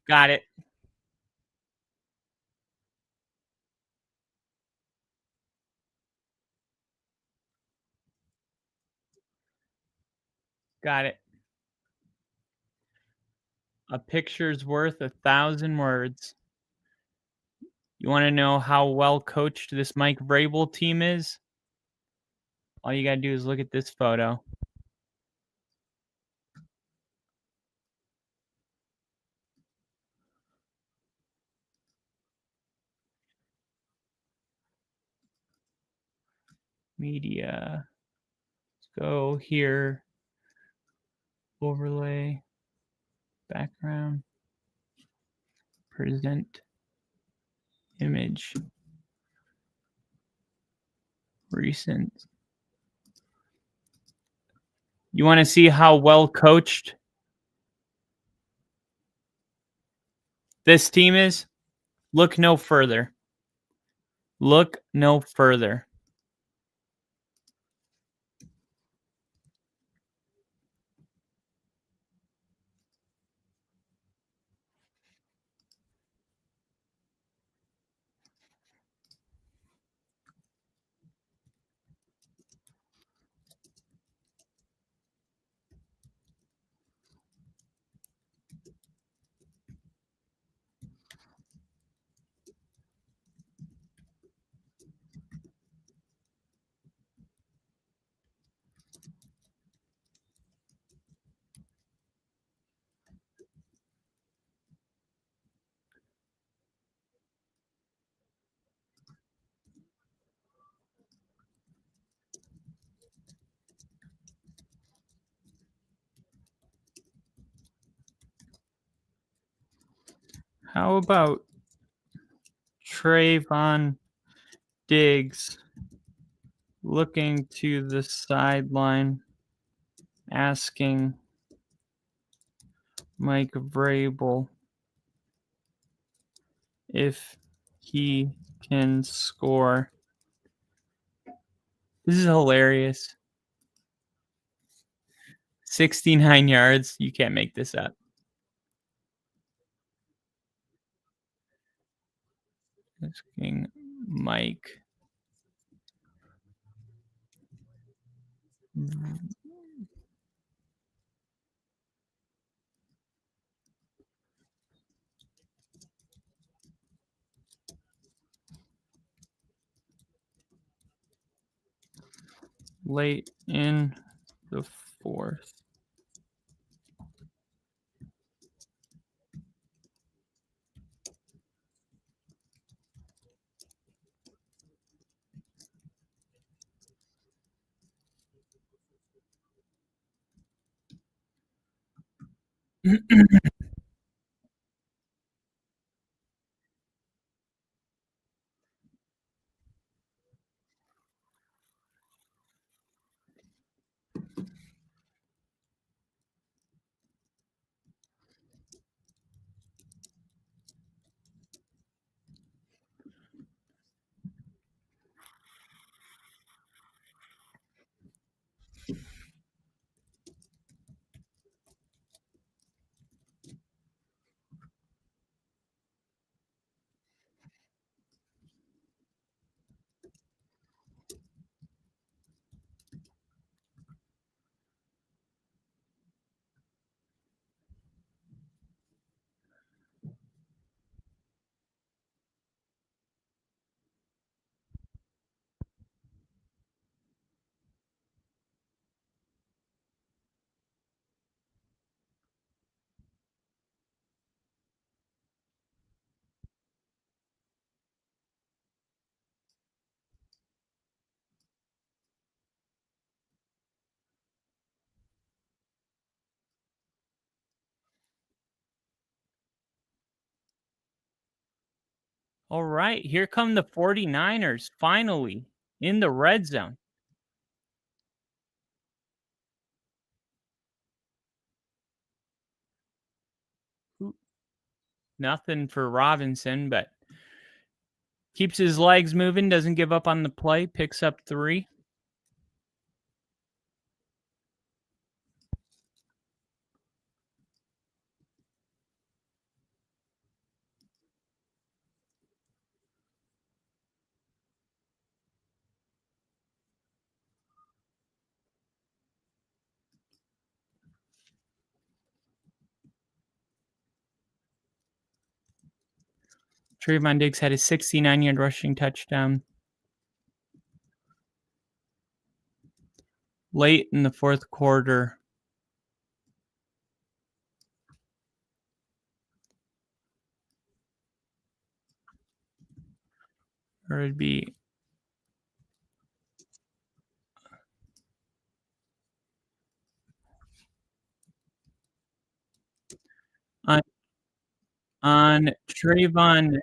Got it. Got it. A picture's worth 1,000 words. You want to know how well coached this Mike Vrabel team is? All you got to do is look at this photo. Media. Let's go here. Overlay. Background. Present. Image. Recent. You want to see how well coached this team is? Look no further. Look no further. How about Trayvon Diggs looking to the sideline, asking Mike Vrabel if he can score? This is hilarious. 69 yards. You can't make this up. Asking Mike. Late in the fourth. All right, here come the 49ers finally in the red zone. Nothing for Robinson, but keeps his legs moving, doesn't give up on the play, picks up 3. Trayvon Diggs had a 69-yard rushing touchdown late in the fourth quarter. Or it'd be on Trayvon.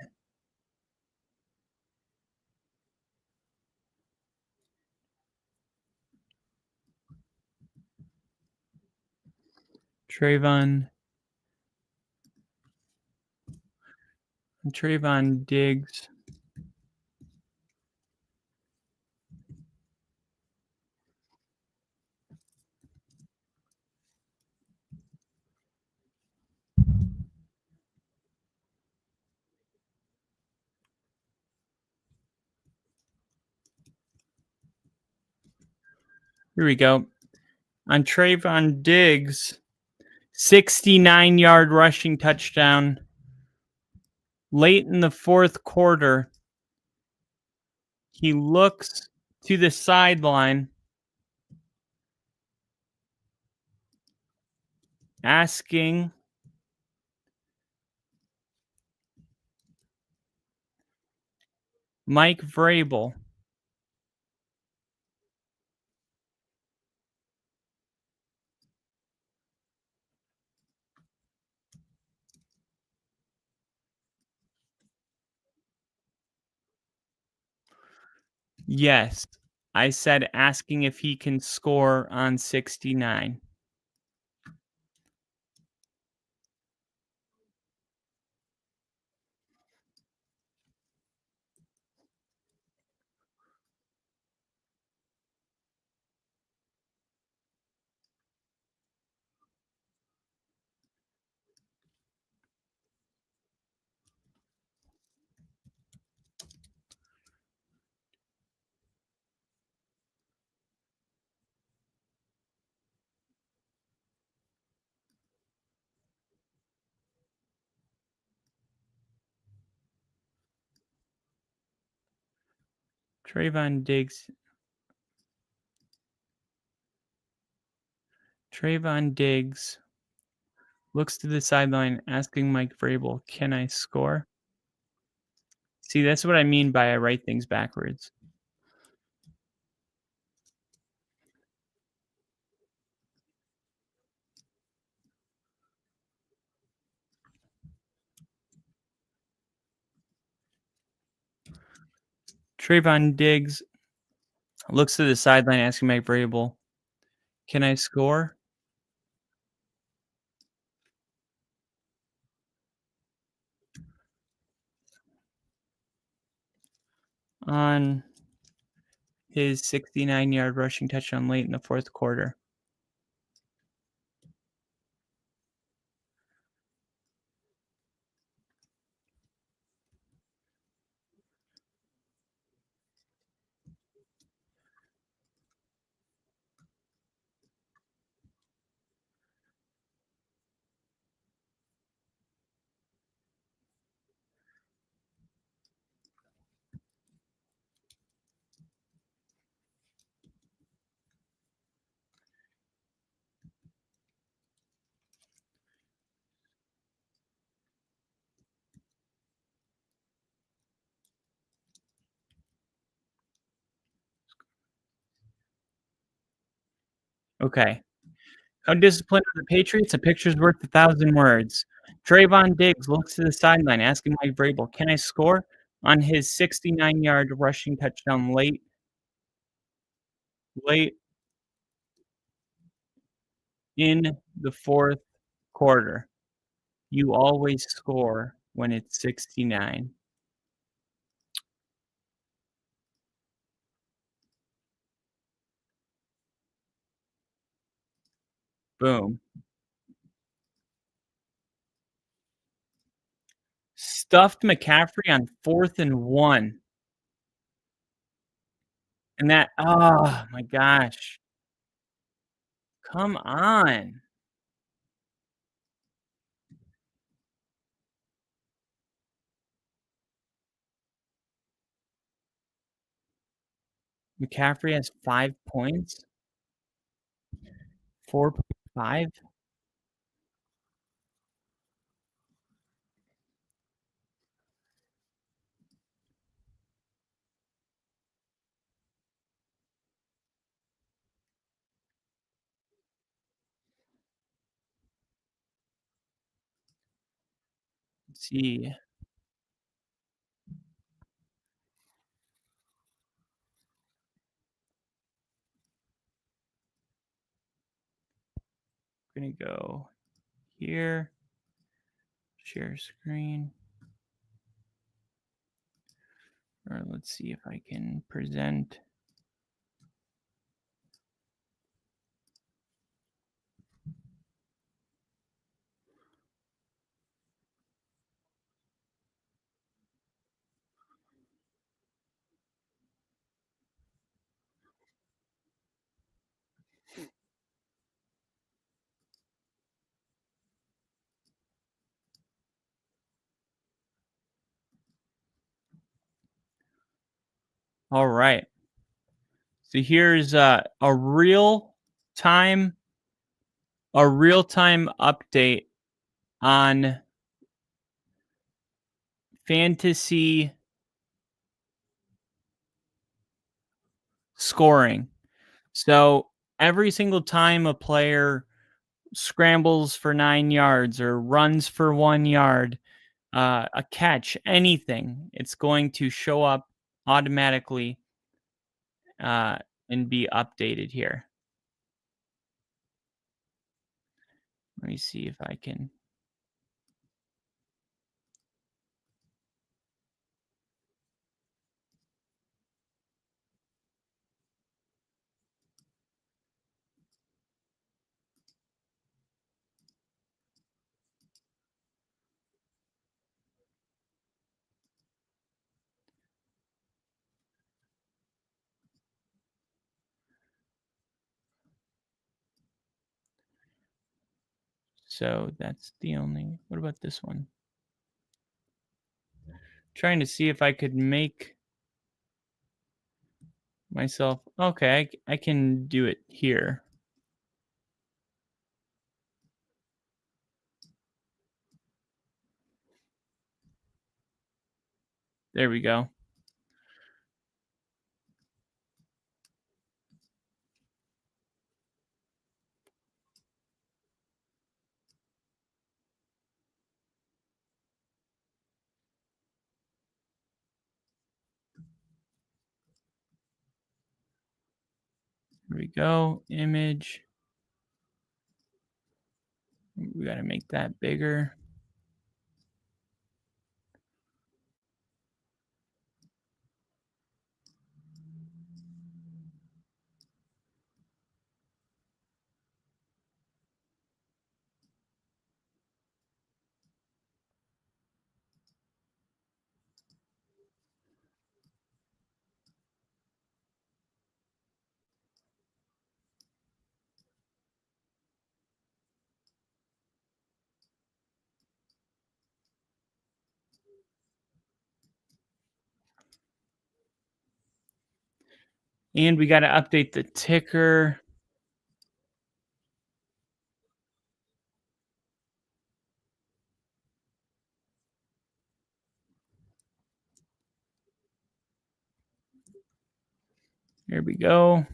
Trayvon Diggs. Here we go. On Trayvon Diggs, 69-yard rushing touchdown late in the fourth quarter. He looks to the sideline, asking Mike Vrabel Yes, I said asking if he can score on 69. Trayvon Diggs looks to the sideline, asking Mike Vrabel, "Can I score?" See, that's what I mean by I write things backwards. Trayvon Diggs looks to the sideline, asking Mike Vrabel, "Can I score?" On his 69-yard rushing touchdown late in the fourth quarter. Okay. How disciplined are the Patriots? A picture's worth 1,000 words. Trayvon Diggs looks to the sideline, asking Mike Vrabel, "Can I score?" on his 69-yard rushing touchdown late in the fourth quarter. You always score when it's 69. Boom. Stuffed McCaffrey on 4th and 1. And that oh my gosh. Come on. McCaffrey has 5 points? 4.5? Let's see. Gonna go here. Share screen. Or let's see if I can present. All right. So here's a real-time update on fantasy scoring. So every single time a player scrambles for 9 yards or runs for 1 yard, a catch, anything, it's going to show up automatically and be updated here. Let me see if I can. So that's the only. What about this one? Trying to see if I could make myself. Okay, I can do it here. There we go. Here we go. Image. We got to make that bigger. And we got to update the ticker. Here we go.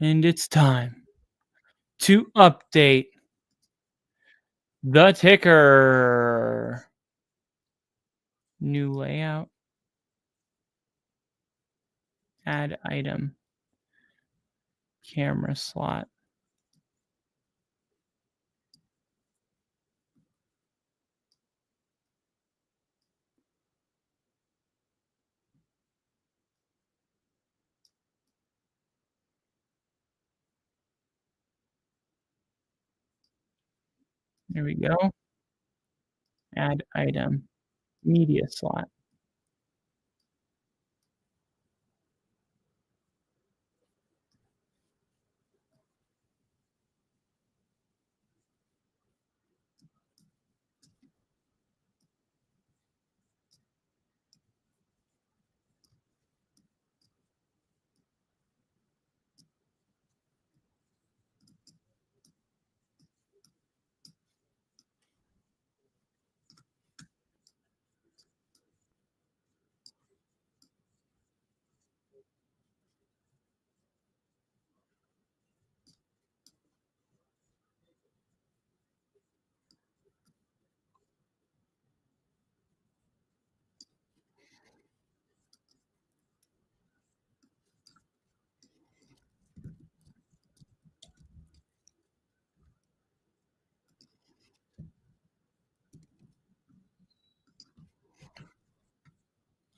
And it's time to update the ticker. New layout. Add item. Camera slot. There we go. Add item. Media slot.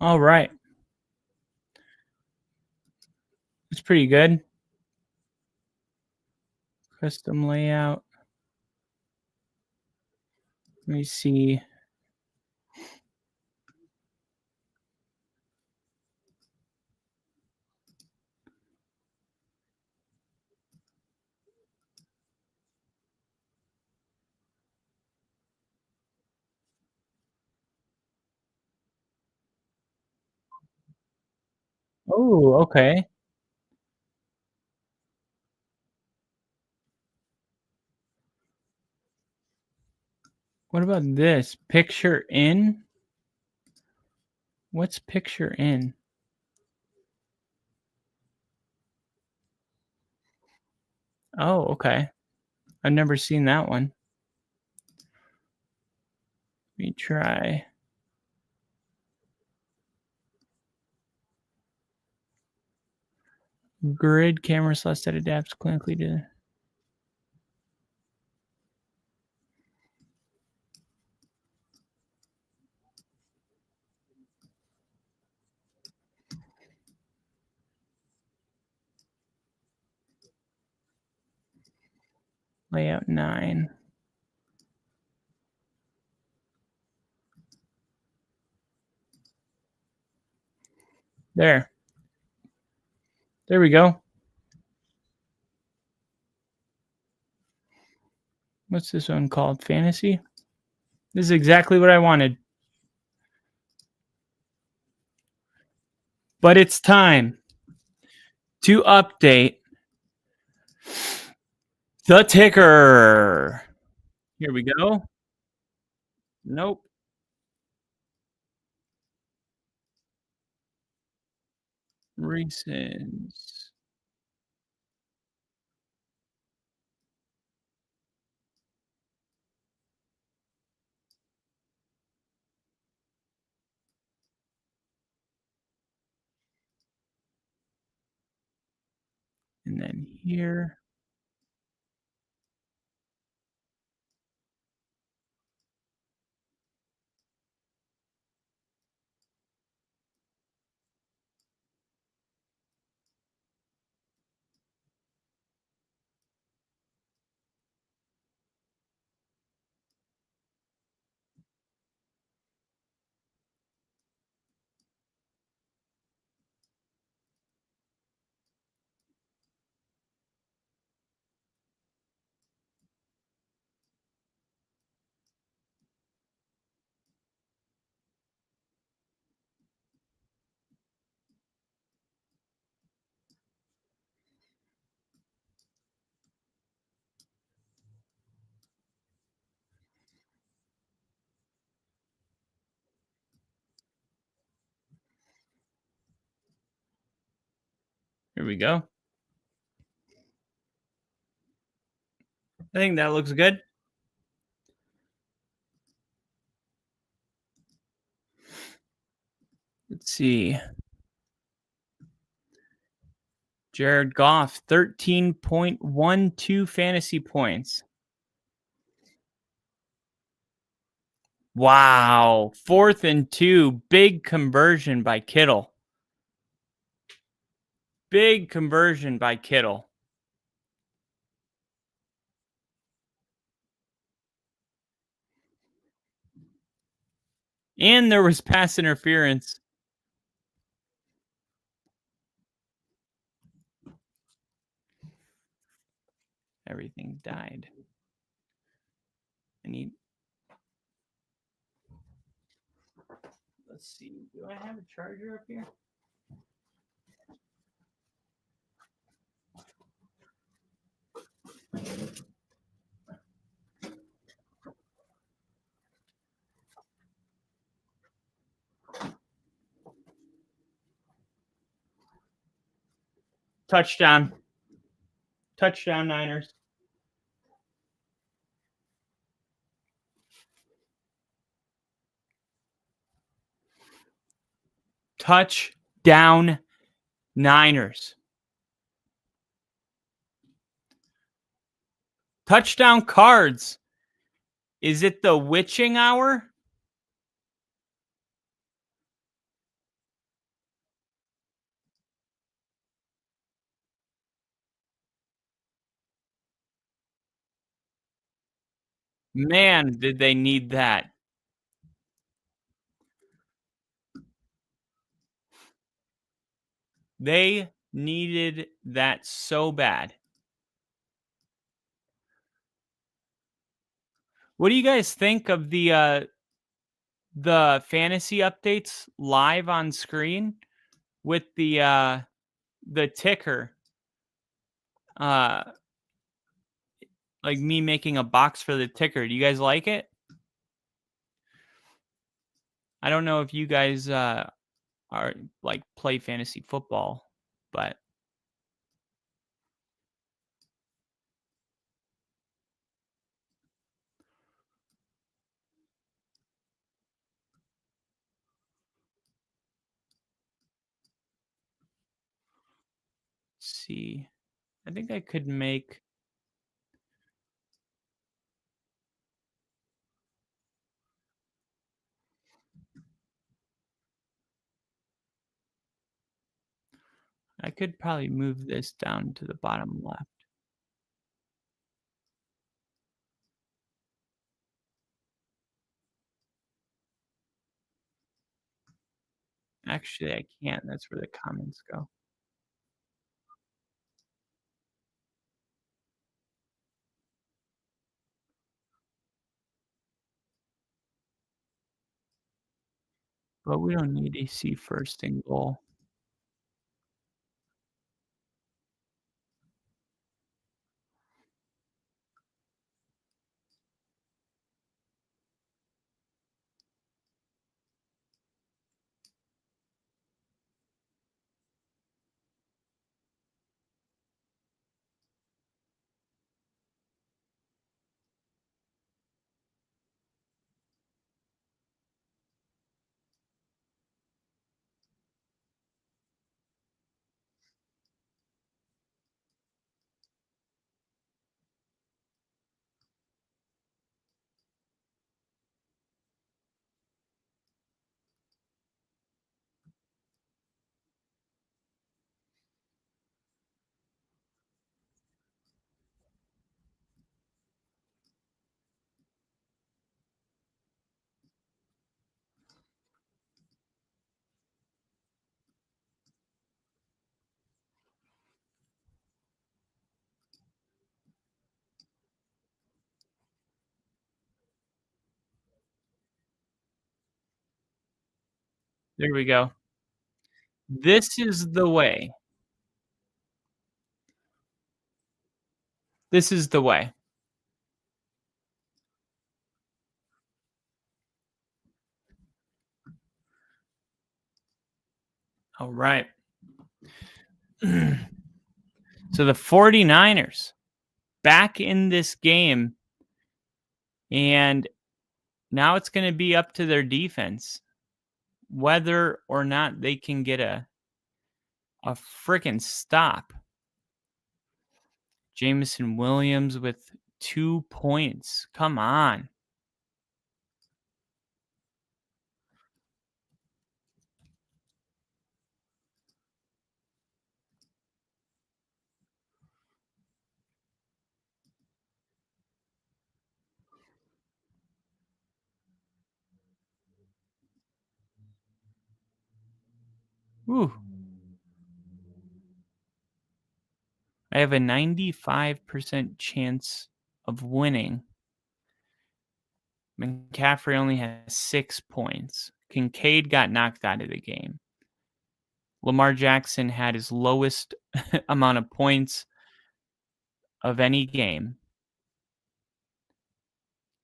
All right. It's pretty good. Custom layout. Let me see. Oh, okay. What about this? Picture in? What's picture in? Oh, okay. I've never seen that one. Let me try. Grid camera slot that adapts clinically to. Layout 9. There. There we go. What's this one called? Fantasy? This is exactly what I wanted. But it's time to update the ticker. Here we go. Nope. Recent. And then here. Here we go. I think that looks good. Let's see. Jared Goff, 13.12 fantasy points. Wow. 4th and 2. Big conversion by Kittle. Big conversion by Kittle. And there was pass interference. Everything died. Let's see. Do I have a charger up here? Touchdown. Touchdown, Niners. Touchdown, Niners. Touchdown cards. Is it the witching hour? Man, did they need that. They needed that so bad. What do you guys think of the fantasy updates live on screen with the ticker? Like me making a box for the ticker. Do you guys like it? I don't know if you guys are like play fantasy football, but let's see. I think I could make I could probably move this down to the bottom left. Actually, I can't. That's where the comments go. But we don't need a C first and goal. There we go. This is the way. This is the way. All right. So the 49ers back in this game. And now it's going to be up to their defense whether or not they can get a freaking stop. Jameson Williams with 2 points. Come on. Ooh. I have a 95% chance of winning. McCaffrey only has 6 points. Kincaid got knocked out of the game. Lamar Jackson had his lowest amount of points of any game.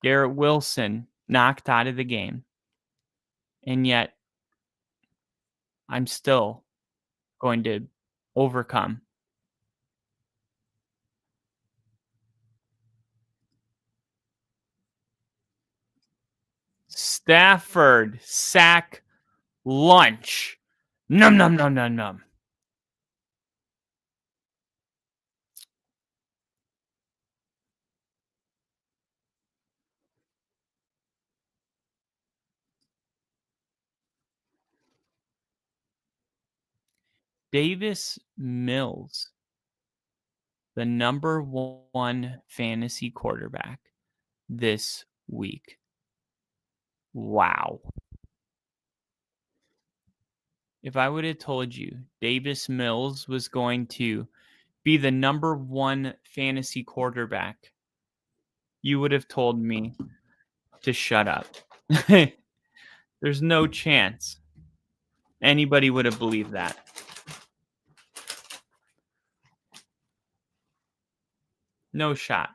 Garrett Wilson knocked out of the game. And yet, I'm still going to overcome. Stafford sack lunch. Num num num num num. Davis Mills, the number 1 fantasy quarterback this week. Wow. If I would have told you Davis Mills was going to be the number 1 fantasy quarterback, you would have told me to shut up. There's no chance anybody would have believed that. No shot.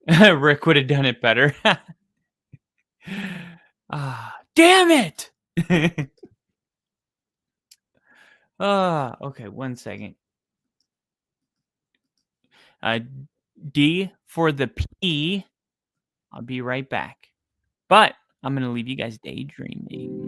Rick would have done it better. Damn it! Okay, 1 second. D for the P. I'll be right back. But I'm going to leave you guys daydreaming.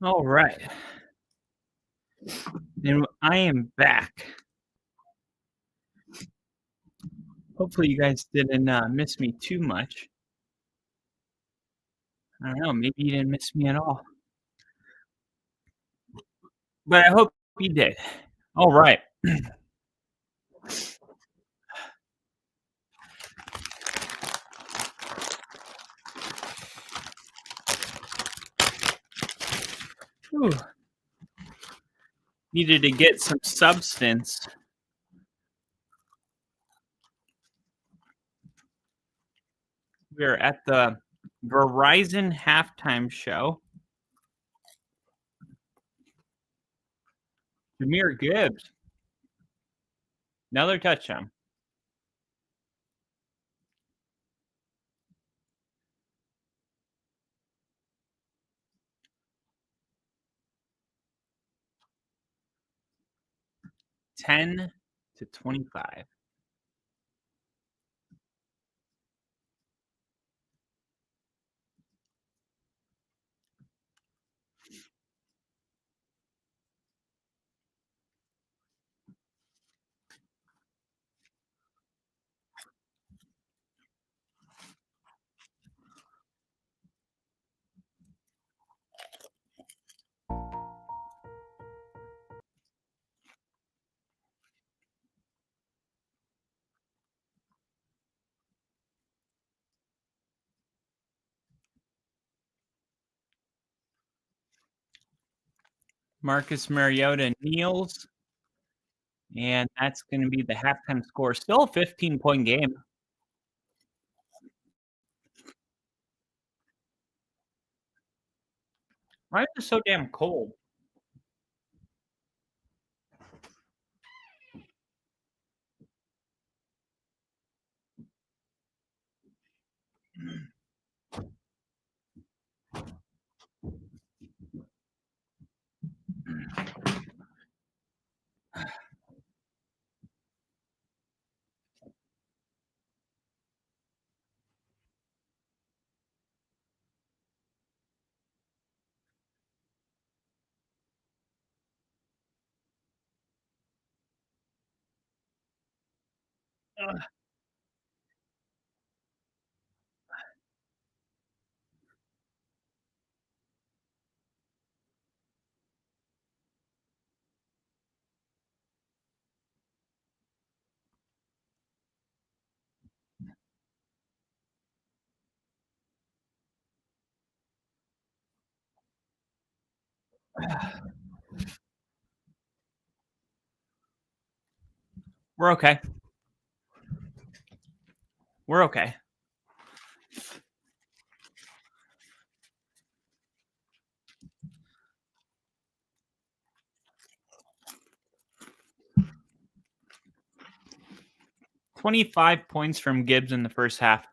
All right. And I am back. Hopefully you guys didn't miss me too much. I don't know, maybe you didn't miss me at all. But I hope you did. All right. Whew. Needed to get some substance. We're at the Verizon halftime show. Jahmyr Gibbs. Another touchdown. $10 to $25. Marcus Mariota kneels. And that's going to be the halftime score. Still a 15-point game. Why is it so damn cold? We're okay. We're okay. $25 points from Gibbs in the first half.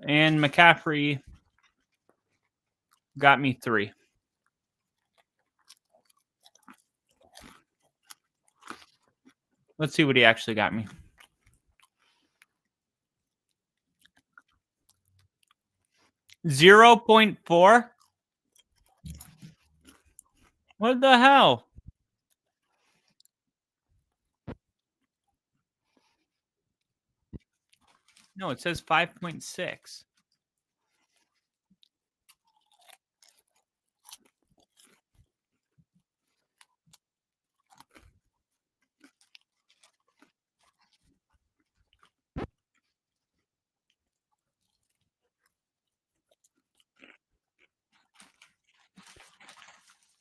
And McCaffrey got me 3. Let's see what he actually got me. $0.4? What the hell? No, it says 5.6.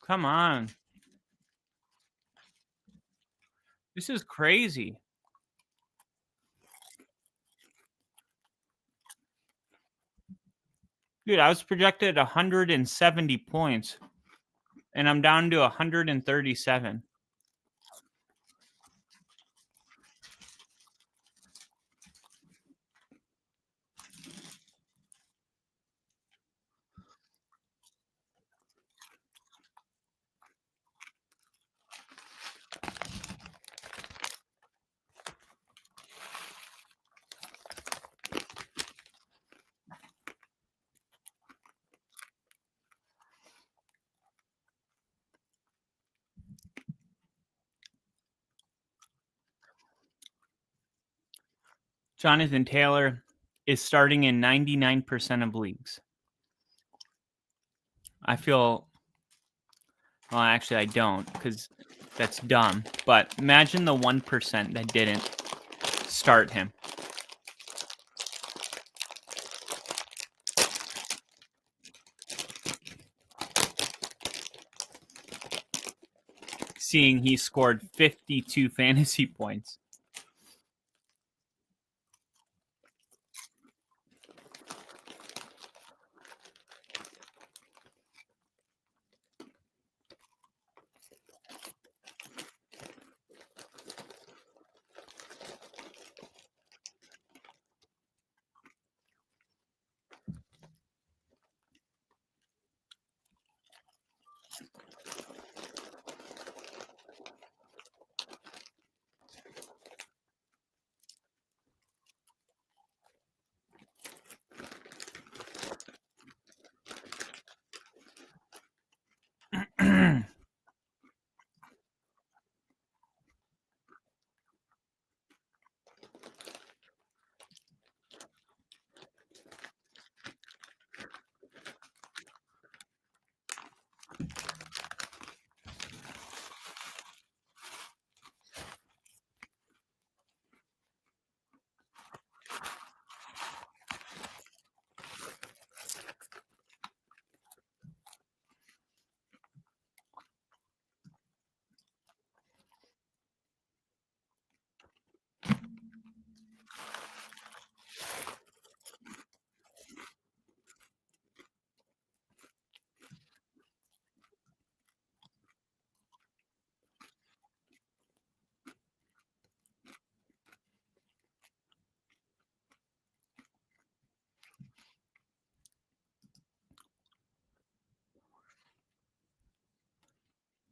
Come on. This is crazy. Dude, I was projected 170 points, and I'm down to 137. Jonathan Taylor is starting in 99% of leagues. I feel, well, actually I don't, because that's dumb. But imagine the 1% that didn't start him. Seeing he scored 52 fantasy points.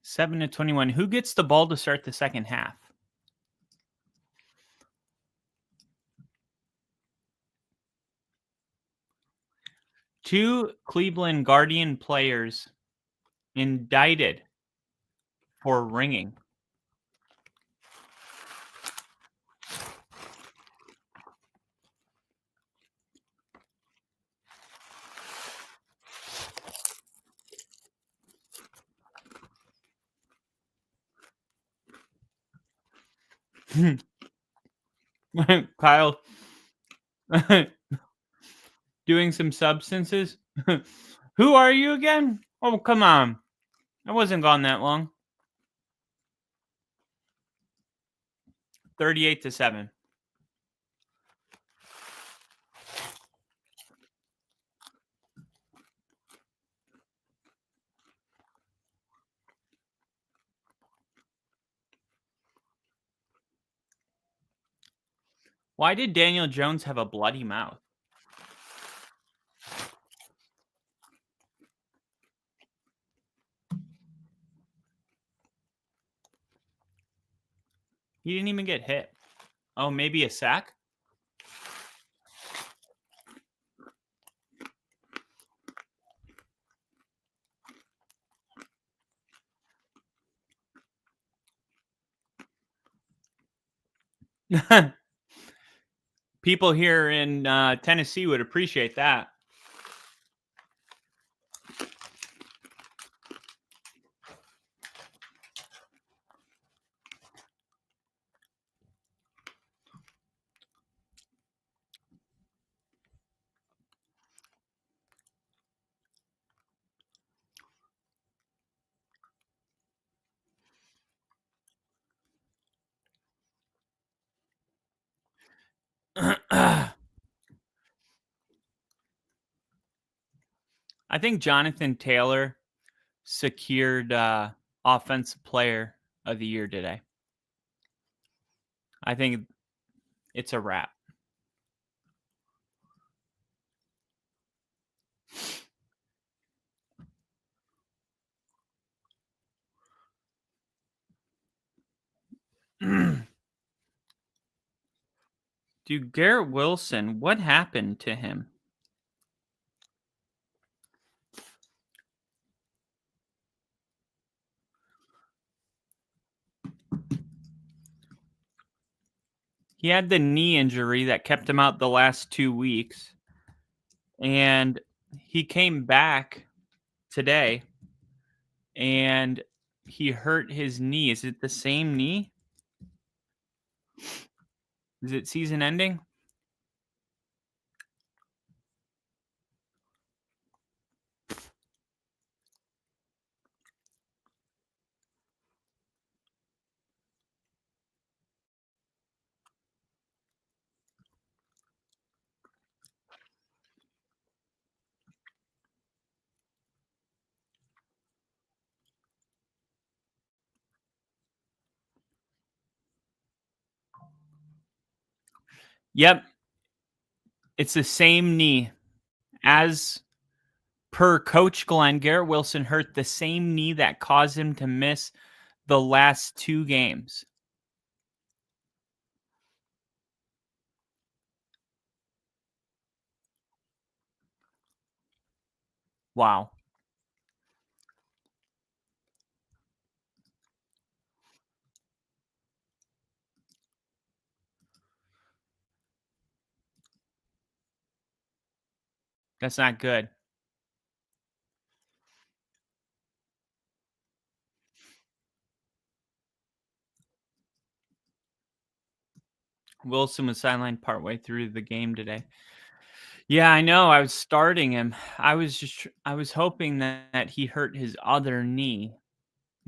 Seven to 21. Who gets the ball to start the second half? Two Cleveland Guardian players indicted for ringing. Kyle doing some substances. Who are you again? Oh, come on. I wasn't gone that long. 38 to 7. Why did Daniel Jones have a bloody mouth? He didn't even get hit. Oh, maybe a sack? People here in Tennessee would appreciate that. I think Jonathan Taylor secured Offensive Player of the Year today. I think it's a wrap. Dude, Garrett Wilson, what happened to him? He had the knee injury that kept him out the last 2 weeks. And he came back today and he hurt his knee. Is it the same knee? Is it season ending? Yep. It's the same knee. As per Coach Glenn, Garrett Wilson hurt the same knee that caused him to miss the last 2 games. Wow. That's not good. Wilson was sidelined partway through the game today. Yeah, I know. I was starting him. I was hoping that he hurt his other knee,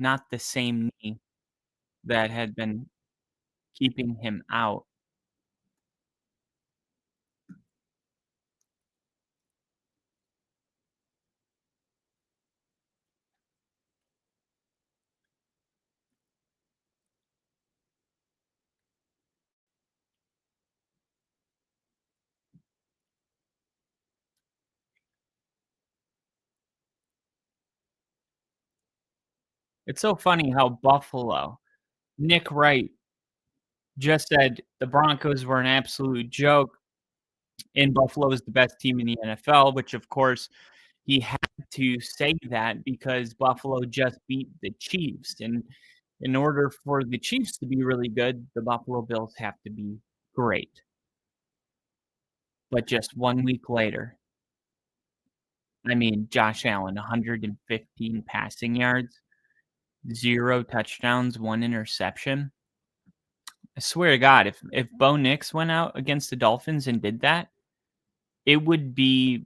not the same knee that had been keeping him out. It's so funny how Buffalo, Nick Wright just said the Broncos were an absolute joke and Buffalo is the best team in the NFL, which of course he had to say that because Buffalo just beat the Chiefs. And in order for the Chiefs to be really good, the Buffalo Bills have to be great. But just 1 week later, I mean, Josh Allen, 115 passing yards, 0 touchdowns, 1 interception. I swear to God, if Bo Nix went out against the Dolphins and did that, it would be,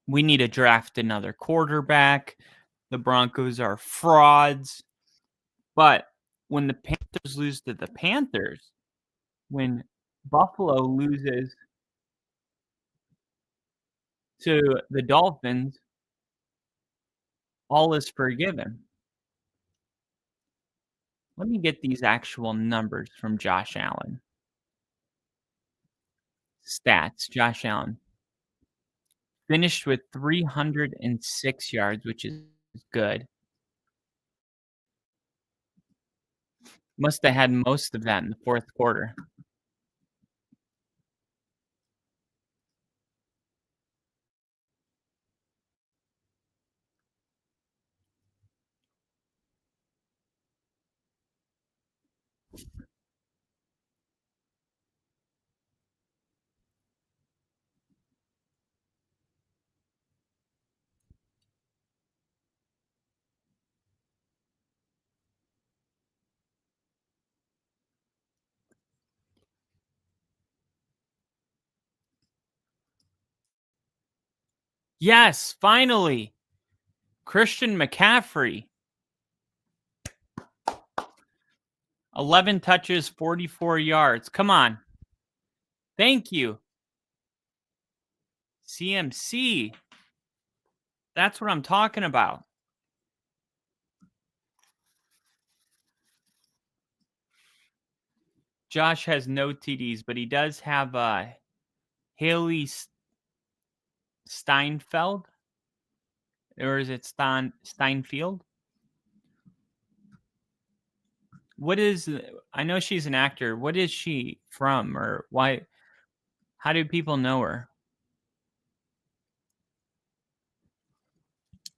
we need to draft another quarterback. The Broncos are frauds. But when the Panthers lose to the Panthers, when Buffalo loses to the Dolphins, all is forgiven. Let me get these actual numbers from Josh Allen. Stats, Josh Allen. Finished with 306 yards, which is good. Must have had most of that in the fourth quarter. Yes, finally. Christian McCaffrey. 11 touches, 44 yards. Come on. Thank you. CMC. That's what I'm talking about. Josh has no TDs, but he does have Haley Steinfeld. Or is it Steinfeld? What is, I know she's an actor. What is she from, or why? How do people know her?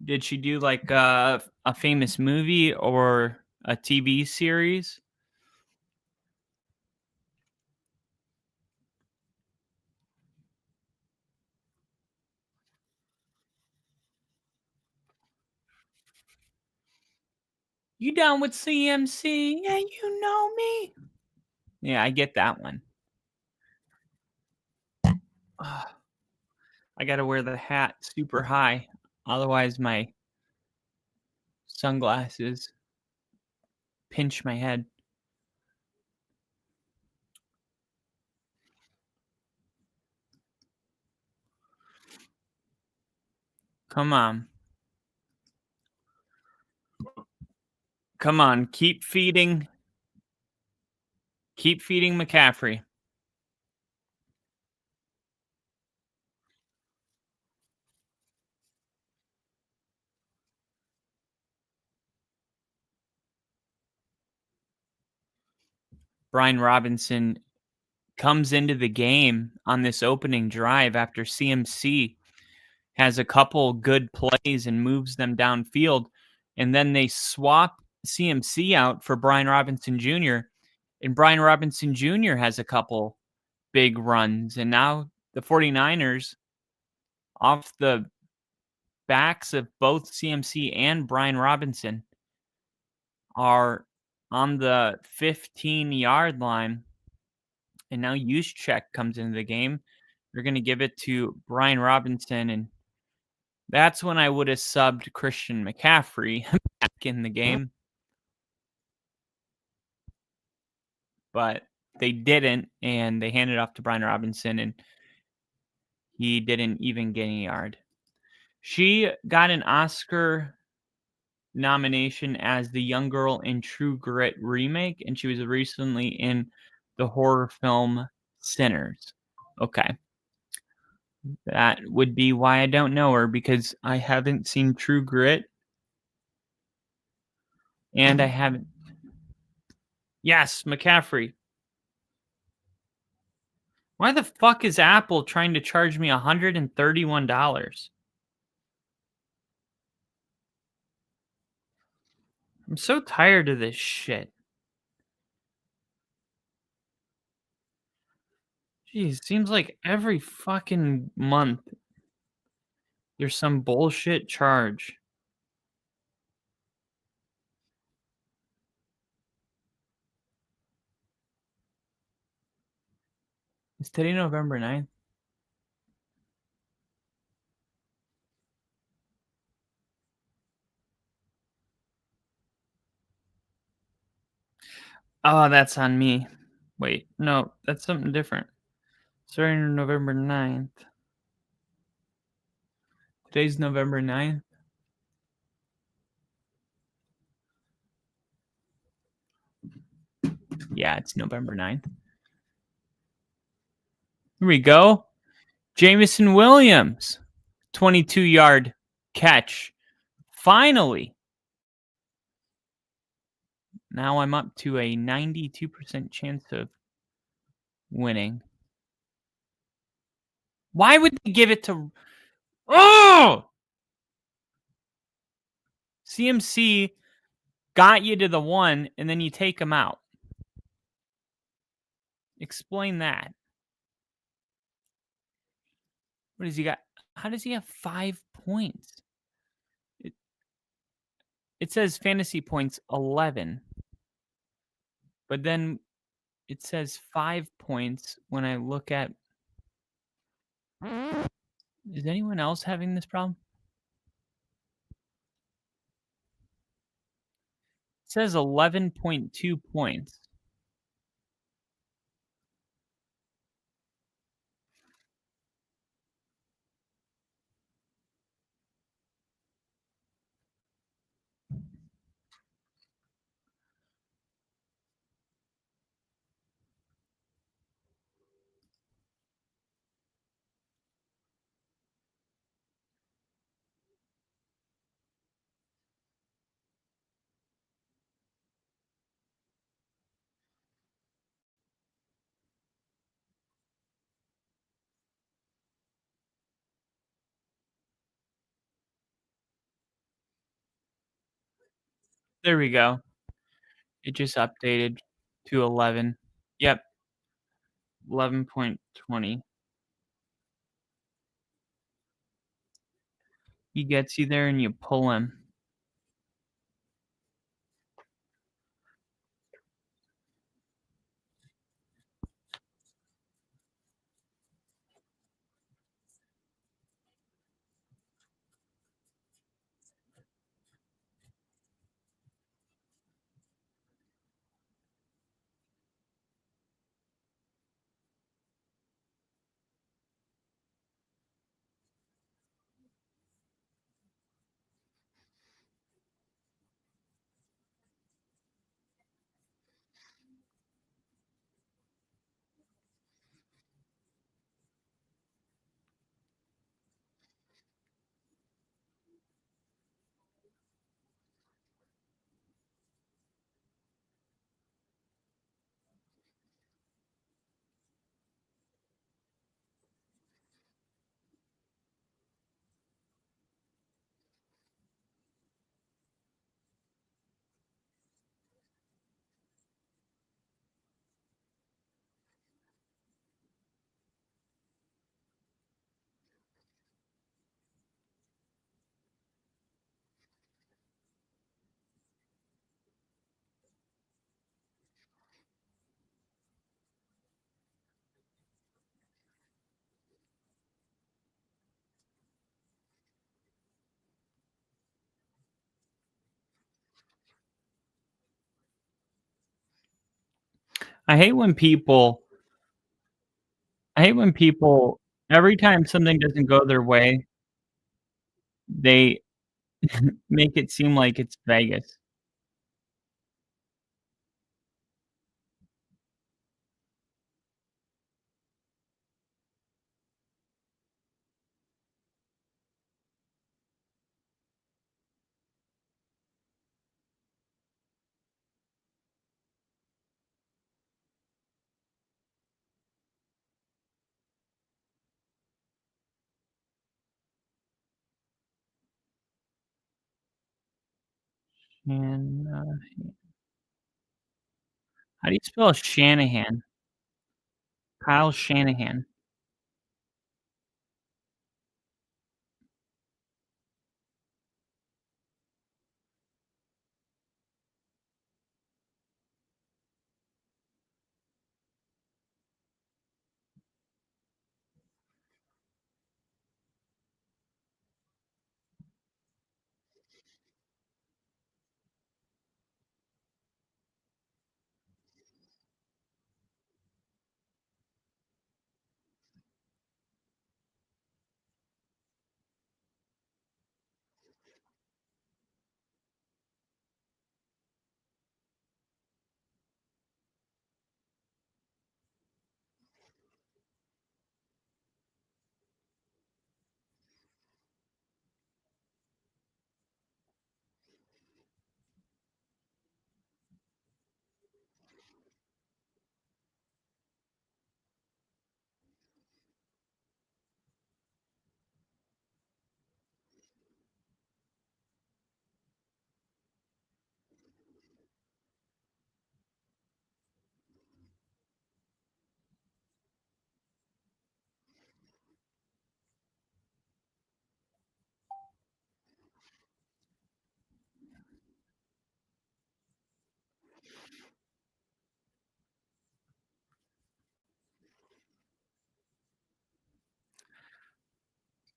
Did she do like a famous movie or a TV series? You down with CMC? Yeah, you know me. Yeah, I get that one. I got to wear the hat super high. Otherwise, my sunglasses pinch my head. Come on. Come on. Keep feeding McCaffrey. Brian Robinson comes into the game on this opening drive after CMC has a couple good plays and moves them downfield. And then they swap CMC out for Brian Robinson Jr. And Brian Robinson Jr. has a couple big runs. And now the 49ers, off the backs of both CMC and Brian Robinson, are on the 15-yard line. And now Juszczyk comes into the game. They're going to give it to Brian Robinson. And that's when I would have subbed Christian McCaffrey back in the game. But they didn't, and they handed it off to Brian Robinson, and he didn't even get a yard. She got an Oscar nomination as the young girl in True Grit remake, and she was recently in the horror film Sinners. Okay. That would be why I don't know her, because I haven't seen True Grit. And I haven't. Yes, McCaffrey. Why the fuck is Apple trying to charge me $131? I'm so tired of this shit. Jeez, seems like every fucking month there's some bullshit charge. Is today November 9th? Oh, that's on me. Wait, no, that's something different. Starting November 9th. Today's November 9th. Yeah, it's November 9th. Here we go. Jameson Williams, 22-yard catch. Finally. Now I'm up to a 92% chance of winning. Why would they give it to... Oh! CMC got you to the one, and then you take him out. Explain that. What does he got? How does he have 5 points? It says fantasy points 11. But then it says 5 points when I look at... Is anyone else having this problem? It says 11.2 points. There we go. It just updated to 11. Yep. 11.20. He gets you there and you pull him. I hate when people every time something doesn't go their way, they make it seem like it's Vegas. And how do you spell Shanahan? Kyle Shanahan.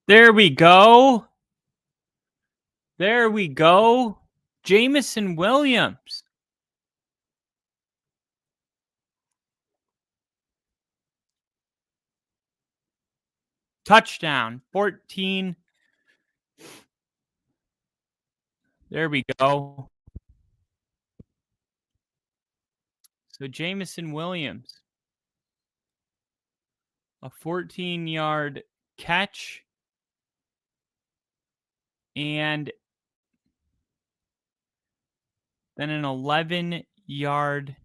There we go. There we go. Jameson Williams. Touchdown. 14. There we go. So Jameson Williams. A 14-yard catch. And then an 11-yard.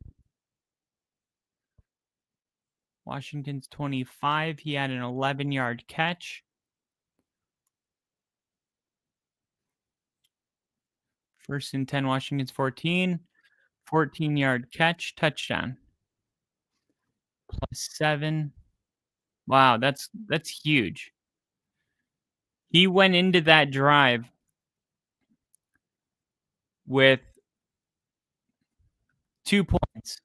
Washington's 25. He had an 11-yard catch. First and 10, Washington's 14. 14-yard catch, touchdown. +7. Wow, that's huge. He went into that drive with 2 points.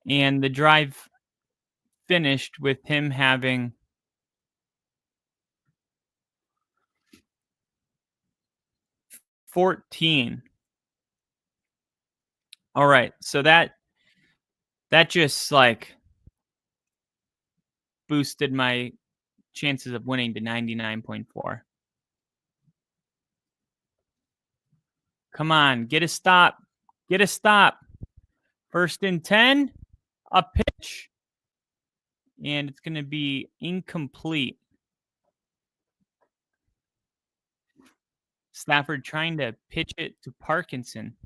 And the drive finished with him having 14. All right, so that just like boosted my chances of winning to 99.4. Come on, get a stop. Get a stop. First and 10, a pitch. And it's going to be incomplete. Stafford trying to pitch it to Parkinson.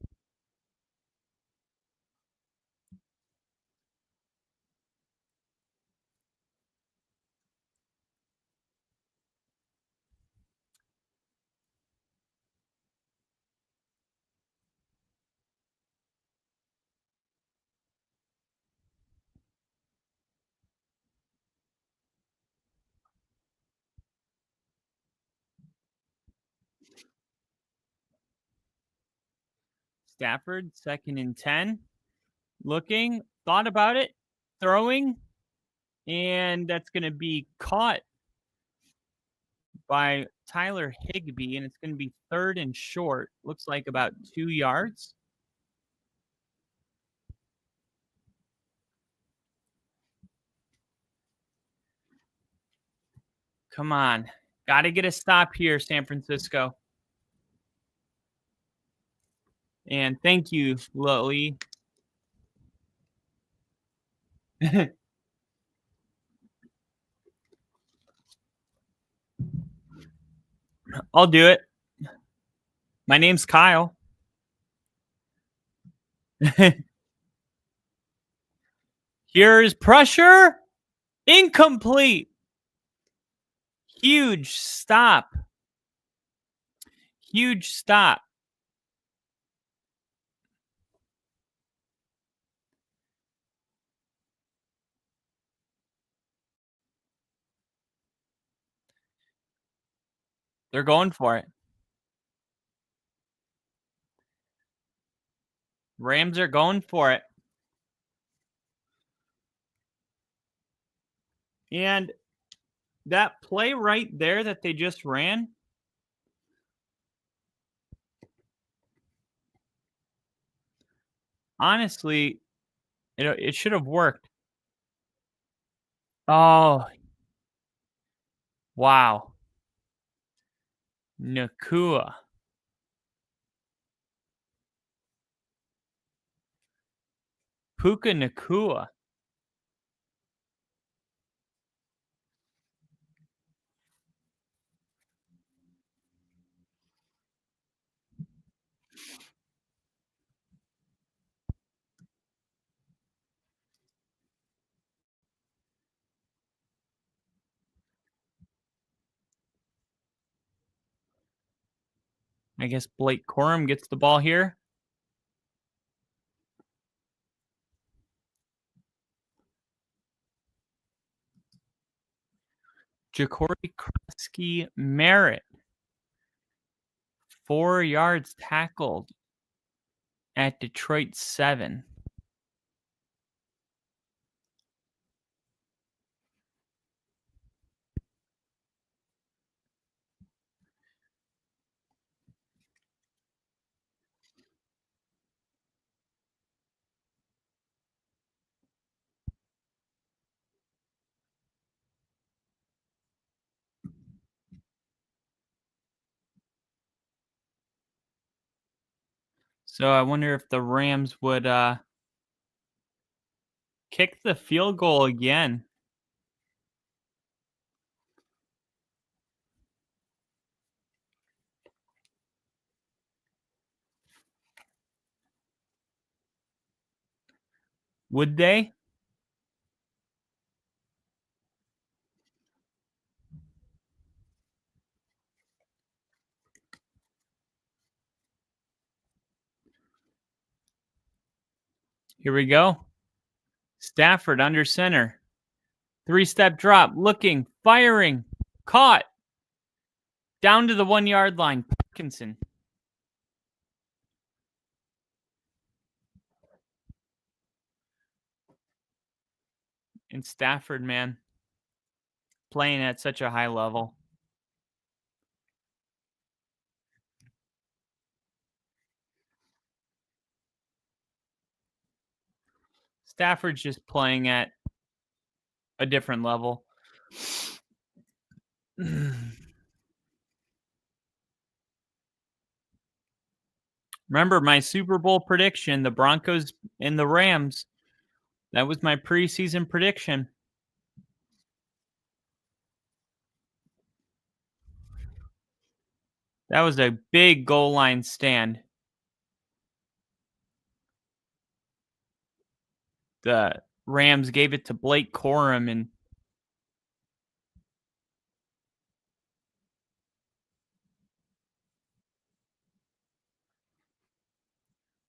Stafford, 2nd and 10. Looking, thought about it, throwing, and that's going to be caught by Tyler Higbee, and it's going to be 3rd and short. Looks like about 2 yards. Come on. Got to get a stop here, San Francisco. And thank you, Lily. I'll do it. My name's Kyle. Here's pressure. Incomplete. Huge stop. Huge stop. They're going for it. Rams are going for it. And that play right there that they just ran, honestly, it should have worked. Oh, wow. Nakua. Puka Nakua. I guess Blake Corum gets the ball here. Jacory Kresge Merritt. 4 yards tackled at Detroit 7. So I wonder if the Rams would kick the field goal again. Would they? Here we go. Stafford under center. 3-step drop. Looking. Firing. Caught. Down to the 1 yard line. Parkinson. And Stafford, man, playing at such a high level. Stafford's just playing at a different level. Remember my Super Bowl prediction, the Broncos and the Rams. That was my preseason prediction. That was a big goal line stand. The Rams gave it to Blake Corum and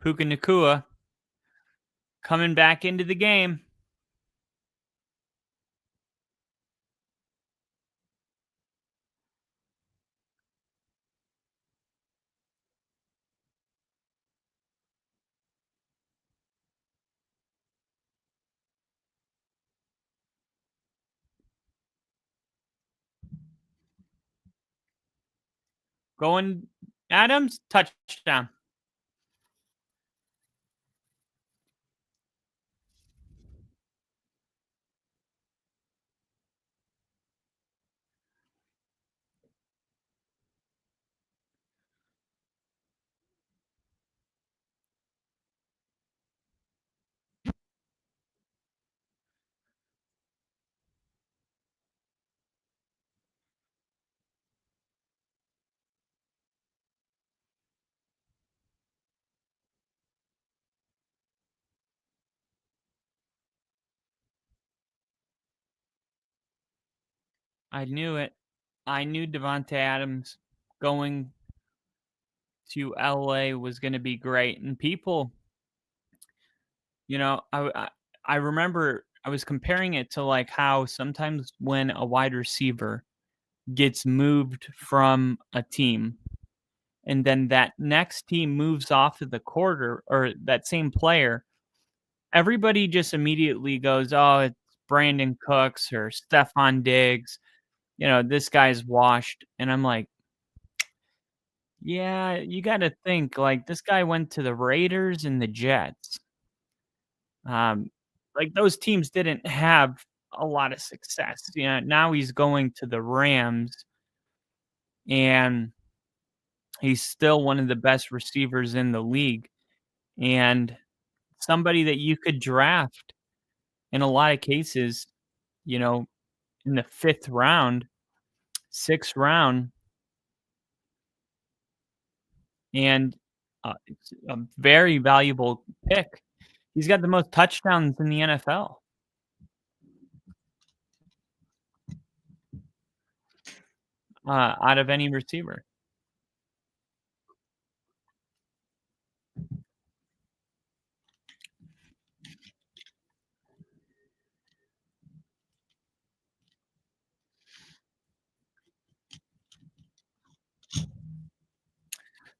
Puka Nakua coming back into the game. Going Adams, touchdown. I knew it. I knew Devontae Adams going to LA was going to be great. And people, I remember I was comparing it to like how sometimes when a wide receiver gets moved from a team and then that next team moves off of the quarter or that same player, everybody just immediately goes, "Oh, it's Brandon Cooks or Stephon Diggs. This guy's washed." And I'm like, yeah, you got to think like this guy went to the Raiders and the Jets. Like those teams didn't have a lot of success. Now he's going to the Rams and he's still one of the best receivers in the league and somebody that you could draft in a lot of cases, in the 5th round, 6th round, and it's a very valuable pick. He's got the most touchdowns in the NFL. Out of any receiver.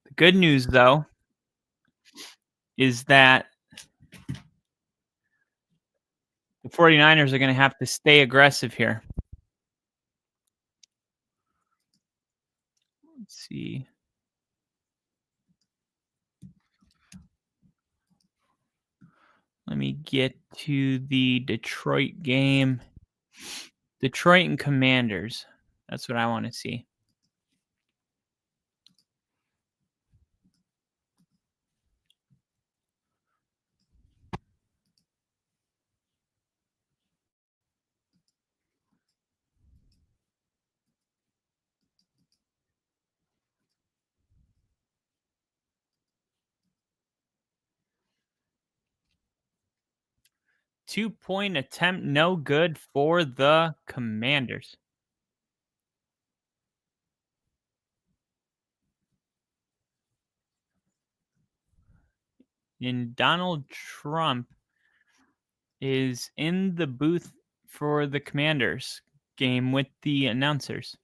The good news, though, is that the 49ers are going to have to stay aggressive here. Let's see. Let me get to the Detroit game. Detroit and Commanders. That's what I want to see. Two-point attempt, no good for the Commanders. And Donald Trump is in the booth for the Commanders game with the announcers.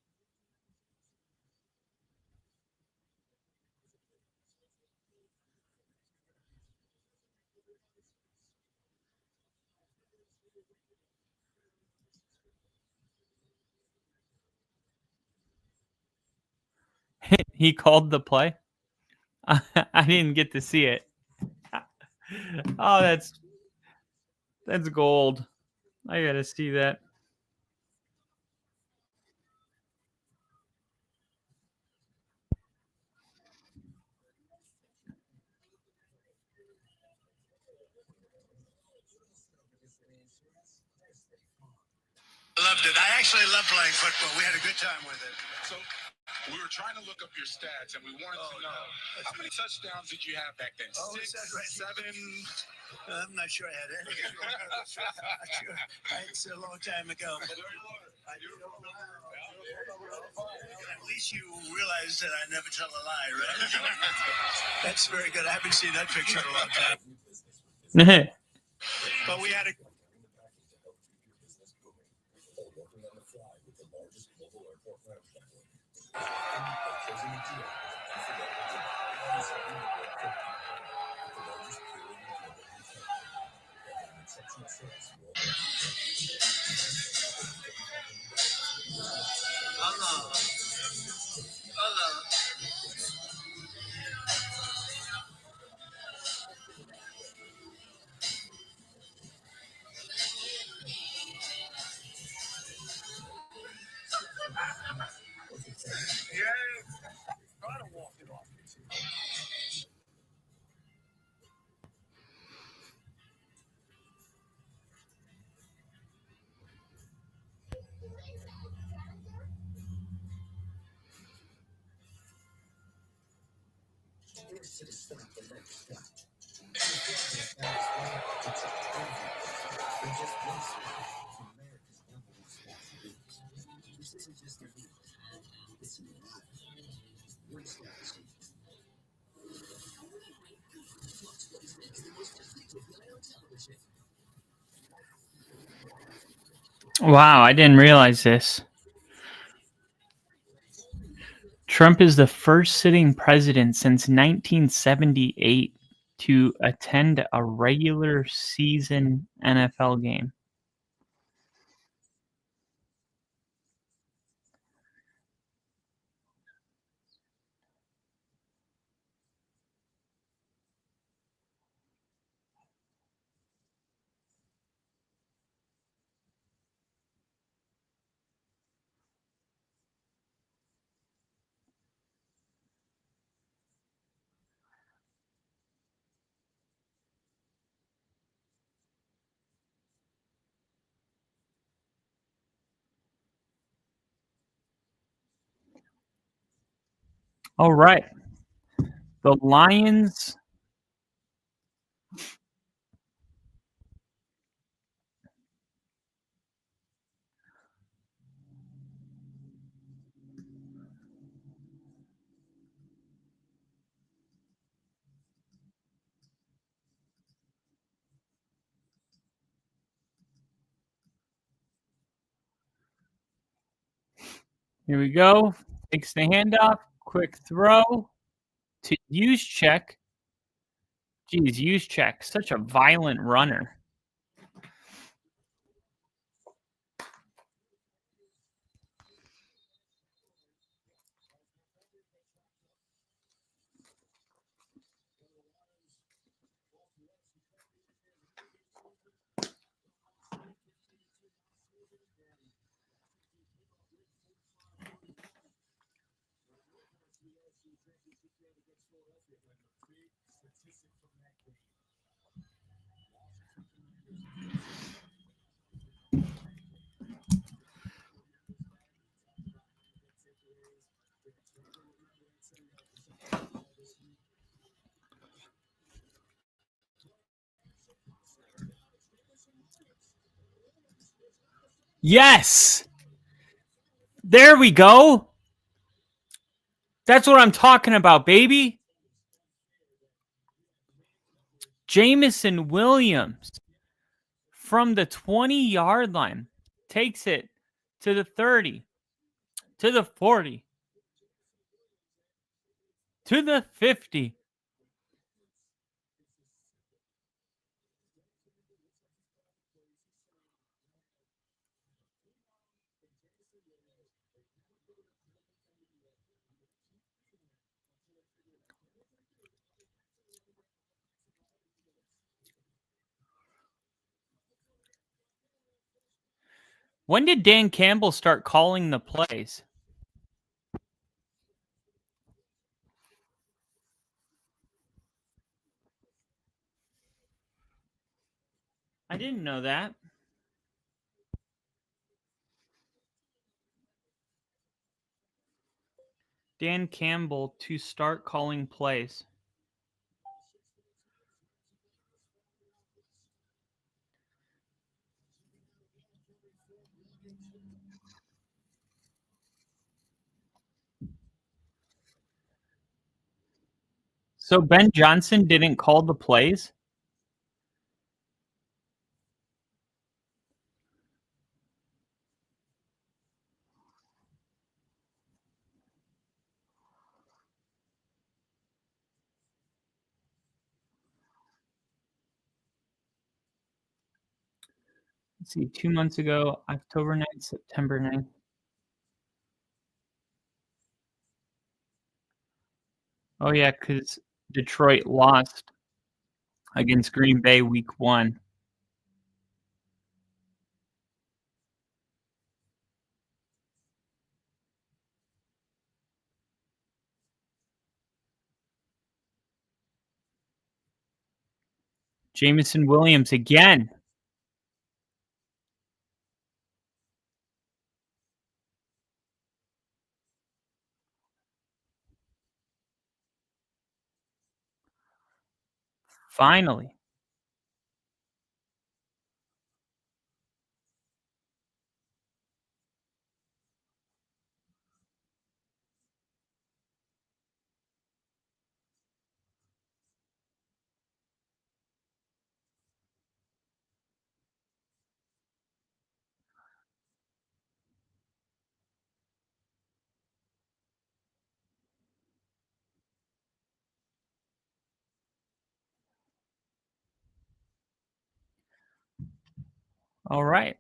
He called the play. I didn't get to see it. Oh, that's gold. I gotta see that. Loved it. I actually love playing football. We had a good time with it. So we were trying to look up your stats, and we wanted to know how many touchdowns did you have back then? Six, Right. 7. I'm not sure I had any. It's a long time ago. At least you realize that I never tell a lie, right? That's very good. I haven't seen that picture in a long time. But we had a Wow, I didn't realize this. Trump is the first sitting president since 1978 to attend a regular season NFL game. All right. The Lions. Here we go. Takes the handoff. Quick throw to Juszczyk. Geez, Juszczyk, such a violent runner. Yes. There we go. That's what I'm talking about, baby. Jameson Williams from the 20-yard line takes it to the 30, to the 40, to the 50. When did Dan Campbell start calling the plays? I didn't know that. Dan Campbell to start calling plays. So Ben Johnson didn't call the plays? Let's see, 2 months ago, October 9th, September 9th. Oh, yeah, because Detroit lost against Green Bay week 1. Jameson Williams again. Finally. All right.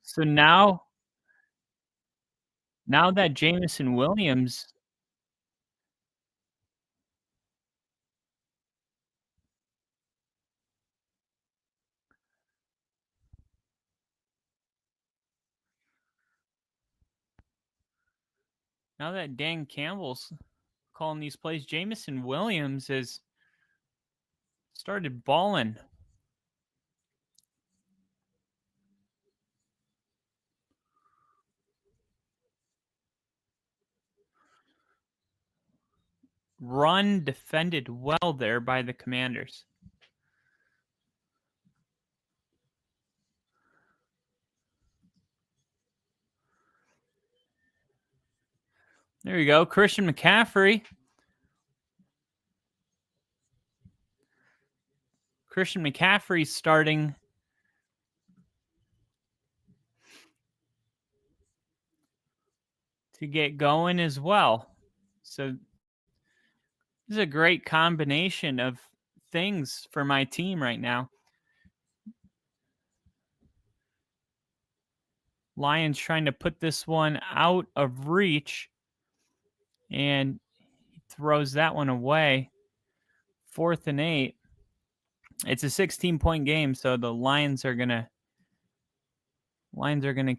So now that Jameson Williams now that Dan Campbell's calling these plays, Jameson Williams has started balling. Run defended well there by the Commanders. There you go. Christian McCaffrey. Christian McCaffrey starting to get going as well. So this is a great combination of things for my team right now. Lions trying to put this one out of reach, and he throws that one away. 4th and 8. It's a 16-point game, so the Lions are gonna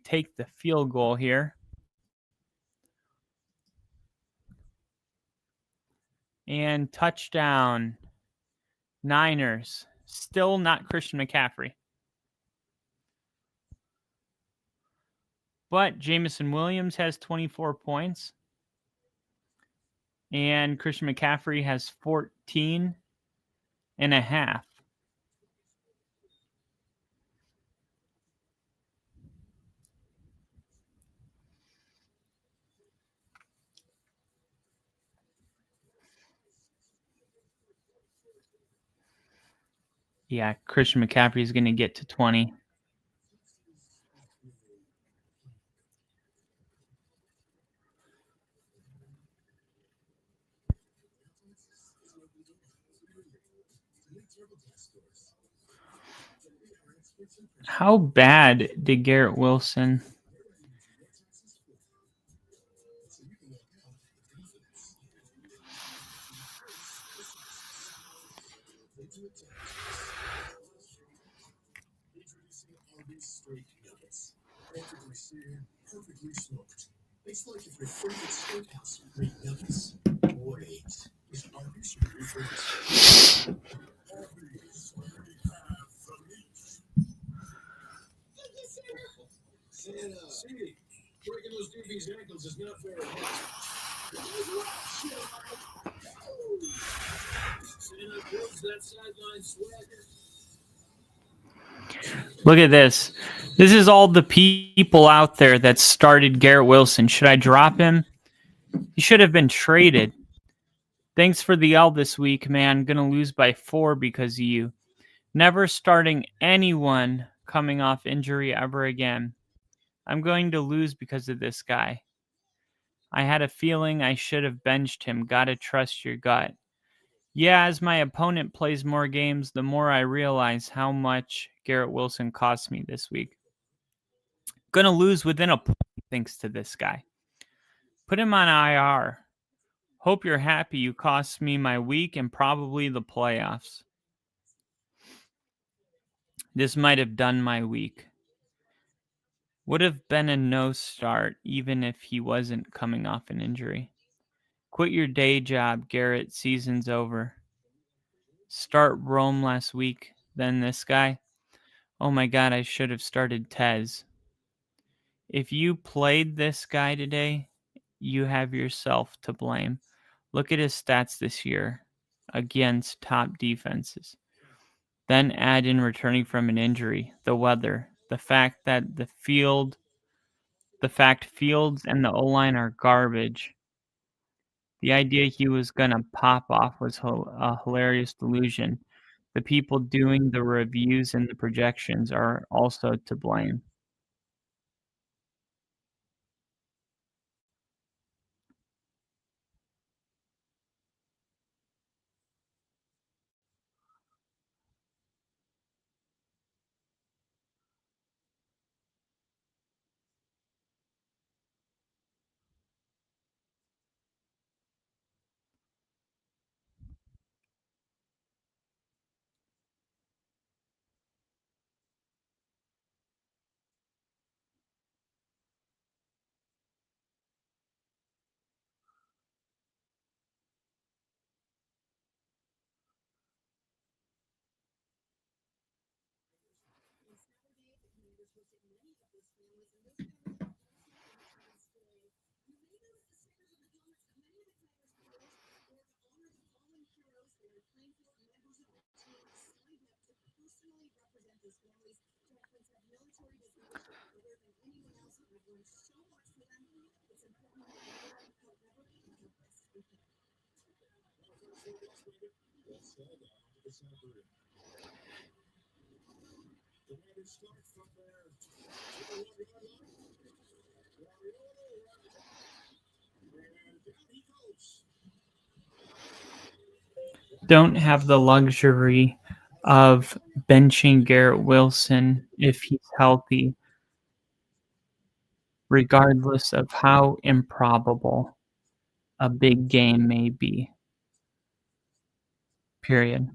take the field goal here. And touchdown, Niners. Still not Christian McCaffrey. But Jameson Williams has 24 points. And Christian McCaffrey has 14 and a half. Yeah, Christian McCaffrey is going to get to 20. How bad did Garrett Wilson? Perfectly smoked. It's like if your favorite steakhouse great nuggets. Wait, is Arby's your new favorite? Arby's, where we have the meat. Santa, see, breaking those doobies' ankles is not very much. Santa builds that sideline swagger. Look at this. This is all the people out there that started Garrett Wilson. Should I drop him? He should have been traded. Thanks for the L this week, man. Gonna lose by 4 because of you. Never starting anyone coming off injury ever again. I'm going to lose because of this guy. I had a feeling I should have benched him. Gotta trust your gut. Yeah, as my opponent plays more games, the more I realize how much Garrett Wilson cost me this week. Gonna lose within a point thanks to this guy. Put him on IR. Hope you're happy you cost me my week and probably the playoffs. This might have done my week. Would have been a no start even if he wasn't coming off an injury. Quit your day job, Garrett. Season's over. Start Rome last week, then this guy. Oh my God, I should have started Tez. If you played this guy today, you have yourself to blame. Look at his stats this year against top defenses. Then add in returning from an injury, the weather, the fact that Fields and the O-line are garbage. The idea he was going to pop off was a hilarious delusion. The people doing the reviews and the projections are also to blame. Don't have the luxury of benching Garrett Wilson if he's healthy, regardless of how improbable a big game may be. Period.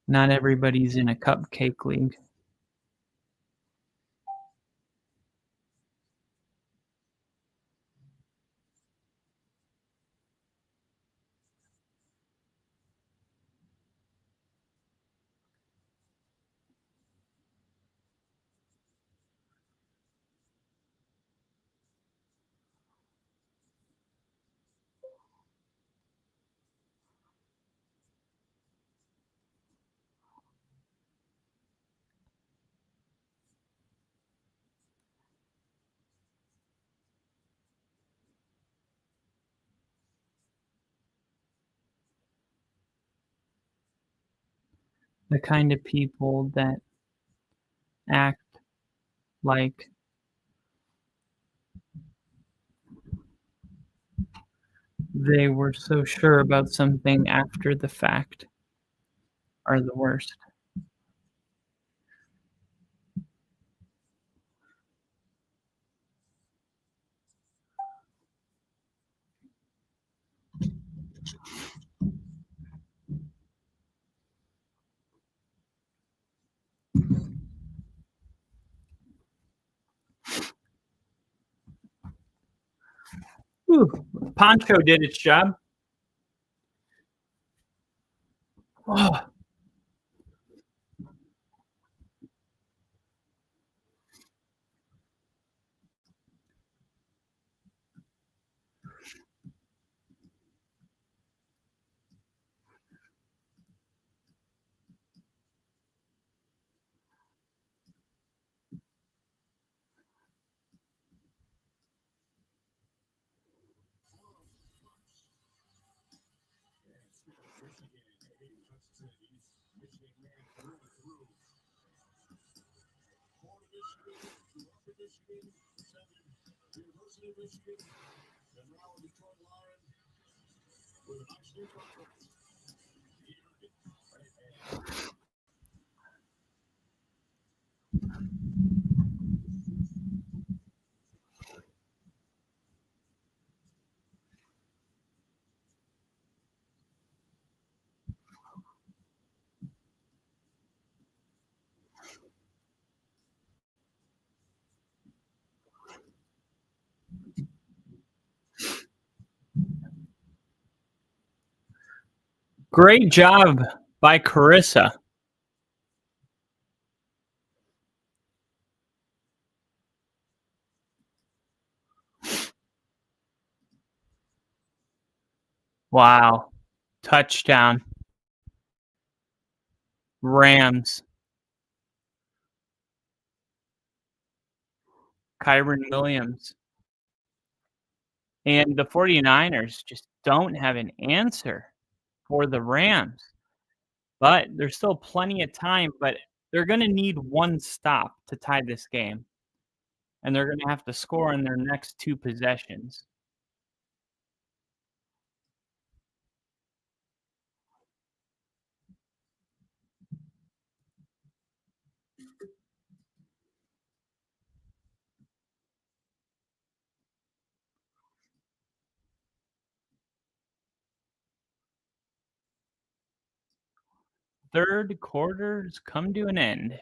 Not everybody's in a cupcake league. The kind of people that act like they were so sure about something after the fact are the worst. Whew. Poncho did its job. Oh. Great job by Carissa. Wow. Touchdown. Rams. Kyron Williams. And the 49ers just don't have an answer for the Rams. But there's still plenty of time, but they're going to need one stop to tie this game. And they're going to have to score in their next two possessions. Third quarter's come to an end.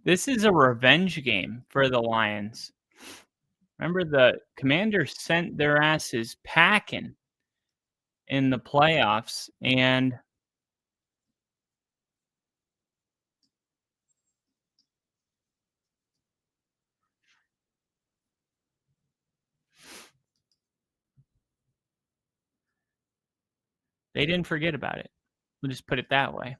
This is a revenge game for the Lions. Remember, the Commanders sent their asses packing in the playoffs, and they didn't forget about it. We'll just put it that way.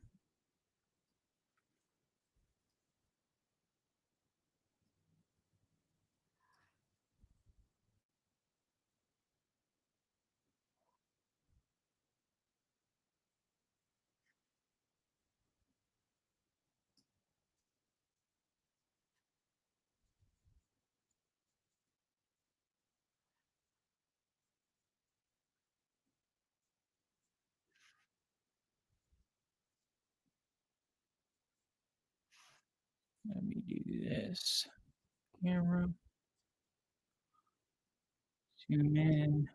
Let me do this. Camera. Zoom in.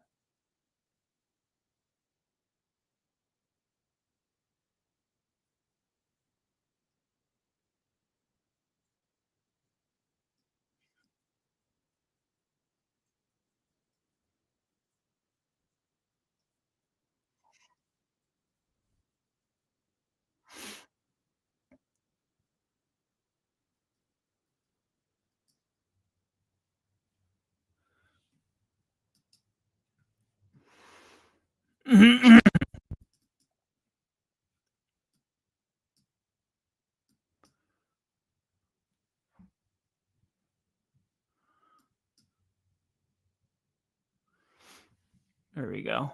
There we go.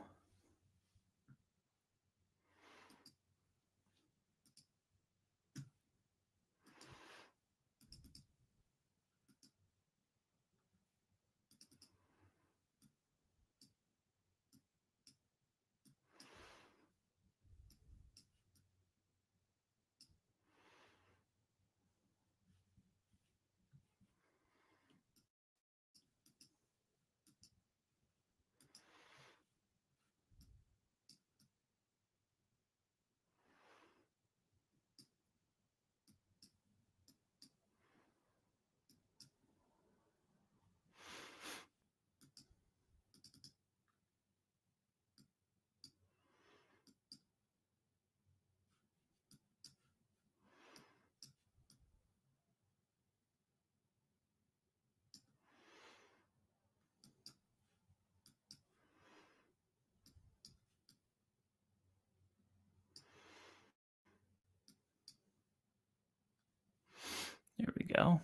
There we go.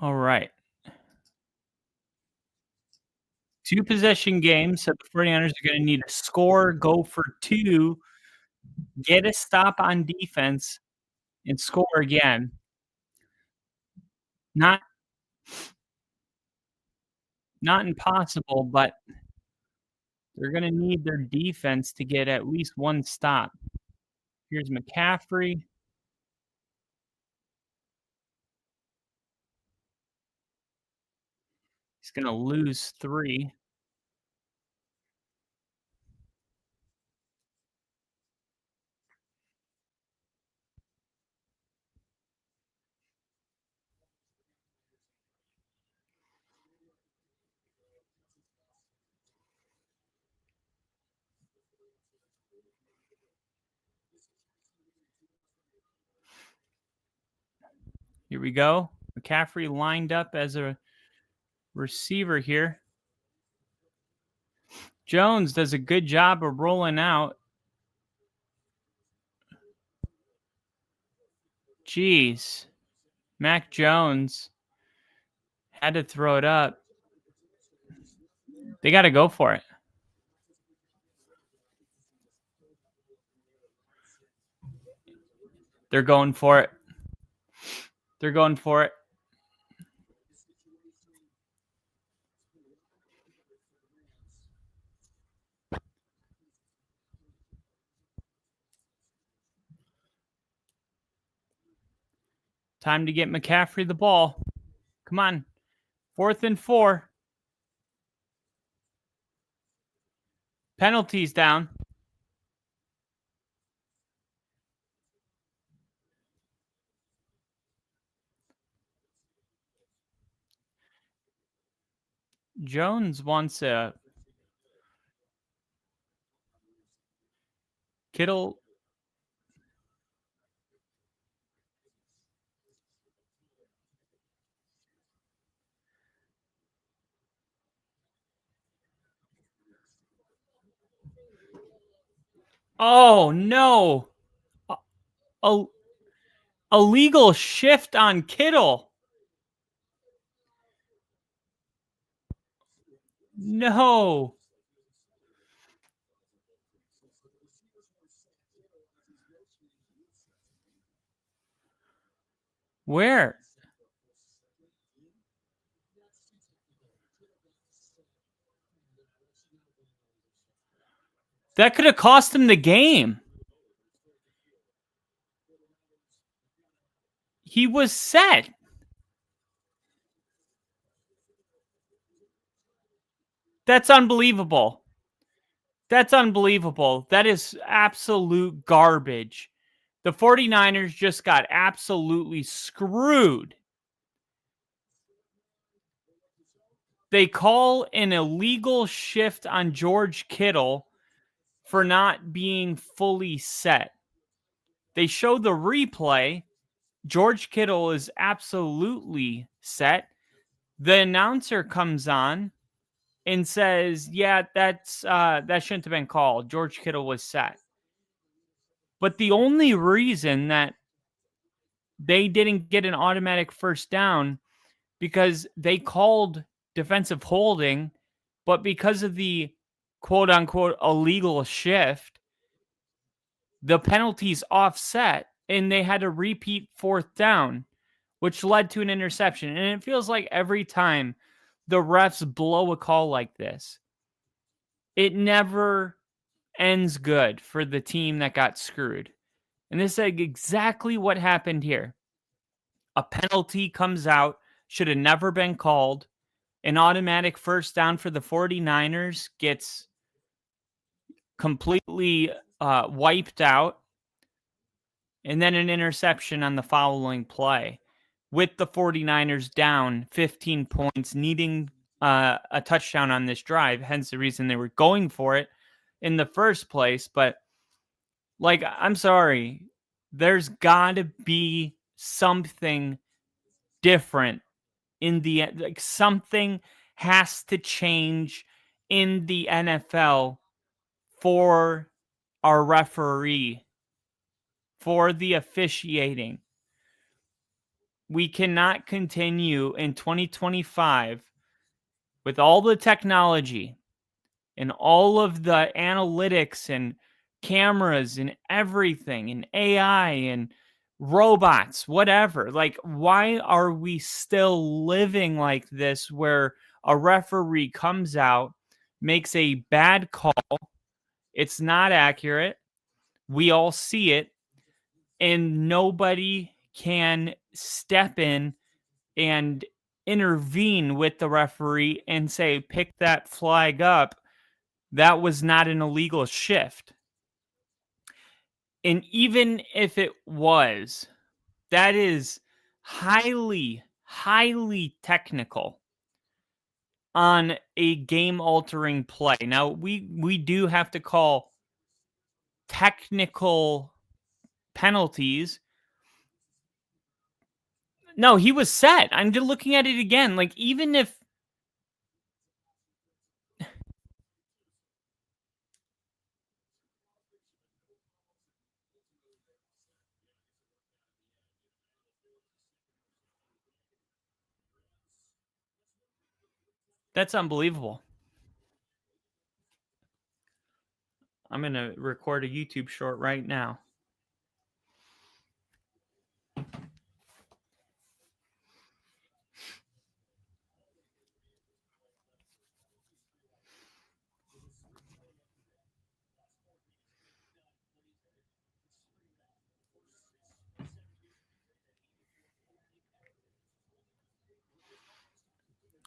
All right. 2 possession games, so the 49ers are going to need to score, go for 2, get a stop on defense, and score again. Not impossible, but they're going to need their defense to get at least 1 stop. Here's McCaffrey. He's going to lose 3. Here we go. McCaffrey lined up as a receiver here. Jones does a good job of rolling out. Jeez. Mac Jones had to throw it up. They got to go for it. They're going for it. They're going for it. Time to get McCaffrey the ball. Come on. 4th and 4. Penalties down. Jones wants a Kittle. Oh, no. A illegal shift on Kittle. No. Where? That could have cost him the game. He was set. That's unbelievable. That's unbelievable. That is absolute garbage. The 49ers just got absolutely screwed. They call an illegal shift on George Kittle for not being fully set. They show the replay. George Kittle is absolutely set. The announcer comes on and says, yeah, that shouldn't have been called. George Kittle was set. But the only reason that they didn't get an automatic first down because they called defensive holding, but because of the quote unquote illegal shift, the penalties offset and they had to repeat 4th down, which led to an interception. And it feels like every time the refs blow a call like this, it never ends good for the team that got screwed. And this is exactly what happened here. A penalty comes out, should have never been called. An automatic first down for the 49ers gets completely wiped out. And then an interception on the following play with the 49ers down 15 points, needing a touchdown on this drive. Hence the reason they were going for it in the first place. But like, I'm sorry, there's got to be something different in the, like, something has to change in the NFL for our referee, for the officiating. We cannot continue in 2025 with all the technology and all of the analytics and cameras and everything and AI and robots, whatever. Like, why are we still living like this where a referee comes out, makes a bad call, it's not accurate, we all see it, and nobody can step in and intervene with the referee and say, pick that flag up. That was not an illegal shift. And even if it was, that is highly, highly technical on a game-altering play. Now, we do have to call technical penalties. No, he was set. I'm just looking at it again. Like, even if that's unbelievable. I'm going to record a YouTube short right now.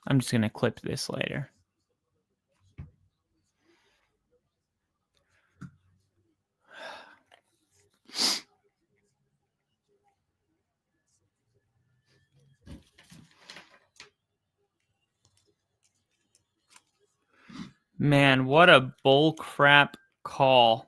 I'm just going to clip this later. Man, what a bull crap call.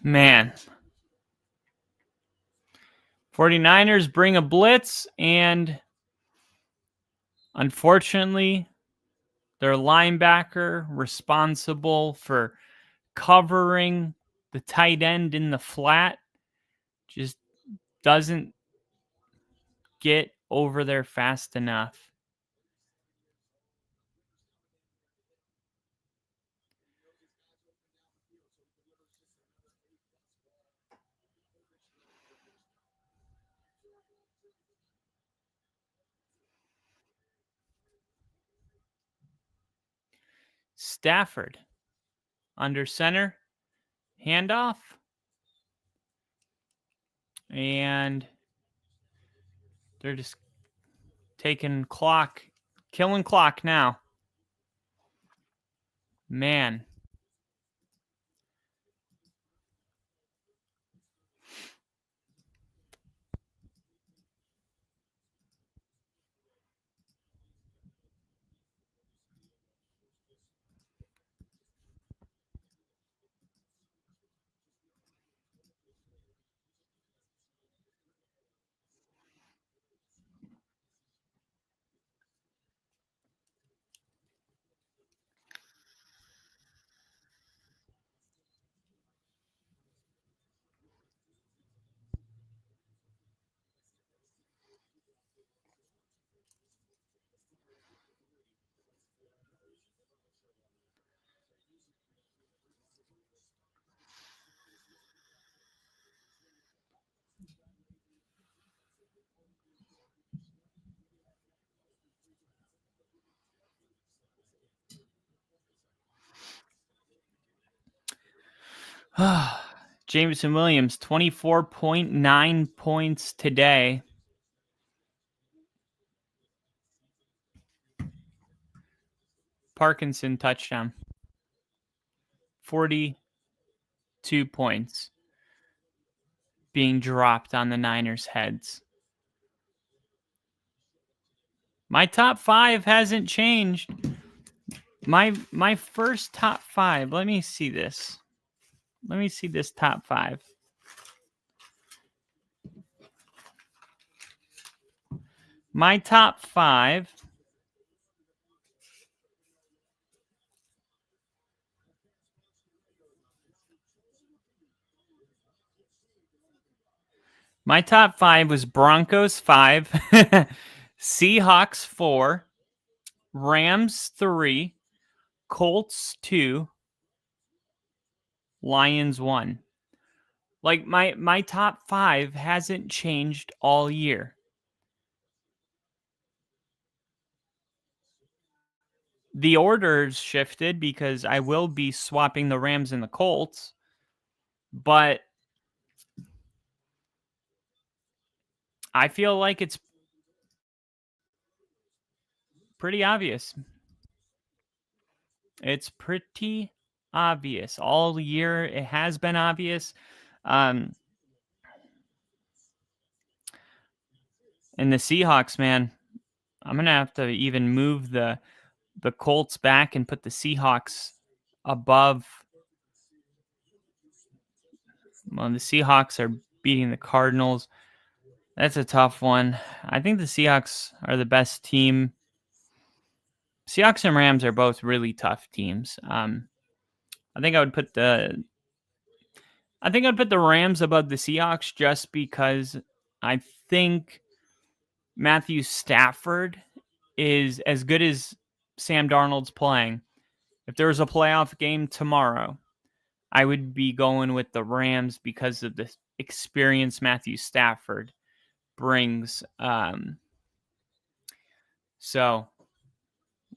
Man. 49ers bring a blitz, and unfortunately, their linebacker responsible for covering the tight end in the flat just doesn't get over there fast enough. Stafford under center, handoff, and they're just taking clock, killing clock now. Man. Jameson Williams, 24.9 points today. Parkinson touchdown. 42 points being dropped on the Niners' heads. My top 5 hasn't changed. My first top 5. Let me see this. Let me see this top 5. My top 5. My top 5 was Broncos 5, Seahawks 4, Rams 3, Colts 2, Lions 1. Like my top 5 hasn't changed all year. The order's shifted because I will be swapping the Rams and the Colts, but I feel like it's pretty obvious. It's pretty obvious. All year it has been obvious. And the Seahawks, man, I'm going to have to even move the Colts back and put the Seahawks above. Well, the Seahawks are beating the Cardinals. That's a tough one. I think the Seahawks are the best team. Seahawks and Rams are both really tough teams. I think I would put the Rams above the Seahawks just because I think Matthew Stafford is as good as Sam Darnold's playing. If there was a playoff game tomorrow, I would be going with the Rams because of the experience Matthew Stafford brings. So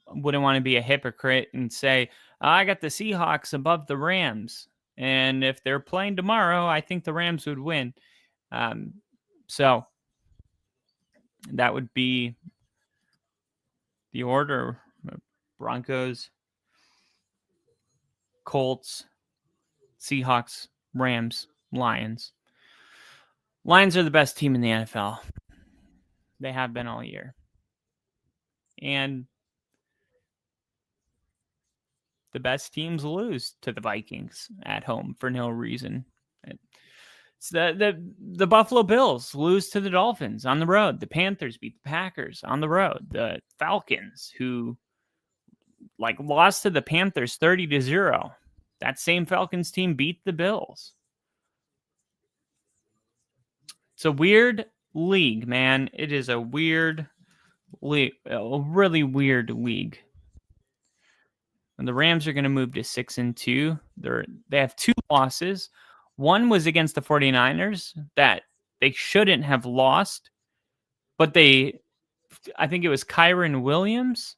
wouldn't want to be a hypocrite and say, I got the Seahawks above the Rams. And if they're playing tomorrow, I think the Rams would win. So that would be the order: Broncos, Colts, Seahawks, Rams, Lions. Lions are the best team in the NFL. They have been all year. And the best teams lose to the Vikings at home for no reason. It's the Buffalo Bills lose to the Dolphins on the road. The Panthers beat the Packers on the road. The Falcons, who lost to the Panthers 30-0. That same Falcons team beat the Bills. It's a weird league, man. It is a weird league, a really weird league. And the Rams are going to move to 6-2. They have 2 losses. One was against the 49ers that they shouldn't have lost, but I think it was Kyren Williams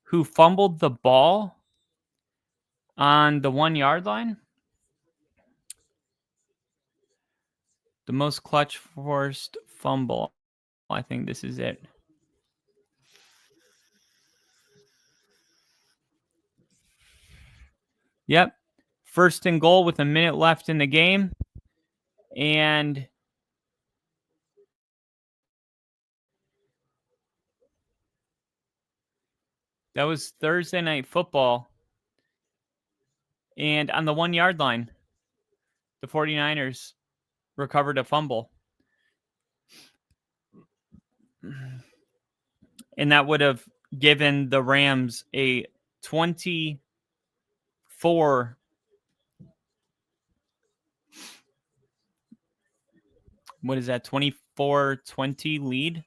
who fumbled the ball on the 1-yard line. The most clutch forced fumble. I think this is it. Yep. 1st and goal with a minute left in the game. And that was Thursday Night Football. And on the 1-yard line, the 49ers recovered a fumble. And that would have given the Rams a 24 what is that, 24-20 lead?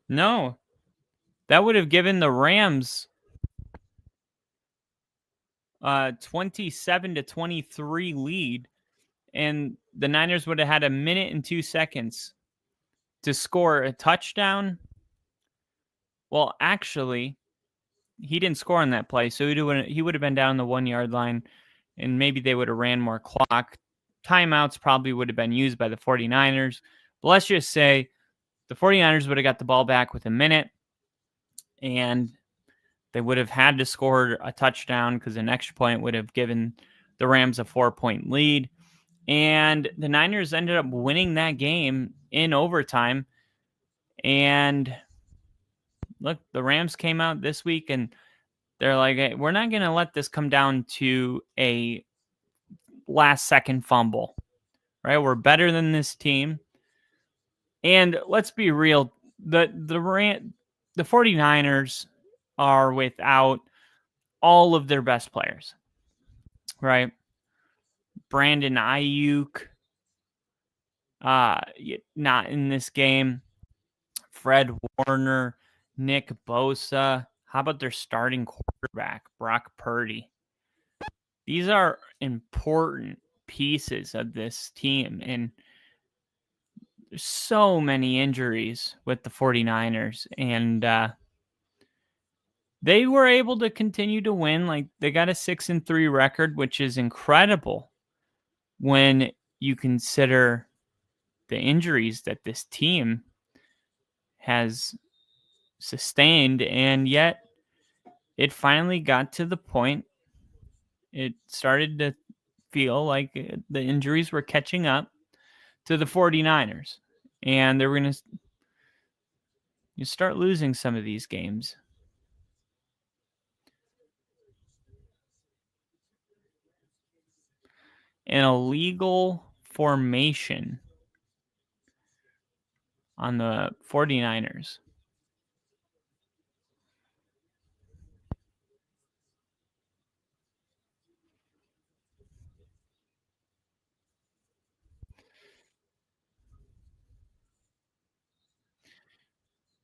No. That would have given the Rams 27-23 lead, and the Niners would have had a minute and 2 seconds to score a touchdown. Well, actually, he didn't score on that play, so he would have been down the 1-yard line, and maybe they would have ran more clock. Timeouts probably would have been used by the 49ers. But let's just say the 49ers would have got the ball back with a minute, and they would have had to score a touchdown because an extra point would have given the Rams a 4-point lead. And the Niners ended up winning that game in overtime. And look, the Rams came out this week and they're like, hey, we're not going to let this come down to a last-second fumble, right? We're better than this team. And let's be real, the 49ers are without all of their best players, right? Brandon Ayuk, not in this game. Fred Warner, Nick Bosa. How about their starting quarterback, Brock Purdy? These are important pieces of this team, and there's so many injuries with the 49ers, and they were able to continue to win. Like, they got a 6-3 record, which is incredible when you consider the injuries that this team has sustained, and yet it finally got to the point. It started to feel like the injuries were catching up to the 49ers, and they were going to start losing some of these games. An illegal formation on the 49ers.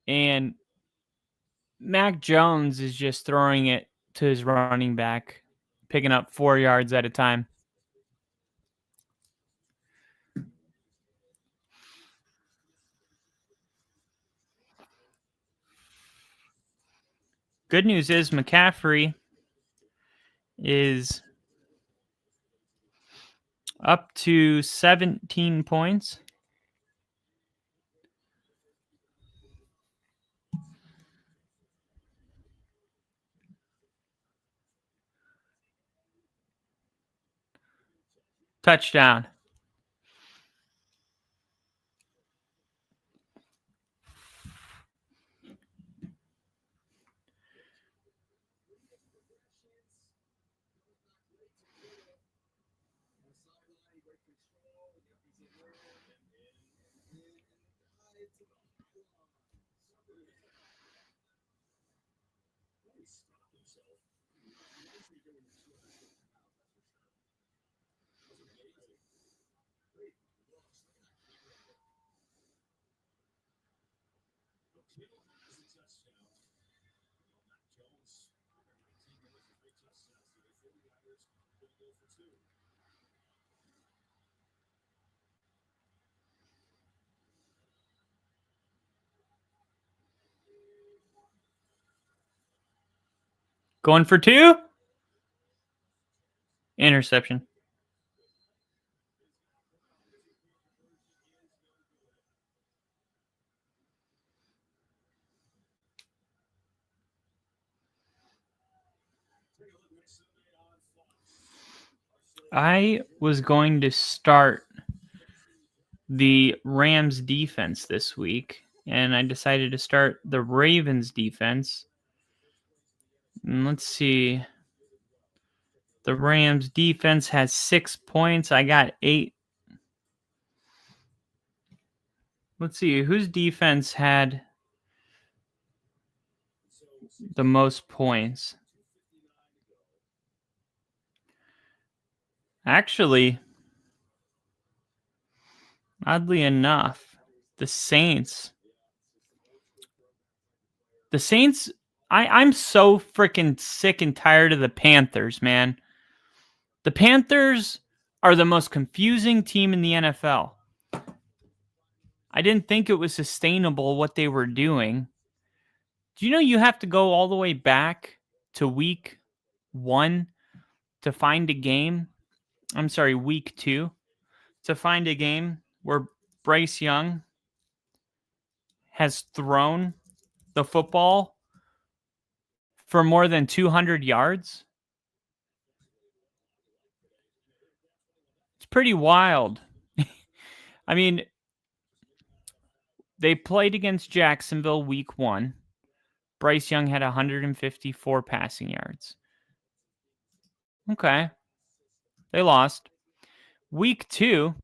And Mac Jones is just throwing it to his running back picking up 4 yards at a time. Good news is McCaffrey is up to 17 points. Touchdown. Going for 2. Interception. I was going to start the Rams defense this week, and I decided to start the Ravens defense. And let's see. The Rams defense has 6 points. I got 8. Let's see. Whose defense had the most points? Actually, oddly enough, the Saints. I'm so freaking sick and tired of the Panthers, man. The Panthers are the most confusing team in the NFL. I didn't think it was sustainable what they were doing. Do you know you have to go all the way back to week 1 to find a game? I'm sorry, week 2 to find a game where Bryce Young has thrown the football for more than 200 yards? It's pretty wild. I mean, they played against Jacksonville week 1. Bryce Young had 154 passing yards. Okay. They lost. Week 2,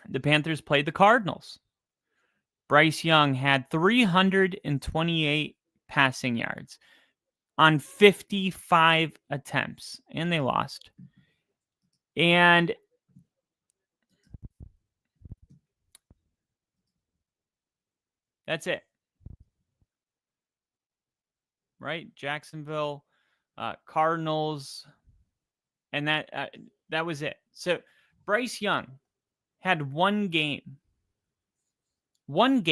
the Panthers played the Cardinals. Bryce Young had 328 passing yards on 55 attempts, and they lost. And that's it. Right? Jacksonville, Cardinals, and that was it. So Bryce Young had one game. One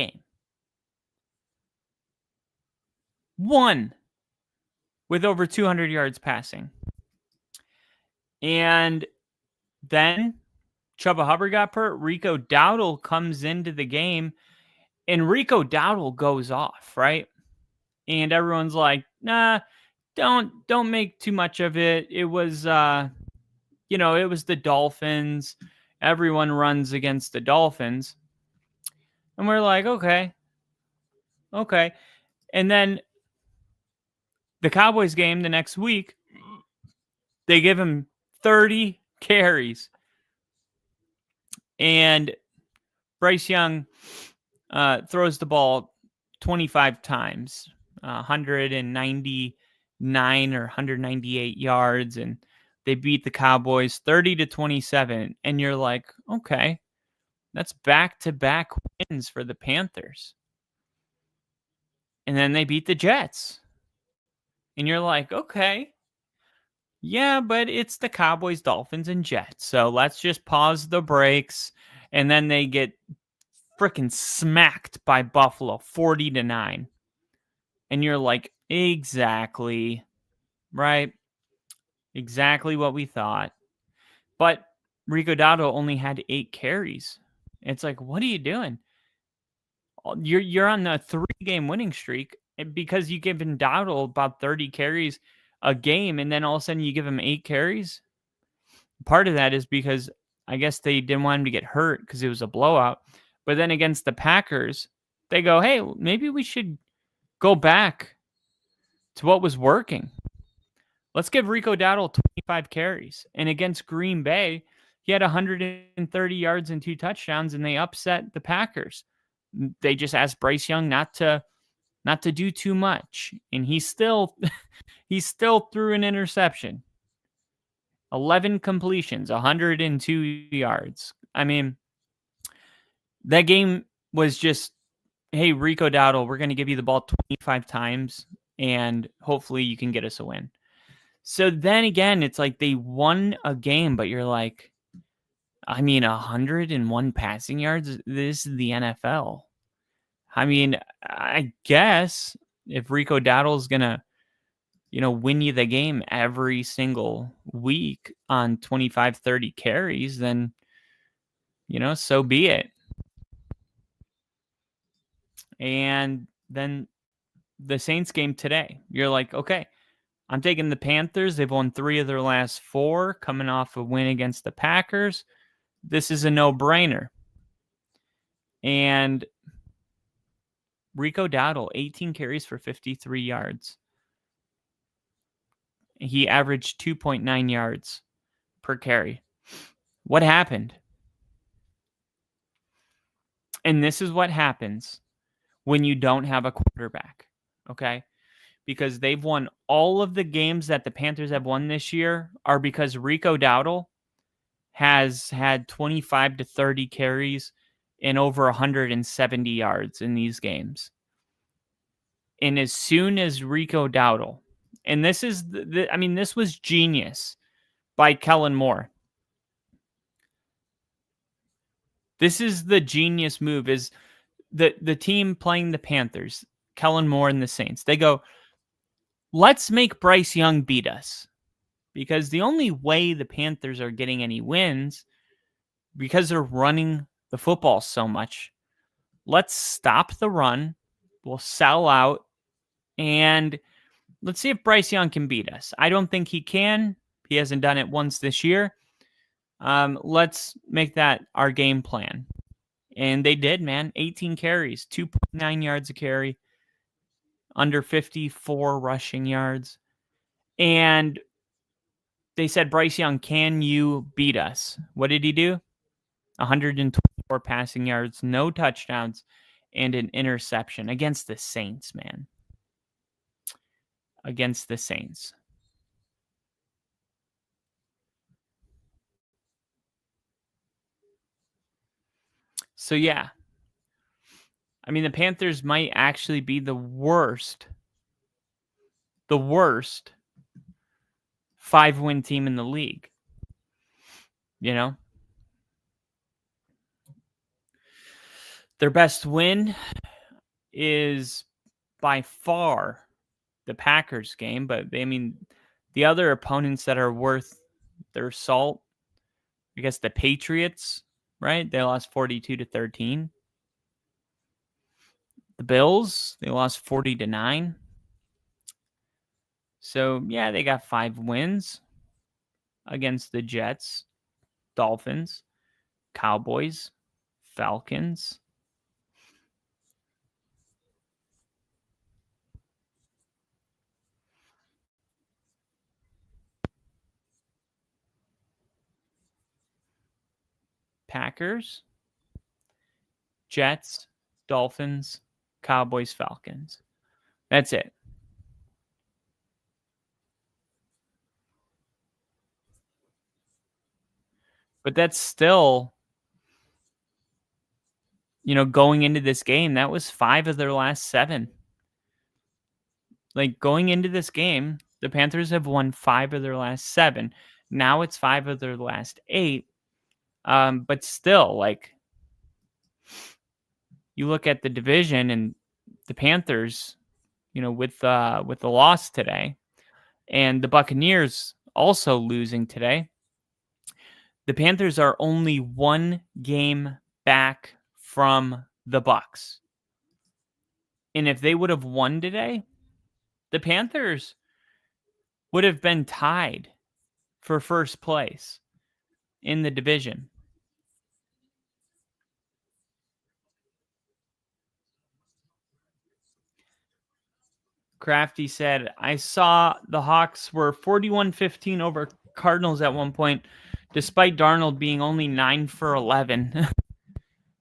with over 200 yards passing. And then Chuba Hubbard got hurt. Rico Dowdle comes into the game, and Rico Dowdle goes off, right? And everyone's like, nah, don't make too much of it. It was, it was the Dolphins. Everyone runs against the Dolphins. And we're like, okay. And then the Cowboys game the next week, they give him 30 carries. And Bryce Young throws the ball 25 times, 199 or 198 yards, and they beat the Cowboys 30-27. And you're like, okay, that's back-to-back wins for the Panthers. And then they beat the Jets. And you're like, okay, Yeah, but it's the Cowboys, Dolphins, and Jets. So let's just pause the brakes. And then they get freaking smacked by Buffalo 40-9. And you're like, exactly. Right? Exactly what we thought. But Rico Dowdle only had 8 carries. It's like, what are you doing? You're on a 3-game winning streak because you give him Dowdle about 30 carries a game, and then all of a sudden you give him 8 carries. Part of that is because I guess they didn't want him to get hurt because it was a blowout. But then against the Packers, they go, hey, maybe we should go back to what was working. Let's give Rico Dowdle 25 carries. And against Green Bay, he had 130 yards and 2 touchdowns, and they upset the Packers. They just asked Bryce Young not to do too much, and he still threw an interception. 11 completions, 102 yards. I mean, that game was just, hey, Rico Dowdle, we're going to give you the ball 25 times, and hopefully you can get us a win. So then again, it's like they won a game, but you're like, I mean, 101 passing yards. This is the NFL. I mean, I guess if Rico Dowdle is going to, win you the game every single week on 25, 30 carries, then, so be it. And then the Saints game today, you're like, okay, I'm taking the Panthers. They've won 3 of their last 4, coming off a win against the Packers. This is a no-brainer. And Rico Dowdle, 18 carries for 53 yards. He averaged 2.9 yards per carry. What happened? And this is what happens when you don't have a quarterback, okay? Because they've won all of the games that the Panthers have won this year are because Rico Dowdle has had 25 to 30 carries and over 170 yards in these games. And as soon as Rico Dowdle, and this is, this was genius by Kellen Moore. This is the genius move, is the team playing the Panthers, Kellen Moore and the Saints. They go, let's make Bryce Young beat us. Because the only way the Panthers are getting any wins, because they're running the football so much, let's stop the run. We'll sell out. And let's see if Bryce Young can beat us. I don't think he can. He hasn't done it once this year. Let's make that our game plan. And they did, man. 18 carries, 2.9 yards a carry, under 54 rushing yards. And they said, Bryce Young, can you beat us? What did he do? 124 passing yards, no touchdowns, and an interception against the Saints, man. Against the Saints. So, yeah. I mean, the Panthers might actually be the worst 5-win team in the league. Their best win is by far the Packers game, but the other opponents that are worth their salt, I guess the Patriots, right? They lost 42-13. The Bills, they lost 40-9. So, yeah, they got 5 wins against the Jets, Dolphins, Cowboys, Falcons. Packers, Jets, Dolphins, Cowboys, Falcons. That's it. But that's still, going into this game, that was 5 of their last 7. Like, going into this game, The Panthers have won 5 of their last 7. Now it's 5 of their last 8. But still, like, you look at the division and the Panthers, with the loss today, and the Buccaneers also losing today, the Panthers are only 1 game back from the Bucs. And if they would have won today, the Panthers would have been tied for first place in the division. Crafty said, I saw the Hawks were 41-15 over Cardinals at one point, despite Darnold being only 9 for 11.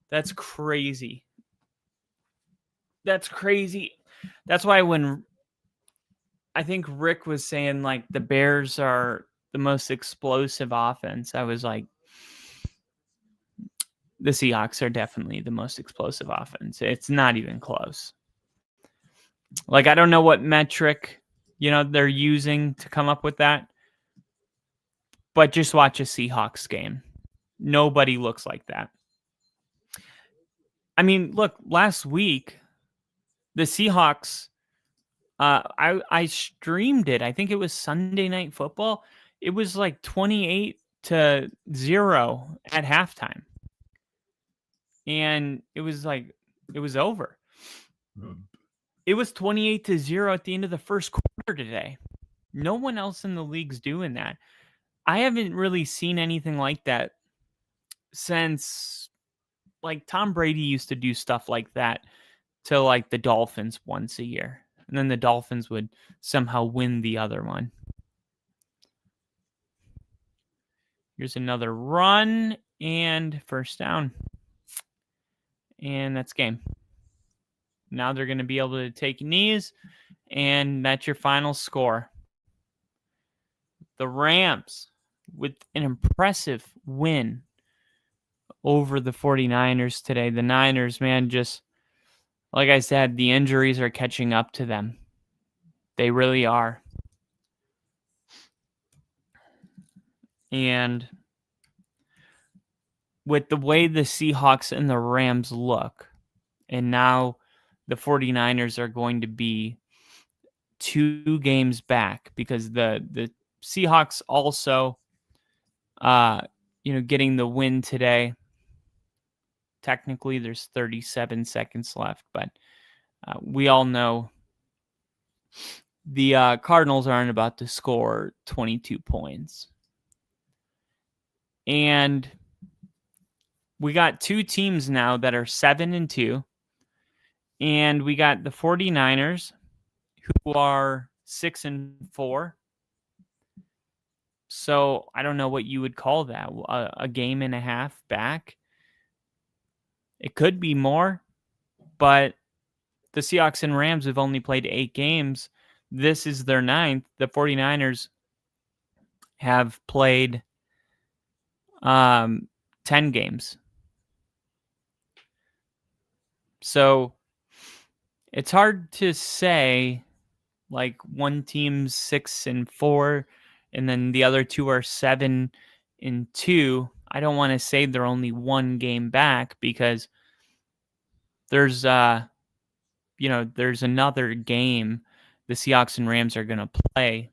That's crazy. That's crazy. That's why when I think Rick was saying, like, the Bears are the most explosive offense, I was like, the Seahawks are definitely the most explosive offense. It's not even close. Like, I don't know what metric, they're using to come up with that. But just watch a Seahawks game. Nobody looks like that. I mean, look, last week, the Seahawks, I streamed it. I think it was Sunday Night Football. It was like 28-0 at halftime. And it was over. It was 28-0 at the end of the first quarter today. No one else in the league's doing that. I haven't really seen anything like that since, like, Tom Brady used to do stuff like that to, like, the Dolphins once a year. And then the Dolphins would somehow win the other one. Here's another run and first down. And that's game. Now they're going to be able to take knees, and that's your final score. The Rams with an impressive win over the 49ers today. The Niners, man, just like I said, the injuries are catching up to them. They really are. And with the way the Seahawks and the Rams look, and now the 49ers are going to be 2 games back because the Seahawks also, getting the win today. Technically, there's 37 seconds left, but we all know the Cardinals aren't about to score 22 points. And we got 2 teams now that are 7-2. And we got the 49ers, who are 6-4. So I don't know what you would call that. A game and a half back. It could be more, but the Seahawks and Rams have only played 8 games. This is their 9th. The 49ers have played 10 games. So it's hard to say, like, one team's 6-4 and then the other 2 are 7-2. I don't want to say they're only 1 game back because there's there's another game the Seahawks and Rams are going to play.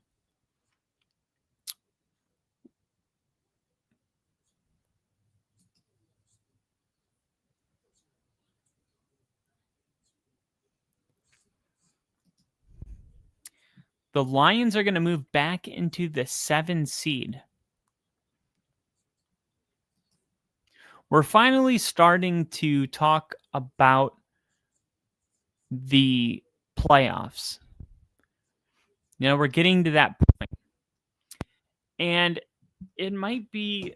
The Lions are going to move back into the 7 seed. We're finally starting to talk about the playoffs. We're getting to that point. And it might be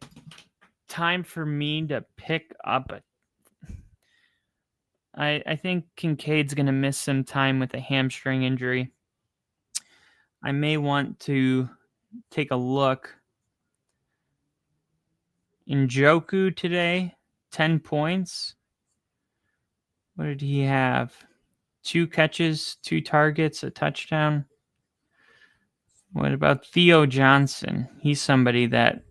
time for me to pick up. I think Kincaid's going to miss some time with a hamstring injury. I may want to take a look. Njoku today, 10 points. What did he have? 2 catches, 2 targets, a touchdown. What about Theo Johnson? He's somebody that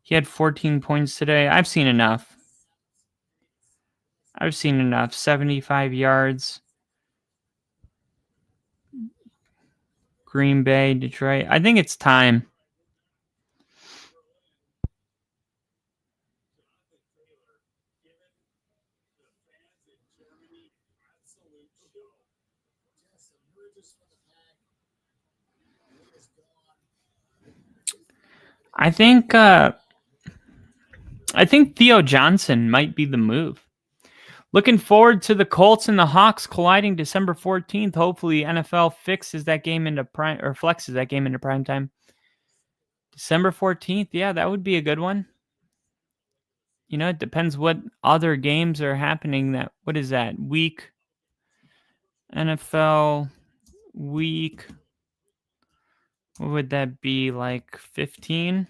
he had 14 points today. I've seen enough. 75 yards. Green Bay, Detroit. I think it's time. I think Theo Johnson might be the move. Looking forward to the Colts and the Hawks colliding December 14th. Hopefully NFL fixes that game into prime or flexes that game into prime time. December 14th. Yeah, that would be a good one. You know, it depends what other games are happening. What is that? Week NFL week. What would that be, like 15?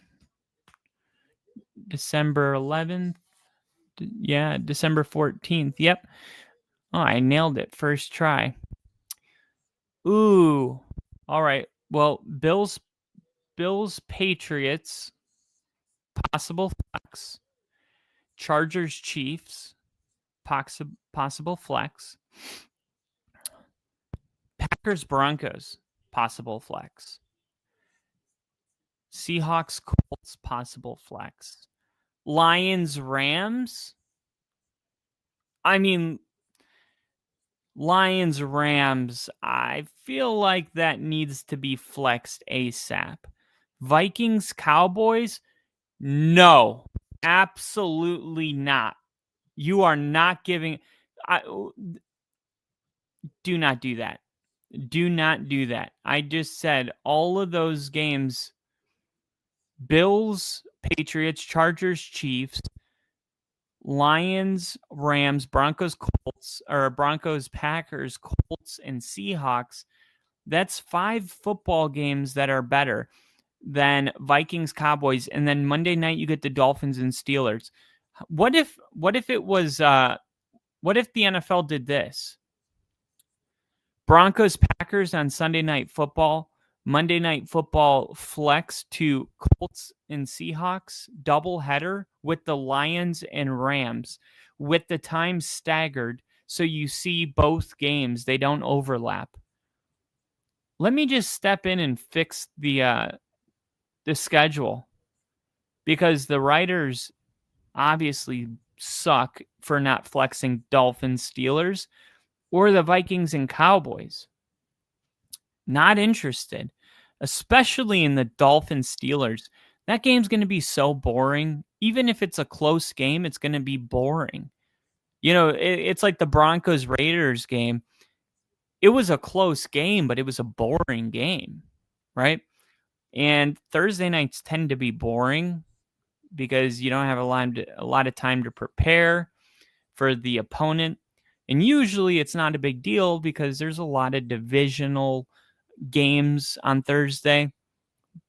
December 11th? Yeah, December 14th. Yep. Oh, I nailed it. First try. Ooh. All right. Well, Bills, Patriots, possible flex. Chargers, Chiefs, possible flex. Packers, Broncos, possible flex. Seahawks, Colts, possible flex. Lions, Rams. I mean, Lions, Rams, I feel like that needs to be flexed ASAP. Vikings, Cowboys, no, absolutely not. You are not giving. Do not do that. Do not do that. I just said all of those games: Bills, Patriots, Chargers, Chiefs, Lions, Rams, Broncos, Colts, or Broncos, Packers, Colts, and Seahawks. That's 5 football games that are better than Vikings, Cowboys, and then Monday night you get the Dolphins and Steelers. What if it was? What if the NFL did this? Broncos, Packers on Sunday Night Football. Monday Night Football flex to Colts and Seahawks doubleheader with the Lions and Rams with the time staggered so you see both games. They don't overlap. Let me just step in and fix the schedule because the writers obviously suck for not flexing Dolphins, Steelers, or the Vikings and Cowboys. Not interested, especially in the Dolphins Steelers. That game's going to be so boring. Even if it's a close game, it's going to be boring. You know, it's like the Broncos Raiders game. It was a close game, but it was a boring game, right? And Thursday nights tend to be boring because you don't have a lot of time to prepare for the opponent. And usually it's not a big deal because there's a lot of divisional games on Thursday.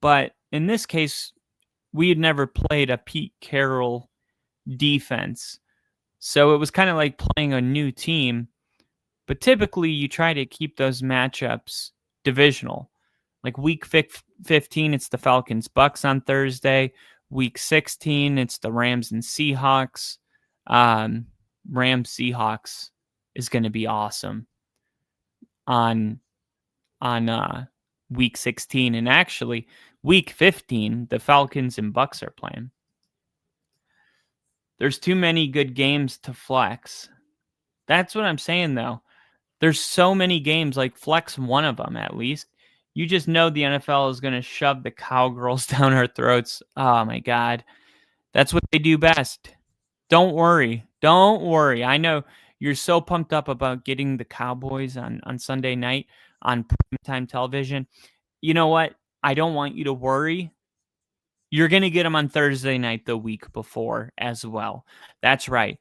But in this case, we had never played a Pete Carroll defense. So it was kind of like playing a new team. But typically you try to keep those matchups divisional. Like week 15, it's the Falcons Bucks on Thursday. Week 16, it's the Rams and Seahawks. Rams Seahawks is going to be awesome on week 16. And actually, week 15, the Falcons and Bucks are playing. There's too many good games to flex. That's what I'm saying, though. There's so many games, like flex one of them at least. You just know the NFL is going to shove the cowgirls down our throats. Oh, my God. That's what they do best. Don't worry. Don't worry. I know you're so pumped up about getting the Cowboys on Sunday night on primetime television. You know what? I don't want you to worry. You're going to get them on Thursday night the week before as well. That's right.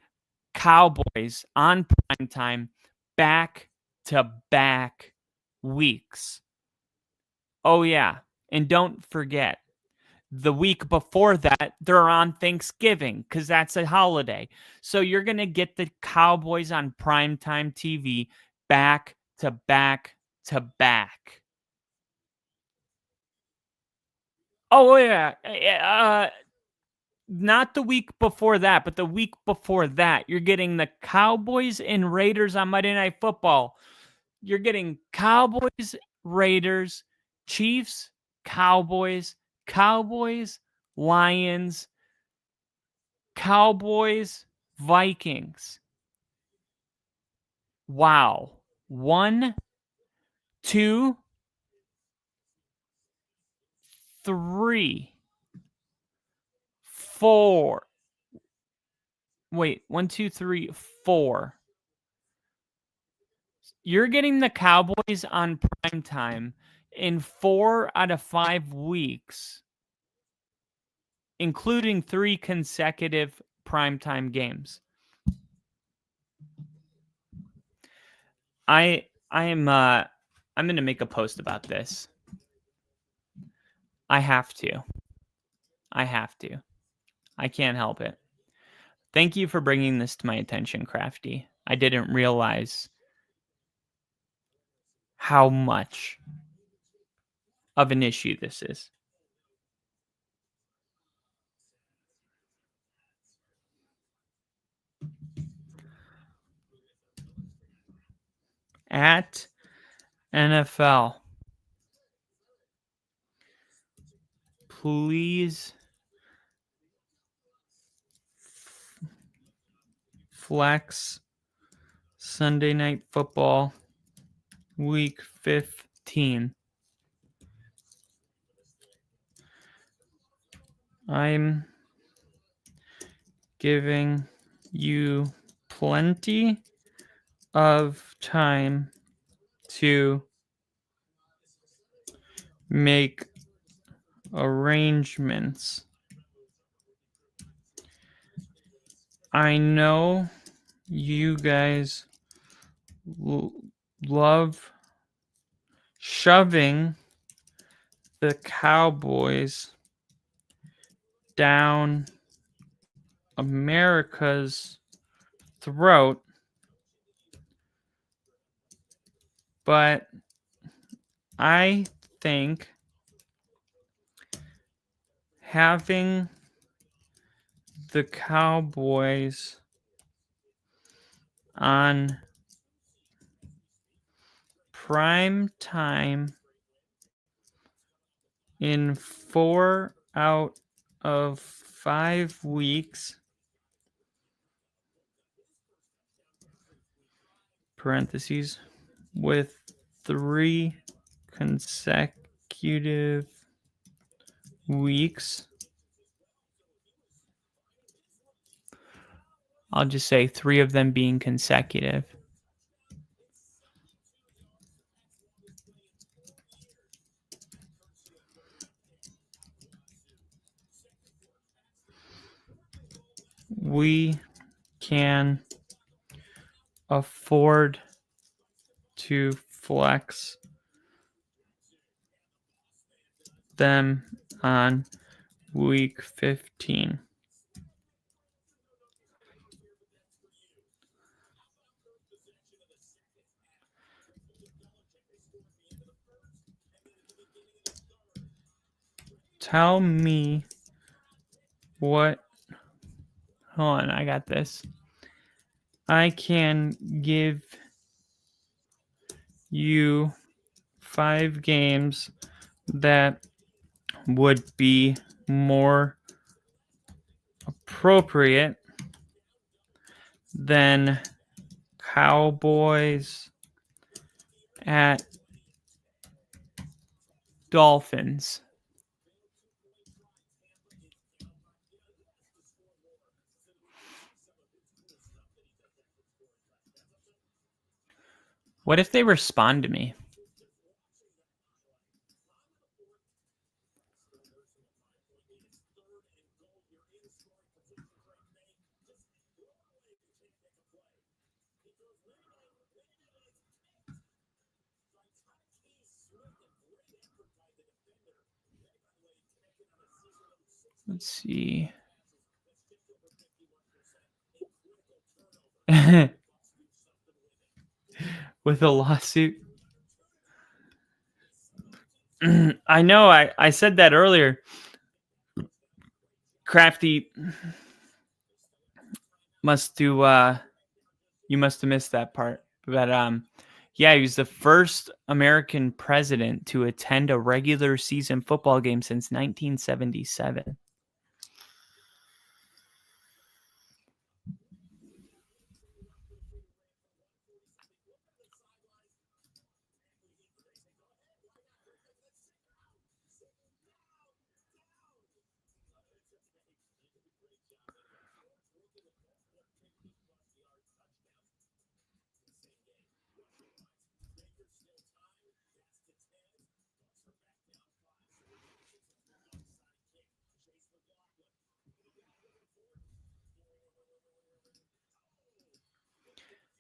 Cowboys on primetime, back-to-back weeks. Oh, yeah. And don't forget, the week before that, they're on Thanksgiving because that's a holiday. So you're going to get the Cowboys on primetime TV back-to-back-to-back. Oh yeah. Not the week before that, but the week before that, you're getting the Cowboys and Raiders on Monday Night Football. You're getting Cowboys, Raiders, Chiefs, Cowboys, Lions, Cowboys, Vikings. Wow. 1, 2, 3, 4. Wait, 1, 2, 3, 4. You're getting the Cowboys on prime time in 4 out of 5 weeks, including 3 consecutive primetime games. I'm going to make a post about this. I have to. I can't help it. Thank you for bringing this to my attention, Crafty. I didn't realize how much of an issue this is. At NFL, please flex Sunday Night Football Week 15. I'm giving you plenty of time to make arrangements. I know you guys love shoving the Cowboys down America's throat, but I think having the Cowboys on prime time in 4 out of 5 weeks, parentheses, with 3 consecutive weeks. I'll just say 3 of them being consecutive. We can afford to flex them on week 15. Tell me what. Hold on, I got this. I can give you 5 games that would be more appropriate than Cowboys at Dolphins. What if they respond to me? Let's see. With a lawsuit. I know. I said that earlier. Crafty must do. You must have missed that part. But yeah, he was the first American president to attend a regular season football game since 1977.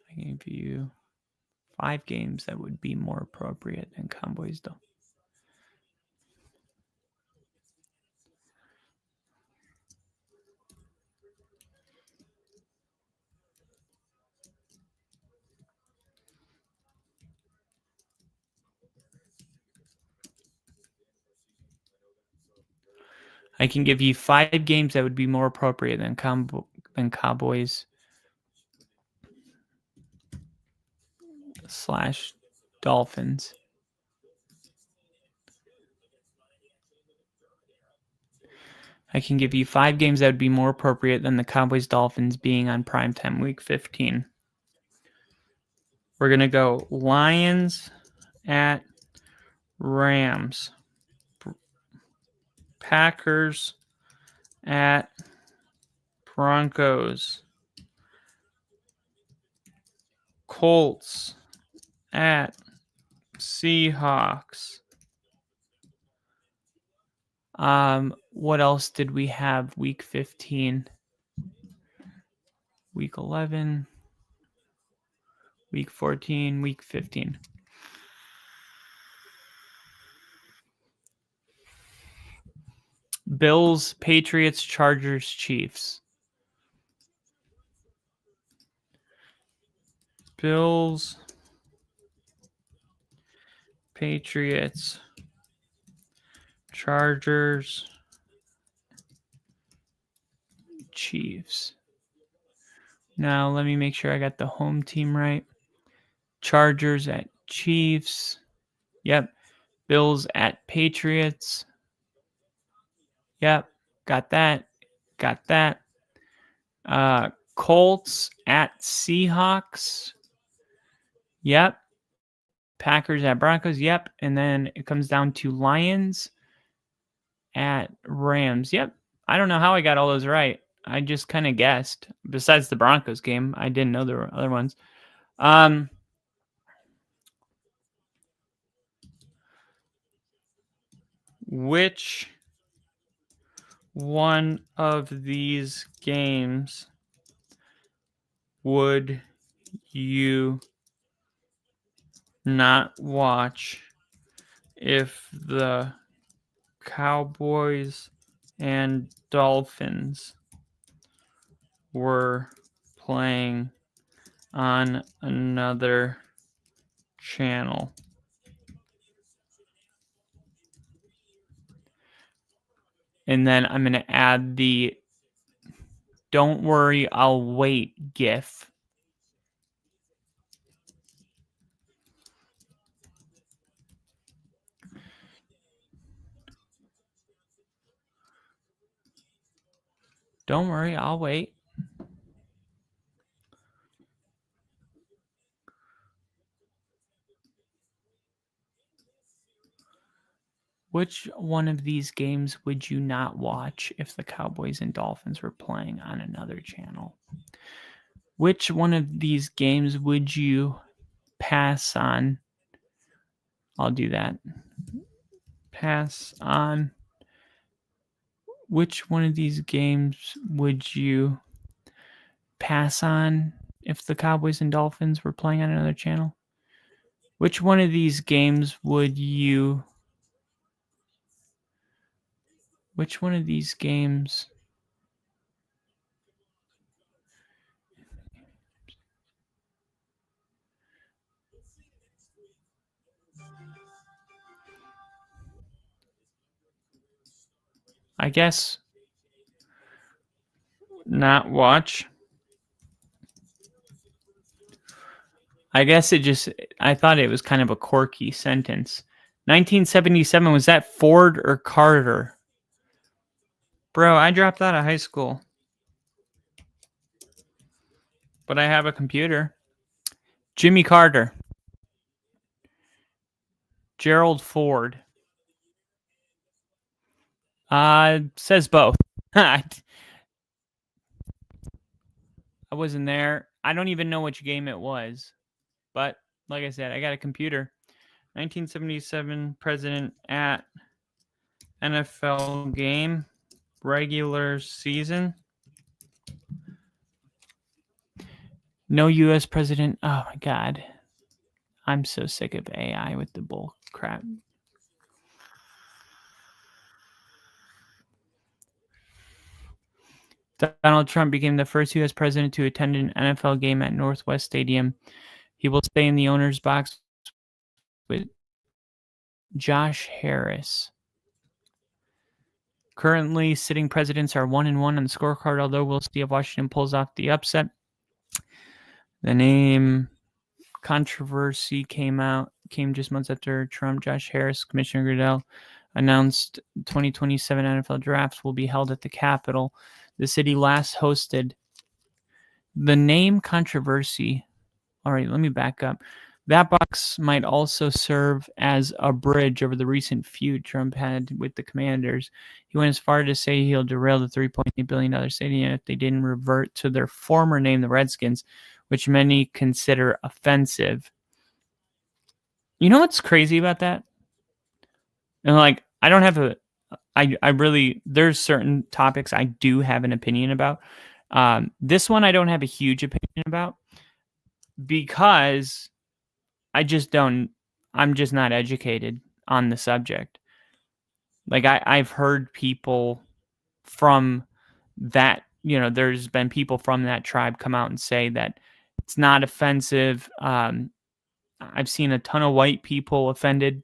I can give you 5 games that would be more appropriate than Cowboys, though. I can give you 5 games that would be more appropriate than Cowboys / Dolphins. I can give you 5 games that would be more appropriate than the Cowboys Dolphins being on primetime week 15. We're going to go Lions at Rams. Packers at Broncos. Colts at Seahawks. What else did we have week 15? Week 11, week 14, week 15. Bills, Patriots, Chargers, Chiefs. Bills, Patriots, Chargers, Chiefs. Now, let me make sure I got the home team right. Chargers at Chiefs. Yep. Bills at Patriots. Yep. Got that. Got that. Colts at Seahawks. Yep. Packers at Broncos. Yep. And then it comes down to Lions at Rams. Yep. I don't know how I got all those right. I just kind of guessed. Besides the Broncos game, I didn't know there were other ones. Which one of these games would you not watch if the Cowboys and Dolphins were playing on another channel? And then I'm going to add the "don't worry, I'll wait" GIF. Don't worry, I'll wait. Which one of these games would you not watch if the Cowboys and Dolphins were playing on another channel? Which one of these games would you pass on? I'll do that. Pass on. Which one of these games would you pass on if the Cowboys and Dolphins were playing on another channel? Which one of these games would you... Which one of these games... I guess not watch. I guess I thought it was kind of a quirky sentence. 1977, was that Ford or Carter? Bro, I dropped out of high school. But I have a computer. Jimmy Carter. Gerald Ford. Says both. I wasn't there. I don't even know which game it was. But like I said, I got a computer. 1977 president at NFL game, regular season. No U.S. president. Oh my God. I'm so sick of AI with the bull crap. Donald Trump became the first U.S. president to attend an NFL game at Northwest Stadium. He will stay in the owner's box with Josh Harris. Currently, sitting presidents are 1-1 on the scorecard, although we'll see if Washington pulls off the upset. The name controversy came just months after Trump. Josh Harris, Commissioner Goodell, announced 2027 NFL drafts will be held at the Capitol. The city last hosted the name controversy. All right, let me back up. That box might also serve as a bridge over the recent feud Trump had with the Commanders. He went as far to say he'll derail the $3.8 billion stadium if they didn't revert to their former name, the Redskins, which many consider offensive. You know what's crazy about that? And like, I don't have there's certain topics I do have an opinion about. This one I don't have a huge opinion about because I'm just not educated on the subject. Like I've heard people from that, there's been people from that tribe come out and say that it's not offensive. I've seen a ton of white people offended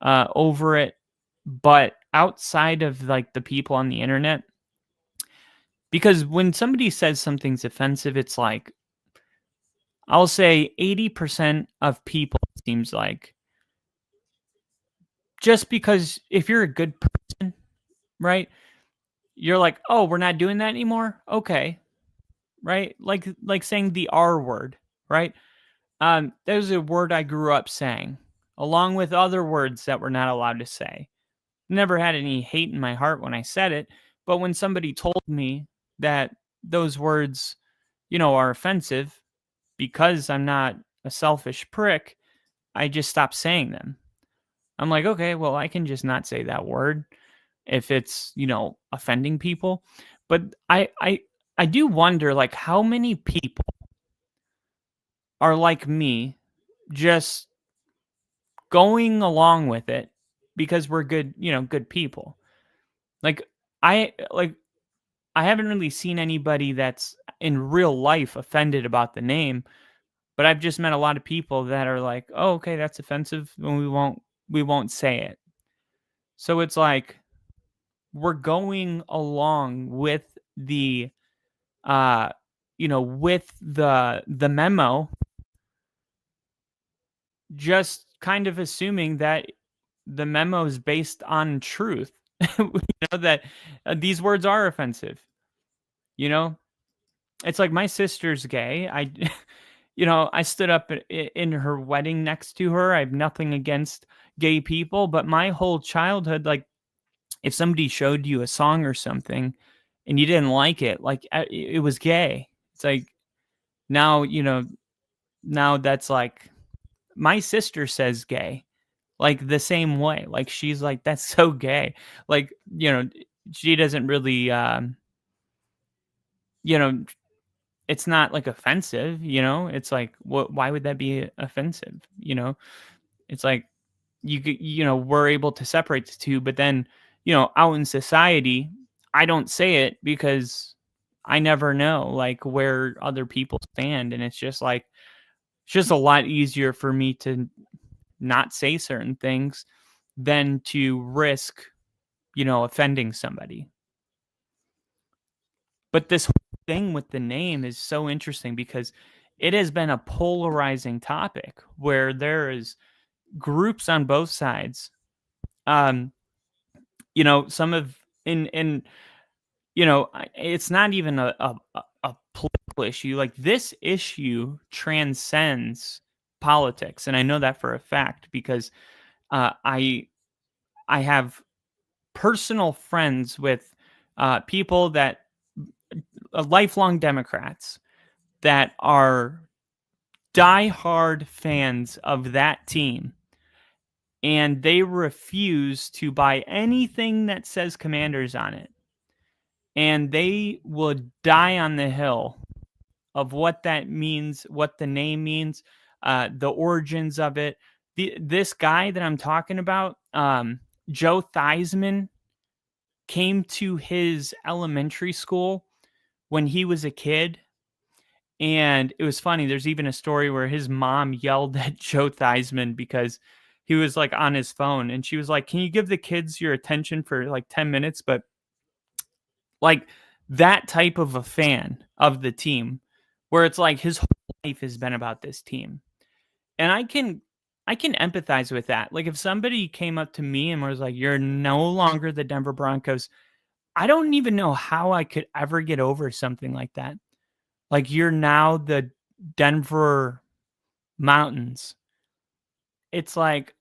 over it, but outside of like the people on the internet, because when somebody says something's offensive, it's like, I'll say 80% of people, it seems like, just because if you're a good person, right, you're like, oh, we're not doing that anymore. Okay. Right. Like saying the R word, right? That was a word I grew up saying, along with other words that we're not allowed to say. Never had any hate in my heart when I said it, but when somebody told me that those words, are offensive because I'm not a selfish prick, I just stopped saying them. I'm like, okay, well, I can just not say that word if it's, offending people. But I do wonder, like, how many people are like me, just going along with it because we're good, good people. Like I haven't really seen anybody that's in real life offended about the name, but I've just met a lot of people that are like, oh, okay, that's offensive, and we won't say it. So it's like we're going along with the with the memo, just kind of assuming that the memo is based on truth. That these words are offensive. It's like my sister's gay. I stood up in her wedding next to her. I have nothing against gay people, but my whole childhood, like, if somebody showed you a song or something and you didn't like it, like, it was gay. It's like, now, now that's like, my sister says gay, like, the same way. Like, she's like, that's so gay. Like, she doesn't really, it's not like offensive, it's like, why would that be offensive? It's like, we're able to separate the two, but then, out in society, I don't say it because I never know like where other people stand. And it's just like, it's just a lot easier for me to not say certain things than to risk, offending somebody. But this whole thing with the name is so interesting because it has been a polarizing topic where there is groups on both sides. Some of in it's not even a political issue. Like, this issue transcends politics, and I know that for a fact because I have personal friends with people that lifelong Democrats that are diehard fans of that team, and they refuse to buy anything that says Commanders on it. And they will die on the hill of what that means, what the name means, the origins of it. This guy that I'm talking about, Joe Theismann, came to his elementary school when he was a kid. And it was funny. There's even a story where his mom yelled at Joe Theismann because he was like on his phone. And she was like, "Can you give the kids your attention for like 10 minutes?" But like, that type of a fan of the team where it's like his whole life has been about this team. And I can empathize with that. Like, if somebody came up to me and was like, "You're no longer the Denver Broncos," I don't even know how I could ever get over something like that. Like, you're now the Denver Mountains. It's like,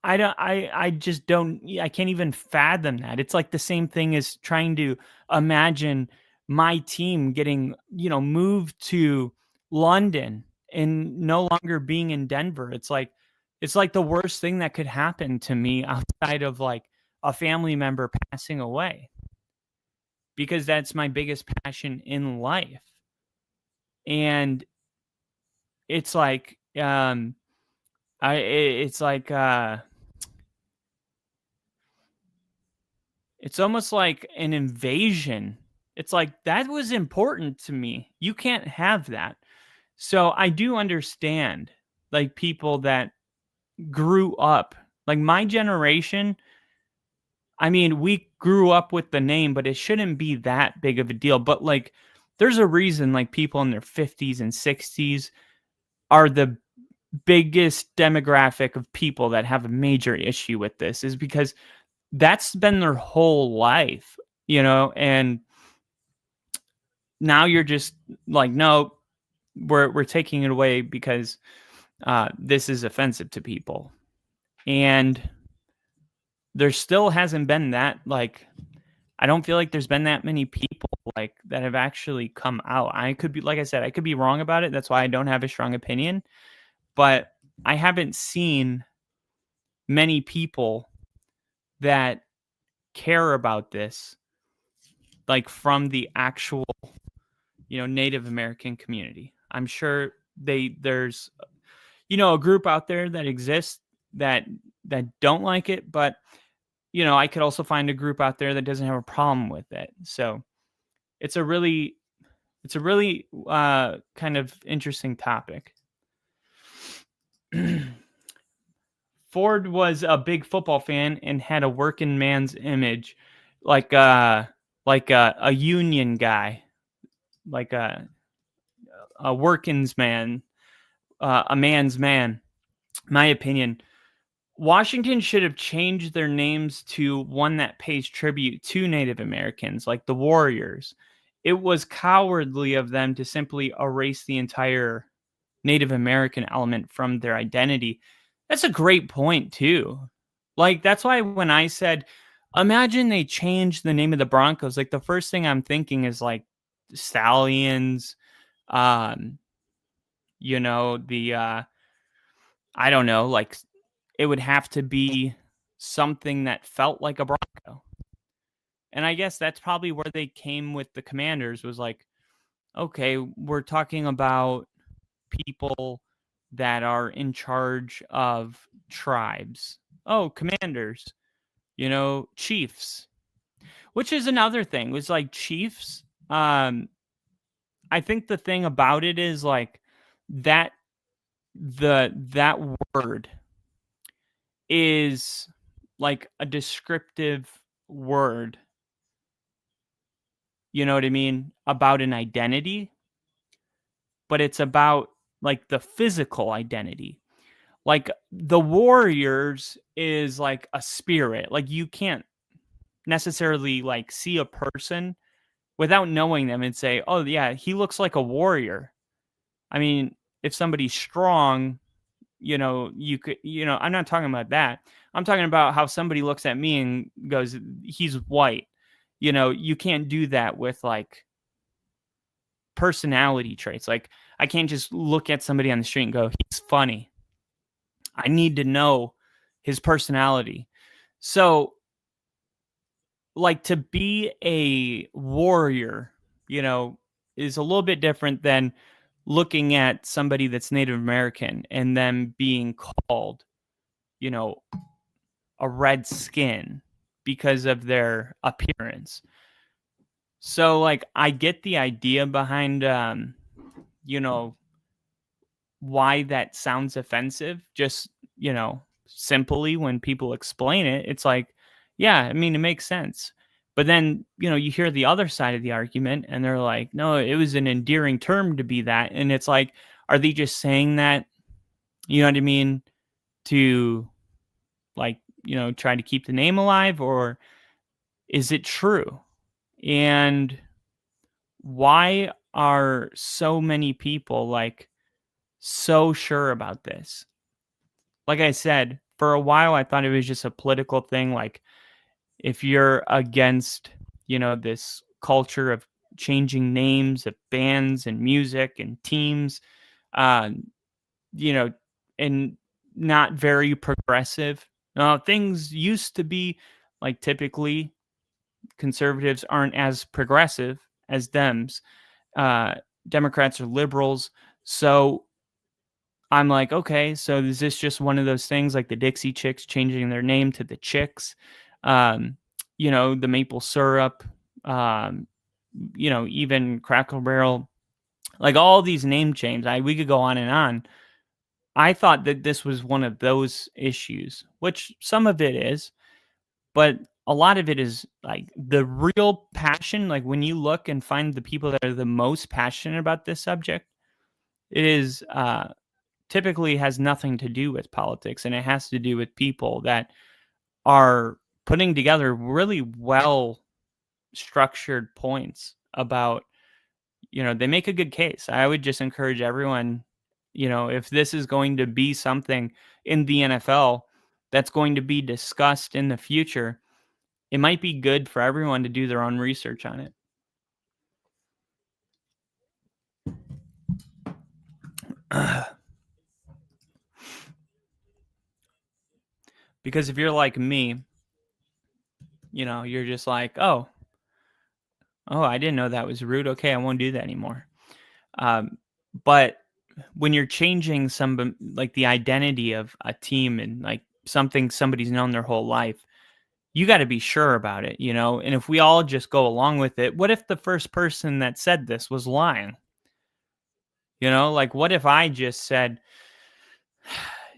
I just don't, I can't even fathom that. It's like the same thing as trying to imagine my team getting, moved to London and no longer being in Denver. It's like the worst thing that could happen to me outside of like a family member passing away, because that's my biggest passion in life. And it's like, it's almost like an invasion. It's like, that was important to me. You can't have that. So I do understand, like, people that grew up, like my generation. I mean, we grew up with the name, but it shouldn't be that big of a deal. But like, there's a reason like people in their 50s and 60s are the biggest demographic of people that have a major issue with this, is because that's been their whole life, and now you're just like, no, we're taking it away because this is offensive to people. And there still hasn't been that, like, I don't feel like there's been that many people like that have actually come out. I could be, like I said, I could be wrong about it. That's why I don't have a strong opinion, but I haven't seen many people that care about this, like, from the actual, Native American community. I'm sure there's, a group out there that exists that don't like it, but I could also find a group out there that doesn't have a problem with it. So it's a really kind of interesting topic. Ford was a big football fan and had a working man's image, like a union guy, like a working's man, a man's man. My opinion, Washington should have changed their names to one that pays tribute to Native Americans, like the Warriors. It was cowardly of them to simply erase the entire Native American element from their identity. That's a great point too. Like, that's why when I said, imagine they changed the name of the Broncos, like, the first thing I'm thinking is like Stallions, the I don't know, like, it would have to be something that felt like a Bronco. And I guess that's probably where they came with the Commanders, was like, okay, we're talking about people that are in charge of tribes. Oh, commanders, chiefs, which is another thing. Was like, chiefs. I think the thing about it is like that that word is like a descriptive word you know what I mean, about an identity, but it's about like the physical identity. Like the Warriors is like a spirit. Like you can't necessarily like see a person without knowing them and say, "Oh yeah, he looks like a warrior." I mean, if somebody's strong, you could, I'm not talking about that. I'm talking about how somebody looks at me and goes, "He's white." You can't do that with like personality traits. Like I can't just look at somebody on the street and go, "He's funny." I need to know his personality. So like to be a warrior, is a little bit different than looking at somebody that's Native American and them being called, a red skin because of their appearance. So like I get the idea behind why that sounds offensive, just, simply when people explain it, it's like, yeah, I mean, it makes sense. But then, you hear the other side of the argument and they're like, no, it was an endearing term to be that. And it's like, are they just saying that, you know what I mean, to like, try to keep the name alive, or is it true? And why are so many people like so sure about this? Like I said, for a while, I thought it was just a political thing. Like if you're against, this culture of changing names of bands and music and teams, uh, and not very progressive. Things used to be like typically conservatives aren't as progressive as Dems. Democrats are liberals. So I'm like, okay, so is this just one of those things like the Dixie Chicks changing their name to the Chicks? The maple syrup, even Crackle Barrel, like all these name changes. We could go on and on. I thought that this was one of those issues, which some of it is, but a lot of it is like the real passion. Like when you look and find the people that are the most passionate about this subject, it is typically has nothing to do with politics, and it has to do with people that are putting together really well structured points about, they make a good case. I would just encourage everyone, if this is going to be something in the NFL that's going to be discussed in the future, it might be good for everyone to do their own research on it. Because if you're like me, you're just like, oh, I didn't know that was rude. Okay, I won't do that anymore. But when you're changing like the identity of a team and like something somebody's known their whole life, you got to be sure about it, And if we all just go along with it, what if the first person that said this was lying? Like what if I just said,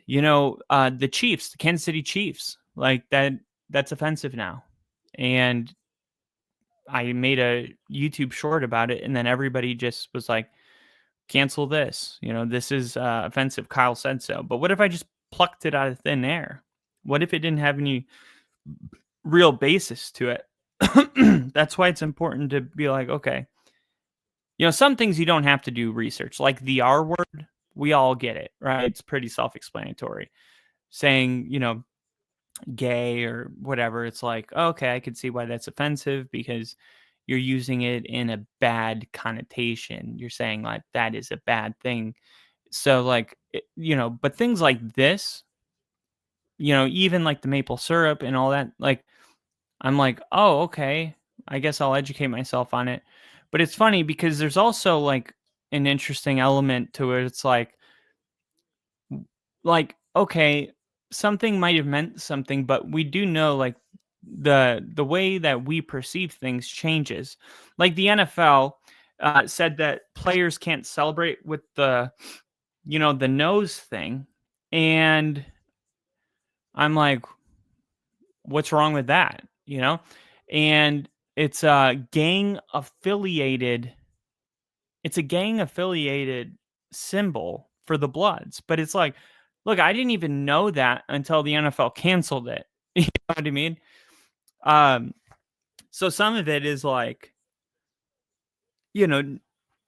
the Chiefs, the Kansas City Chiefs, like that's offensive now. And I made a YouTube short about it, and then everybody just was like, cancel this. This is offensive. Kyle said so. But what if I just plucked it out of thin air? What if it didn't have any real basis to it? That's why it's important to be like, okay, some things you don't have to do research, like the R word. We all get it, right? It's pretty self-explanatory. Saying, gay or whatever, it's like, okay, I could see why that's offensive because you're using it in a bad connotation. You're saying like that is a bad thing. So like, but things like this, even like the maple syrup and all that, like, I'm like, oh, okay, I guess I'll educate myself on it. But it's funny because there's also like an interesting element to it. It's like, okay, something might have meant something, but we do know like the way that we perceive things changes. Like the NFL said that players can't celebrate with the nose thing, and I'm like, what's wrong with that? And It's a gang affiliated symbol for the Bloods. But it's like, look, I didn't even know that until the NFL canceled it. You know what I mean? So some of it is like,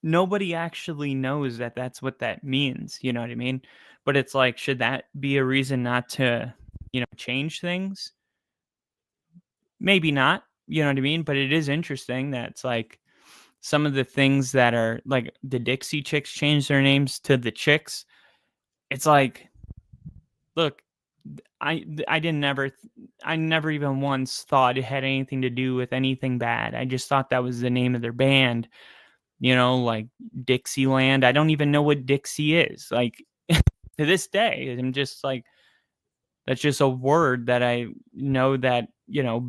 nobody actually knows that that's what that means. You know what I mean? But it's like, should that be a reason not to, change things? Maybe not. You know what I mean? But it is interesting that it's like some of the things that are like the Dixie Chicks changed their names to the Chicks. It's like, look, I never even once thought it had anything to do with anything bad. I just thought that was the name of their band, like Dixieland. I don't even know what Dixie is. Like to this day, I'm just like, that's just a word that I know that,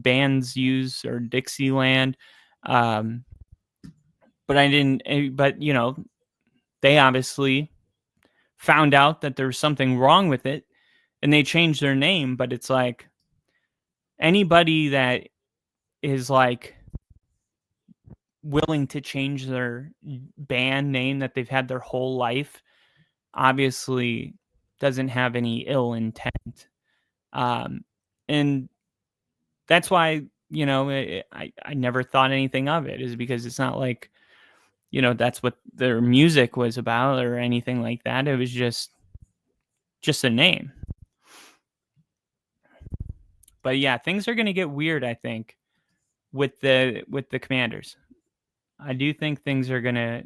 bands use, or Dixieland. But I didn't, but, they obviously found out that there was something wrong with it and they changed their name. But it's like, anybody that is like willing to change their band name that they've had their whole life obviously doesn't have any ill intent. And that's why, I never thought anything of it, is because it's not like, that's what their music was about or anything like that. It was just a name. But yeah, things are going to get weird, I think, with the Commanders. I do think things are going to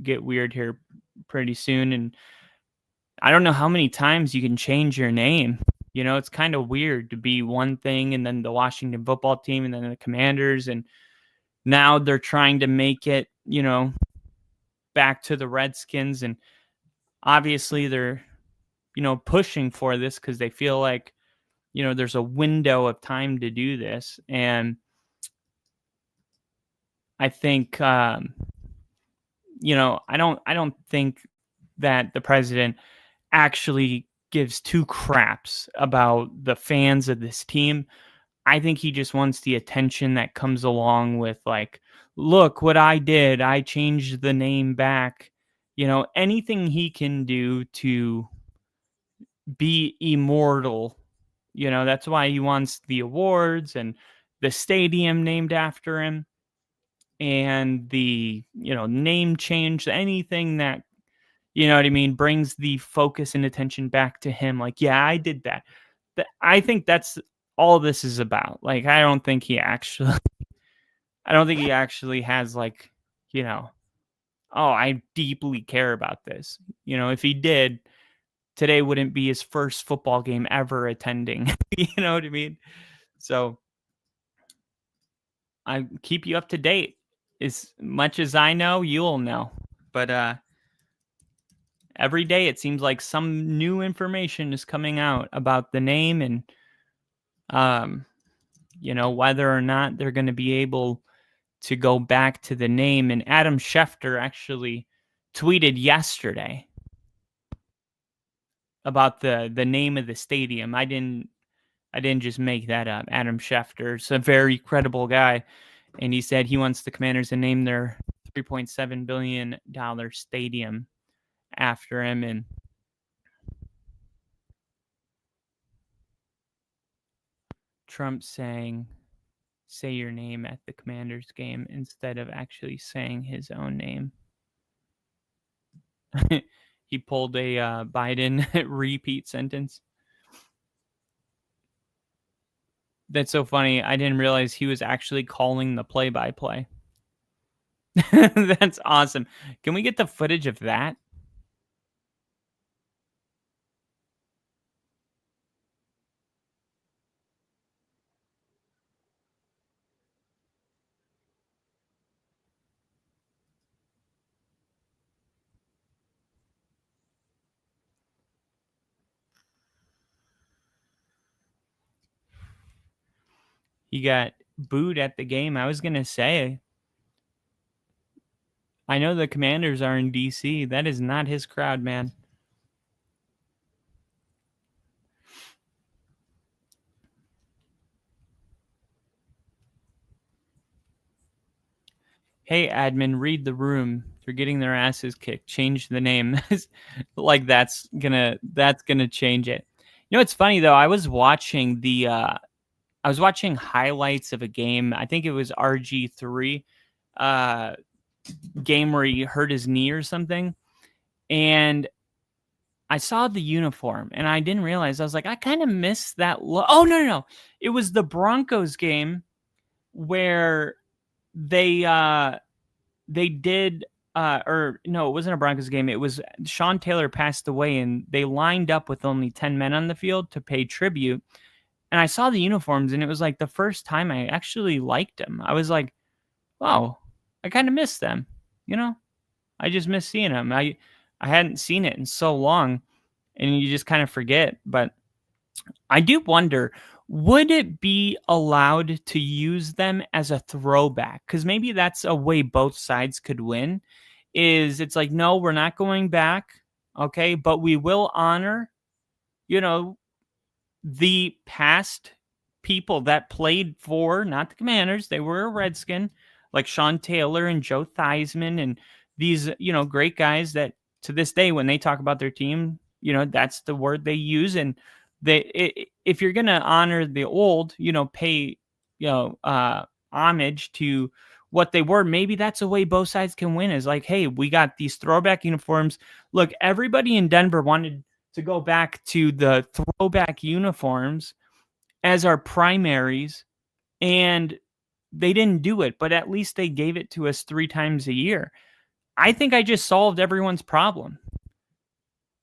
get weird here pretty soon. And I don't know how many times you can change your name. It's kind of weird to be one thing and then the Washington football team and then the Commanders. And now they're trying to make it, back to the Redskins. And obviously they're, pushing for this because they feel like, there's a window of time to do this. And I think, I don't think that the president actually gives two craps about the fans of this team. I think he just wants the attention that comes along with, like, look what I did. I changed the name back. Anything he can do to be immortal. That's why he wants the awards and the stadium named after him and the, name change, anything that, what I mean, brings the focus and attention back to him. Like, yeah, I did that. I think that's all this is about. Like, I don't think he actually has, like, oh, I deeply care about this. If he did, today wouldn't be his first football game ever attending. You know what I mean? So I keep you up to date. As much as I know, you'll know. But every day it seems like some new information is coming out about the name and whether or not they're going to be able to go back to the name. And Adam Schefter actually tweeted yesterday about the name of the stadium. I didn't just make that up. Adam Schefter is a very credible guy, and he said he wants the Commanders to name their $3.7 billion stadium after him. And Trump saying, say your name at the Commanders game instead of actually saying his own name. He pulled a Biden repeat sentence. That's so funny. I didn't realize he was actually calling the play-by-play. That's awesome. Can we get the footage of that? He got booed at the game. I was going to say, I know the Commanders are in DC. That is not his crowd, man. Hey, admin, read the room. They're getting their asses kicked. Change the name. Like that's gonna change it. You know, it's funny though. I was watching highlights of a game. I think it was RG3 game where he hurt his knee or something. And I saw the uniform and I didn't realize. I was like, I kind of missed that look. Oh, no. It was the Broncos game where they did or no, it wasn't a Broncos game. It was Sean Taylor passed away and they lined up with only 10 men on the field to pay tribute. And I saw the uniforms and it was like the first time I actually liked them. I was like, wow, I kind of miss them. You know, I just miss seeing them. I hadn't seen it in so long and you just kind of forget. But I do wonder, would it be allowed to use them as a throwback? Because maybe that's a way both sides could win. It's like, no, we're not going back. Okay. But we will honor, the past people that played for, not the Commanders. They were a Redskin, like Sean Taylor and Joe Theismann and these, great guys that to this day, when they talk about their team, that's the word they use. And if you're going to honor the old, pay, homage to what they were, maybe that's a way both sides can win is like, hey, we got these throwback uniforms. Look, everybody in Denver wanted to go back to the throwback uniforms as our primaries, and they didn't do it, but at least they gave it to us 3 times a year. I think I just solved everyone's problem.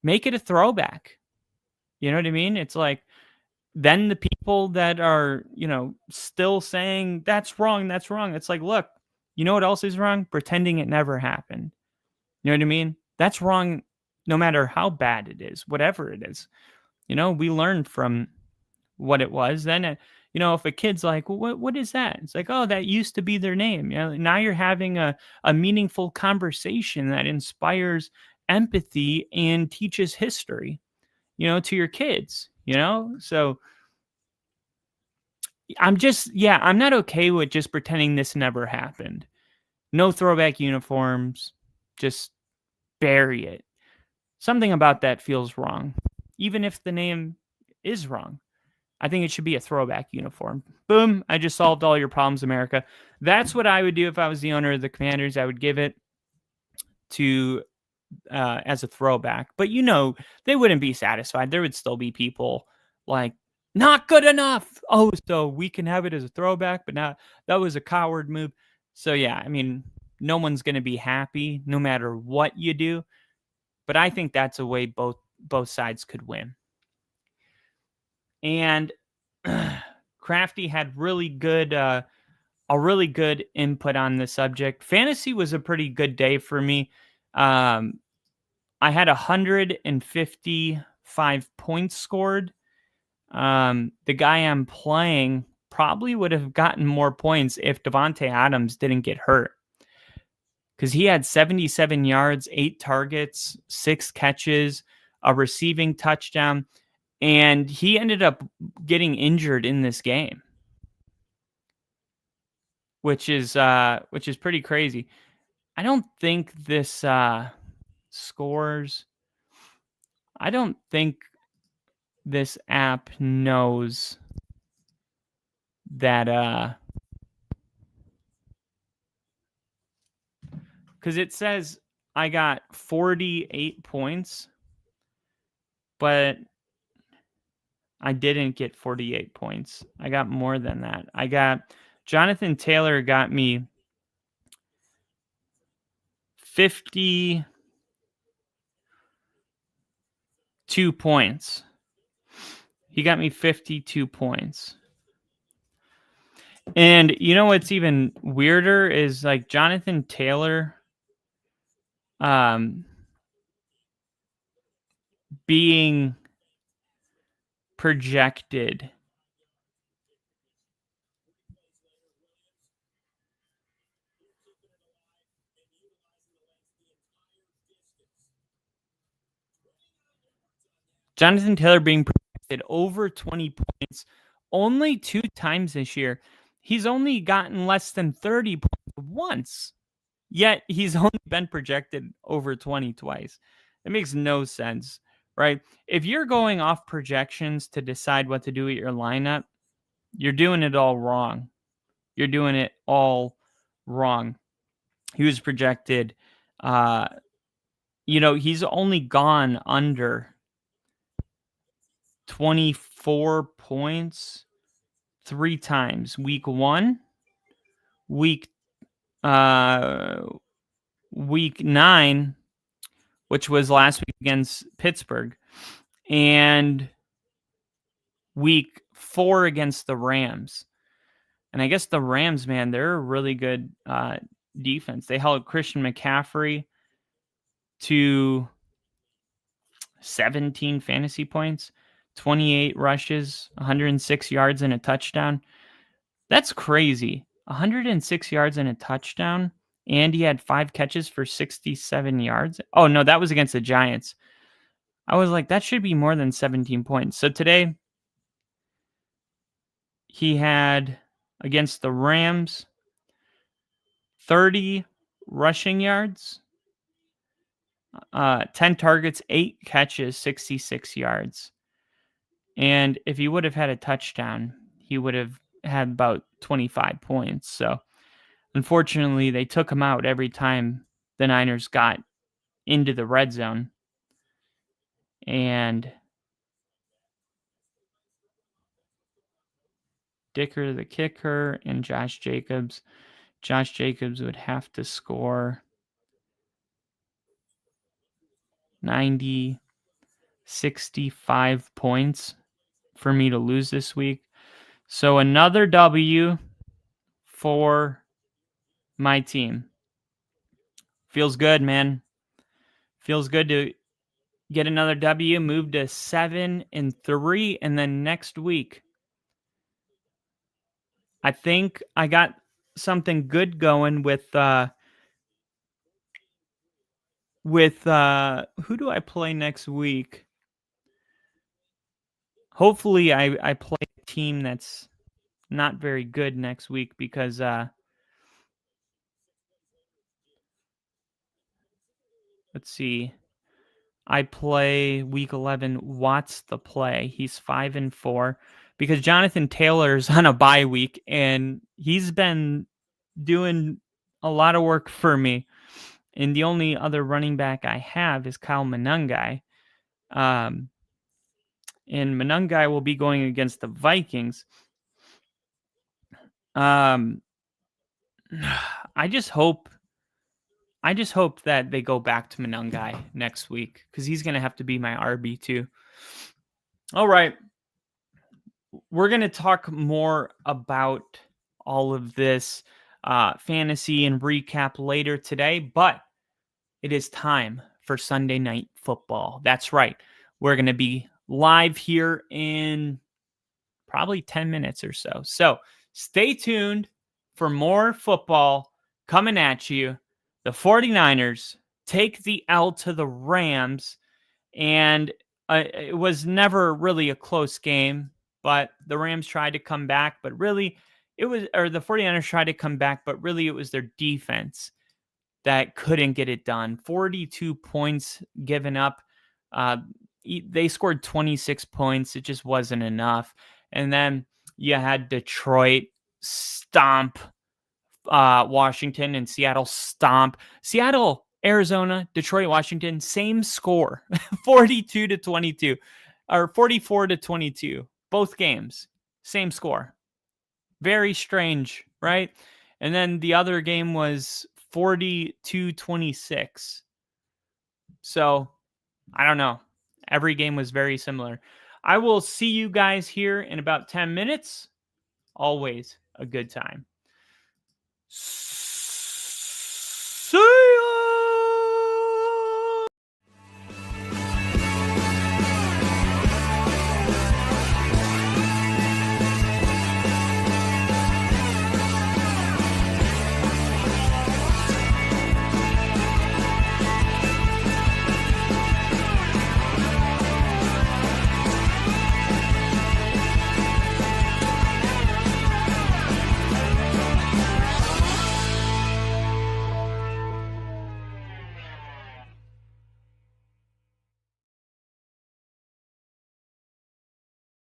Make it a throwback. You know what I mean? It's like, then the people that are, still saying that's wrong. It's like, look, you know what else is wrong? Pretending it never happened. You know what I mean? That's wrong no matter how bad it is, whatever it is. We learned from what it was. Then, if a kid's like, well, what is that? It's like, oh, that used to be their name. Now you're having a meaningful conversation that inspires empathy and teaches history, to your kids, So I'm not okay with just pretending this never happened. No throwback uniforms, just bury it. Something about that feels wrong, even if the name is wrong. I think it should be a throwback uniform. Boom, I just solved all your problems, America. That's what I would do if I was the owner of the Commanders. I would give it to as a throwback. But they wouldn't be satisfied. There would still be people like, not good enough. Oh, so we can have it as a throwback, but now that was a coward move. So yeah, I mean, no one's going to be happy no matter what you do. But I think that's a way both sides could win. And Crafty had a really good input on the subject. Fantasy was a pretty good day for me. I had 155 points scored. The guy I'm playing probably would have gotten more points if Davante Adams didn't get hurt. Because he had 77 yards, 8 targets, 6 catches, a receiving touchdown, and he ended up getting injured in this game, which is pretty crazy. I don't think this scores. I don't think this app knows that because it says I got 48 points, but I didn't get 48 points. I got more than that. Jonathan Taylor got me 52 points. He got me 52 points. And what's even weirder is like Jonathan Taylor being projected Jonathan Taylor being projected over 20 points only 2 times this year. He's only gotten less than 30 points once. Yet he's only been projected over 20 twice. It makes no sense, right? If you're going off projections to decide what to do with your lineup, you're doing it all wrong. You're doing it all wrong. He was projected, he's only gone under 24 points 3 times. Week 1, week 9, which was last week against Pittsburgh, and week 4 against the Rams. And I guess the Rams, man, they're a really good defense. They held Christian McCaffrey to 17 fantasy points, 28 rushes, 106 yards and a touchdown. That's crazy. 106 yards and a touchdown. And he had 5 catches for 67 yards. Oh, no, that was against the Giants. I was like, that should be more than 17 points. So today, he had, against the Rams, 30 rushing yards, 10 targets, 8 catches, 66 yards. And if he would have had a touchdown, he would have had about 25 points. So unfortunately, they took him out every time the Niners got into the red zone. And Dicker, the kicker, and Josh Jacobs. Josh Jacobs would have to score 65 points for me to lose this week. So another W for my team. Feels good, man. Feels good to get another W, move to 7-3, and then next week, I think I got something good going with who do I play next week? Hopefully I play a team that's not very good next week because let's see. I play week 11 Watts the play. He's 5-4 because Jonathan Taylor's on a bye week and he's been doing a lot of work for me. And the only other running back I have is Kyle Monangai. And Monangai will be going against the Vikings. I just hope that they go back to Monangai next week because he's going to have to be my RB2. All right. We're going to talk more about all of this fantasy and recap later today, but it is time for Sunday Night Football. That's right. We're going to be live here in probably 10 minutes or so. So stay tuned for more football coming at you. The 49ers take the L to the Rams, and it was never really a close game, but the Rams tried to come back, but really the 49ers tried to come back, but really it was their defense that couldn't get it done. 42 points given up. They scored 26 points. It just wasn't enough. And then you had Detroit stomp Washington, and Seattle stomp. Seattle, Arizona, Detroit, Washington, same score. 42-22 or 44-22. Both games, same score. Very strange, right? And then the other game was 42-26. So, I don't know. Every game was very similar. I will see you guys here in about 10 minutes. Always a good time.